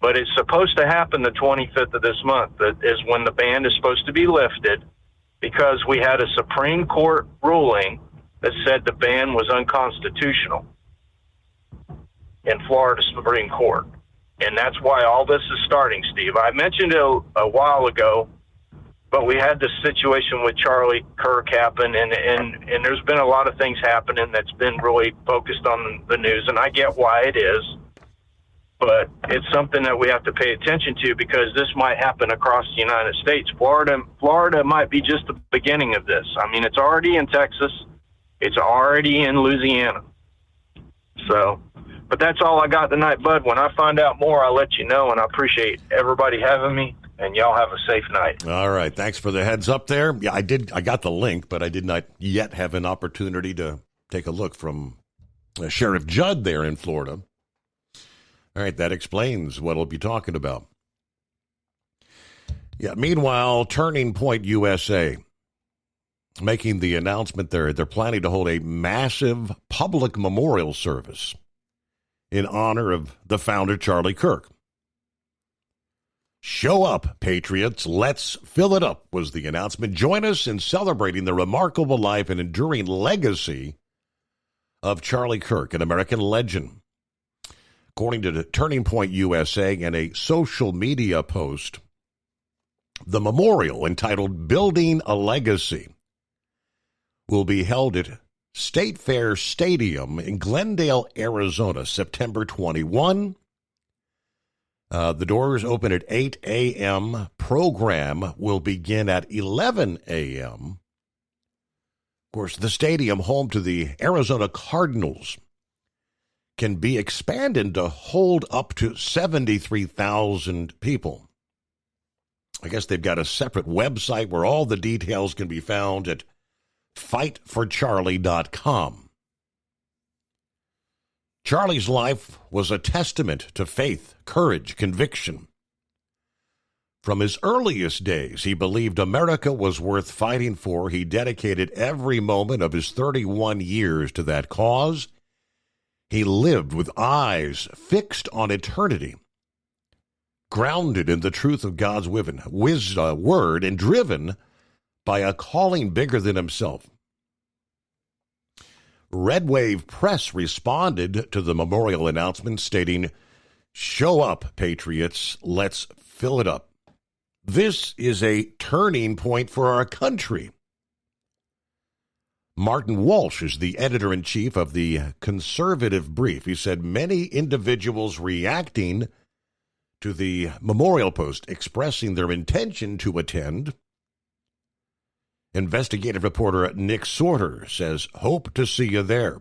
But it's supposed to happen the 25th of this month. That is when the ban is supposed to be lifted, because we had a Supreme Court ruling that said the ban was unconstitutional in Florida Supreme Court. And that's why all this is starting, Steve. I mentioned it a while ago, but we had this situation with Charlie Kirk happen, and there's been a lot of things happening that's been really focused on the news, and I get why it is. But it's something that we have to pay attention to because this might happen across the United States. Florida might be just the beginning of this. I mean, it's already in Texas. It's already in Louisiana. So, but that's all I got tonight, bud. When I find out more, I'll let you know, and I appreciate everybody having me, and y'all have a safe night. All right. Thanks for the heads up there. Yeah, I got the link, but I did not yet have an opportunity to take a look from Sheriff Judd there in Florida. All right, that explains what we'll be talking about. Yeah, meanwhile, Turning Point USA making the announcement they're planning to hold a massive public memorial service in honor of the founder, Charlie Kirk. Show up, Patriots. Let's fill it up, was the announcement. Join us in celebrating the remarkable life and enduring legacy of Charlie Kirk, an American legend. According to Turning Point USA in a social media post, the memorial entitled Building a Legacy will be held at State Fair Stadium in Glendale, Arizona, September 21. The doors open at 8 a.m. Program will begin at 11 a.m. course, the stadium home to the Arizona Cardinals can be expanded to hold up to 73,000 people. I guess they've got a separate website where all the details can be found at fightforcharlie.com. Charlie's life was a testament to faith, courage, conviction. From his earliest days, he believed America was worth fighting for. He dedicated every moment of his 31 years to that cause. He lived with eyes fixed on eternity, grounded in the truth of God's word and driven by a calling bigger than himself. Red Wave Press responded to the memorial announcement stating, "Show up, Patriots, let's fill it up. This is a turning point for our country." Martin Walsh is the editor-in-chief of the Conservative Brief. He said many individuals reacting to the memorial post expressing their intention to attend. Investigative reporter Nick Sorter says, "Hope to see you there."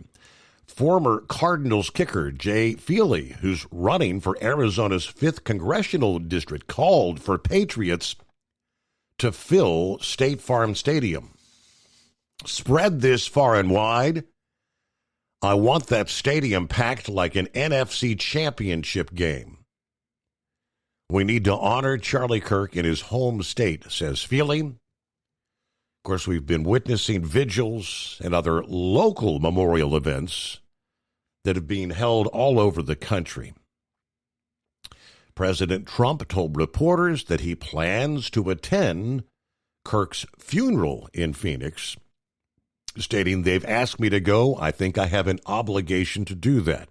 Former Cardinals kicker Jay Feely, who's running for Arizona's 5th congressional district, called for Patriots to fill State Farm Stadium. "Spread this far and wide. I want that stadium packed like an NFC championship game. We need to honor Charlie Kirk in his home state," says Feely. Of course, we've been witnessing vigils and other local memorial events that have been held all over the country. President Trump told reporters that he plans to attend Kirk's funeral in Phoenix, stating, "They've asked me to go. I think I have an obligation to do that.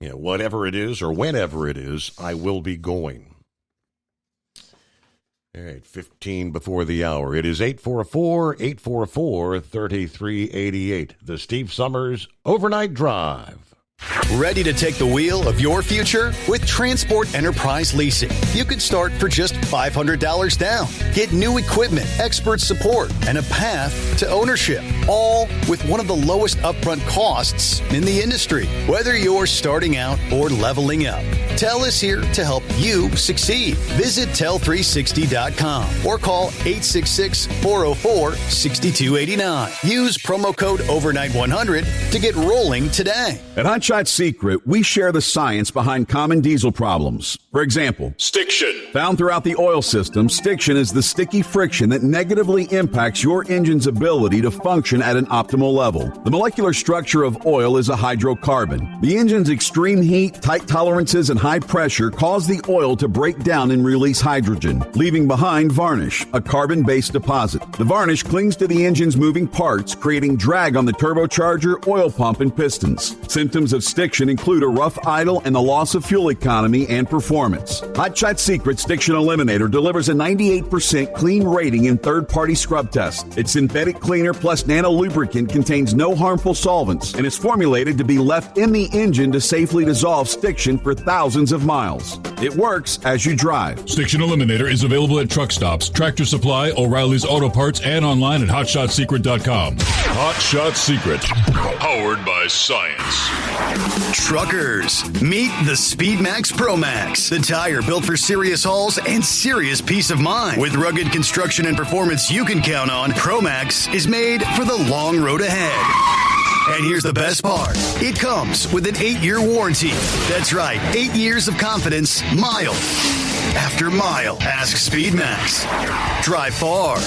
You know, whatever it is or whenever it is, I will be going." All right, 15 before the hour. It is 844-844-3388. The Steve Summers Overnight Drive. Ready to take the wheel of your future? With Transport Enterprise Leasing, you can start for just $500 down. Get new equipment, expert support, and a path to ownership, all with one of the lowest upfront costs in the industry. Whether you're starting out or leveling up, TEL is here to help you succeed. Visit tel360.com or call 866-404-6289. Use promo code OVERNIGHT100 to get rolling today. At Hot Shot Secret, we share the science behind common diesel problems. For example, stiction. Found throughout the oil system, stiction is the sticky friction that negatively impacts your engine's ability to function at an optimal level. The molecular structure of oil is a hydrocarbon. The engine's extreme heat, tight tolerances, and high pressure cause the oil to break down and release hydrogen, leaving behind varnish, a carbon-based deposit. The varnish clings to the engine's moving parts, creating drag on the turbocharger, oil pump, and pistons. Symptoms of stiction include a rough idle and the loss of fuel economy and performance. Hot Shot Secret Stiction Eliminator delivers a 98% clean rating in third-party scrub tests. Its synthetic cleaner plus nano lubricant contains no harmful solvents and is formulated to be left in the engine to safely dissolve stiction for thousands of miles. It works as you drive. Stiction Eliminator is available at truck stops, Tractor Supply, O'Reilly's Auto Parts, and online at hotshotsecret.com. Hot Shot Secret, powered by science. Truckers, meet the Speedmax Pro Max, the tire built for serious hauls and serious peace of mind. With rugged construction and performance you can count on, Pro Max is made for the long road ahead. And here's the best part. It comes with an 8-year warranty. That's right, 8 years of confidence, mile after mile. Ask Speedmax. Drive far.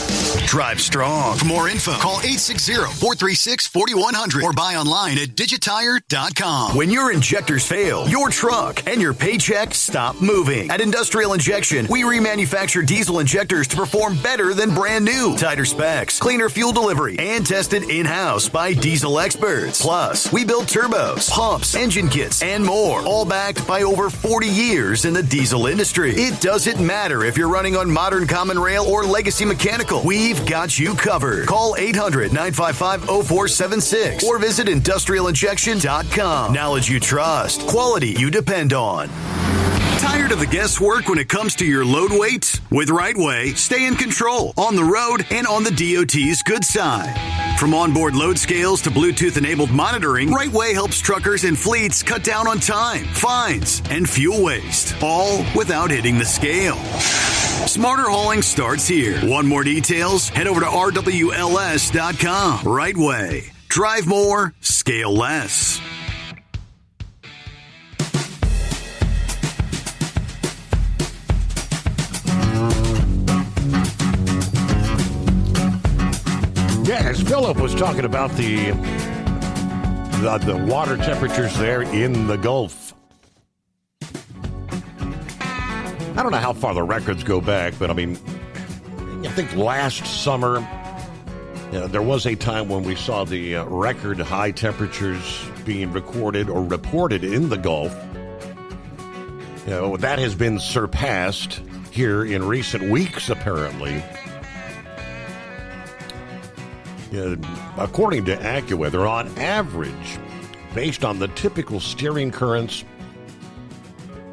Drive strong. For more info, call 860-436-4100 or buy online at digitire.com. When your injectors fail, your truck and your paycheck stop moving. At Industrial Injection, we remanufacture diesel injectors to perform better than brand new. Tighter specs, cleaner fuel delivery, and tested in-house by diesel experts. Plus, we build turbos, pumps, engine kits, and more, all backed by over 40 years in the diesel industry. It doesn't matter if you're running on modern common rail or legacy mechanical. We've got you covered. Call 800-955-0476 or visit industrialinjection.com. Knowledge you trust. Quality you depend on. Tired of the guesswork when it comes to your load weight? With Right Way, stay in control on the road and on the DOT's good side. From onboard load scales to Bluetooth-enabled monitoring, RightWay helps truckers and fleets cut down on time, fines, and fuel waste, all without hitting the scale. Smarter hauling starts here. Want more details? Head over to rwls.com. RightWay. Drive more, scale less. Yeah, as Philip was talking about the water temperatures there in the Gulf. I don't know how far the records go back, but I mean, I think last summer, there was a time when we saw the record high temperatures being recorded or reported in the Gulf. That has been surpassed here in recent weeks, apparently. According to AccuWeather, on average, based on the typical steering currents,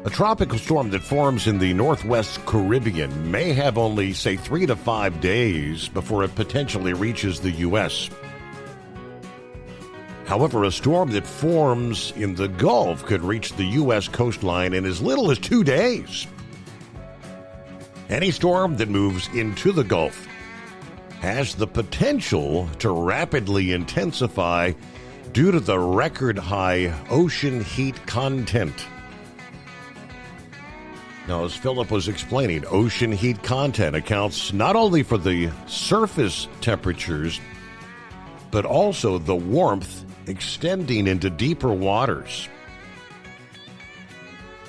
a tropical storm that forms in the northwest Caribbean may have only, say, 3 to 5 days before it potentially reaches the U.S. However, a storm that forms in the Gulf could reach the U.S. coastline in as little as 2 days. Any storm that moves into the Gulf has the potential to rapidly intensify due to the record high ocean heat content. Now, as Philip was explaining, ocean heat content accounts not only for the surface temperatures, but also the warmth extending into deeper waters.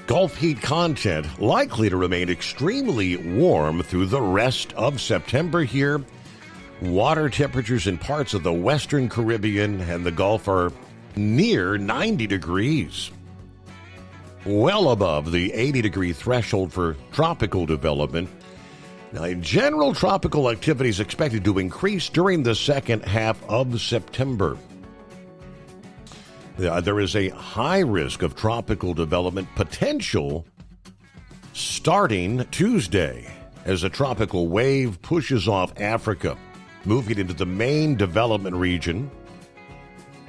Gulf heat content likely to remain extremely warm through the rest of September here. Water temperatures in parts of the western Caribbean and the Gulf are near 90 degrees, well above the 80-degree threshold for tropical development. Now, in general, tropical activity is expected to increase during the second half of September. There is a high risk of tropical development potential starting Tuesday as a tropical wave pushes off Africa, moving into the main development region.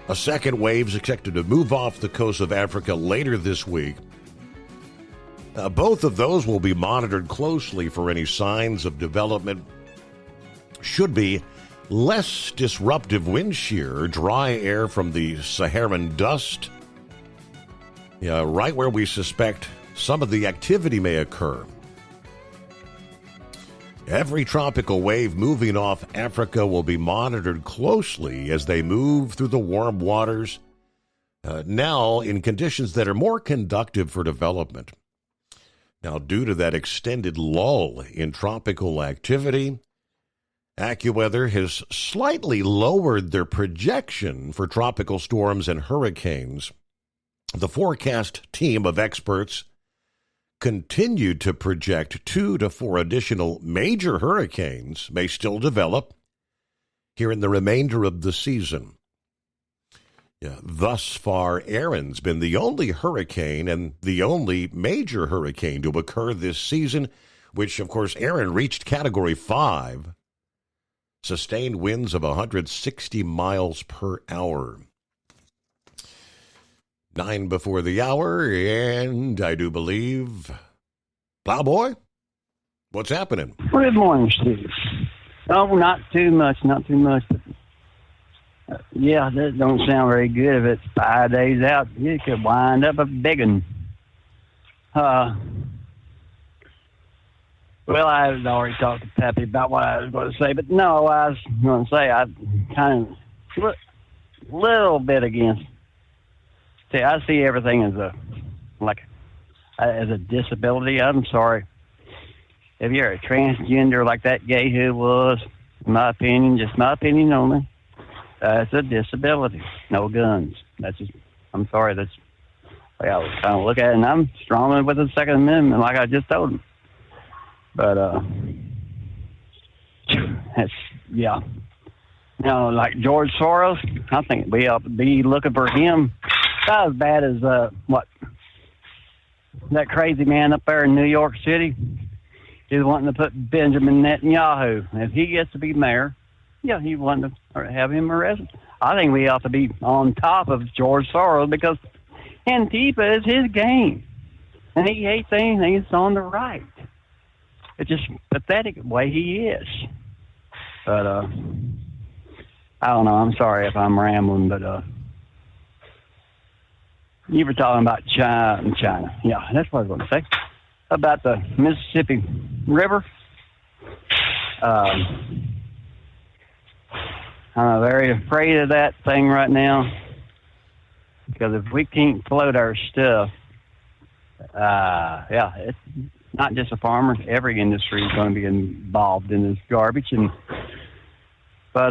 A second wave is expected to move off the coast of Africa later this week. Both of those will be monitored closely for any signs of development. Should be less disruptive wind shear, dry air from the Saharan dust, right where we suspect some of the activity may occur. Every tropical wave moving off Africa will be monitored closely as they move through the warm waters, now in conditions that are more conducive for development. Now, due to that extended lull in tropical activity, AccuWeather has slightly lowered their projection for tropical storms and hurricanes. The forecast team of experts continued to project 2 to 4 additional major hurricanes may still develop here in the remainder of the season. Thus far, Aaron's been the only hurricane and the only major hurricane to occur this season, which, of course, Aaron reached Category 5, sustained winds of 160 miles per hour. 9 before the hour, and I do believe, Plowboy, what's happening? Good morning, Steve. Oh, not too much. Yeah, that don't sound very good. If it's 5 days out, you could wind up a big one. Well, I had already talked to Peppy about what I was going to say, but no, I was going to say I'm kind of a little bit against. See, I see everything as a disability. I'm sorry. If you're a transgender like that gay who was, in my opinion, just my opinion only, it's a disability. No guns. I'm sorry. That's the way I was kind of look at it. And I'm strongly with the Second Amendment, like I just told him. But, yeah. Like George Soros, I think we ought to be looking for him. Not as bad as, that crazy man up there in New York City. He's wanting to put Benjamin Netanyahu. If he gets to be mayor, Yeah, he wanted to have him arrested. I think we ought to be on top of George Soros because Antifa is his game. And he hates anything that's on the right. It's just pathetic the way he is. But, I don't know. I'm sorry if I'm rambling, but you were talking about China. Yeah, that's what I was going to say. About the Mississippi River. I'm very afraid of that thing right now. Because if we can't float our stuff, it's not just the farmers. Every industry is going to be involved in this garbage. But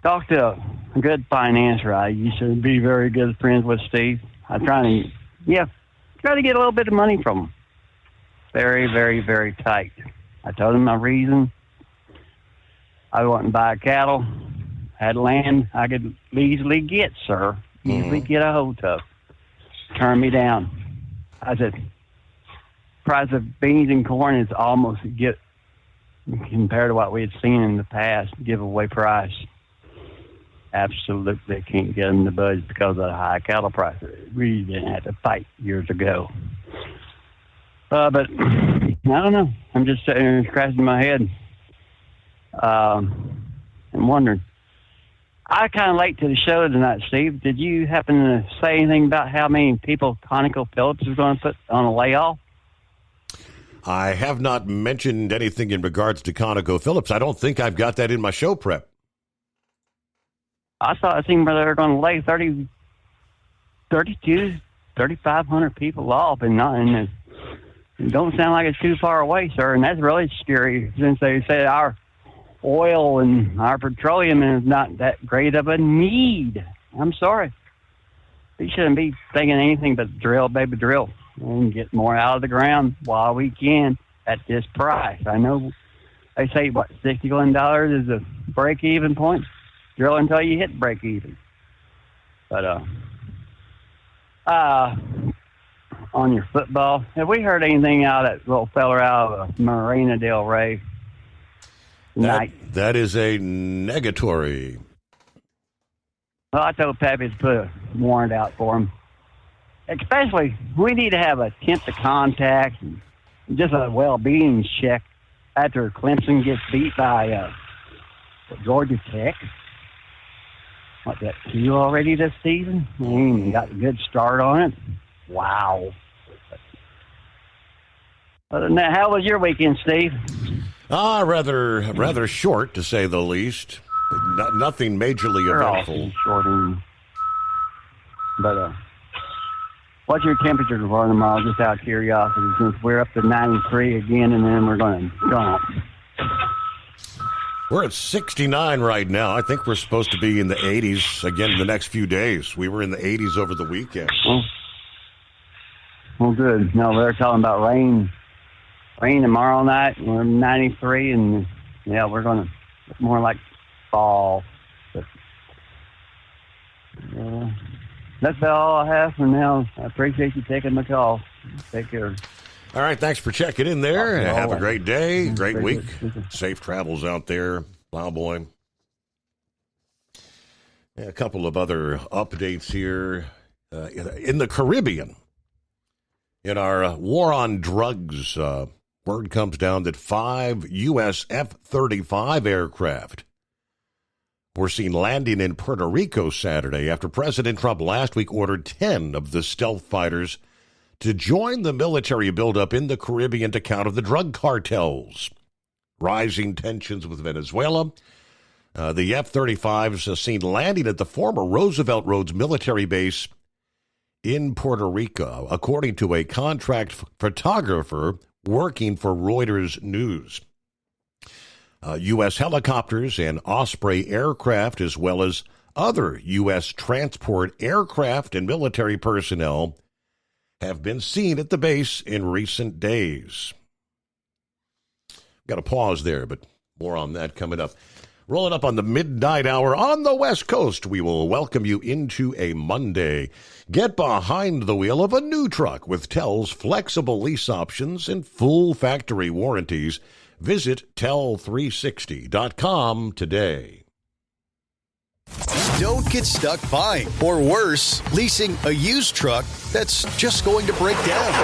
talk to a good financier. I used to be very good friends with Steve. I try to get a little bit of money from him. Very, very, very tight. I told him my reason. I went and buy cattle. Had land I could easily get, sir. Easily get a hold of. Turn me down. I said, price of beans and corn is almost compared to what we had seen in the past, giveaway price. Absolutely can't get them to budge because of the high cattle prices. We didn't have to fight years ago. But I don't know. I'm just sitting here scratching my head. I'm wondering. I kind of late to the show tonight, Steve. Did you happen to say anything about how many people ConocoPhillips is going to put on a layoff? I have not mentioned anything in regards to ConocoPhillips. I don't think I've got that in my show prep. I saw a thing where they were going to lay 3,500 people off, and it don't sound like it's too far away, sir. And that's really scary since they say our oil and our petroleum is not that great of a need. I'm sorry. We shouldn't be thinking anything but drill, baby, drill, and get more out of the ground while we can at this price. I know they say, $61 is a break-even point. Drill until you hit break-even. But, on your football, have we heard anything out of that little feller out of Marina Del Rey? That is a negatory. Well, I told Pappy to put a warrant out for him. Especially, we need to have a attempt to contact and just a well-being check after Clemson gets beat by Georgia Tech. What, that 2 already this season? Got a good start on it. Wow. Other than that, how was your weekend, Steve? Rather short, to say the least. Nothing majorly eventful. But what's your temperature for tomorrow, just out of curiosity, since we're up to 93 again, and then we're going to jump? We're at 69 right now. I think we're supposed to be in the 80s again in the next few days. We were in the 80s over the weekend. Well, good. No, they're talking about rain tomorrow night. We're 93, and we're going to more like fall. But, that's all I have for now. I appreciate you taking my call. Take care. All right, thanks for checking in there. Have a great day, great week. Safe travels out there, Plowboy. A couple of other updates here. In the Caribbean, in our war on drugs, word comes down that 5 U.S. F-35 aircraft were seen landing in Puerto Rico Saturday after President Trump last week ordered 10 of the stealth fighters to join the military buildup in the Caribbean to counter the drug cartels. Rising tensions with Venezuela. The F-35s are seen landing at the former Roosevelt Roads military base in Puerto Rico, according to a contract photographer working for Reuters News. U.S. helicopters and Osprey aircraft, as well as other U.S. transport aircraft and military personnel, have been seen at the base in recent days. Got to pause there, but more on that coming up. Rolling up on the midnight hour on the West Coast, we will welcome you into a Monday. Get behind the wheel of a new truck with Tel's flexible lease options and full factory warranties. Visit tell360.com today. Don't get stuck buying, or worse, leasing a used truck that's just going to break down.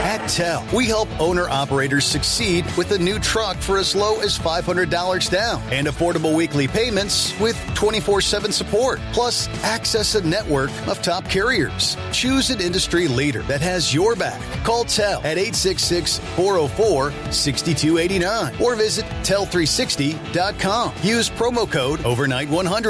At Tell, we help owner-operators succeed with a new truck for as low as $500 down and affordable weekly payments with 24/7 support. Plus, access a network of top carriers. Choose an industry leader that has your back. Call Tell at 866-404-6289 or visit tell360.com. Use promo code OVERNIGHT100.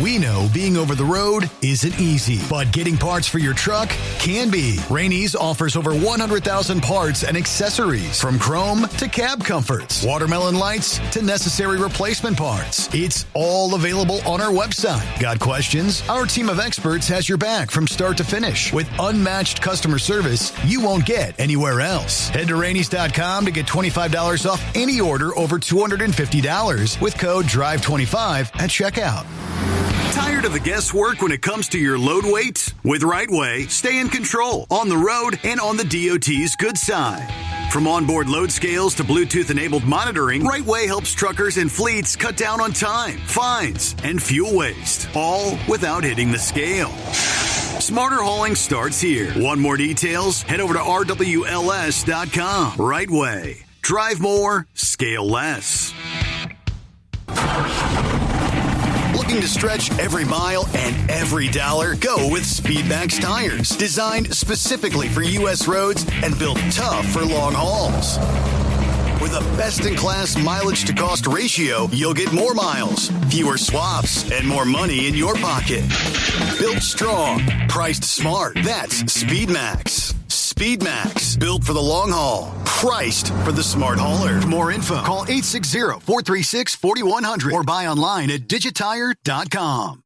We know being over the road isn't easy, but getting parts for your truck can be. Rainey's offers over 100,000 parts and accessories, from chrome to cab comforts, watermelon lights to necessary replacement parts. It's all available on our website. Got questions? Our team of experts has your back from start to finish with unmatched customer service you won't get anywhere else. Head to Rainey's.com to get $25 off any order over $250 with code DRIVE25 at checkout. Tired of the guesswork when it comes to your load weight? With Right Way, stay in control on the road and on the DOT's good side. From onboard load scales to Bluetooth-enabled monitoring, Right Way helps truckers and fleets cut down on time, fines, and fuel waste, all without hitting the scale. Smarter hauling starts here. Want more details? Head over to RWLS.com. Right Way. Drive more, scale less. Looking to stretch every mile and every dollar? Go with Speedmax tires. Designed specifically for U.S. roads and built tough for long hauls. With a best-in-class mileage-to-cost ratio, you'll get more miles, fewer swaps, and more money in your pocket. Built strong, priced smart. That's Speedmax. Speedmax, built for the long haul, priced for the smart hauler. For more info, call 860-436-4100 or buy online at digitire.com.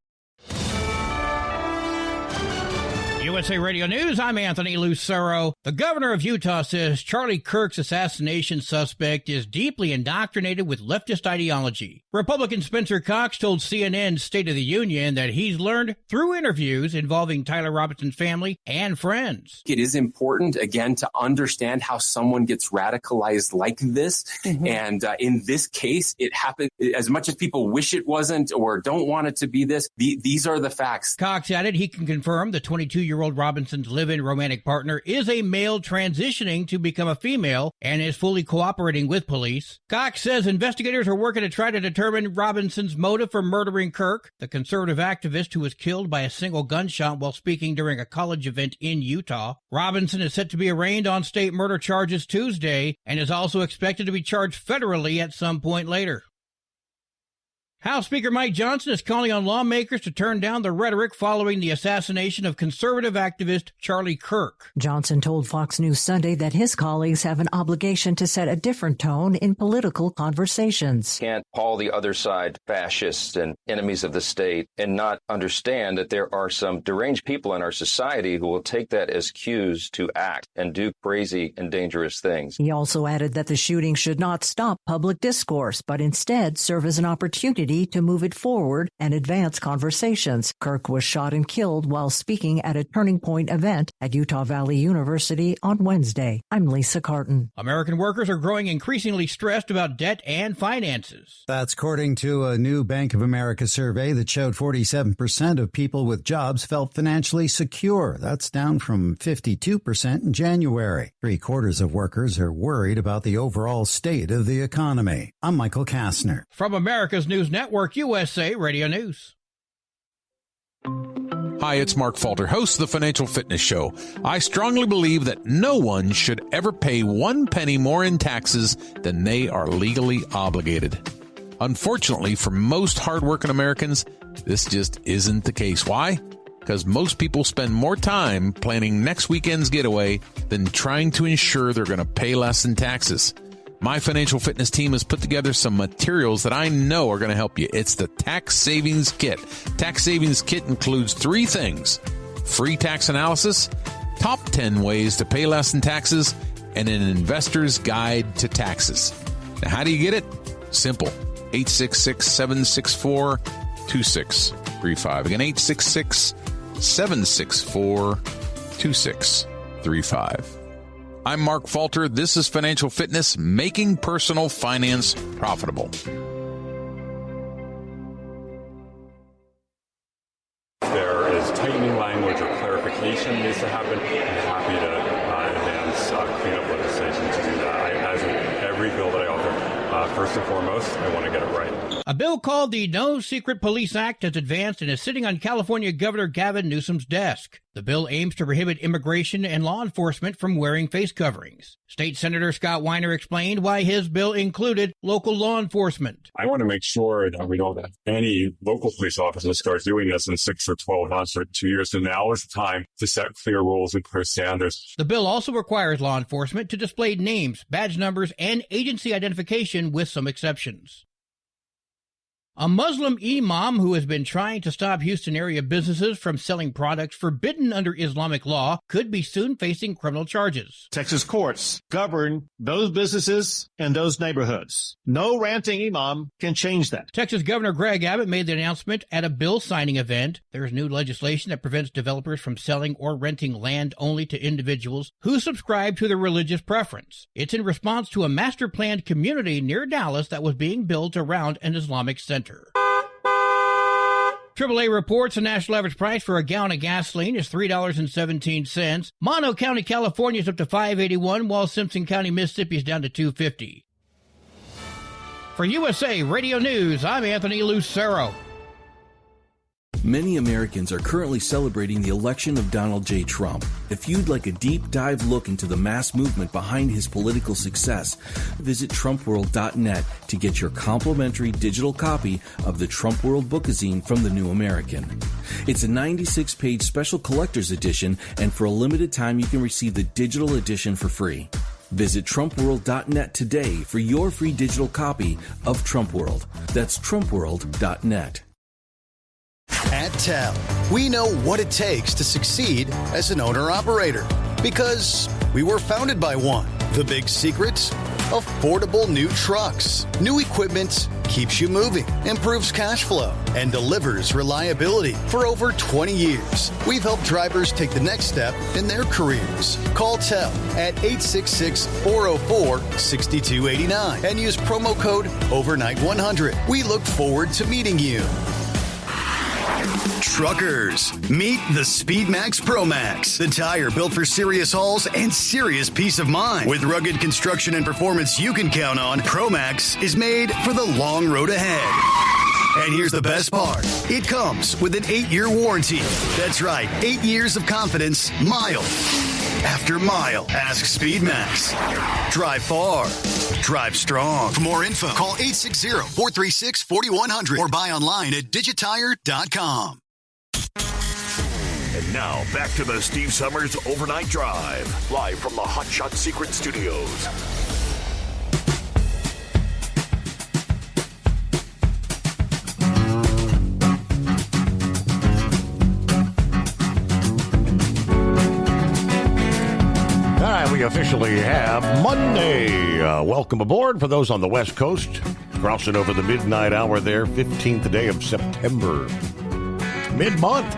USA Radio News, I'm Anthony Lucero. The governor of Utah says Charlie Kirk's assassination suspect is deeply indoctrinated with leftist ideology. Republican Spencer Cox told CNN's State of the Union that he's learned through interviews involving Tyler Robinson's family and friends. It is important, again, to understand how someone gets radicalized like this. Mm-hmm. And in this case, it happened as much as people wish it wasn't or don't want it to be this. These are the facts. Cox added he can confirm the 22-year-old Robinson's live-in romantic partner is a male transitioning to become a female and is fully cooperating with police. Cox says investigators are working to try to determine Robinson's motive for murdering Kirk, the conservative activist who was killed by a single gunshot while speaking during a college event in Utah. Robinson is set to be arraigned on state murder charges Tuesday and is also expected to be charged federally at some point later. House Speaker Mike Johnson is calling on lawmakers to turn down the rhetoric following the assassination of conservative activist Charlie Kirk. Johnson told Fox News Sunday that his colleagues have an obligation to set a different tone in political conversations. Can't call the other side fascists and enemies of the state and not understand that there are some deranged people in our society who will take that as cues to act and do crazy and dangerous things. He also added that the shooting should not stop public discourse, but instead serve as an opportunity to move it forward and advance conversations. Kirk was shot and killed while speaking at a Turning Point event at Utah Valley University on Wednesday. I'm Lisa Carton. American workers are growing increasingly stressed about debt and finances. That's according to a new Bank of America survey that showed 47% of people with jobs felt financially secure. That's down from 52% in January. 3/4 of workers are worried about the overall state of the economy. I'm Michael Kastner. From America's News Network, USA Radio News. Hi, it's Mark Falter, host of the Financial Fitness Show. I strongly believe that no one should ever pay 1 penny more in taxes than they are legally obligated. Unfortunately, for most hardworking Americans, this just isn't the case. Why? Because most people spend more time planning next weekend's getaway than trying to ensure they're going to pay less in taxes. My financial fitness team has put together some materials that I know are going to help you. It's the Tax Savings Kit. Tax Savings Kit includes 3 things: free tax analysis, top 10 ways to pay less in taxes, and an investor's guide to taxes. Now, how do you get it? Simple. 866-764-2635. Again, 866-764-2635. I'm Mark Falter. This is Financial Fitness, making personal finance profitable. There is tightening language or clarification needs to happen. I'm happy to advance cleanup legislation to do that. As in every bill that I author, first and foremost, I want to get it right. A bill called the No Secret Police Act has advanced and is sitting on California Governor Gavin Newsom's desk. The bill aims to prohibit immigration and law enforcement from wearing face coverings. State Senator Scott Weiner explained why his bill included local law enforcement. I want to make sure that we don't have any local police officers start doing this in 6 or 12 months or 2 years. And now is the time to set clear rules and clear standards. The bill also requires law enforcement to display names, badge numbers, and agency identification with some exceptions. A Muslim imam who has been trying to stop Houston area businesses from selling products forbidden under Islamic law could be soon facing criminal charges. Texas courts govern those businesses and those neighborhoods. No ranting imam can change that. Texas Governor Greg Abbott made the announcement at a bill signing event. There is new legislation that prevents developers from selling or renting land only to individuals who subscribe to their religious preference. It's in response to a master planned community near Dallas that was being built around an Islamic center. AAA reports the national average price for a gallon of gasoline is $3.17. Mono County, California is up to $5.81, while Simpson County, Mississippi is down to $2.50. For USA Radio News, I'm Anthony Lucero. Many Americans are currently celebrating the election of Donald J. Trump. If you'd like a deep dive look into the mass movement behind his political success, visit TrumpWorld.net to get your complimentary digital copy of the Trump World Bookazine from The New American. It's a 96-page special collector's edition, and for a limited time you can receive the digital edition for free. Visit TrumpWorld.net today for your free digital copy of Trump World. That's TrumpWorld.net. At TEL, we know what it takes to succeed as an owner-operator because we were founded by one. The big secret? Affordable new trucks. New equipment keeps you moving, improves cash flow, and delivers reliability. For over 20 years, we've helped drivers take the next step in their careers. Call TEL at 866-404-6289 and use promo code OVERNIGHT100. We look forward to meeting you. Truckers, meet the SpeedMax Pro Max, the tire built for serious hauls and serious peace of mind. With rugged construction and performance you can count on, Pro Max is made for the long road ahead. And here's the best part. It comes with an 8-year warranty. That's right, 8 years of confidence, mile after mile. Ask SpeedMax. Drive far. Drive strong. For more info, call 860-436-4100 or buy online at digitire.com. And now, back to the Steve Summers Overnight Drive, live from the Hot Shot Secret Studios. All right, we officially have Monday. Welcome aboard for those on the West Coast. Crossing over the midnight hour there, 15th day of September. Mid-month.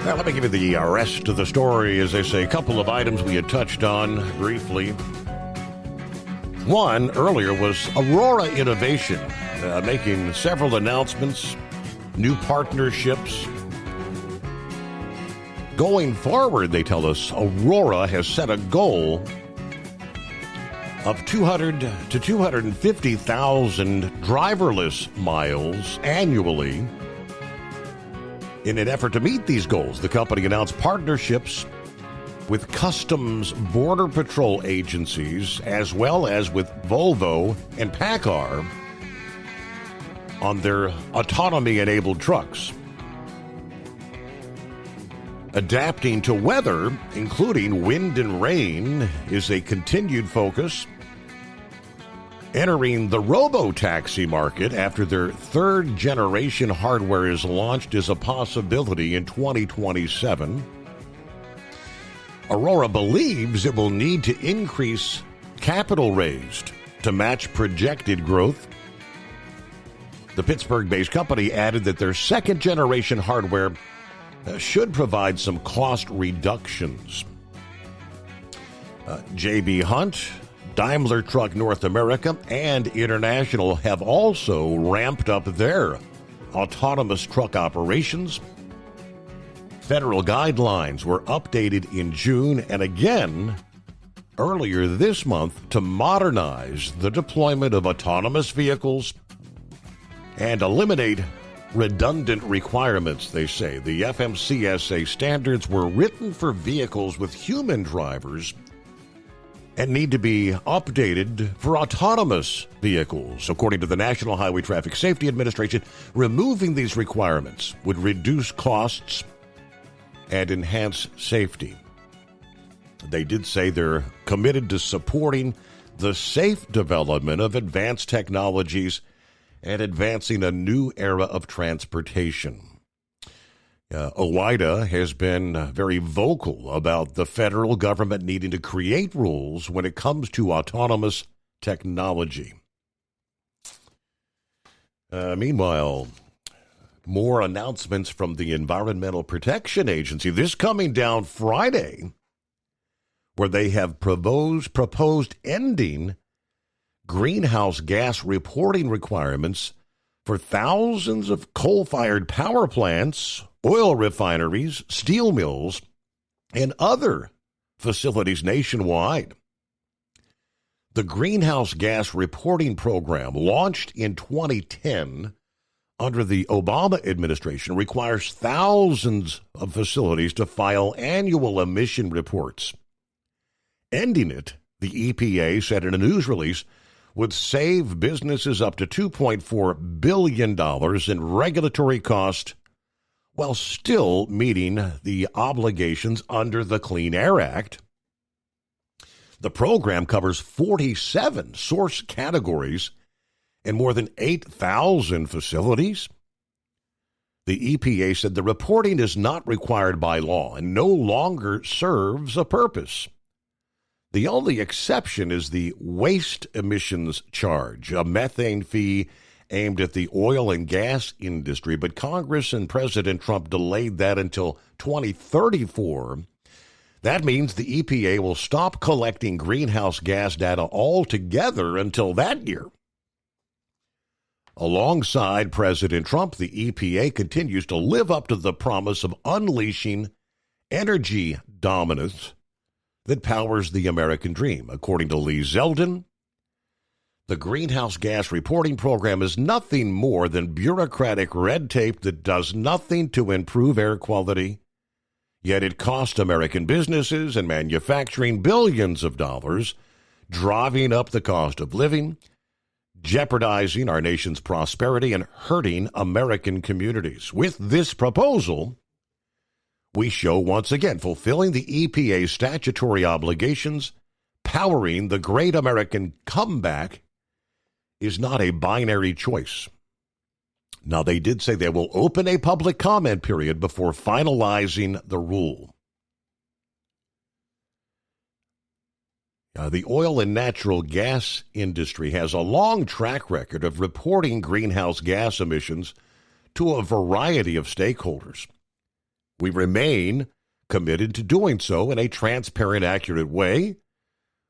Now, let me give you the rest of the story. As they say, a couple of items we had touched on briefly. One earlier was Aurora Innovation, making several announcements, new partnerships. Going forward, they tell us, Aurora has set a goal of 200 to 250,000 driverless miles annually. In an effort to meet these goals, the company announced partnerships with Customs Border Patrol agencies as well as with Volvo and PACCAR on their autonomy-enabled trucks. Adapting to weather, including wind and rain, is a continued focus. Entering the robo-taxi market after their third-generation hardware is launched is a possibility in 2027. Aurora believes it will need to increase capital raised to match projected growth. The Pittsburgh-based company added that their second-generation hardware should provide some cost reductions. J.B. Hunt, Daimler Truck North America, and International have also ramped up their autonomous truck operations. Federal guidelines were updated in June and again earlier this month to modernize the deployment of autonomous vehicles and eliminate redundant requirements, they say. The FMCSA standards were written for vehicles with human drivers and need to be updated for autonomous vehicles. According to the National Highway Traffic Safety Administration, removing these requirements would reduce costs and enhance safety. They did say they're committed to supporting the safe development of advanced technologies and advancing a new era of transportation. OOIDA has been very vocal about the federal government needing to create rules when it comes to autonomous technology. Meanwhile, more announcements from the Environmental Protection Agency. This coming down Friday, where they have proposed ending greenhouse gas reporting requirements for thousands of coal-fired power plants, oil refineries, steel mills, and other facilities nationwide. The Greenhouse Gas Reporting Program, launched in 2010 under the Obama administration, requires thousands of facilities to file annual emission reports. Ending it, the EPA said in a news release, would save businesses up to $2.4 billion in regulatory cost while still meeting the obligations under the Clean Air Act. The program covers 47 source categories and more than 8,000 facilities. The EPA said the reporting is not required by law and no longer serves a purpose. The only exception is the waste emissions charge, a methane fee aimed at the oil and gas industry, but Congress and President Trump delayed that until 2034. That means the EPA will stop collecting greenhouse gas data altogether until that year. Alongside President Trump, the EPA continues to live up to the promise of unleashing energy dominance that powers the American dream. According to Lee Zeldin, the Greenhouse Gas Reporting Program is nothing more than bureaucratic red tape that does nothing to improve air quality, yet it costs American businesses and manufacturing billions of dollars, driving up the cost of living, jeopardizing our nation's prosperity, and hurting American communities. With this proposal, we show once again fulfilling the EPA's statutory obligations, powering the great American comeback is not a binary choice. Now, they did say they will open a public comment period before finalizing the rule. The oil and natural gas industry has a long track record of reporting greenhouse gas emissions to a variety of stakeholders. We remain committed to doing so in a transparent, accurate way.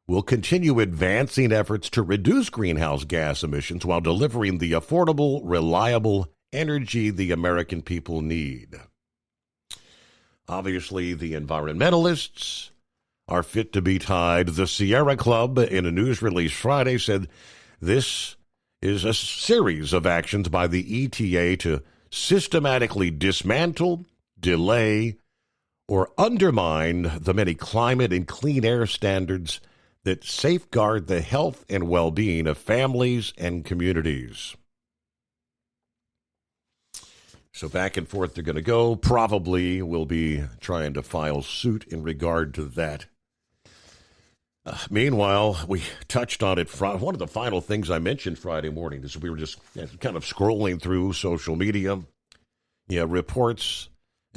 We'll continue advancing efforts to reduce greenhouse gas emissions while delivering the affordable, reliable energy the American people need. Obviously, the environmentalists are fit to be tied. The Sierra Club, in a news release Friday, said this is a series of actions by the ETA to systematically dismantle, delay, or undermine the many climate and clean air standards that safeguard the health and well-being of families and communities. So back and forth they're going to go. Probably will be trying to file suit in regard to that. Meanwhile, we touched on it. One of the final things I mentioned Friday morning is we were just kind of scrolling through social media. Reports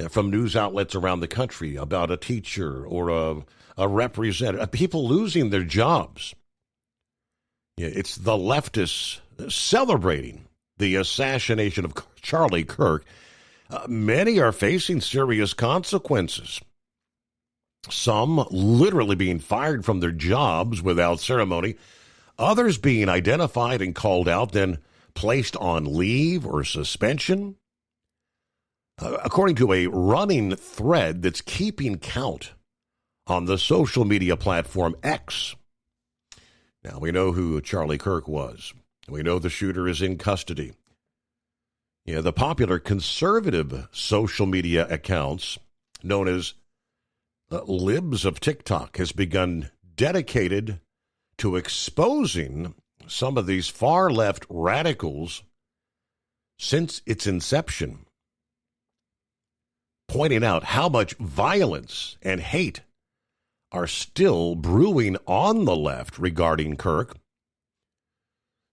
from news outlets around the country about a teacher or a representative, people losing their jobs. It's the leftists celebrating the assassination of Charlie Kirk. Many are facing serious consequences. Some literally being fired from their jobs without ceremony. Others being identified and called out, then placed on leave or suspension. According to a running thread that's keeping count on the social media platform X. Now, we know who Charlie Kirk was. We know the shooter is in custody. Yeah, the popular conservative social media accounts known as Libs of TikTok has begun dedicated to exposing some of these far-left radicals since its inception, pointing out how much violence and hate are still brewing on the left regarding Kirk.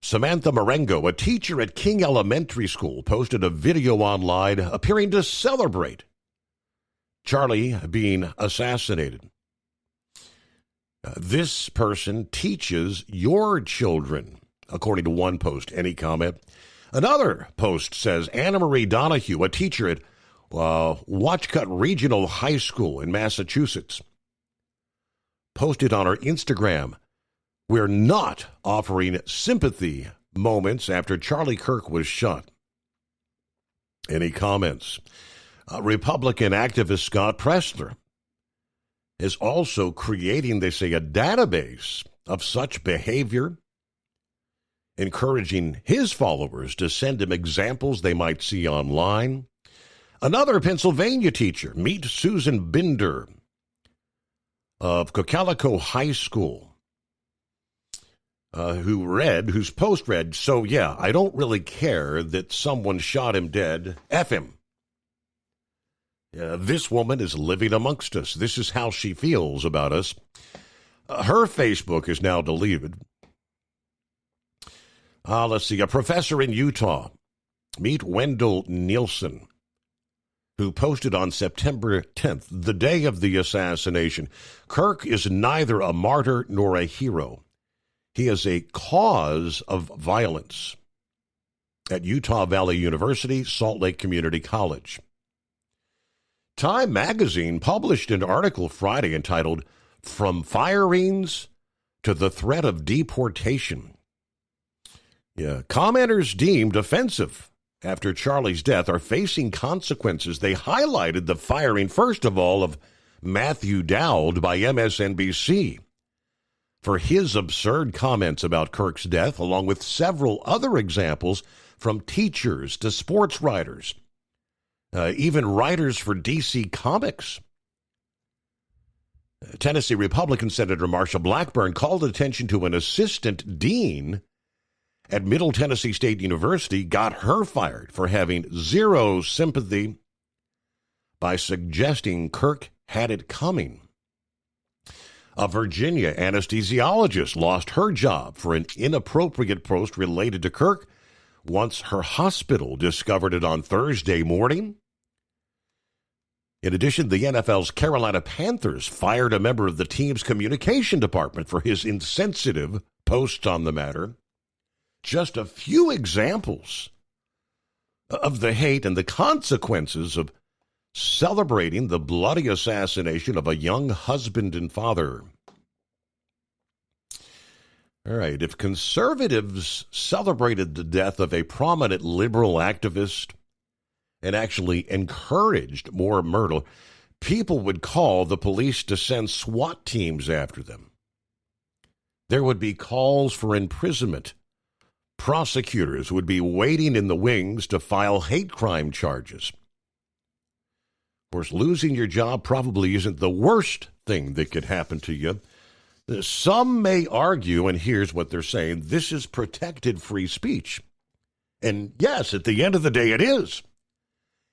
Samantha Marengo, a teacher at King Elementary School, posted a video online appearing to celebrate Charlie being assassinated. This person teaches your children, according to one post. Any comment? Another post says Anna Marie Donahue, a teacher at Watchcut Regional High School in Massachusetts, posted on her Instagram, "We're not offering sympathy moments after Charlie Kirk was shot." Any comments? Republican activist Scott Presler is also creating, they say, a database of such behavior, encouraging his followers to send him examples they might see online. Another Pennsylvania teacher, meet Susan Binder of Cocalico High School, whose post read, "So yeah, I don't really care that someone shot him dead. F him. This woman is living amongst us. This is how she feels about us." Her Facebook is now deleted. Let's see, a professor in Utah, meet Wendell Nielsen, who posted on September 10th, the day of the assassination, "Kirk is neither a martyr nor a hero. He is a cause of violence." At Utah Valley University, Salt Lake Community College. Time magazine published an article Friday entitled, "From Firings to the Threat of Deportation." Commenters deemed offensive after Charlie's death are facing consequences. They highlighted the firing, first of all, of Matthew Dowd by MSNBC for his absurd comments about Kirk's death, along with several other examples from teachers to sports writers, even writers for DC Comics. Tennessee Republican Senator Marsha Blackburn called attention to an assistant dean at Middle Tennessee State University, got her fired for having zero sympathy by suggesting Kirk had it coming. A Virginia anesthesiologist lost her job for an inappropriate post related to Kirk once her hospital discovered it on Thursday morning. In addition, the NFL's Carolina Panthers fired a member of the team's communication department for his insensitive posts on the matter. Just a few examples of the hate and the consequences of celebrating the bloody assassination of a young husband and father. All right, if conservatives celebrated the death of a prominent liberal activist and actually encouraged more murder, people would call the police to send SWAT teams after them. There would be calls for imprisonment. Prosecutors would be waiting in the wings to file hate crime charges. Of course, losing your job probably isn't the worst thing that could happen to you. Some may argue, and here's what they're saying, this is protected free speech. And yes, at the end of the day, it is.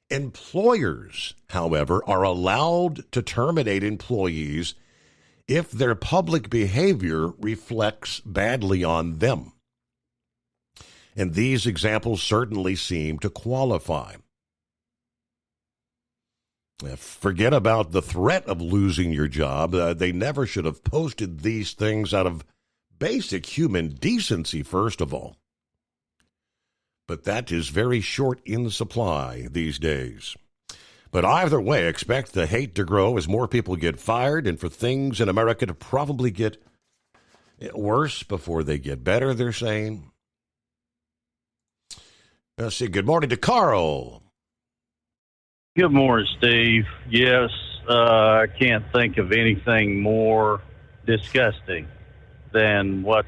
Employers, however, are allowed to terminate employees if their public behavior reflects badly on them. And these examples certainly seem to qualify. Forget about the threat of losing your job. They never should have posted these things out of basic human decency, first of all. But that is very short in supply these days. But either way, expect the hate to grow as more people get fired and for things in America to probably get worse before they get better, they're saying. Let's see. Good morning to Carl. Good morning, Steve. Yes, I can't think of anything more disgusting than what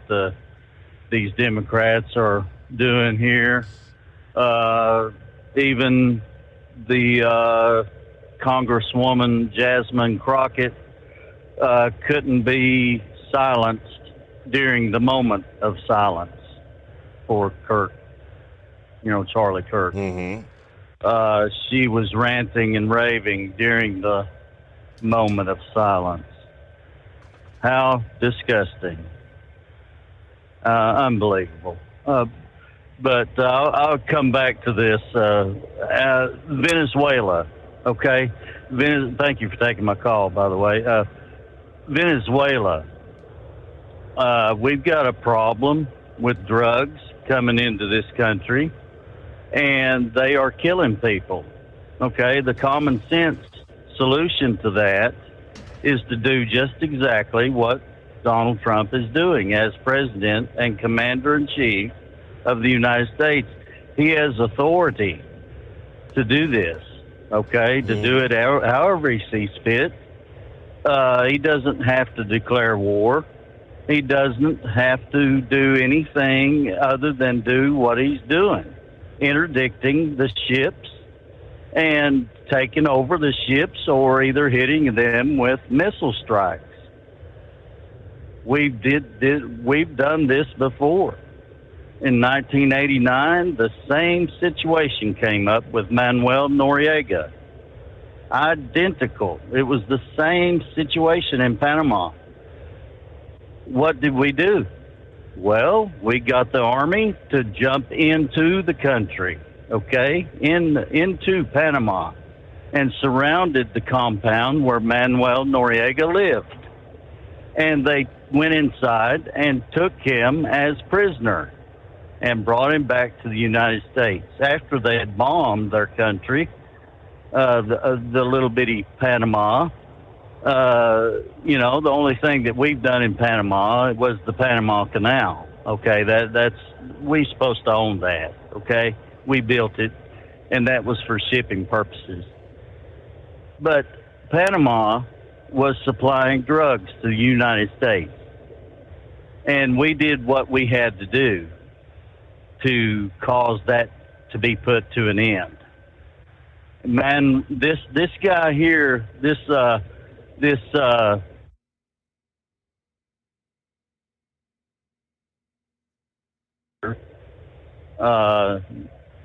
these Democrats are doing here. Even the Congresswoman Jasmine Crockett couldn't be silenced during the moment of silence for Kirk, Charlie Kirk. Mm-hmm. She was ranting and raving during the moment of silence. How disgusting. Unbelievable. But I'll come back to this. Venezuela, okay? Thank you for taking my call, by the way. Venezuela, we've got a problem with drugs coming into this country, and they are killing people, okay? The common sense solution to that is to do just exactly what Donald Trump is doing as president and commander-in-chief of the United States. He has authority to do this, okay, to do it however he sees fit. He doesn't have to declare war. He doesn't have to do anything other than do what he's doing, interdicting the ships and taking over the ships or either hitting them with missile strikes. We've done this before. In 1989, the same situation came up with Manuel Noriega. Identical. It was the same situation in Panama. What did we do? Well, we got the army to jump into the country, okay, into Panama, and surrounded the compound where Manuel Noriega lived. And they went inside and took him as prisoner and brought him back to the United States after they had bombed their country, the little bitty Panama. The only thing that we've done in Panama was the Panama Canal. Okay, that's we're supposed to own that. Okay, we built it, and that was for shipping purposes. But Panama was supplying drugs to the United States, and we did what we had to do to cause that to be put to an end. Man, this guy here,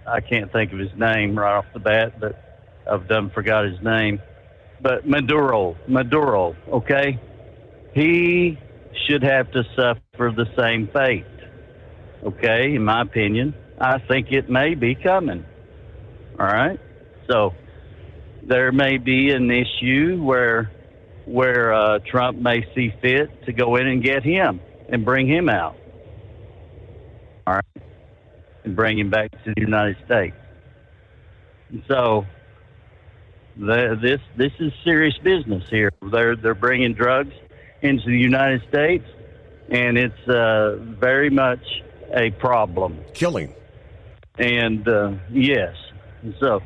I can't think of his name right off the bat, but I've forgot his name. But Maduro, okay? He should have to suffer the same fate, okay, in my opinion. I think it may be coming, all right? So there may be an issue where Trump may see fit to go in and get him and bring him out, all right, and bring him back to the United States. And so this is serious business here. They're bringing drugs into the United States, and it's very much a problem. Killing. And yes, so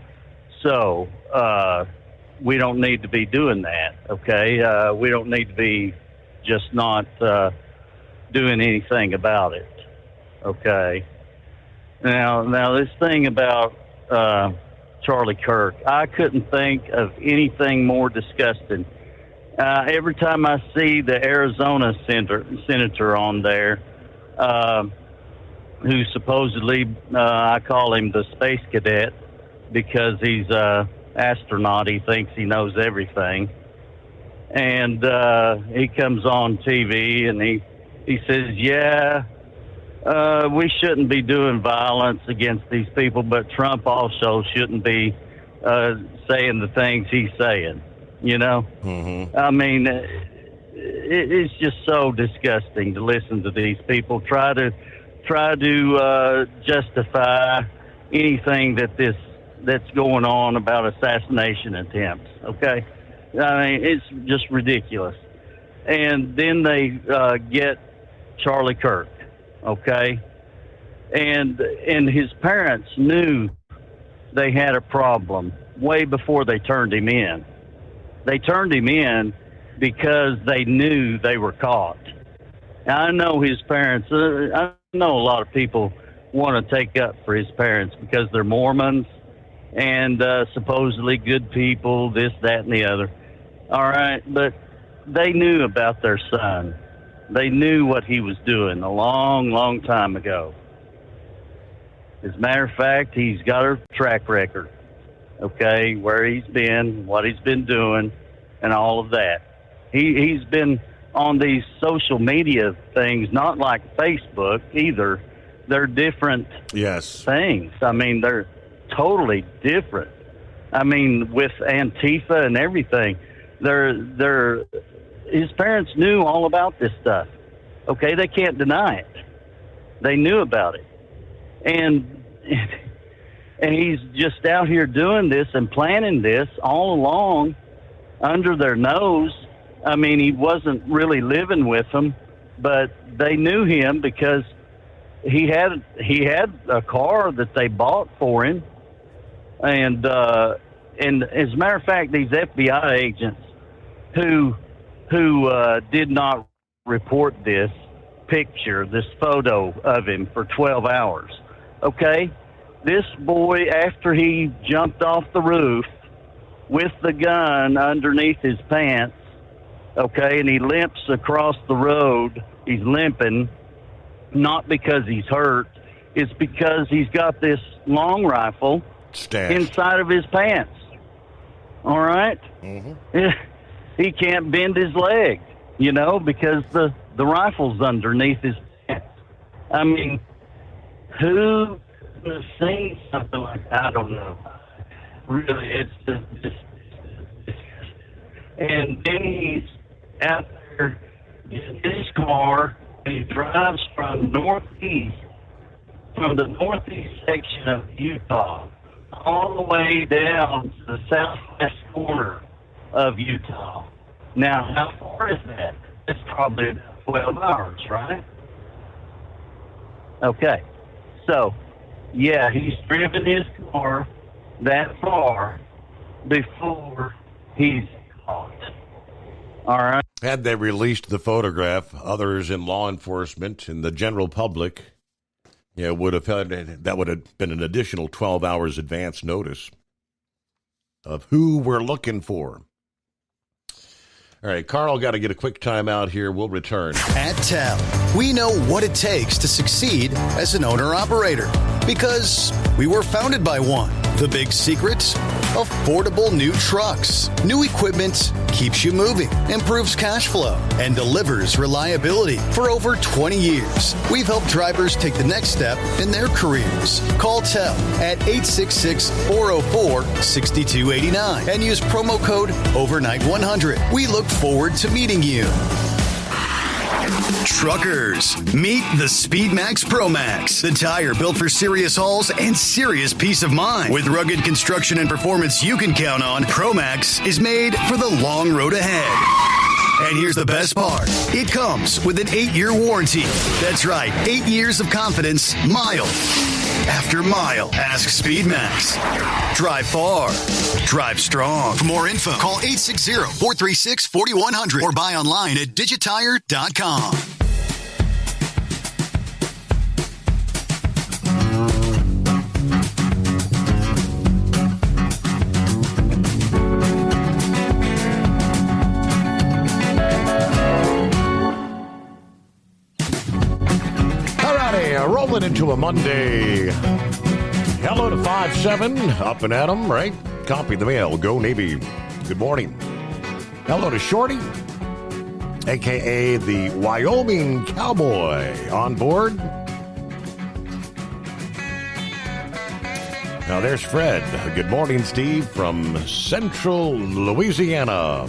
we don't need to be doing that. Okay, we don't need to be just not doing anything about it. Okay. Now this thing about Charlie Kirk, I couldn't think of anything more disgusting. Every time I see the Arizona senator on there, who supposedly, I call him the space cadet because he's an astronaut. He thinks he knows everything. And he comes on TV and he says, we shouldn't be doing violence against these people, but Trump also shouldn't be saying the things he's saying, you know? Mm-hmm. I mean, it's just so disgusting to listen to these people try to justify anything that's going on about assassination attempts. Okay, I mean, it's just ridiculous. And then they get Charlie Kirk. Okay, and his parents knew they had a problem way before they turned him in. They turned him in because they knew they were caught. Now, I know his parents, I know a lot of people want to take up for his parents because they're Mormons and supposedly good people, this, that, and the other. All right, but they knew about their son. They knew what he was doing a long, long time ago. As a matter of fact, he's got a track record, okay, where he's been, what he's been doing, and all of that. He's been on these social media things, not like Facebook either. They're different things. I mean, they're totally different. I mean, with Antifa and everything, his parents knew all about this stuff. Okay, they can't deny it. They knew about it. And he's just out here doing this and planning this all along under their nose. I mean, he wasn't really living with them, but they knew him because he had a car that they bought for him. And as a matter of fact, these FBI agents who did not report this picture, this photo of him for 12 hours. Okay, this boy, after he jumped off the roof with the gun underneath his pants, okay, and he limps across the road, he's limping, not because he's hurt, it's because he's got this long rifle inside of his pants. All right? Mm-hmm. He can't bend his leg, because the rifle's underneath his pants. I mean, who would have seen something like that? I don't know. Really, it's just and then he's out there in his car, and he drives from the northeast section of Utah, all the way down to the southwest corner of Utah. Now, how far is that? It's probably about 12 hours, right? Okay. So, yeah, he's driven his car that far before he's caught. All right. Had they released the photograph, others in law enforcement and the general public, would have had, that would have been an additional 12 hours advance notice of who we're looking for. All right, Carl, got to get a quick time out here. We'll return. At TEL, we know what it takes to succeed as an owner-operator because we were founded by one. The big secret? Affordable new trucks. New equipment keeps you moving, improves cash flow, and delivers reliability. For over 20 years, we've helped drivers take the next step in their careers. Call TEL at 866-404-6289 and use promo code OVERNIGHT100. We look forward to meeting you. Truckers, meet the SpeedMax Pro Max, the tire built for serious hauls and serious peace of mind. With rugged construction and performance you can count on, Pro Max is made for the long road ahead. And here's the best part. It comes with an 8-year warranty. That's right, 8 years of confidence, mile after mile. Ask SpeedMax. Drive far. Drive strong. For more info, call 860-436-4100 or buy online at digitire.com. Rolling into a Monday. Hello to 5-7, up and at 'em, right? Copy the mail. Go Navy. Good morning. Hello to Shorty, a.k.a. the Wyoming Cowboy, on board. Now there's Fred. Good morning, Steve, from Central Louisiana.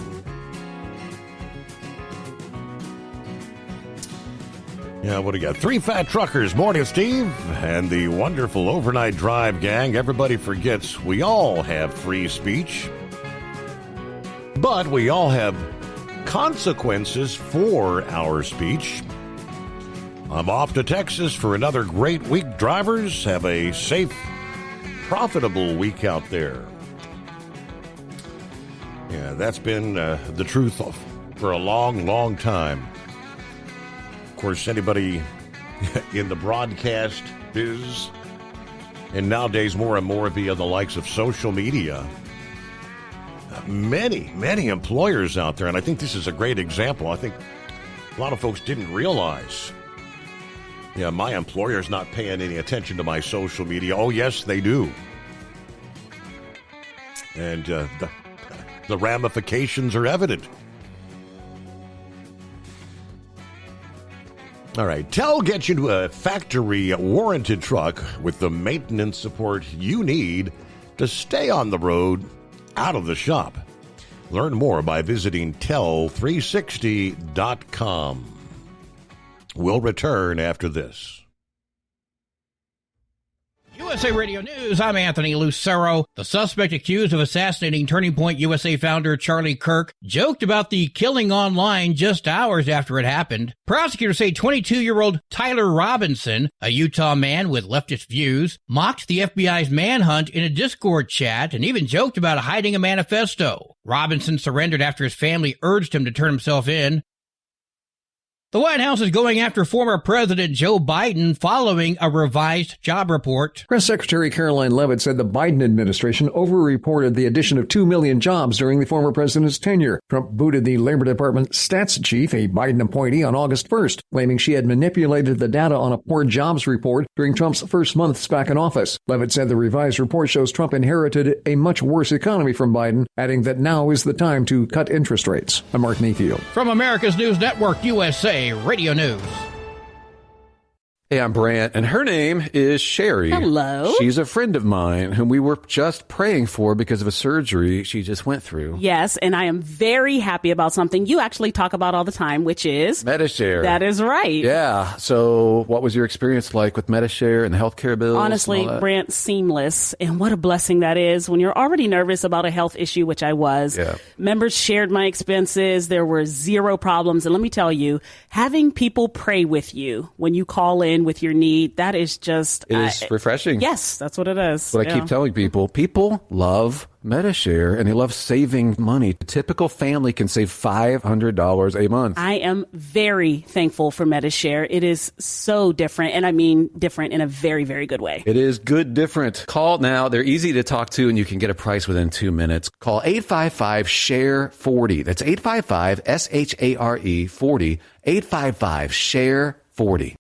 Yeah, what do you got? 3 fat truckers, Morning Steve, and the wonderful Overnight Drive gang. Everybody forgets we all have free speech, but we all have consequences for our speech. I'm off to Texas for another great week. Drivers, have a safe, profitable week out there. Yeah, that's been the truth for a long, long time. Of course, anybody in the broadcast biz, and nowadays more and more via the likes of social media, many employers out there, and I think this is a great example. I think a lot of folks didn't realize, yeah, my employer's not paying any attention to my social media. Oh, yes, they do. And the ramifications are evident. All right, Tell gets you to a factory-warranted truck with the maintenance support you need to stay on the road, out of the shop. Learn more by visiting Tell360.com. We'll return after this. USA Radio News, I'm Anthony Lucero. The suspect accused of assassinating Turning Point USA founder Charlie Kirk joked about the killing online just hours after it happened. Prosecutors say 22-year-old Tyler Robinson, a Utah man with leftist views, mocked the FBI's manhunt in a Discord chat and even joked about hiding a manifesto. Robinson surrendered after his family urged him to turn himself in. The White House is going after former President Joe Biden following a revised job report. Press Secretary Caroline Leavitt said the Biden administration overreported the addition of 2 million jobs during the former president's tenure. Trump booted the Labor Department stats chief, a Biden appointee, on August 1st, claiming she had manipulated the data on a poor jobs report during Trump's first months back in office. Leavitt said the revised report shows Trump inherited a much worse economy from Biden, adding that now is the time to cut interest rates. I'm Mark Mayfield. From America's News Network, USA Radio News. Hey, I'm Brant, and her name is Sherry. Hello. She's a friend of mine whom we were just praying for because of a surgery she just went through. Yes, and I am very happy about something you actually talk about all the time, which is Medi-Share. That is right. Yeah. So what was your experience like with Medi-Share and the healthcare bills? Honestly, Brant, seamless. And what a blessing that is when you're already nervous about a health issue, which I was. Yeah. Members shared my expenses. There were zero problems. And let me tell you, having people pray with you when you call in with your need, that is just... It is refreshing. Yes, that's what it is. What I keep telling people. People love Medi-Share, and they love saving money. A typical family can save $500 a month. I am very thankful for Medi-Share. It is so different, and I mean different in a very, very good way. It is good different. Call now. They're easy to talk to, and you can get a price within 2 minutes. Call 855-SHARE-40. That's 855-SHARE-40. 855-SHARE-40.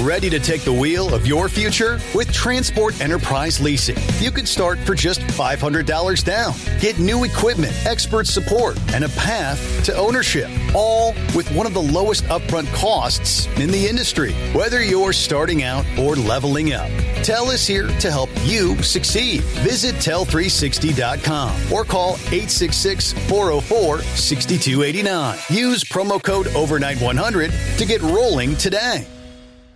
Ready to take the wheel of your future? With Transport Enterprise Leasing, you could start for just $500 down. Get new equipment, expert support, and a path to ownership, all with one of the lowest upfront costs in the industry. Whether you're starting out or leveling up, Tel is here to help you succeed. Visit Tel360.com or call 866-404-6289. Use promo code OVERNIGHT100 to get rolling today.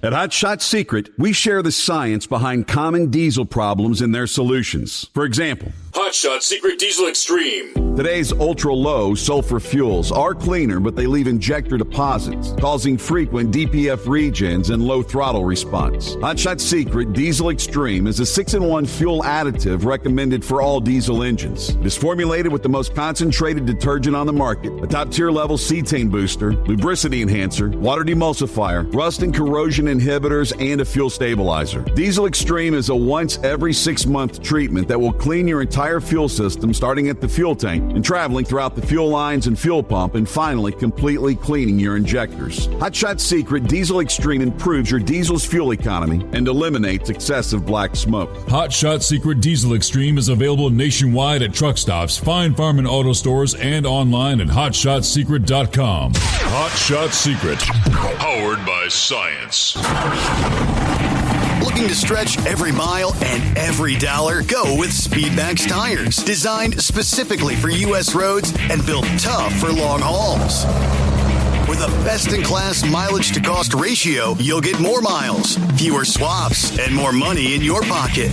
At Hot Shot Secret, we share the science behind common diesel problems and their solutions. For example, Hot Shot Secret Diesel Extreme. Today's ultra-low sulfur fuels are cleaner, but they leave injector deposits, causing frequent DPF regens and low throttle response. Hot Shot Secret Diesel Extreme is a 6-in-1 fuel additive recommended for all diesel engines. It is formulated with the most concentrated detergent on the market, a top-tier level cetane booster, lubricity enhancer, water demulsifier, rust and corrosion inhibitors, and a fuel stabilizer. Diesel Extreme is a once every 6-month treatment that will clean your entire fuel system, starting at the fuel tank and traveling throughout the fuel lines and fuel pump, and finally completely cleaning your injectors. Hot Shot Secret Diesel Extreme improves your diesel's fuel economy and eliminates excessive black smoke. Hot Shot Secret Diesel Extreme is available nationwide at truck stops, Fine Farm and auto stores, and online at hotshotsecret.com. Hot Shot Secret, powered by science. Looking to stretch every mile and every dollar? Go with Speedmax tires, designed specifically for U.S. roads and built tough for long hauls. With a best-in-class mileage-to-cost ratio, you'll get more miles, fewer swaps, and more money in your pocket.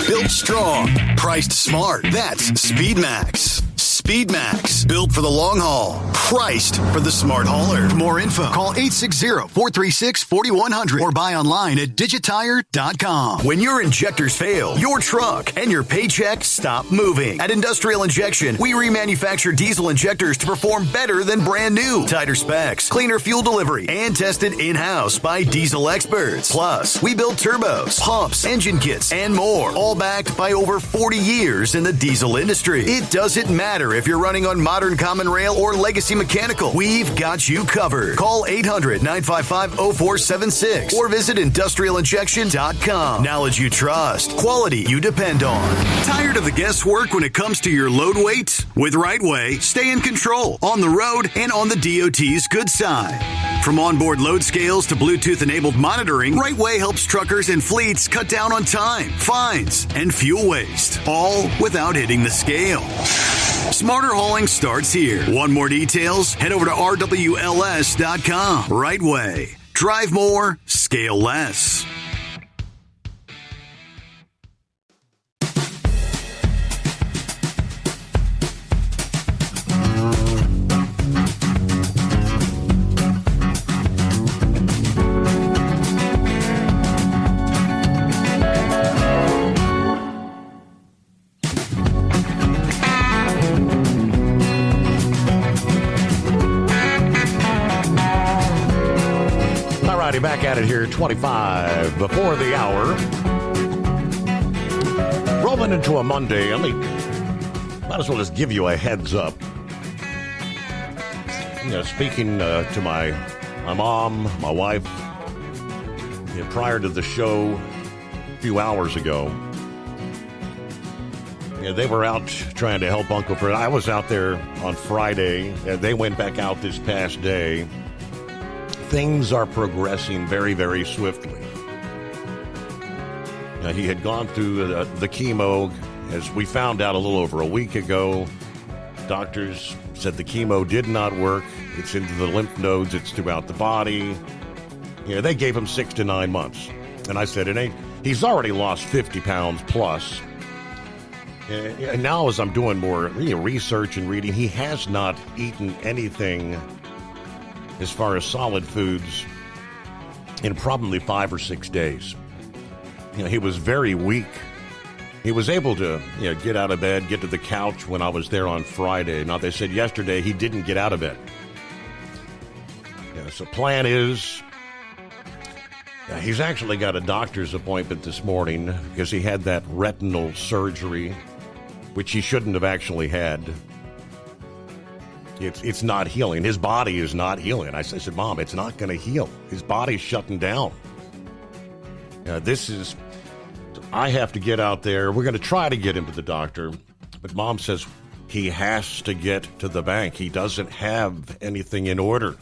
Built strong, priced smart. That's SpeedMax. SpeedMax, built for the long haul, priced for the smart hauler. For more info, call 860-436-4100 or buy online at digitire.com. When your injectors fail, your truck and your paycheck stop moving. At Industrial Injection, we remanufacture diesel injectors to perform better than brand new. Tighter specs, cleaner fuel delivery, and tested in-house by diesel experts. Plus, we build turbos, pumps, engine kits, and more, all backed by over 40 years in the diesel industry. It doesn't matter if you're running on modern common rail or legacy mechanical. We've got you covered. Call 800-955-0476 or visit industrialinjection.com. Knowledge you trust. Quality you depend on. Tired of the guesswork when it comes to your load weight? With RightWay, stay in control on the road and on the DOT's good side. From onboard load scales to Bluetooth-enabled monitoring, RightWay helps truckers and fleets cut down on time, fines, and fuel waste, all without hitting the scale. Smarter hauling starts here. Want more details? Head over to RWLS.com. RightWay. Drive more, scale less. Back at it here, 25 before the hour. Rolling into a Monday. Might as well just give you a heads up. Speaking to my mom, my wife, prior to the show a few hours ago, they were out trying to help Uncle Fred. I was out there on Friday. They went back out this past day. Things are progressing very, very swiftly. He had gone through the chemo, as we found out a little over a week ago. Doctors said the chemo did not work. It's into the lymph nodes. It's throughout the body. They gave him 6 to 9 months. And I said, he's already lost 50 pounds plus. And now as I'm doing more research and reading, he has not eaten anything as far as solid foods in probably 5 or 6 days. He was very weak. He was able to get out of bed, get to the couch when I was there on Friday. Now, they said yesterday he didn't get out of bed. So plan is, he's actually got a doctor's appointment this morning because he had that retinal surgery, which he shouldn't have actually had. It's not healing. His body is not healing. I said, Mom, it's not going to heal. His body's shutting down. I have to get out there. We're going to try to get him to the doctor. But Mom says he has to get to the bank. He doesn't have anything in order.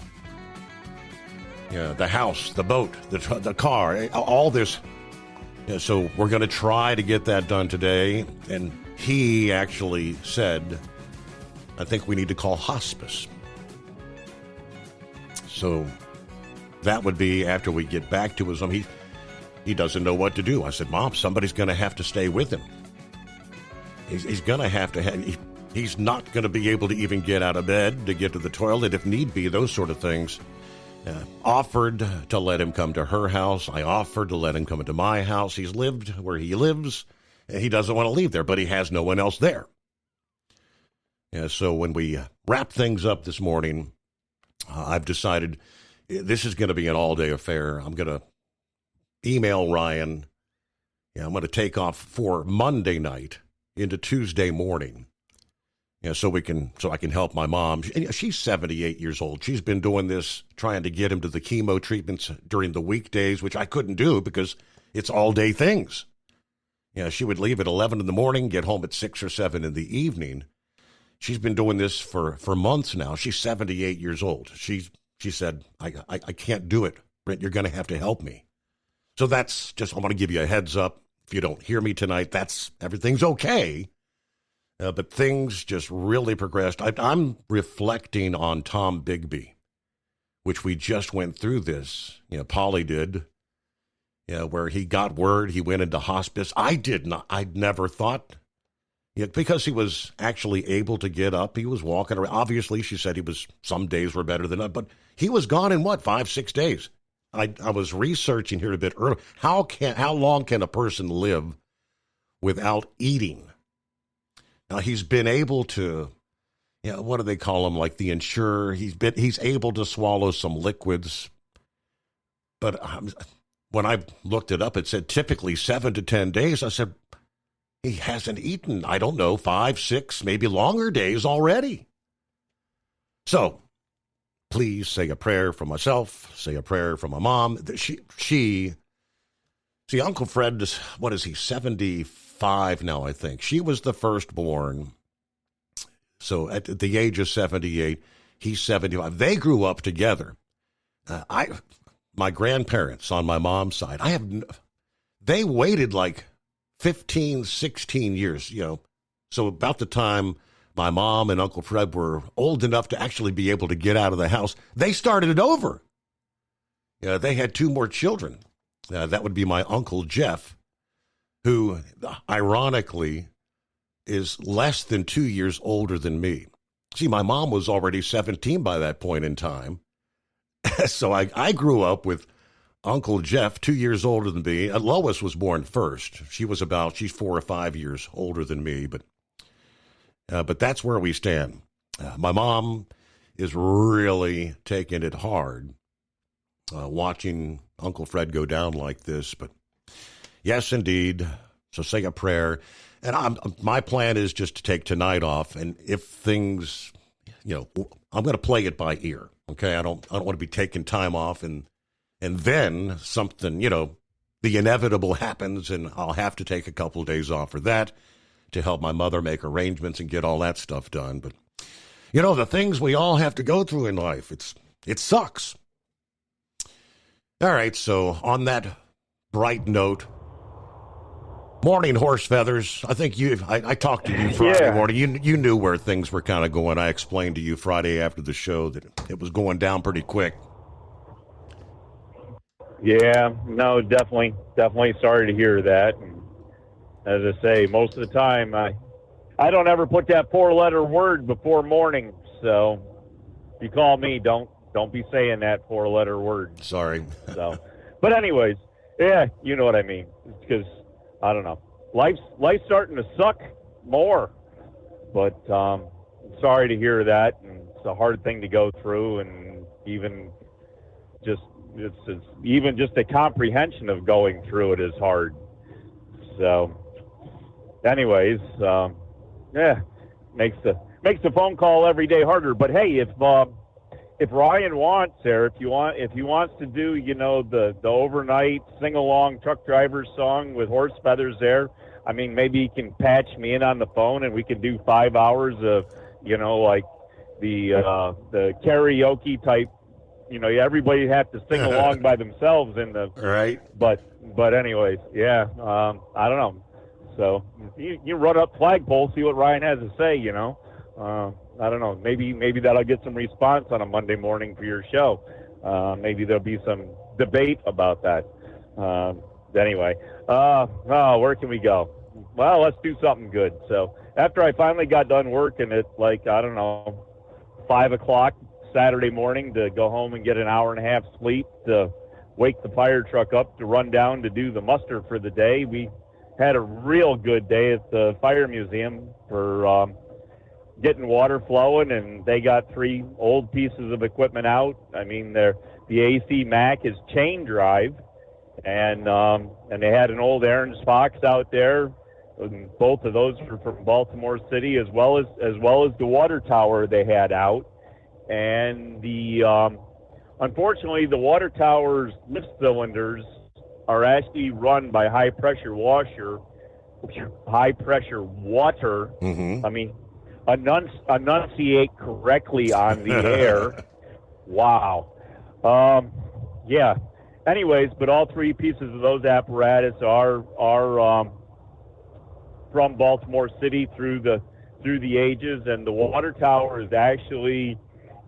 The house, the boat, the car, all this. So we're going to try to get that done today. And he actually said, I think we need to call hospice. So that would be after we get back to his home. He doesn't know what to do. I said, Mom, somebody's going to have to stay with him. He's going to have to. He's not going to be able to even get out of bed to get to the toilet if need be, those sort of things. Offered to let him come to her house. I offered to let him come into my house. He's lived where he lives. He doesn't want to leave there, but he has no one else there. So when we wrap things up this morning, I've decided this is going to be an all-day affair. I'm going to email Ryan. I'm going to take off for Monday night into Tuesday morning. So I can help my mom. She's 78 years old. She's been doing this, trying to get him to the chemo treatments during the weekdays, which I couldn't do because it's all-day things. She would leave at 11 in the morning, get home at 6 or 7 in the evening. She's been doing this for months now. She's 78 years old. She said, I can't do it. Brent, you're going to have to help me. So that's just, I want to give you a heads up. If you don't hear me tonight, everything's okay. But things just really progressed. I'm reflecting on Tom Bigby. which we just went through this. Paulie did, where he got word, he went into hospice. I'd never thought, because he was actually able to get up. He was walking around. Obviously, she said some days were better than others, but he was gone in 5-6 days. I was researching here a bit earlier. How long can a person live without eating? Now, he's been able to, what do they call him? Like the insurer. He's able to swallow some liquids. But when I looked it up, it said typically 7 to 10 days. I said, he hasn't eaten, 5, 6, maybe longer days already. So, please say a prayer for myself, say a prayer for my mom. See, Uncle Fred, what is he, 75 now, I think. She was the firstborn. So at the age of 78, he's 75. They grew up together. My grandparents on my mom's side, they waited like 15, 16 years, So about the time my mom and Uncle Fred were old enough to actually be able to get out of the house, they started it over. They had 2 more children. That would be my Uncle Jeff, who ironically is less than 2 years older than me. See, my mom was already 17 by that point in time. So I grew up with Uncle Jeff, 2 years older than me. Lois was born first. She's 4 or 5 years older than me, but that's where we stand. My mom is really taking it hard, watching Uncle Fred go down like this. But yes, indeed. So say a prayer. And my plan is just to take tonight off. And if things, I'm going to play it by ear. Okay, I don't want to be taking time off and then something, the inevitable happens, and I'll have to take a couple of days off for that to help my mother make arrangements and get all that stuff done. But, the things we all have to go through in life, it sucks. All right, so on that bright note, morning, Horse Feathers. I think I talked to you Friday morning. You knew where things were kind of going. I explained to you Friday after the show that it was going down pretty quick. Yeah, no, definitely sorry to hear that. And as I say, most of the time, I don't ever put that 4-letter word before morning. So if you call me, don't be saying that 4-letter word. Sorry. So, but anyways, yeah, you know what I mean. Because I don't know, life's starting to suck more. But sorry to hear that. And it's a hard thing to go through, and even just the comprehension of going through it is hard. So, anyways, makes the phone call every day harder. But hey, if Ryan wants there, if he wants to do, the overnight sing-along truck driver song with Horse Feathers there, I mean, maybe he can patch me in on the phone and we can do 5 hours of, like the karaoke type. Everybody have to sing along by themselves in the right. But anyways, yeah, I don't know. So you run up flagpole, see what Ryan has to say. I don't know. Maybe that'll get some response on a Monday morning for your show. Maybe there'll be some debate about that. Anyway, where can we go? Well, let's do something good. So after I finally got done working at 5 o'clock Saturday morning to go home and get an hour and a half sleep to wake the fire truck up to run down to do the muster for the day, we had a real good day at the fire museum for getting water flowing, and they got 3 old pieces of equipment out. I mean, the AC Mac is chain drive, and they had an old Aaron's Fox out there. And both of those were from Baltimore City, as well as the water tower they had out. And unfortunately, the water tower's lift cylinders are actually run by high pressure water. Mm-hmm. I mean, enunciate correctly on the air. Wow. Yeah. Anyways, but all 3 pieces of those apparatus are from Baltimore City through the ages, and the water tower is actually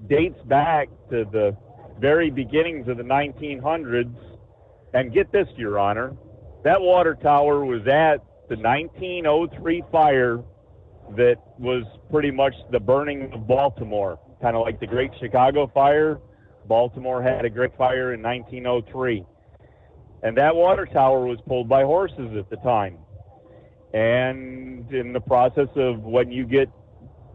dates back to the very beginnings of the 1900s. And get this, Your Honor, that water tower was at the 1903 fire that was pretty much the burning of Baltimore, kind of like the Great Chicago Fire. Baltimore had a great fire in 1903. And that water tower was pulled by horses at the time. And in the process of when you get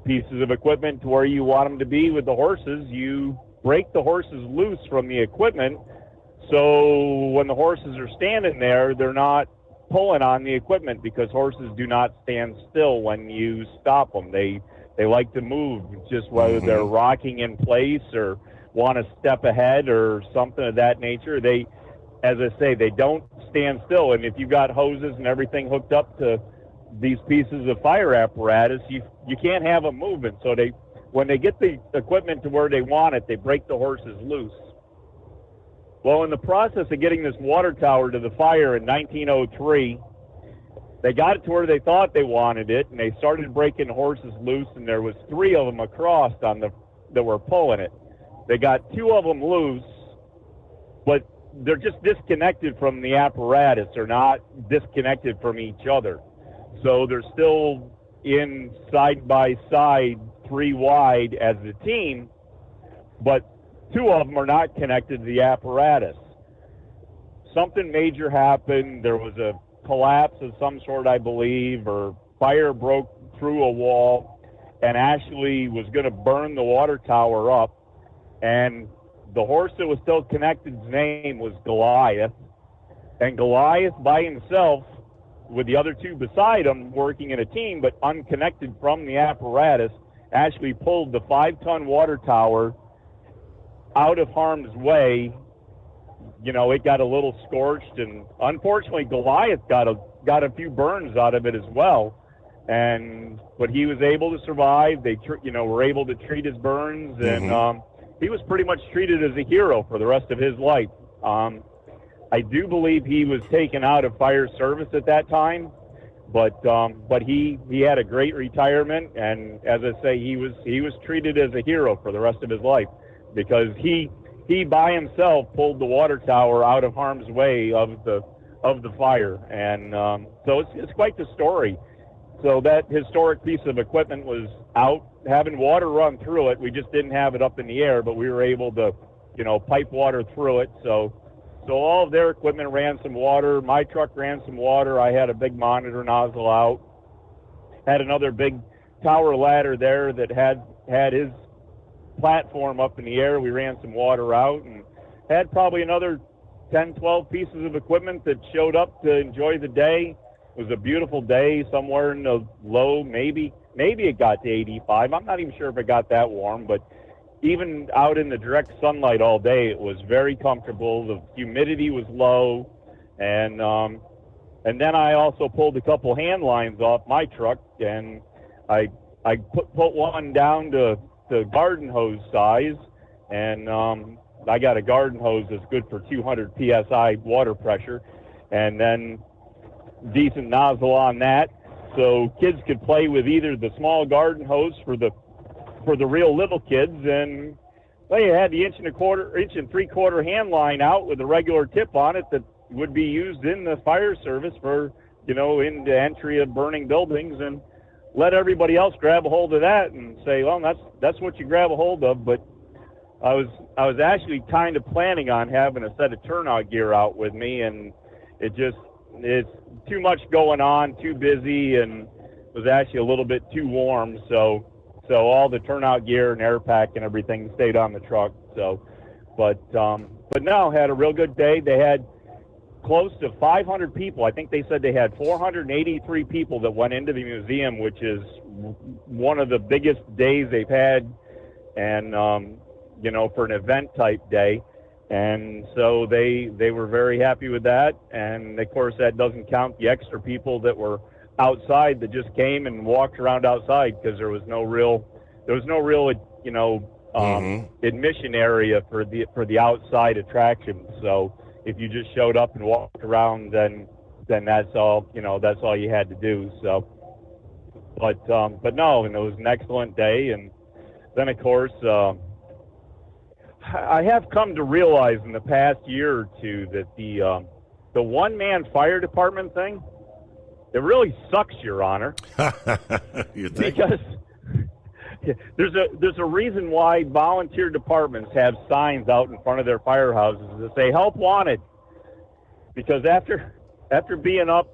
pieces of equipment to where you want them to be with the horses, you break the horses loose from the equipment. So when the horses are standing there, they're not pulling on the equipment, because horses do not stand still when you stop them. They like to move, just whether they're rocking in place or want to step ahead or something of that nature. They, as I say, they don't stand still. And if you've got hoses and everything hooked up to these pieces of fire apparatus, you can't have them moving. So when they get the equipment to where they want it, they break the horses loose. Well, in the process of getting this water tower to the fire in 1903, they got it to where they thought they wanted it, and they started breaking horses loose, and there was 3 of them across that were pulling it. They got 2 of them loose, but they're just disconnected from the apparatus. They're not disconnected from each other. So they're still in side by side, 3 wide as a team, but 2 of them are not connected to the apparatus. Something major happened. There was a collapse of some sort, I believe, or fire broke through a wall and actually was going to burn the water tower up. And the horse that was still connected's name was Goliath. And Goliath by himself, with the other 2 beside him, working in a team but unconnected from the apparatus, actually pulled the 5-ton water tower out of harm's way. You know, it got a little scorched, and unfortunately Goliath got a few burns out of it as well. But he was able to survive. They were able to treat his burns, and he was pretty much treated as a hero for the rest of his life. I do believe he was taken out of fire service at that time, but he had a great retirement, and as I say, he was treated as a hero for the rest of his life, because he by himself pulled the water tower out of harm's way of the fire. And so it's quite the story. So that historic piece of equipment was out, having water run through it. We just didn't have it up in the air, but we were able to, pipe water through it. So all of their equipment ran some water. My truck ran some water. I had a big monitor nozzle out. Had another big tower ladder there that had his platform up in the air. We ran some water out, and had probably another 10, 12 pieces of equipment that showed up to enjoy the day. It was a beautiful day, somewhere in the low, maybe it got to 85. I'm not even sure if it got that warm, but even out in the direct sunlight all day, it was very comfortable. The humidity was low, and then I also pulled a couple hand lines off my truck, and I put one down to garden hose size, and I got a garden hose that's good for 200 psi water pressure, and then decent nozzle on that, so kids could play with either the small garden hose for the real little kids, and you had the 1 and 3/4 hand line out with a regular tip on it that would be used in the fire service for in the entry of burning buildings, and let everybody else grab a hold of that and say, well, that's what you grab a hold of. But I was actually kind of planning on having a set of turnout gear out with me, and it's too much going on, too busy, and was actually a little bit too warm. So all the turnout gear and air pack and everything stayed on the truck. But no, had a real good day. They had close to 500 people. I think they said they had 483 people that went into the museum, which is one of the biggest days they've had, and for an event type day. And so they were very happy with that. And of course that doesn't count the extra people that were outside that just came and walked around outside, because there was no real admission area for the outside attractions. So if you just showed up and walked around, then that's all you had to do. So, but no, and it was an excellent day. And then of course, I have come to realize in the past year or two that the one-man fire department thing, it really sucks, Your Honor. You think? Because there's a reason why volunteer departments have signs out in front of their firehouses that say "Help Wanted." Because after being up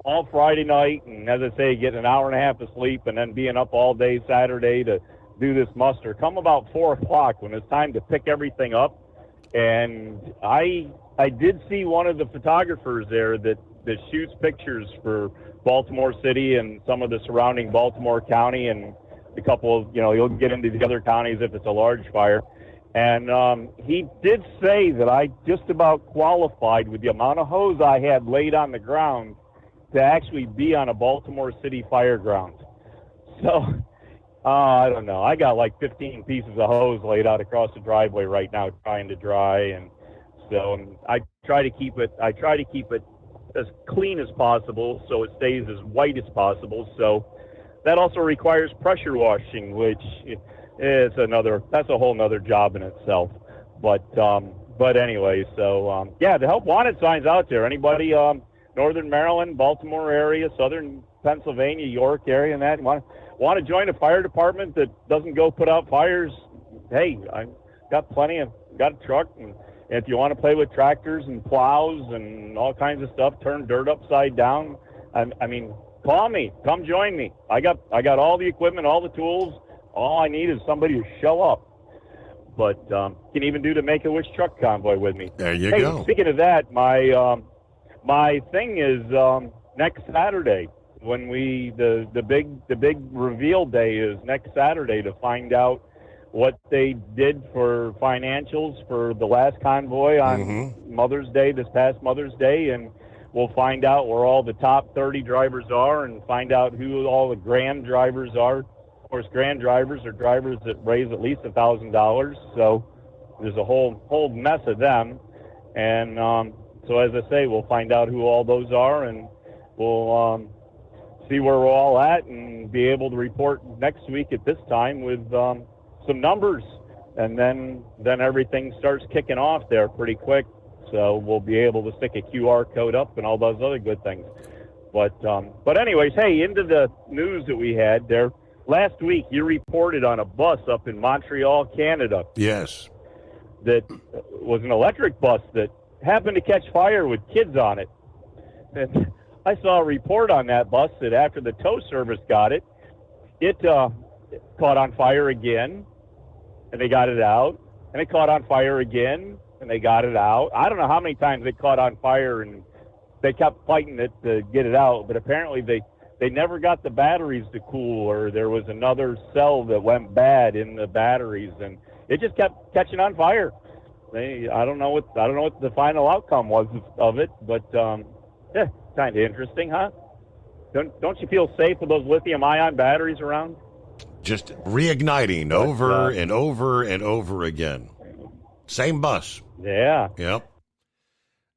all Friday night and, as I say, getting an hour and a half of sleep and then being up all day Saturday to do this muster, come about 4 o'clock when it's time to pick everything up. And I did see one of the photographers there that shoots pictures for Baltimore City and some of the surrounding Baltimore County and a couple of, you'll get into the other counties if it's a large fire. And he did say that I just about qualified with the amount of hose I had laid on the ground to actually be on a Baltimore City fire ground. So, I don't know. I got like 15 pieces of hose laid out across the driveway right now trying to dry. And so I try to keep it as clean as possible so it stays as white as possible. So that also requires pressure washing, which is that's a whole nother job in itself. But anyway, so the Help Wanted sign's out there. Anybody Northern Maryland, Baltimore area, Southern Pennsylvania, York area, and that want to join a fire department that doesn't go put out fires? Hey, I got a truck, and if you want to play with tractors and plows and all kinds of stuff, turn dirt upside down, I mean, call me, come join me. I got all the equipment, all the tools. All I need is somebody to show up. But can even do the Make-A-Wish truck convoy with me. There you go. Speaking of that, my thing is next Saturday when the big reveal day is next Saturday to find out what they did for financials for the last convoy on Mother's Day, this past Mother's Day, and we'll find out where all the top 30 drivers are and find out who all the grand drivers are. Of course, grand drivers are drivers that raise at least $1,000, so there's a whole mess of them. And so, as I say, we'll find out who all those are, and we'll see where we're all at and be able to report next week at this time with some numbers. And then everything starts kicking off there pretty quick, so we'll be able to stick a QR code up and all those other good things. But anyways, hey, into the news that we had there. Last week, you reported on a bus up in Montreal, Canada. Yes. That was an electric bus that happened to catch fire with kids on it. And I saw a report on that bus that after the tow service got it, it caught on fire again, and they got it out. And it caught on fire again, and they got it out. I don't know how many times it caught on fire, and they kept fighting it to get it out. But apparently they never got the batteries to cool, or there was another cell that went bad in the batteries, and it just kept catching on fire. I don't know what the final outcome was of it, but kind of interesting, huh? Don't you feel safe with those lithium-ion batteries around? Just reigniting over and over and over again. Same bus. Yeah. Yep.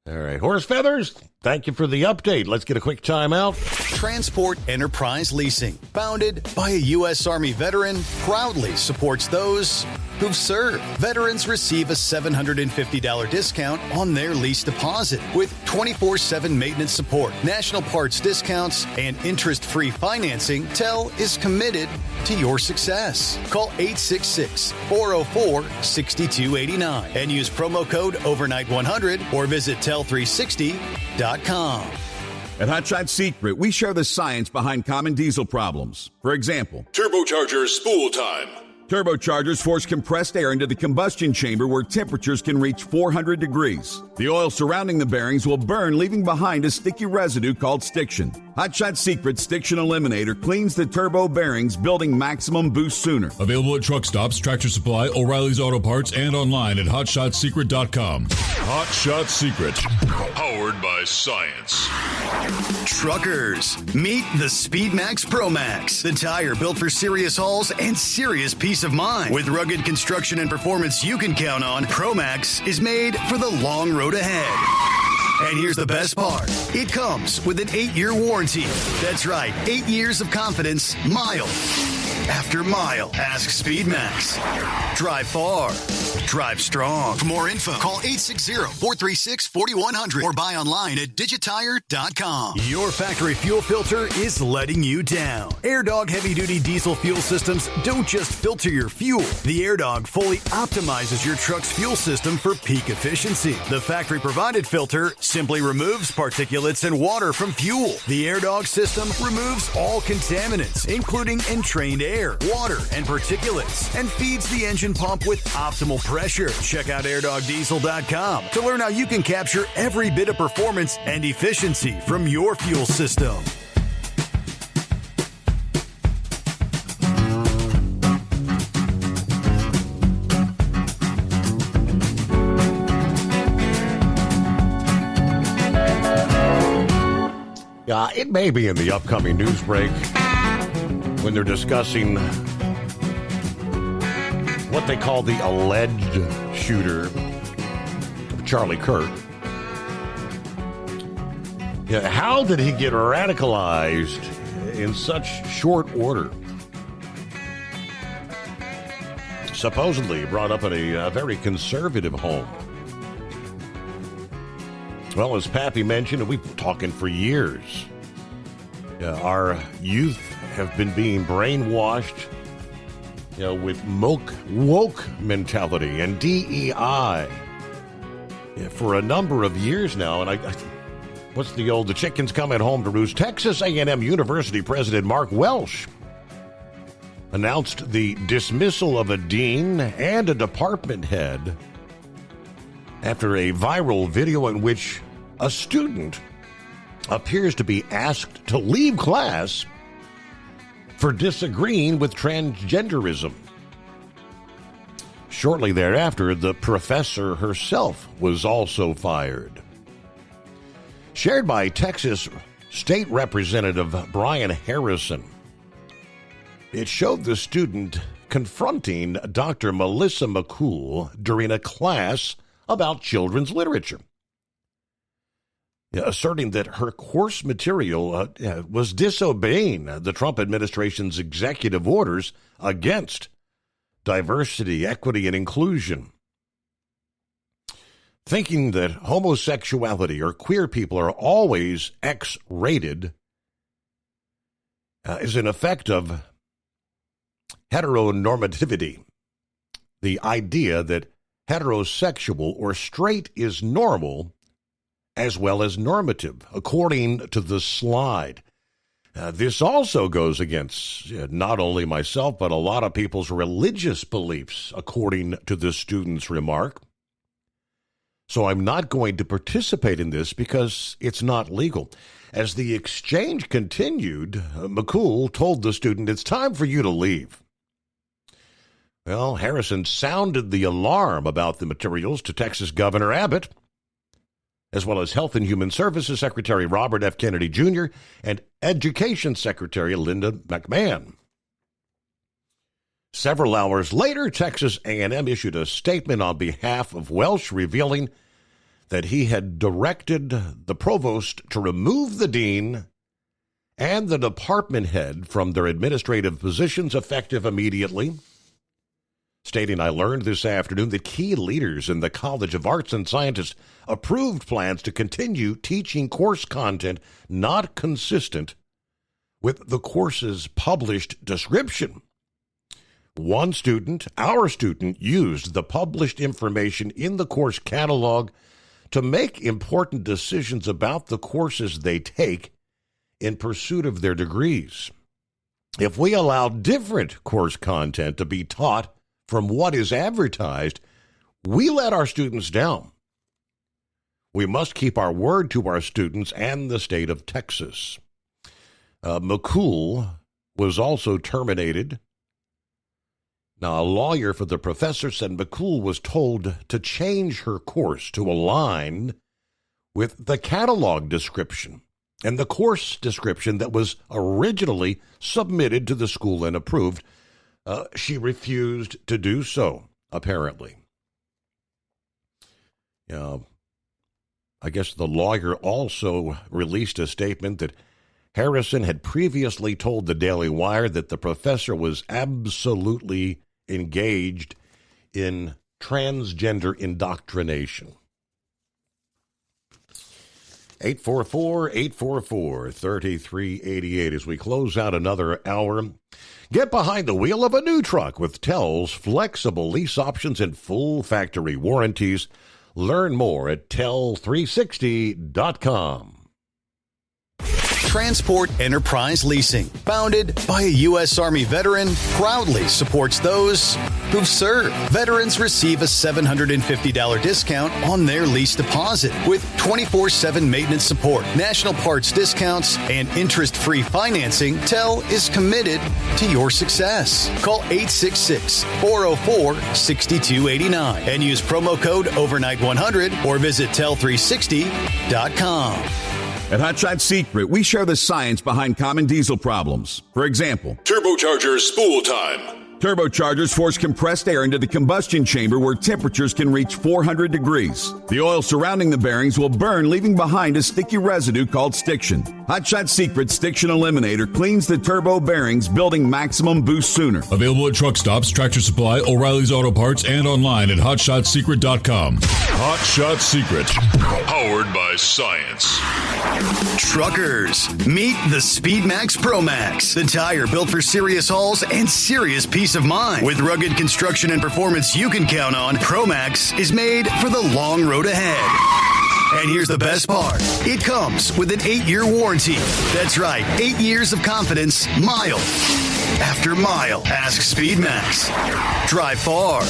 All right, Horse Feathers, thank you for the update. Let's get a quick timeout. Transport Enterprise Leasing, founded by a U.S. Army veteran, proudly supports those who've served. Veterans receive a $750 discount on their lease deposit with 24/7 maintenance support, national parts discounts, and interest-free financing. TEL is committed to your success. Call 866-404-6289 and use promo code OVERNIGHT100 or visit tel360.com. At Hot Shot Secret, we share the science behind common diesel problems. For example, turbocharger spool time. Turbochargers force compressed air into the combustion chamber where temperatures can reach 400 degrees. The oil surrounding the bearings will burn, leaving behind a sticky residue called stiction. Hot Shot Secret's Stiction Eliminator cleans the turbo bearings, building maximum boost sooner. Available at truck stops, Tractor Supply, O'Reilly's Auto Parts, and online at hotshotsecret.com. Hot Shot Secret. Powered by science. Truckers, meet the Speedmax Pro Max, the tire built for serious hauls and serious peace of mind. With rugged construction and performance you can count on, Pro Max is made for the long road ahead. And here's the best part. It comes with an 8-year warranty. That's right, 8 years of confidence, mild after mile. Ask SpeedMax. Drive far. Drive strong. For more info, call 860-436-4100 or buy online at digitire.com. Your factory fuel filter is letting you down. AirDog heavy-duty diesel fuel systems don't just filter your fuel. The AirDog fully optimizes your truck's fuel system for peak efficiency. The factory-provided filter simply removes particulates and water from fuel. The AirDog system removes all contaminants, including entrained air, water, and particulates, and feeds the engine pump with optimal pressure. Check out airdogdiesel.com to learn how you can capture every bit of performance and efficiency from your fuel system. It may be in the upcoming news break when they're discussing what they call the alleged shooter of Charlie Kirk. Yeah, how did he get radicalized in such short order? Supposedly brought up in a very conservative home. Well, as Pappy mentioned, we've been talking for years. Our youth have been being brainwashed, with woke mentality and DEI for a number of years now. And what's the chicken's coming home to roost? Texas A&M University President Mark Welsh announced the dismissal of a dean and a department head after a viral video in which a student appears to be asked to leave class for disagreeing with transgenderism. Shortly thereafter, the professor herself was also fired. Shared by Texas State Representative Brian Harrison, it showed the student confronting Dr. Melissa McCool during a class about children's literature, asserting that her course material was disobeying the Trump administration's executive orders against diversity, equity, and inclusion. Thinking that homosexuality or queer people are always X-rated is an effect of heteronormativity, the idea that heterosexual or straight is normal as well as normative, according to the slide. This also goes against not only myself, but a lot of people's religious beliefs, according to the student's remark. So I'm not going to participate in this because it's not legal. As the exchange continued, McCool told the student, "It's time for you to leave." Well, Harrison sounded the alarm about the materials to Texas Governor Abbott, as well as Health and Human Services Secretary Robert F. Kennedy Jr. and Education Secretary Linda McMahon. Several hours later, Texas A&M issued a statement on behalf of Welsh, revealing that he had directed the provost to remove the dean and the department head from their administrative positions effective immediately, stating, "I learned this afternoon that key leaders in the College of Arts and Sciences approved plans to continue teaching course content not consistent with the course's published description. One student, our student, used the published information in the course catalog to make important decisions about the courses they take in pursuit of their degrees. If we allow different course content to be taught from what is advertised, we let our students down. We must keep our word to our students and the state of Texas." McCool was also terminated. Now, a lawyer for the professor said McCool was told to change her course to align with the catalog description and the course description that was originally submitted to the school and approved. She refused to do so, apparently. I guess the lawyer also released a statement that Harrison had previously told the Daily Wire that the professor was absolutely engaged in transgender indoctrination. 844-844-3388 as we close out another hour. Get behind the wheel of a new truck with Tel's flexible lease options and full factory warranties. Learn more at tel360.com. Transport Enterprise Leasing, founded by a U.S. Army veteran, proudly supports those who've served. Veterans receive a $750 discount on their lease deposit with 24/7 maintenance support, national parts discounts, and interest-free financing. TEL is committed to your success. Call 866-404-6289 and use promo code OVERNIGHT100 or visit tel360.com. At Hot Shot Secret, we share the science behind common diesel problems. For example, turbochargers spool time. Turbochargers force compressed air into the combustion chamber where temperatures can reach 400 degrees. The oil surrounding the bearings will burn, leaving behind a sticky residue called stiction. Hot Shot Secret Stiction Eliminator cleans the turbo bearings, building maximum boost sooner. Available at truck stops, Tractor Supply, O'Reilly's Auto Parts, and online at hotshotsecret.com. Hot Shot Secret. Powered by science. Truckers, meet the Speedmax Pro Max, the tire built for serious hauls and serious peace of mind. With rugged construction and performance you can count on, Pro Max is made for the long road ahead. And here's the best part. It comes with an 8-year warranty. That's right, 8 years of confidence, mile after mile. Ask Speedmax. Drive far.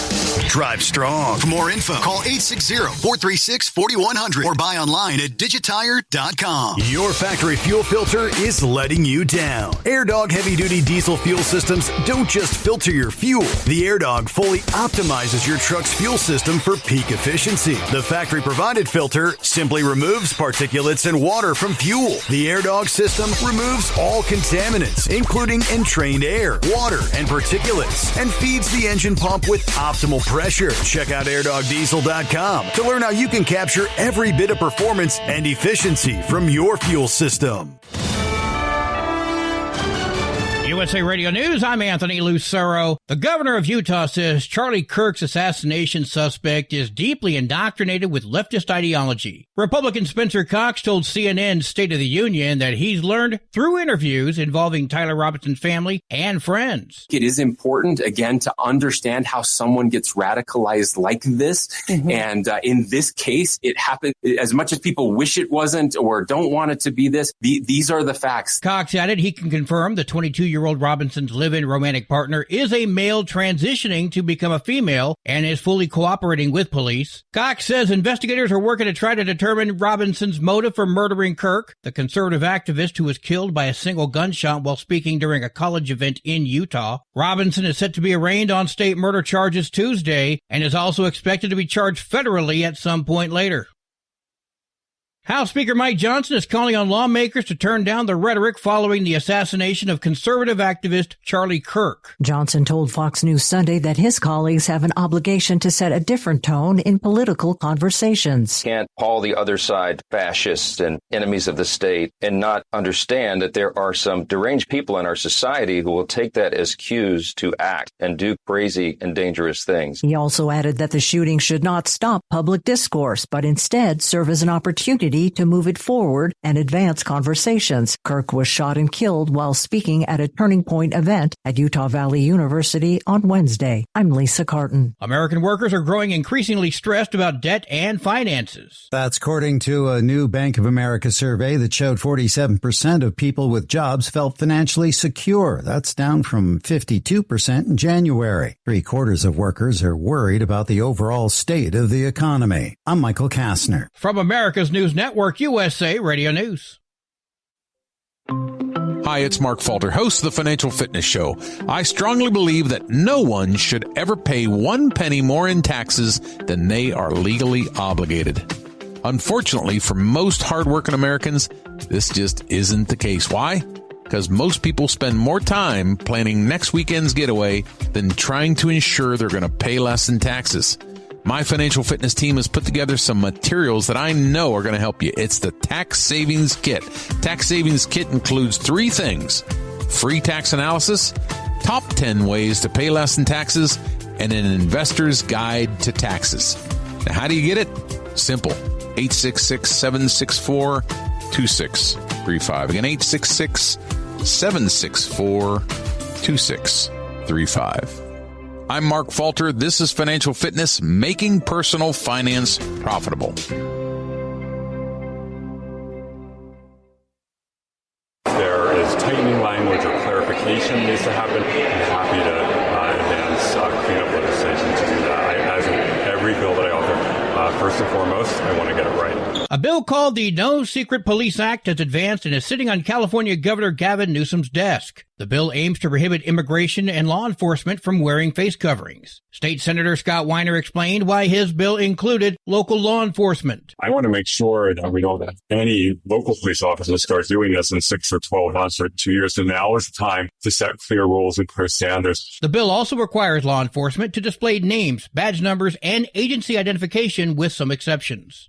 Drive strong. For more info, call 860-436-4100 or buy online at digitire.com. Your factory fuel filter is letting you down. AirDog heavy-duty diesel fuel systems don't just filter your fuel. The AirDog fully optimizes your truck's fuel system for peak efficiency. The factory-provided filter simply removes particulates and water from fuel. The AirDog system removes all contaminants, including entrained air, water, and particulates, and feeds the engine pump with optimal pressure. Check out airdogdiesel.com to learn how you can capture every bit of performance and efficiency from your fuel system. USA Radio News, I'm Anthony Lucero. The governor of Utah says Charlie Kirk's assassination suspect is deeply indoctrinated with leftist ideology. Republican Spencer Cox told CNN's State of the Union that he's learned through interviews involving Tyler Robinson's family and friends. It is important, again, to understand how someone gets radicalized like this. And in this case, it happened as much as people wish it wasn't or don't want it to be this. These are the facts. Cox added he can confirm the 22-year-old Robinson's live-in romantic partner is a male transitioning to become a female and is fully cooperating with police. Cox says investigators are working to try to determine Robinson's motive for murdering Kirk, the conservative activist who was killed by a single gunshot while speaking during a college event in Utah. Robinson is set to be arraigned on state murder charges Tuesday and is also expected to be charged federally at some point later. House Speaker Mike Johnson is calling on lawmakers to turn down the rhetoric following the assassination of conservative activist Charlie Kirk. Johnson told Fox News Sunday that his colleagues have an obligation to set a different tone in political conversations. Can't call the other side fascists and enemies of the state and not understand that there are some deranged people in our society who will take that as cues to act and do crazy and dangerous things. He also added that the shooting should not stop public discourse, but instead serve as an opportunity to move it forward and advance conversations. Kirk was shot and killed while speaking at a Turning Point event at Utah Valley University on Wednesday. I'm Lisa Carton. American workers are growing increasingly stressed about debt and finances. That's according to a new Bank of America survey that showed 47% of people with jobs felt financially secure. That's down from 52% in January. 3/4 of workers are worried about the overall state of the economy. I'm Michael Kastner. From America's News Network, USA Radio News. Hi, it's Mark Falter, host of the Financial Fitness Show. I strongly believe that no one should ever pay 1 penny more in taxes than they are legally obligated. Unfortunately, for most hardworking Americans, this just isn't the case. Why? Because most people spend more time planning next weekend's getaway than trying to ensure they're going to pay less in taxes. My Financial Fitness team has put together some materials that I know are going to help you. It's the Tax Savings Kit. Tax Savings Kit includes 3 things: free tax analysis, top 10 ways to pay less in taxes, and an investor's guide to taxes. Now, how do you get it? Simple. 866-764-2635. Again, 866-764-2635. I'm Mark Falter. This is Financial Fitness, making personal finance profitable. There is tightening language or clarification needs to happen. I'm happy to advance cleanup legislation to do that. As in every bill that I offer, first and foremost, I want to get it right. A bill called the No Secret Police Act has advanced and is sitting on California Governor Gavin Newsom's desk. The bill aims to prohibit immigration and law enforcement from wearing face coverings. State Senator Scott Weiner explained why his bill included local law enforcement. I want to make sure that we don't have any local police officers start doing this in 6 or 12 months or 2 years. And now is the time to set clear rules and clear standards. The bill also requires law enforcement to display names, badge numbers, and agency identification with some exceptions.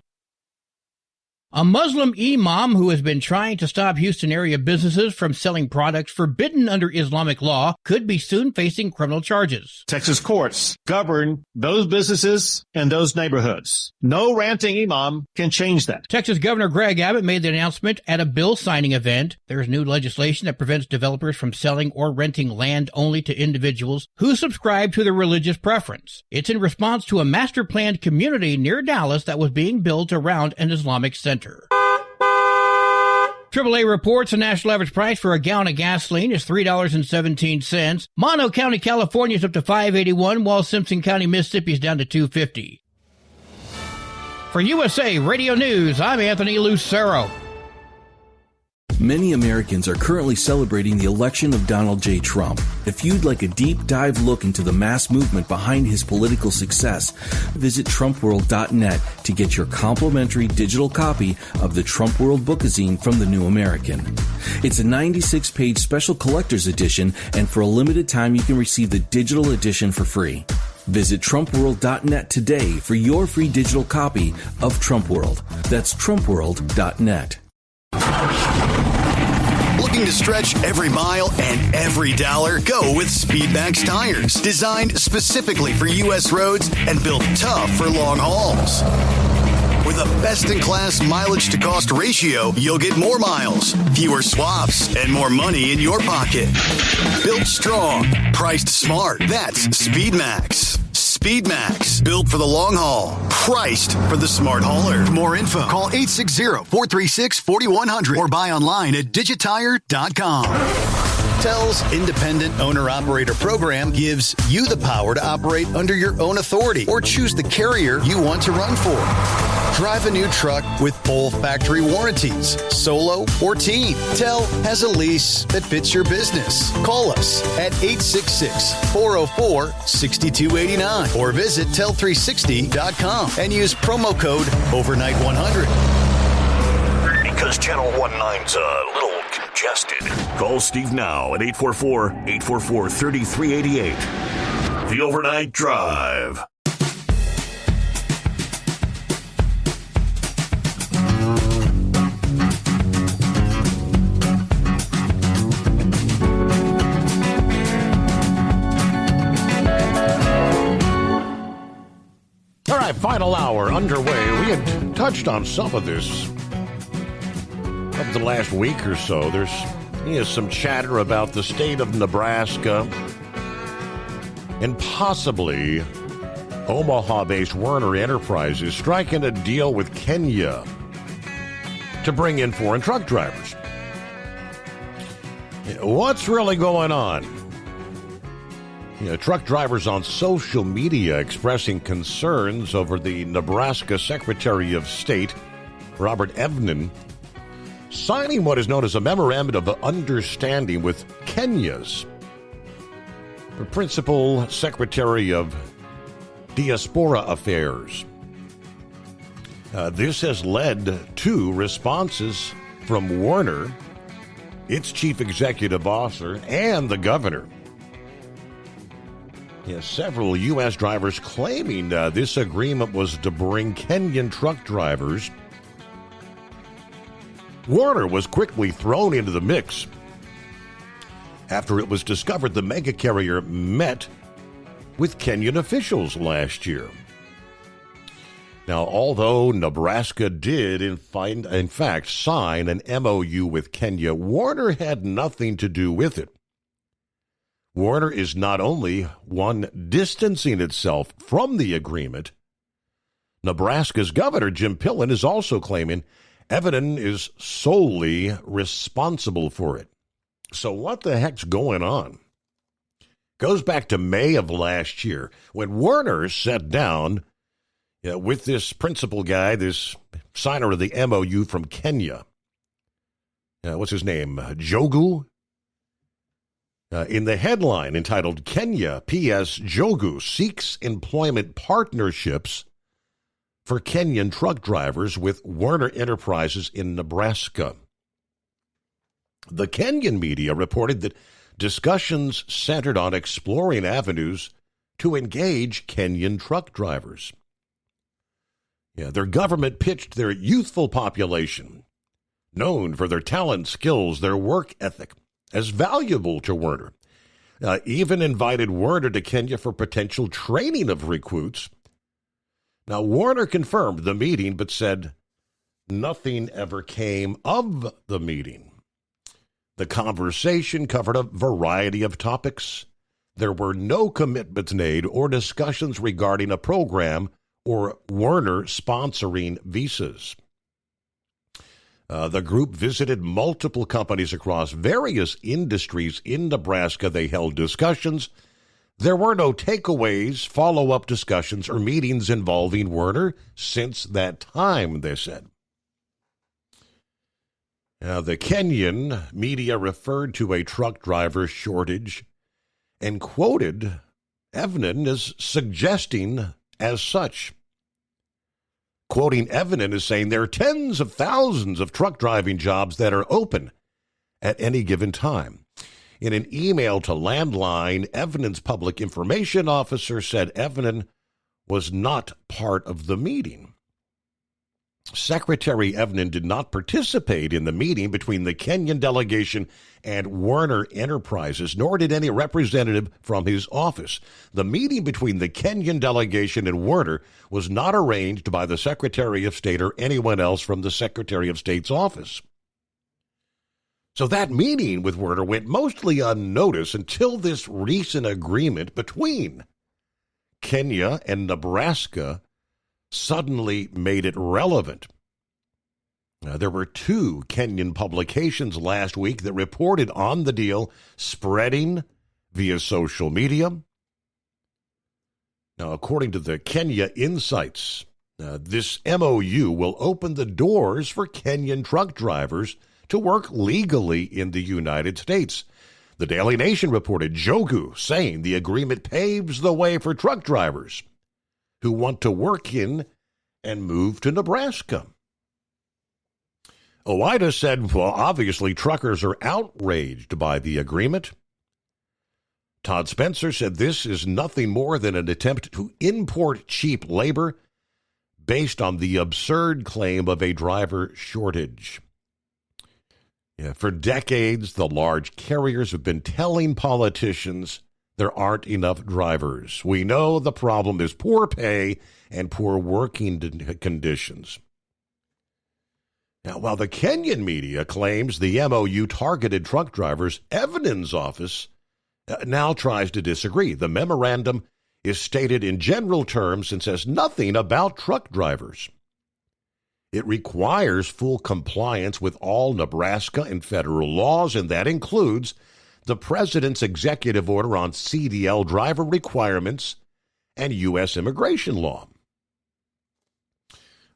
A Muslim imam who has been trying to stop Houston area businesses from selling products forbidden under Islamic law could be soon facing criminal charges. Texas courts govern those businesses and those neighborhoods. No ranting imam can change that. Texas Governor Greg Abbott made the announcement at a bill signing event. There is new legislation that prevents developers from selling or renting land only to individuals who subscribe to their religious preference. It's in response to a master-planned community near Dallas that was being built around an Islamic center. AAA reports the national average price for a gallon of gasoline is $3.17. Mono County, California is up to $5.81, while Simpson County, Mississippi is down to $2.50. For USA Radio News, I'm Anthony Lucero. Many Americans are currently celebrating the election of Donald J. Trump. If you'd like a deep dive look into the mass movement behind his political success, visit TrumpWorld.net to get your complimentary digital copy of the Trump World Bookazine from The New American. It's a 96-page special collector's edition, and for a limited time you can receive the digital edition for free. Visit TrumpWorld.net today for your free digital copy of Trump World. That's TrumpWorld.net. Looking to stretch every mile and every dollar? Go with Speedmax tires. Designed specifically for U.S. roads and built tough for long hauls. With a best-in-class mileage-to-cost ratio, you'll get more miles, fewer swaps, and more money in your pocket. Built strong, priced smart. That's Speedmax. Speedmax, built for the long haul, priced for the smart hauler. For more info, call 860-436-4100 or buy online at digitire.com. TEL's independent owner-operator program gives you the power to operate under your own authority or choose the carrier you want to run for. Drive a new truck with full factory warranties, solo or team. TEL has a lease that fits your business. Call us at 866-404-6289 or visit tel360.com and use promo code overnight100. Because Channel 19's a little congested. Call Steve now at 844-844-3388. The Overnight Drive. All right, final hour underway. We had touched on some of this over the last week or so. There's some chatter about the state of Nebraska and possibly Omaha-based Werner Enterprises striking a deal with Kenya to bring in foreign truck drivers. What's really going on? Truck drivers on social media expressing concerns over the Nebraska Secretary of State, Robert Evnen, signing what is known as a memorandum of understanding with Kenya's principal secretary of diaspora affairs. This has led to responses from Werner, its chief executive officer, and the governor. Several U.S. drivers claiming this agreement was to bring Kenyan truck drivers. Werner was quickly thrown into the mix after it was discovered the mega carrier met with Kenyan officials last year. Now, although Nebraska did in fact sign an MOU with Kenya, Werner had nothing to do with it. Werner is not only distancing itself from the agreement, Nebraska's Governor Jim Pillen is also claiming Eviden is solely responsible for it. So what the heck's going on? Goes back to May of last year when Werner sat down with this principal guy, this signer of the MOU from Kenya. What's his name? Jogu? In the headline entitled Kenya P.S. Jogu seeks employment partnerships for Kenyan truck drivers with Werner Enterprises in Nebraska. The Kenyan media reported that discussions centered on exploring avenues to engage Kenyan truck drivers. Their government pitched their youthful population, known for their talent, skills, their work ethic, as valuable to Werner. Even invited Werner to Kenya for potential training of recruits. Now, Werner confirmed the meeting, but said nothing ever came of the meeting. The conversation covered a variety of topics. There were no commitments made or discussions regarding a program or Werner sponsoring visas. The group visited multiple companies across various industries in Nebraska. They held discussions. There were no takeaways, follow-up discussions, or meetings involving Werner since that time, they said. Now, the Kenyan media referred to a truck driver shortage and quoted Eviden as suggesting as such. Quoting Eviden as saying there are tens of thousands of truck driving jobs that are open at any given time. In an email to Landline, Eviden's public information officer said Eviden was not part of the meeting. Secretary Eviden did not participate in the meeting between the Kenyan delegation and Werner Enterprises, nor did any representative from his office. The meeting between the Kenyan delegation and Werner was not arranged by the Secretary of State or anyone else from the Secretary of State's office. So that meeting with Werner went mostly unnoticed until this recent agreement between Kenya and Nebraska suddenly made it relevant. There were two Kenyan publications last week that reported on the deal spreading via social media. Now, according to the Kenya Insights, this MOU will open the doors for Kenyan truck drivers to work legally in the United States. The Daily Nation reported Jogu saying the agreement paves the way for truck drivers who want to work in and move to Nebraska. OOIDA said, well, obviously truckers are outraged by the agreement. Todd Spencer said this is nothing more than an attempt to import cheap labor based on the absurd claim of a driver shortage. For decades, the large carriers have been telling politicians there aren't enough drivers. We know the problem is poor pay and poor working conditions. Now, while the Kenyan media claims the MOU targeted truck drivers, Eviden's office now tries to disagree. The memorandum is stated in general terms and says nothing about truck drivers. It requires full compliance with all Nebraska and federal laws, and that includes the president's executive order on CDL driver requirements and U.S. immigration law.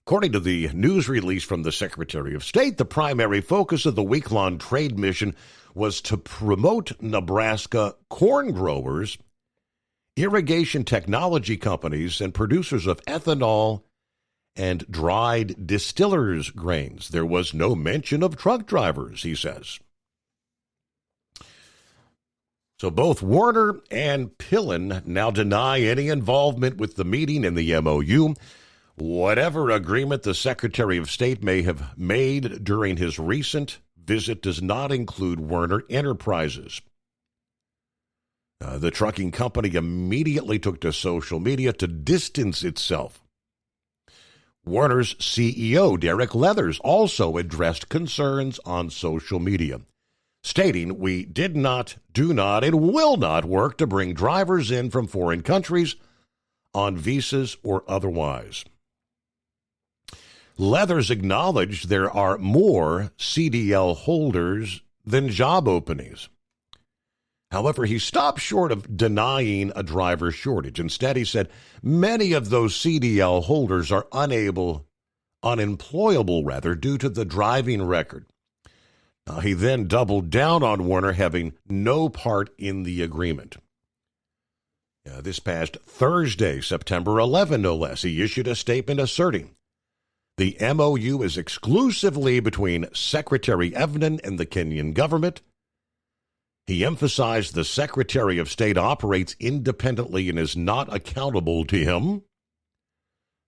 According to the news release from the Secretary of State, the primary focus of the week-long trade mission was to promote Nebraska corn growers, irrigation technology companies, and producers of ethanol and dried distillers' grains. There was no mention of truck drivers, he says. So both Warner and Pillen now deny any involvement with the meeting and the MOU. Whatever agreement the Secretary of State may have made during his recent visit does not include Werner Enterprises. The trucking company immediately took to social media to distance itself. Werner's CEO, Derek Leathers, also addressed concerns on social media, stating, "We do not, and will not work to bring drivers in from foreign countries on visas or otherwise." Leathers acknowledged there are more CDL holders than job openings. However, he stopped short of denying a driver shortage. Instead, he said many of those CDL holders are unemployable, due to the driving record. He then doubled down on Werner having no part in the agreement. This past Thursday, September 11, no less, he issued a statement asserting the MOU is exclusively between Secretary Evnen and the Kenyan government. He emphasized the Secretary of State operates independently and is not accountable to him.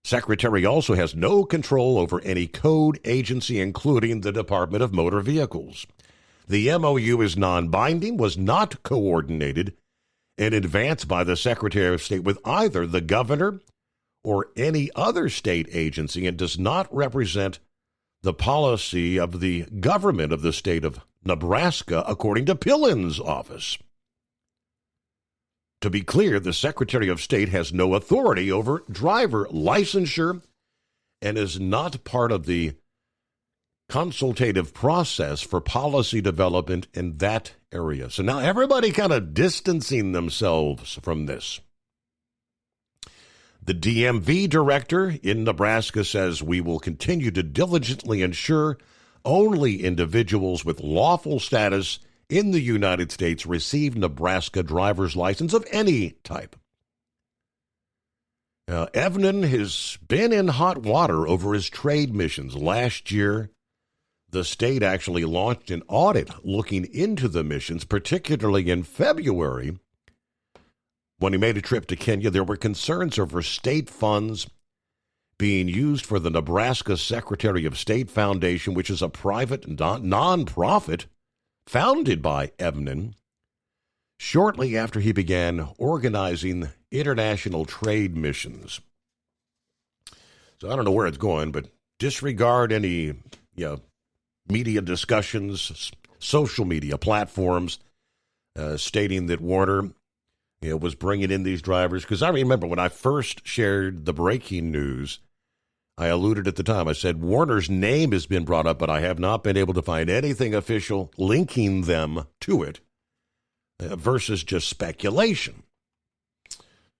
Secretary also has no control over any code agency, including the Department of Motor Vehicles. The MOU is non-binding, was not coordinated in advance by the Secretary of State with either the governor or any other state agency, and does not represent the policy of the government of the state of Nebraska, according to Pillen's office. To be clear, the Secretary of State has no authority over driver licensure and is not part of the consultative process for policy development in that area. So now everybody kind of distancing themselves from this. The DMV director in Nebraska says we will continue to diligently ensure only individuals with lawful status in the United States receive Nebraska driver's license of any type. Evnen has been in hot water over his trade missions. Last year, the state actually launched an audit looking into the missions, particularly in February. When he made a trip to Kenya, there were concerns over state funds being used for the Nebraska Secretary of State Foundation, which is a private non-profit founded by Evnen, shortly after he began organizing international trade missions. So I don't know where it's going, but disregard any media discussions, social media platforms stating that Warner was bringing in these drivers. Because I remember when I first shared the breaking news, I alluded at the time, I said, Warner's name has been brought up, but I have not been able to find anything official linking them to it versus just speculation.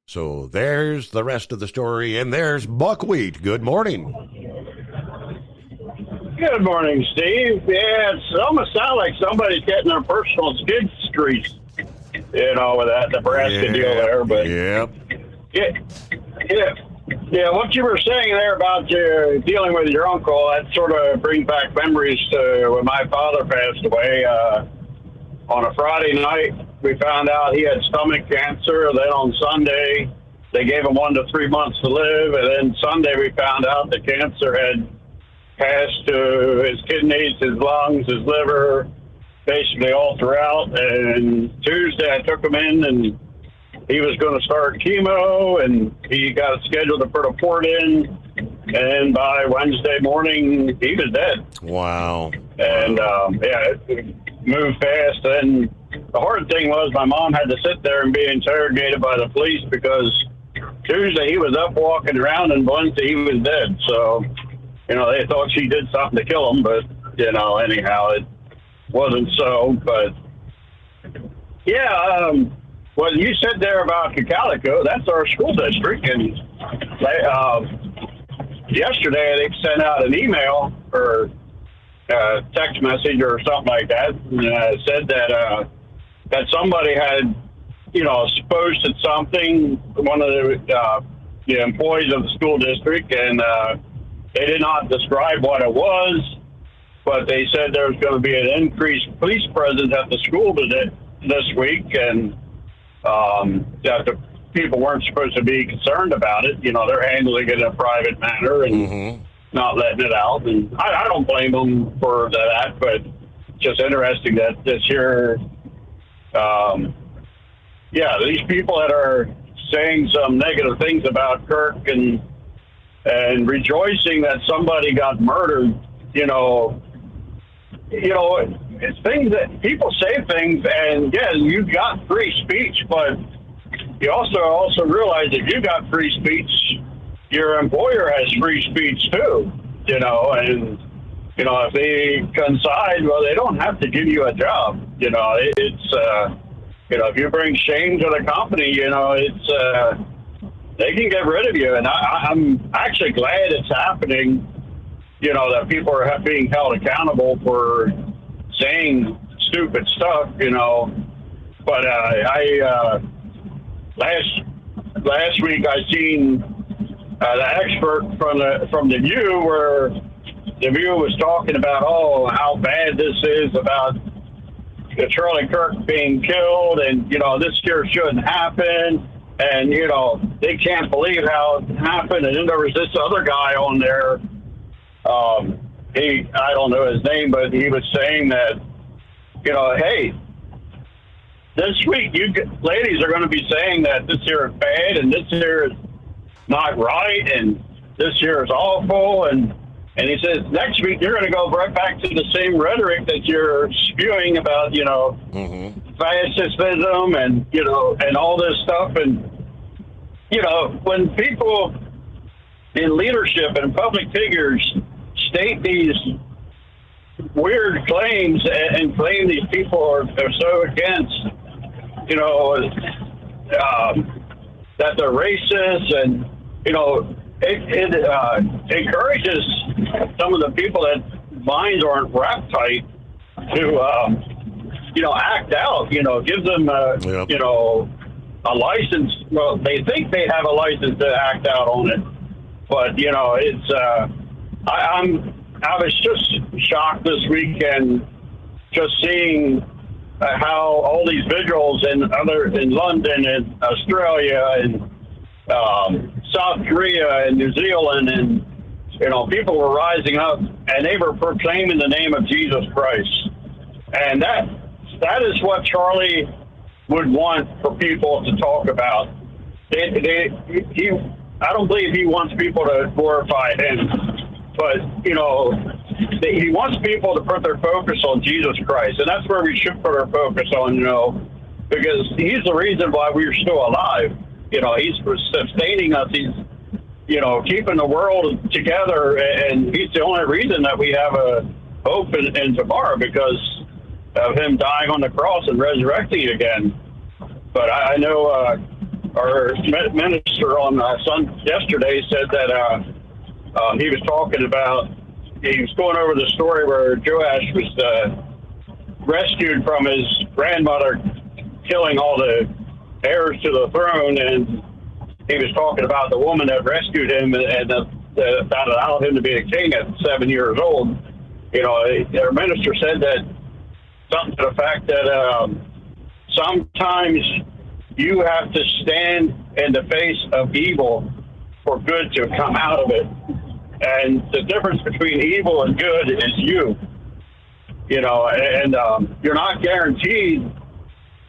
So there's the rest of the story, and there's Buckwheat. Good morning. Good morning, Steve. Yeah, it almost sounds like somebody's getting their personal skid streaks, with that Nebraska deal there. But yeah, what you were saying there about dealing with your uncle, that sort of brings back memories to when my father passed away. On a Friday night, we found out he had stomach cancer. Then on Sunday, they gave him 1 to 3 months to live. And then Sunday, we found out the cancer had passed to his kidneys, his lungs, his liver, basically all throughout. And Tuesday, I took him in, and he was going to start chemo, and he got scheduled to put a port in. And by Wednesday morning, he was dead. Wow. And, it moved fast. And the hard thing was my mom had to sit there and be interrogated by the police because Tuesday he was up walking around, and Wednesday he was dead. So, they thought she did something to kill him, but, anyhow, it wasn't so. But, what you said there about Cocalico, that's our school district. And yesterday they sent out an email or text message or something like that, and said that that somebody had, posted something, one of the employees of the school district, and they did not describe what it was, but they said there was going to be an increased police presence at the school today this week, and that the people weren't supposed to be concerned about it. You know, they're handling it in a private manner and not letting it out. And I don't blame them for that, but just interesting that this year, these people that are saying some negative things about Kirk and rejoicing that somebody got murdered, it's things that people say things, and yeah, you got free speech, but you also realize if you got free speech, your employer has free speech too, and if they coincide, well, they don't have to give you a job. It's if you bring shame to the company, it's they can get rid of you, and I'm actually glad it's happening. That people are being held accountable for saying stupid stuff, But last week I seen the expert from the View, where the View was talking about how bad this is about Charlie Kirk being killed, and this year shouldn't happen, and they can't believe how it happened. And then there was this other guy on there. I don't know his name, but he was saying that, hey, this week you ladies are going to be saying that this year is bad and this year is not right and this year is awful. And he says next week you're going to go right back to the same rhetoric that you're spewing about, fascism and, and all this stuff. And, when people in leadership and public figures state these weird claims and claim these people are so against, that they're racist, and, it encourages some of the people that minds aren't wrapped tight to, act out, gives them, a license. Well, they think they have a license to act out on it, but, it's, I was just shocked this weekend just seeing how all these vigils in London and Australia and South Korea and New Zealand, and people were rising up and they were proclaiming the name of Jesus Christ, and that is what Charlie would want for people to talk about. I don't believe he wants people to glorify him. But, he wants people to put their focus on Jesus Christ. And that's where we should put our focus on, because he's the reason why we're still alive. He's sustaining us. He's, keeping the world together. And he's the only reason that we have a hope in tomorrow, because of him dying on the cross and resurrecting again. But I know our minister on yesterday said that he was talking about, he was going over the story where Joash was rescued from his grandmother killing all the heirs to the throne, and he was talking about the woman that rescued him and that allowed him to be a king at 7 years old. Our minister said that something to the fact that sometimes you have to stand in the face of evil for good to come out of it. And the difference between evil and good is you. And you're not guaranteed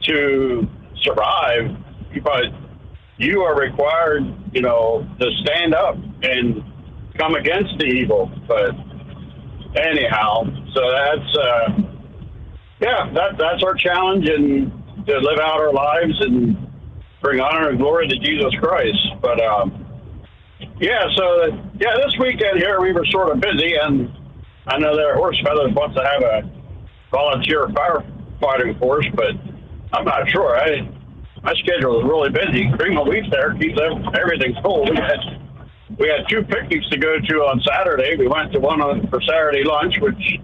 to survive, but you are required, to stand up and come against the evil. But anyhow, so that's our challenge, and to live out our lives and bring honor and glory to Jesus Christ. But this weekend here we were sort of busy, and I know that Horse Feathers wants to have a volunteer firefighting force, but I'm not sure. My schedule is really busy. Cream of wheat there keeps everything full. We had two picnics to go to on Saturday. We went to one for Saturday lunch, which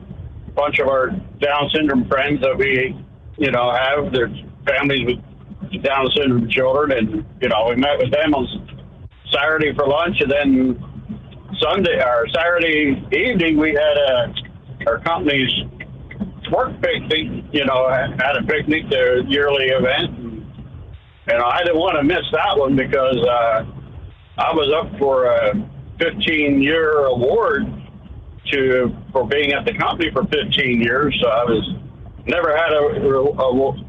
a bunch of our Down syndrome friends that we, have, their families with Down syndrome children, and, we met with them on Saturday for lunch, and then Saturday evening we had our company's work picnic, had a picnic, the yearly event. And I didn't want to miss that one because I was up for a 15-year award for being at the company for 15 years. So I never had a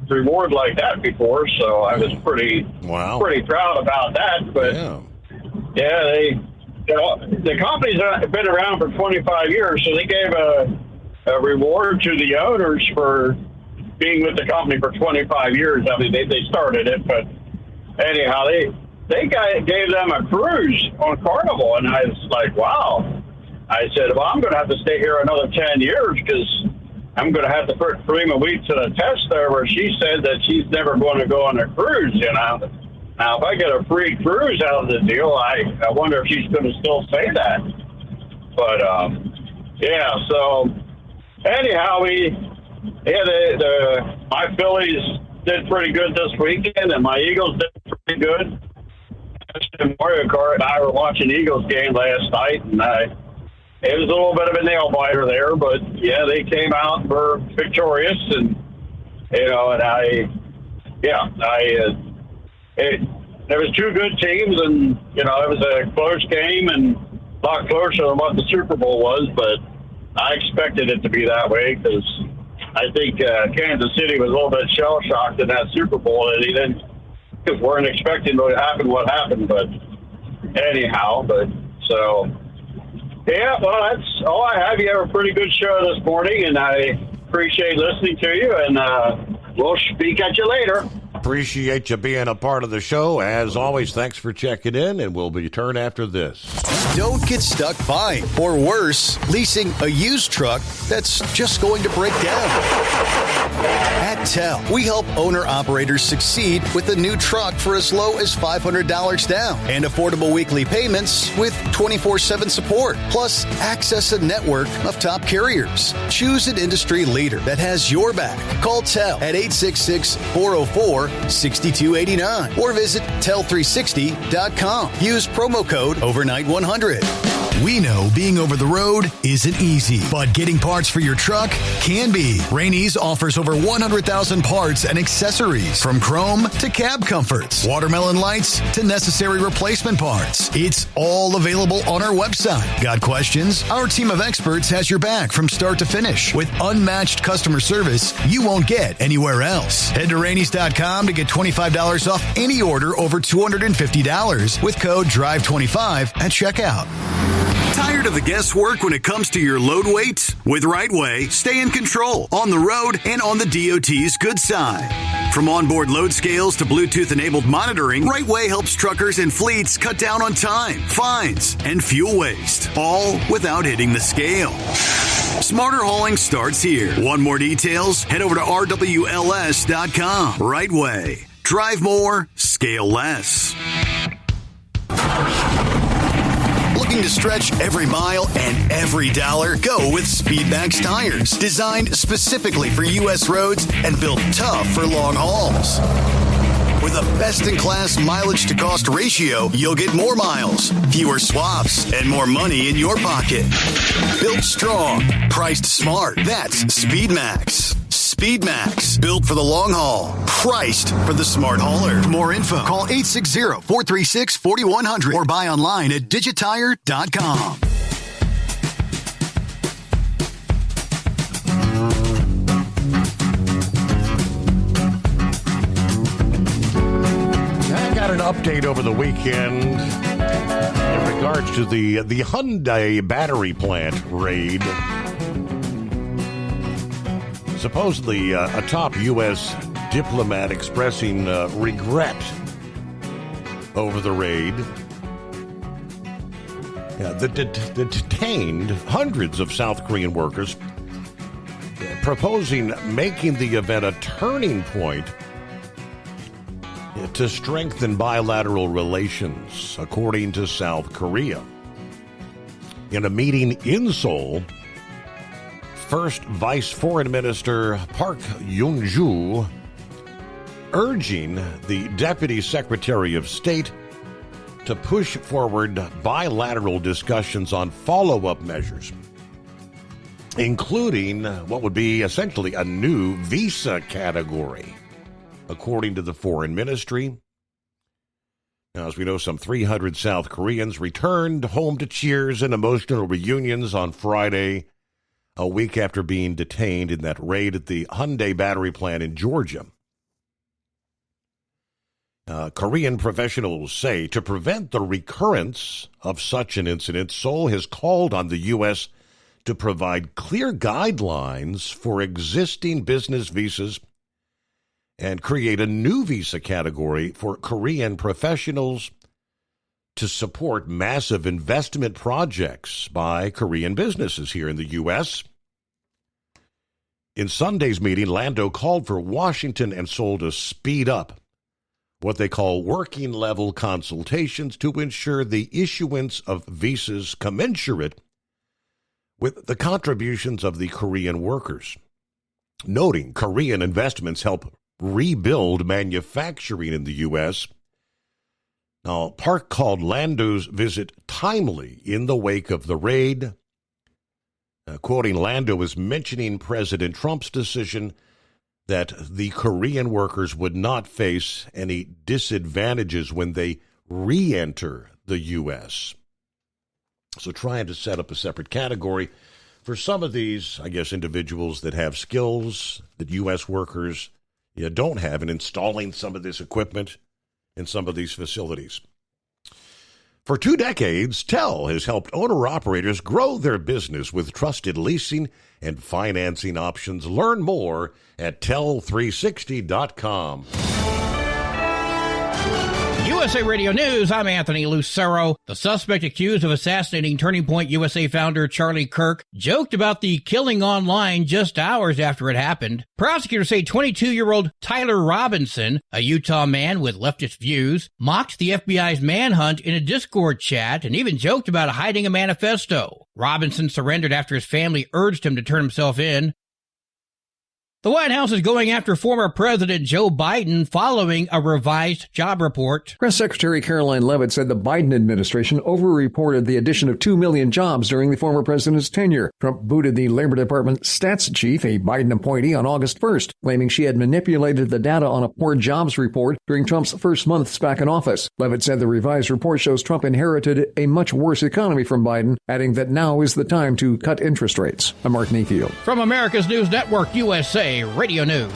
reward like that before. So I was pretty proud about that. But the company's been around for 25 years, so they gave a reward to the owners for being with the company for 25 years. I mean, they started it, but anyhow, they gave them a cruise on Carnival, and I was like, wow. I said, well, I'm going to have to stay here another 10 years because I'm going to have to put Karima Wheat to the test there, where she said that she's never going to go on a cruise, Now, if I get a free cruise out of the deal, I wonder if she's going to still say that. But, so anyhow, my Phillies did pretty good this weekend, and my Eagles did pretty good. Mario Kart and I were watching the Eagles game last night, and it was a little bit of a nail biter there, but they came out and were victorious, and there was two good teams, and it was a close game and a lot closer than what the Super Bowl was, but I expected it to be that way because I think Kansas City was a little bit shell-shocked in that Super Bowl, and because weren't expecting what happened, but anyhow, well, that's all I have. You have a pretty good show this morning, and I appreciate listening to you, and we'll speak at you later. Appreciate you being a part of the show. As always, thanks for checking in, and we'll return after this. Don't get stuck buying, or worse, leasing a used truck that's just going to break down. At TEL, we help owner-operators succeed with a new truck for as low as $500 down and affordable weekly payments with 24/7 support. Plus, access a network of top carriers. Choose an industry leader that has your back. Call TEL at 866-404-6289 or visit tel360.com. Use promo code OVERNIGHT100. We know being over the road isn't easy, but getting parts for your truck can be. Rainey's offers over 100,000 parts and accessories, from chrome to cab comforts, watermelon lights to necessary replacement parts. It's all available on our website. Got questions? Our team of experts has your back from start to finish with unmatched customer service you won't get anywhere else. Head to Rainey's.com to get $25 off any order over $250 with code DRIVE25 at checkout. Tired of the guesswork when it comes to your load weight? With RightWay, stay in control on the road and on the DOT's good side. From onboard load scales to Bluetooth-enabled monitoring, RightWay helps truckers and fleets cut down on time, fines, and fuel waste, all without hitting the scale. Smarter hauling starts here. Want more details? Head over to RWLS.com. RightWay. Drive more, scale less. Looking to stretch every mile and every dollar? Go with Speedmax tires. Designed specifically for U.S. roads and built tough for long hauls. With a best-in-class mileage-to-cost ratio, you'll get more miles, fewer swaps, and more money in your pocket. Built strong, priced smart. That's Speedmax. Speedmax, built for the long haul, priced for the smart hauler. For more info, call 860-436-4100 or buy online at digitire.com. I got an update over the weekend in regards to the Hyundai battery plant raid. Supposedly, a top U.S. diplomat expressing regret over the raid. The detained hundreds of South Korean workers, proposing making the event a turning point to strengthen bilateral relations, according to South Korea. In a meeting in Seoul, First Vice Foreign Minister Park Yoon-joo urging the Deputy Secretary of State to push forward bilateral discussions on follow-up measures including what would be essentially a new visa category, according to the Foreign Ministry. Now, as we know, some 300 South Koreans returned home to cheers and emotional reunions on Friday, a week after being detained in that raid at the Hyundai battery plant in Georgia. Korean professionals say to prevent the recurrence of such an incident, Seoul has called on the U.S. to provide clear guidelines for existing business visas and create a new visa category for Korean professionals to support massive investment projects by Korean businesses here in the U.S. In Sunday's meeting, Lando called for Washington and Seoul to speed up what they call working-level consultations to ensure the issuance of visas commensurate with the contributions of the Korean workers, noting Korean investments help rebuild manufacturing in the U.S. Now, Park called Lando's visit timely in the wake of the raid. Quoting, Lando is mentioning President Trump's decision that the Korean workers would not face any disadvantages when they re-enter the U.S. So trying to set up a separate category for some of these, I guess, individuals that have skills that U.S. workers don't have in installing some of this equipment in some of these facilities. For 2 decades, TEL has helped owner-operators grow their business with trusted leasing and financing options. Learn more at tel360.com. USA Radio News, I'm Anthony Lucero. The suspect accused of assassinating Turning Point USA founder Charlie Kirk joked about the killing online just hours after it happened. Prosecutors say 22-year-old Tyler Robinson, a Utah man with leftist views, mocked the FBI's manhunt in a Discord chat and even joked about hiding a manifesto. Robinson surrendered after his family urged him to turn himself in. The White House is going after former President Joe Biden following a revised job report. Press Secretary Caroline Leavitt said the Biden administration overreported the addition of 2 million jobs during the former president's tenure. Trump booted the Labor Department stats chief, a Biden appointee, on August 1st, claiming she had manipulated the data on a poor jobs report during Trump's first months back in office. Leavitt said the revised report shows Trump inherited a much worse economy from Biden, adding that now is the time to cut interest rates. I'm Mark Mayfield. From America's News Network, USA Radio News.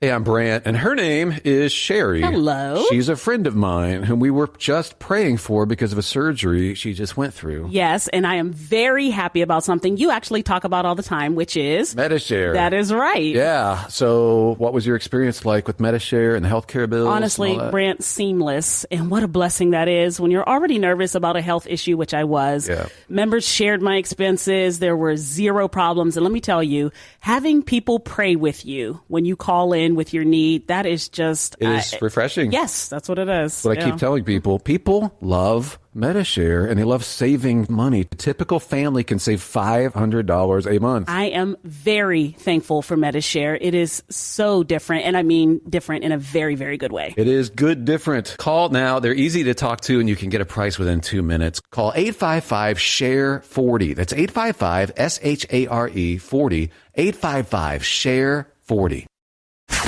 Hey, I'm Brant, and her name is Sherry. Hello. She's a friend of mine whom we were just praying for because of a surgery she just went through. Yes, and I am very happy about something you actually talk about all the time, which is Medi-Share. That is right. Yeah. So what was your experience like with Medi-Share and the healthcare bills? Honestly, Brant, seamless. And what a blessing that is when you're already nervous about a health issue, which I was. Yeah. Members shared my expenses. There were zero problems. And let me tell you, having people pray with you when you call in with your need, that is just... It is refreshing. Yes, that's what it is. What I keep telling people. People love Medi-Share, and they love saving money. A typical family can save $500 a month. I am very thankful for Medi-Share. It is so different, and I mean different in a very, very good way. It is good different. Call now. They're easy to talk to, and you can get a price within 2 minutes. Call 855-SHARE-40. That's 855-SHARE-40. 855-SHARE-40.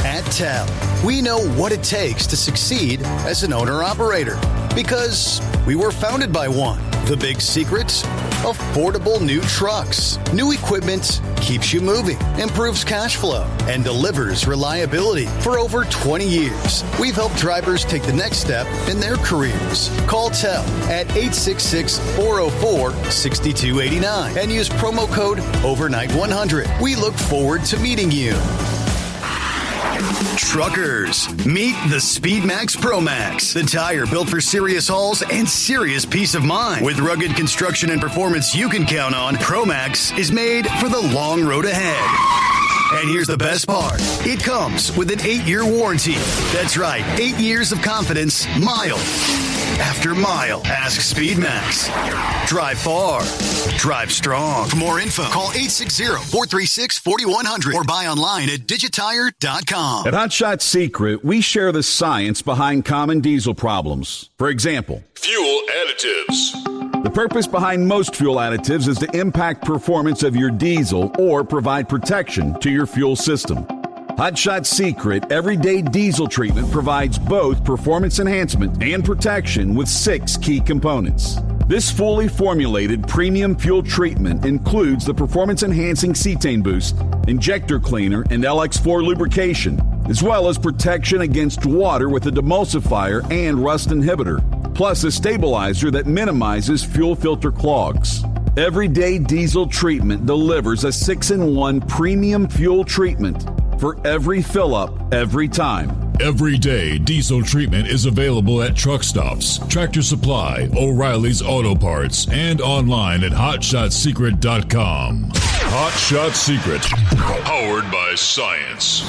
At TEL, we know what it takes to succeed as an owner-operator because we were founded by one. The big secret? Affordable new trucks. New equipment keeps you moving, improves cash flow, and delivers reliability. For over 20 years, we've helped drivers take the next step in their careers. Call TEL at 866-404-6289 and use promo code OVERNIGHT100. We look forward to meeting you. Truckers, meet the SpeedMax Pro Max, the tire built for serious hauls and serious peace of mind. With rugged construction and performance you can count on, Pro Max is made for the long road ahead. And here's the best part. It comes with an 8-year warranty. That's right, 8 years of confidence, mile after mile. Ask SpeedMax. Drive far. Drive strong. For more info, call 860-436-4100 or buy online at digitire.com. At Hot Shot Secret, we share the science behind common diesel problems. For example, fuel additives. The purpose behind most fuel additives is to impact performance of your diesel or provide protection to your fuel system. Hot Shot Secret Everyday Diesel Treatment provides both performance enhancement and protection with 6 key components. This fully formulated premium fuel treatment includes the performance-enhancing cetane boost, injector cleaner, and LX4 lubrication, as well as protection against water with a demulsifier and rust inhibitor, plus a stabilizer that minimizes fuel filter clogs. Everyday Diesel Treatment delivers a 6-in-1 premium fuel treatment for every fill-up, every time. Everyday Diesel Treatment is available at truck stops, Tractor Supply, O'Reilly's Auto Parts, and online at HotShotSecret.com. Hot Shot Secret, powered by science.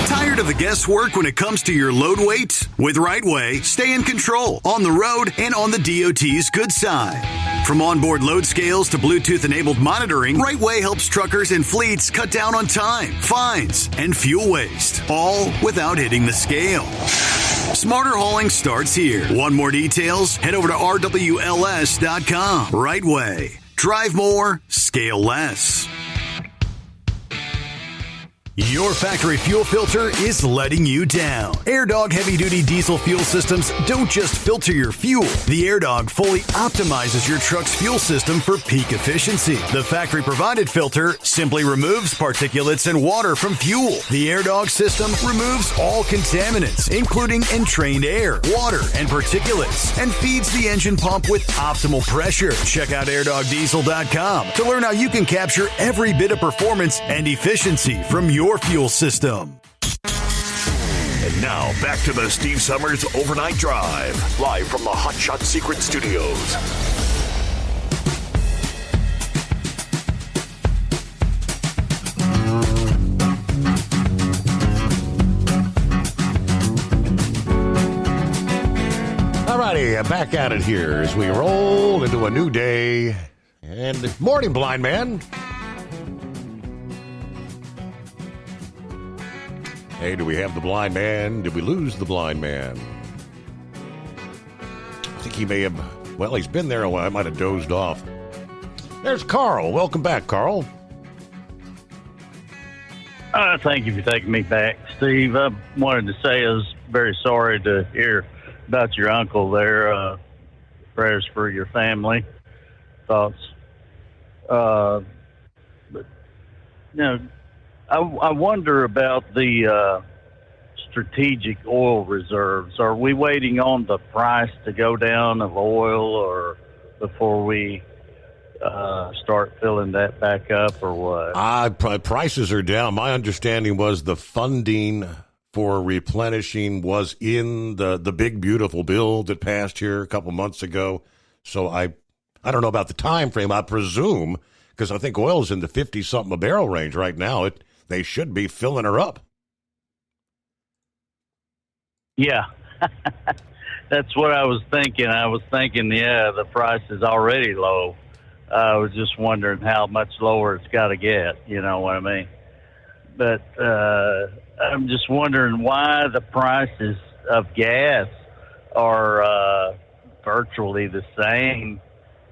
Tired of the guesswork when it comes to your load weight? With RightWay, stay in control on the road and on the DOT's good side. From onboard load scales to Bluetooth-enabled monitoring, RightWay helps truckers and fleets cut down on time, fines, and fuel waste, all without hitting the scale. Smarter hauling starts here. Want more details? Head over to RWLS.com. RightWay. Drive more, scale less. Your factory fuel filter is letting you down. AirDog heavy-duty diesel fuel systems don't just filter your fuel. The AirDog fully optimizes your truck's fuel system for peak efficiency. The factory-provided filter simply removes particulates and water from fuel. The AirDog system removes all contaminants, including entrained air, water, and particulates, and feeds the engine pump with optimal pressure. Check out AirDogDiesel.com to learn how you can capture every bit of performance and efficiency from your fuel system. And now back to the Steve Summers Overnight Drive, live from the Hot Shot Secret Studios. All righty, back at it here as we roll into a new day. And morning, blind man. Hey, do we have the blind man? Did we lose the blind man? I think he may have, well, he's been there a while. I might have dozed off. There's Carl. Welcome back, Carl. Thank you for taking me back, Steve. I wanted to say I was very sorry to hear about your uncle there. Prayers for your family. Thoughts. But, you know, I wonder about the strategic oil reserves. Are we waiting on the price to go down of oil, or before we start filling that back up, or what? Prices are down. My understanding was the funding for replenishing was in the big, beautiful bill that passed here a couple months ago. So I don't know about the time frame. I presume, because I think oil is in the 50-something a barrel range right now, they should be filling her up. Yeah, that's what I was thinking. I was thinking, yeah, the price is already low. I was just wondering how much lower it's got to get, you know what I mean? But I'm just wondering why the prices of gas are virtually the same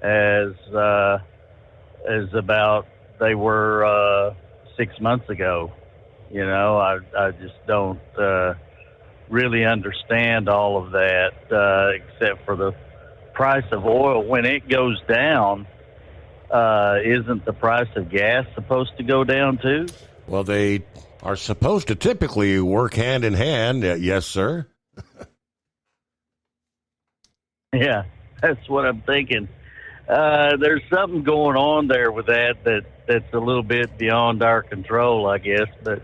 as about they were 6 months ago. You know, I just don't really understand all of that, except for the price of oil. When it goes down, isn't the price of gas supposed to go down too? Well, they are supposed to typically work hand in hand. Yes, sir. Yeah, that's what I'm thinking. There's something going on there with that's a little bit beyond our control, I guess, but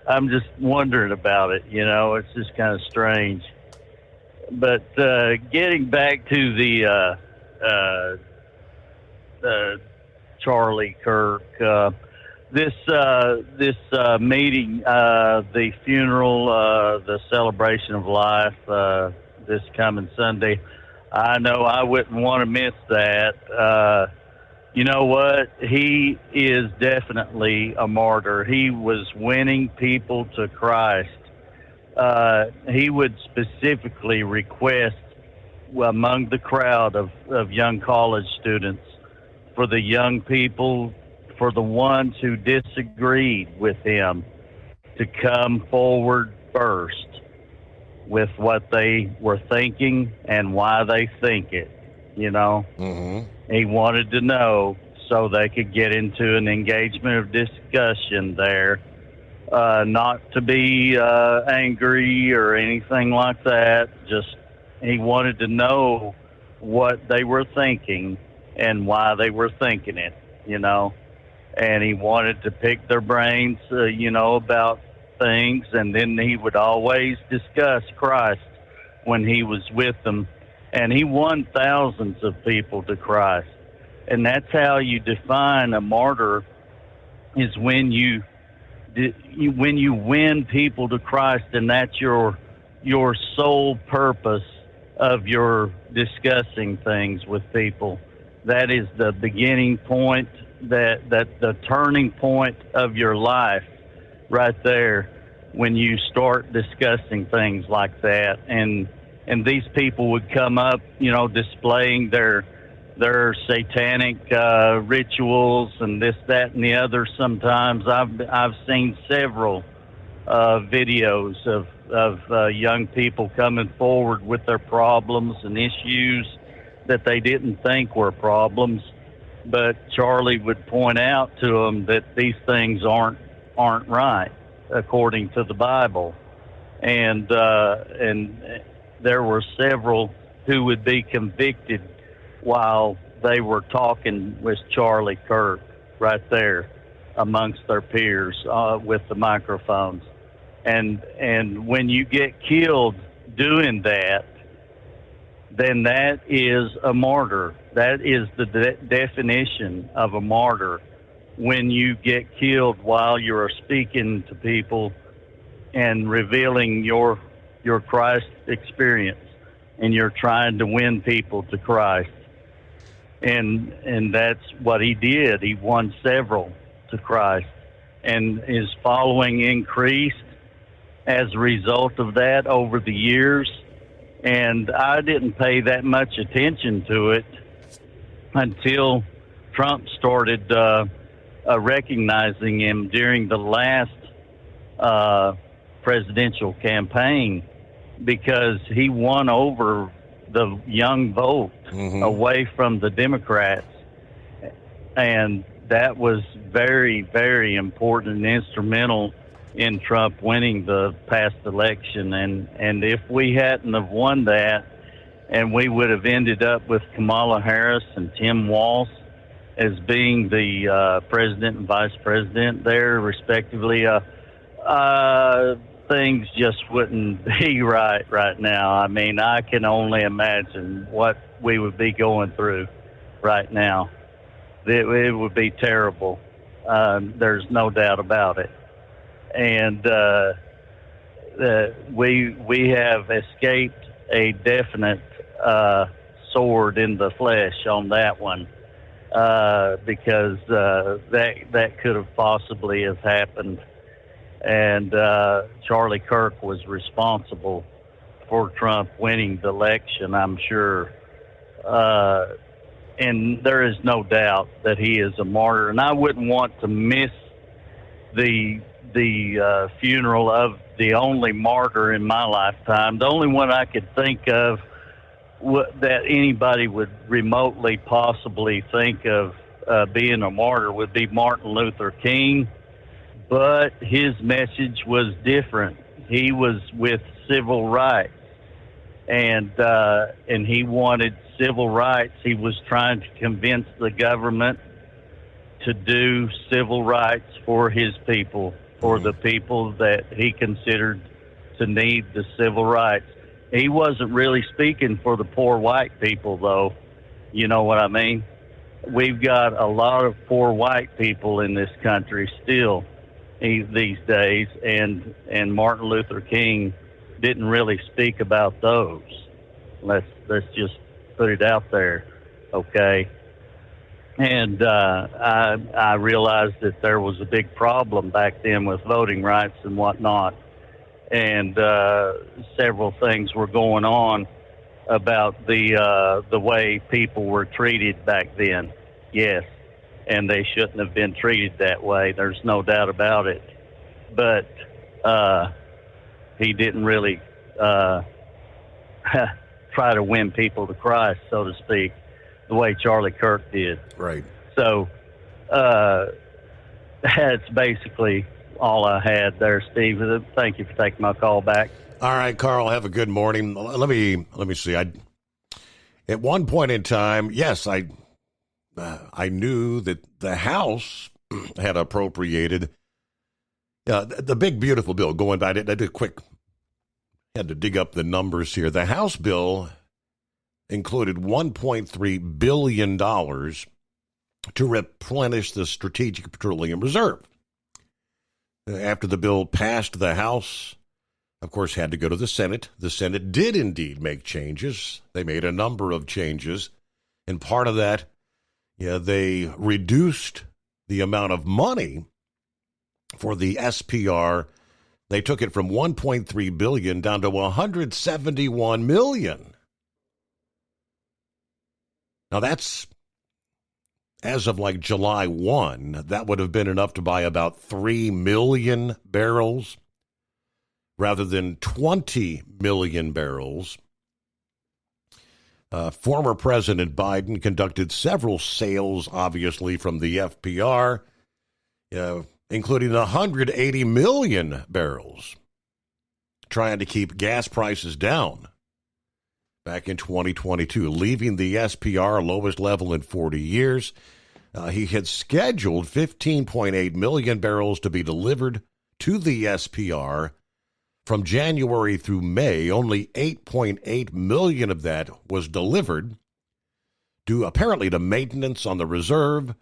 I'm just wondering about it. You know, it's just kind of strange. But getting back to the Charlie Kirk, this meeting, the funeral, the celebration of life, this coming Sunday, I know I wouldn't want to miss that. You know what? He is definitely a martyr. He was winning people to Christ. He would specifically request among the crowd of young college students, for the young people, for the ones who disagreed with him, to come forward first with what they were thinking and why they think it. You know, he wanted to know so they could get into an engagement of discussion there, not to be angry or anything like that. Just he wanted to know what they were thinking and why they were thinking it, you know, and he wanted to pick their brains, you know, about things, and then he would always discuss Christ when he was with them. And he won thousands of people to Christ. And that's how you define a martyr, is when you win people to Christ, and that's your sole purpose of your discussing things with people. That is the beginning point, that the turning point of your life right there, when you start discussing things like that. And these people would come up, you know, displaying their satanic rituals and this, that, and the other. Sometimes I've seen several videos of young people coming forward with their problems and issues that they didn't think were problems, but Charlie would point out to them that these things aren't right according to the Bible, and there were several who would be convicted while they were talking with Charlie Kirk right there amongst their peers with the microphones. And when you get killed doing that, then that is a martyr. That is the definition of a martyr, when you get killed while you're speaking to people and revealing your Christ experience, and you're trying to win people to Christ. And that's what he did. He won several to Christ, and his following increased as a result of that over the years. And I didn't pay that much attention to it until Trump started recognizing him during the last presidential campaign, because he won over the young vote away from the Democrats. And that was very, very important and instrumental in Trump winning the past election. And if we hadn't have won that, and we would have ended up with Kamala Harris and Tim Walz as being the president and vice president there, respectively, things just wouldn't be right now. I mean, I can only imagine what we would be going through right now. It would be terrible. There's no doubt about it. And we have escaped a definite sword in the flesh on that one, because that could have possibly have happened. And Charlie Kirk was responsible for Trump winning the election, I'm sure. And there is no doubt that he is a martyr. And I wouldn't want to miss the funeral of the only martyr in my lifetime. The only one I could think of that anybody would remotely possibly think of being a martyr would be Martin Luther King. But his message was different. He was with civil rights, and he wanted civil rights. He was trying to convince the government to do civil rights for his people, for the people that he considered to need the civil rights. He wasn't really speaking for the poor white people, though. You know what I mean? We've got a lot of poor white people in this country still these days, and Martin Luther King didn't really speak about those. Let's just put it out there, okay? And I realized that there was a big problem back then with voting rights and whatnot, and several things were going on about the way people were treated back then. Yes, and they shouldn't have been treated that way. There's no doubt about it. But he didn't really try to win people to Christ, so to speak, the way Charlie Kirk did. Right. So that's basically all I had there, Steve. Thank you for taking my call back. All right, Carl, have a good morning. Let me see. At one point in time, yes, I knew that the House had appropriated the big, beautiful bill. Going by, I did a quick, had to dig up the numbers here. The House bill included $1.3 billion to replenish the Strategic Petroleum Reserve. After the bill passed the House, of course, had to go to the Senate. The Senate did indeed make changes. They made a number of changes. And part of that, they reduced the amount of money for the SPR. They took it from $1.3 billion down to $171 million. Now, that's, as of like July 1, that would have been enough to buy about 3 million barrels rather than 20 million barrels. Former President Biden conducted several sales, obviously, from the FPR, including 180 million barrels, trying to keep gas prices down back in 2022, leaving the SPR lowest level in 40 years. He had scheduled 15.8 million barrels to be delivered to the SPR from January through May. Only 8.8 million of that was delivered, due apparently to maintenance on the reserve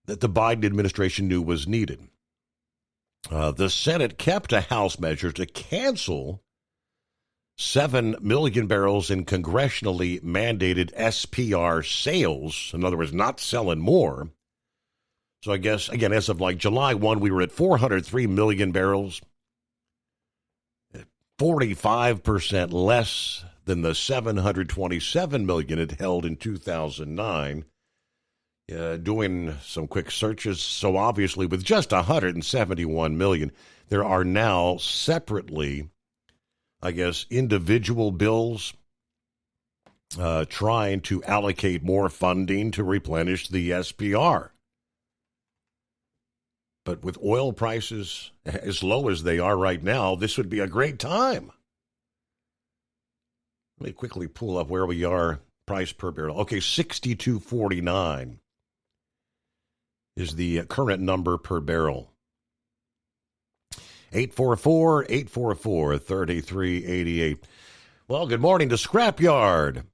that the Biden administration knew was needed. The Senate kept a House measure to cancel 7 million barrels in congressionally mandated SPR sales. In other words, not selling more. So I guess, again, as of like July 1, we were at 403 million barrels, 45% less than the 727 million it held in 2009. Doing some quick searches, so obviously with just 171 million, there are now separately, I guess, individual bills trying to allocate more funding to replenish the SPR. But with oil prices as low as they are right now, this would be a great time. Let me quickly pull up where we are, price per barrel. Okay, $62.49 is the current number per barrel. 844-844-3388. Well, good morning to Scrapyard.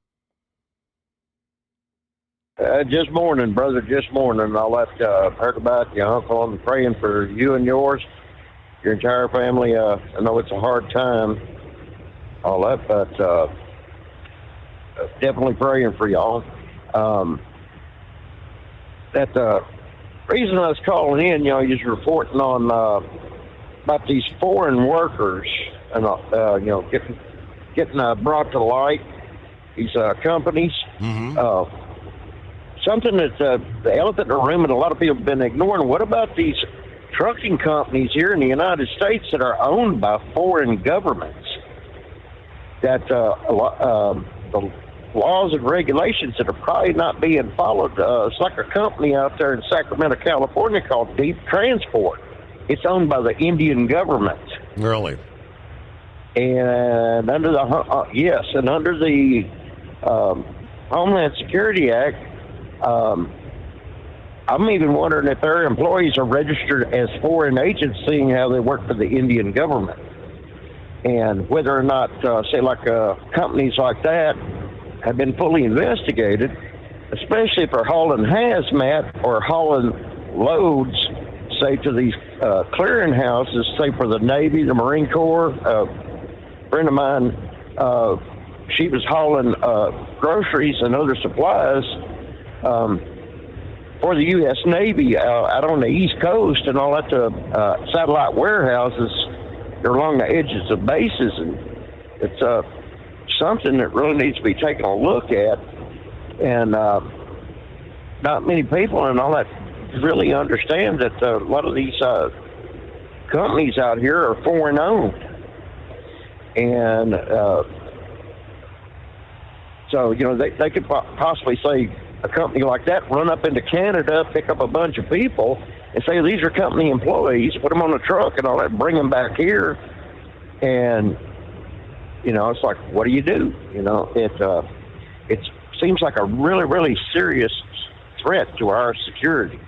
Just morning, brother, just morning. All that heard about your uncle and praying for you and yours, your entire family. I know it's a hard time, all that, but definitely praying for y'all. That reason I was calling in, you're reporting on about these foreign workers and getting brought to light. These companies. Mm-hmm. Something that the elephant in the room and a lot of people have been ignoring. What about these trucking companies here in the United States that are owned by foreign governments? That the laws and regulations that are probably not being followed. It's like a company out there in Sacramento, California called Deep Transport. It's owned by the Indian government. Really? And under the under the Homeland Security Act, I'm even wondering if their employees are registered as foreign agents, seeing how they work for the Indian government, and whether or not, say, like companies like that have been fully investigated, especially if they're hauling hazmat or hauling loads, say, to these clearing houses, say, for the Navy, the Marine Corps. A friend of mine, she was hauling groceries and other supplies for the U.S. Navy out on the East Coast and all that to satellite warehouses. They're along the edges of bases, and it's something that really needs to be taken a look at. And not many people and all that really understand that a lot of these companies out here are foreign owned. And so, you know, they could possibly say a company like that run up into Canada, pick up a bunch of people, and say these are company employees, put them on a truck and all that, bring them back here. And, you know, it's like, what do? You know, it seems like a really, really serious threat to our security.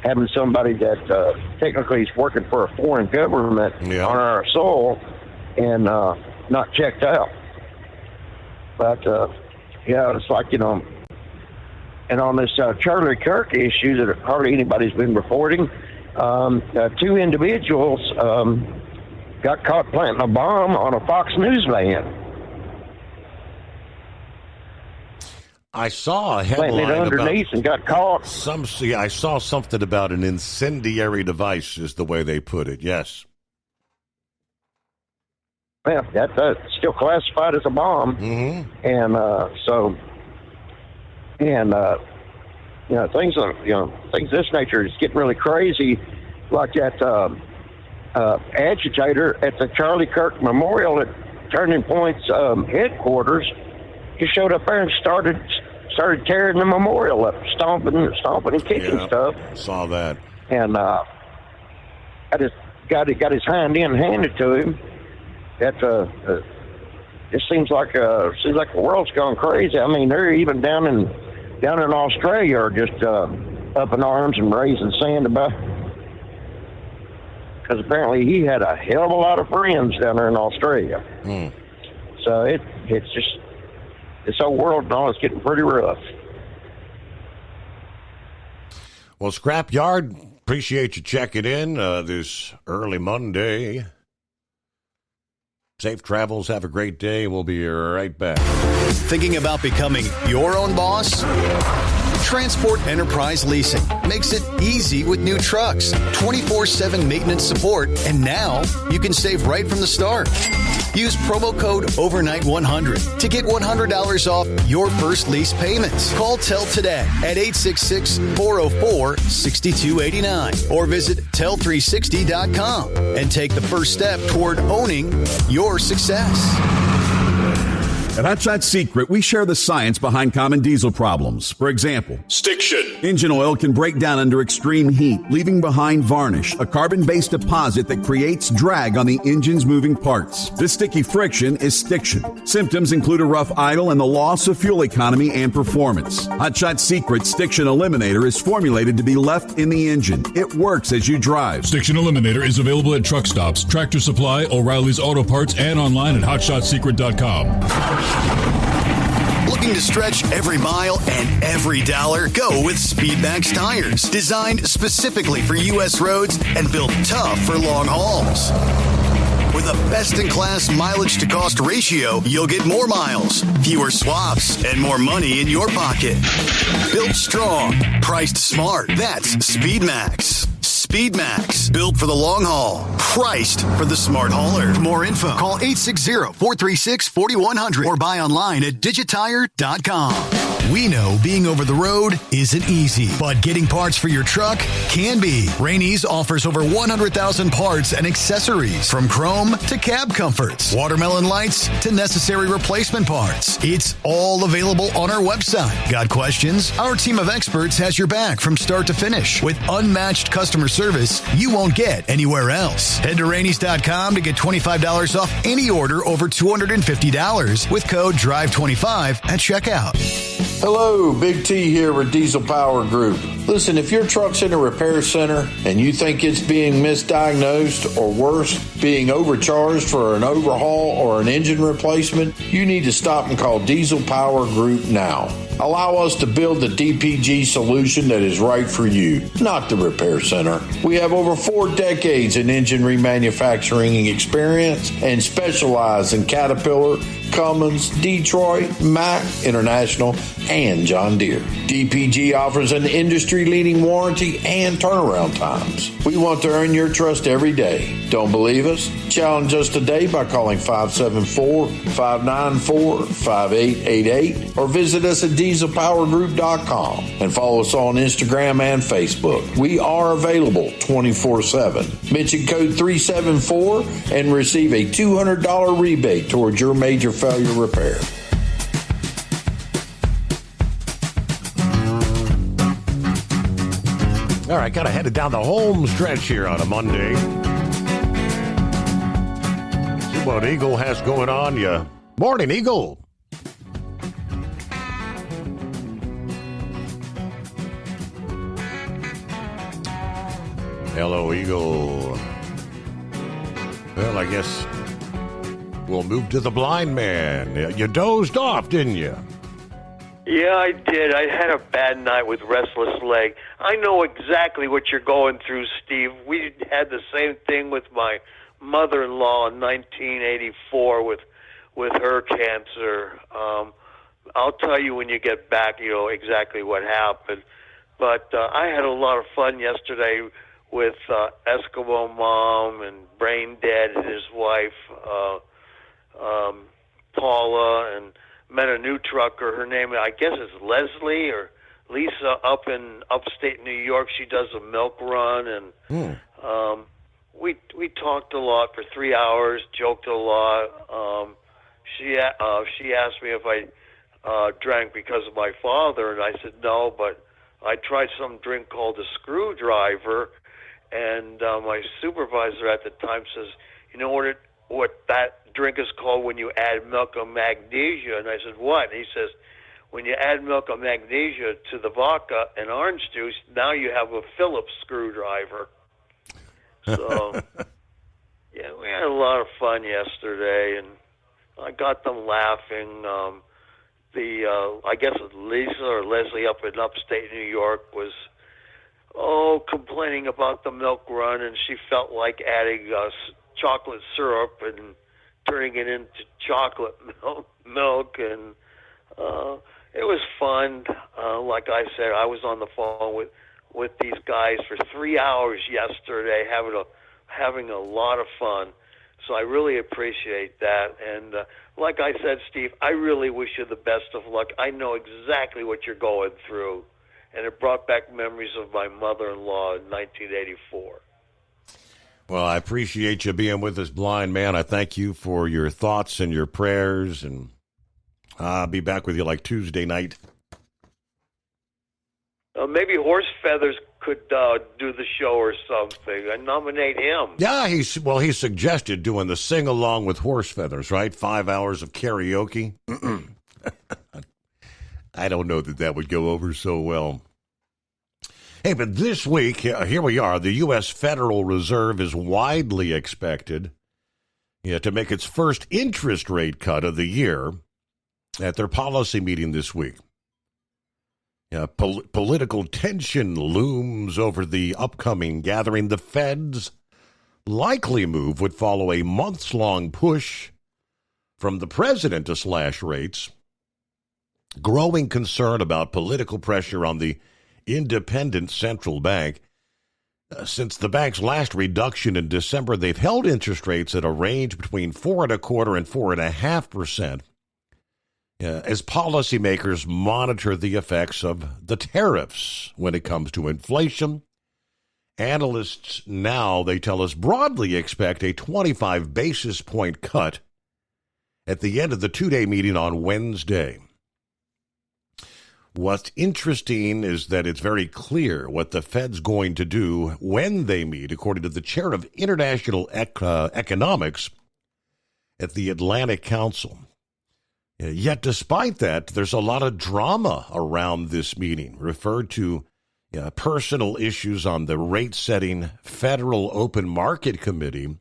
Having somebody that technically is working for a foreign government on our soil and not checked out. But, yeah, it's like, you know, and on this Charlie Kirk issue that hardly anybody's been reporting, 2 individuals got caught planting a bomb on a Fox News van. I saw a headline planted it underneath about and got caught. I saw something about an incendiary device, is the way they put it. Yes. Well, that's still classified as a bomb, and you know, things of this nature is getting really crazy, like that agitator at the Charlie Kirk Memorial at Turning Point's headquarters. He showed up there and started tearing the memorial up, stomping and kicking stuff. Saw that. And I just got his hand in, handed to him. That it seems like the world's gone crazy. I mean, they're even down in Australia are just up in arms and raising sand about, because apparently he had a hell of a lot of friends down there in Australia. So it's just, this whole world and all is getting pretty rough. Well, Scrapyard, appreciate you checking in this early Monday. Safe travels. Have a great day. We'll be right back. Thinking about becoming your own boss? Transport Enterprise Leasing makes it easy with new trucks, 24/7 maintenance support, and now you can save right from the start. Use promo code OVERNIGHT100 to get $100 off your first lease payments. Call Tell today at 866-404-6289 or visit Tell360.com and take the first step toward owning your success. At Hot Shot Secret, we share the science behind common diesel problems. For example, Stiction. Engine oil can break down under extreme heat, leaving behind varnish, a carbon-based deposit that creates drag on the engine's moving parts. This sticky friction is stiction. Symptoms include a rough idle and the loss of fuel economy and performance. Hot Shot Secret Stiction Eliminator is formulated to be left in the engine. It works as you drive. Stiction Eliminator is available at truck stops, Tractor Supply, O'Reilly's Auto Parts, and online at hotshotsecret.com. Looking to stretch every mile and every dollar? Go with Speedmax tires. Designed specifically for U.S. roads and built tough for long hauls. With a best-in-class mileage-to-cost ratio, you'll get more miles, fewer swaps, and more money in your pocket. Built strong, priced smart. That's Speedmax. Speedmax, built for the long haul, priced for the smart hauler. For more info, call 860-436-4100 or buy online at digitire.com. We know being over the road isn't easy, but getting parts for your truck can be. Rainey's offers over 100,000 parts and accessories, from chrome to cab comforts, watermelon lights to necessary replacement parts. It's all available on our website. Got questions? Our team of experts has your back from start to finish with unmatched customer service you won't get anywhere else. Head to Rainey's.com to get $25 off any order over $250 with code DRIVE25 at checkout. Hello, Big T here with Diesel Power Group. Listen, if your truck's in a repair center and you think it's being misdiagnosed or worse, being overcharged for an overhaul or an engine replacement, you need to stop and call Diesel Power Group now. Allow us to build the DPG solution that is right for you, not the repair center. We have over 4 decades in engine remanufacturing experience and specialize in Caterpillar, Cummins, Detroit, Mack International, and John Deere. DPG offers an industry-leading warranty and turnaround times. We want to earn your trust every day. Don't believe us? Challenge us today by calling 574-594-5888 or visit us at dieselpowergroup.com and follow us on Instagram and Facebook. We are available 24/7. Mention code 374 and receive a $200 rebate towards your major failure repair. All right, kind of headed down the home stretch here on a Monday. See what Eagle has going on. Yeah. Morning, Eagle. Hello, Eagle. Well, I guess we'll move to the blind man. You dozed off, didn't you? Yeah, I did. I had a bad night with restless leg. I know exactly what you're going through, Steve. We had the same thing with my mother-in-law in 1984 with her cancer. I'll tell you when you get back, exactly what happened. But I had a lot of fun yesterday with Eskimo Mom and Brain Dead and his wife, Paula, and met a new trucker. Her name, I guess, is Leslie or Lisa up in upstate New York. She does a milk run, and we talked a lot for 3 hours, joked a lot. She asked me if I drank because of my father, and I said no, but I tried some drink called a Screwdriver, and my supervisor at the time says, you know what that drink is called when you add milk and magnesia? And I said, what? And he says, when you add milk and magnesia to the vodka and orange juice, now you have a Phillips screwdriver. So, yeah, we had a lot of fun yesterday, and I got them laughing. I guess Lisa or Leslie up in upstate New York was, complaining about the milk run, and she felt like adding chocolate syrup and turning it into chocolate milk, and it was fun. Like I said, I was on the phone with these guys for 3 hours yesterday, having a lot of fun. So I really appreciate that. And like I said, Steve, I really wish you the best of luck. I know exactly what you're going through, and it brought back memories of my mother-in-law in 1984. Well, I appreciate you being with us, blind man. I thank you for your thoughts and your prayers, and I'll be back with you like Tuesday night. Maybe Horse Feathers could do the show or something. I nominate him. Yeah, he suggested doing the sing-along with Horse Feathers, right? 5 hours of karaoke. I don't know that would go over so well. Hey, but this week, here we are. The U.S. Federal Reserve is widely expected to make its first interest rate cut of the year at their policy meeting this week. Political tension looms over the upcoming gathering. The Fed's likely move would follow a months-long push from the president to slash rates, growing concern about political pressure on the independent central bank. Since the bank's last reduction in December, they've held interest rates at a range between 4.25% and 4.5%. As policymakers monitor the effects of the tariffs when it comes to inflation. Analysts now, they tell us, broadly expect a 25 basis point cut at the end of the two-day meeting on Wednesday. What's interesting is that it's very clear what the Fed's going to do when they meet, according to the chair of international economics at the Atlantic Council. Yet despite that, there's a lot of drama around this meeting, referred to personal issues on the rate-setting Federal Open Market Committee,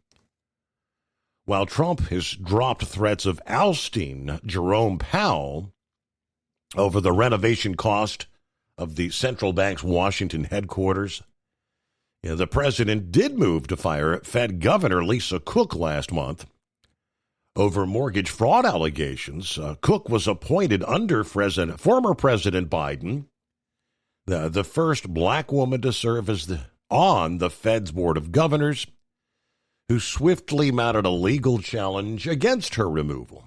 while Trump has dropped threats of ousting Jerome Powell over the renovation cost of the central bank's Washington headquarters. The president did move to fire Fed Governor Lisa Cook last month over mortgage fraud allegations. Cook was appointed under former President Biden, the first black woman to serve on the Fed's Board of Governors, who swiftly mounted a legal challenge against her removal.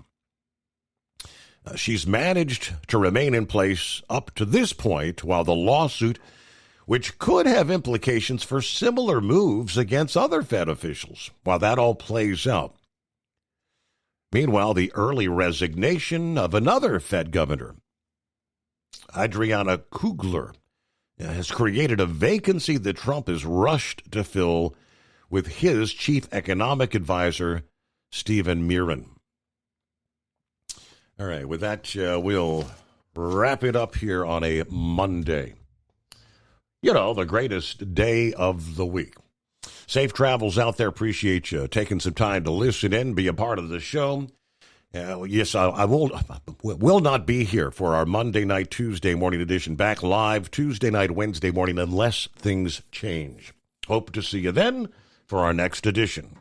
She's managed to remain in place up to this point while the lawsuit, which could have implications for similar moves against other Fed officials, while that all plays out. Meanwhile, the early resignation of another Fed governor, Adriana Kugler, has created a vacancy that Trump is rushed to fill with his chief economic advisor, Stephen Miran. All right, with that, we'll wrap it up here on a Monday. You know, the greatest day of the week. Safe travels out there. Appreciate you taking some time to listen in, be a part of the show. Yes, I will not be here for our Monday night, Tuesday morning edition. Back live Tuesday night, Wednesday morning, unless things change. Hope to see you then for our next edition.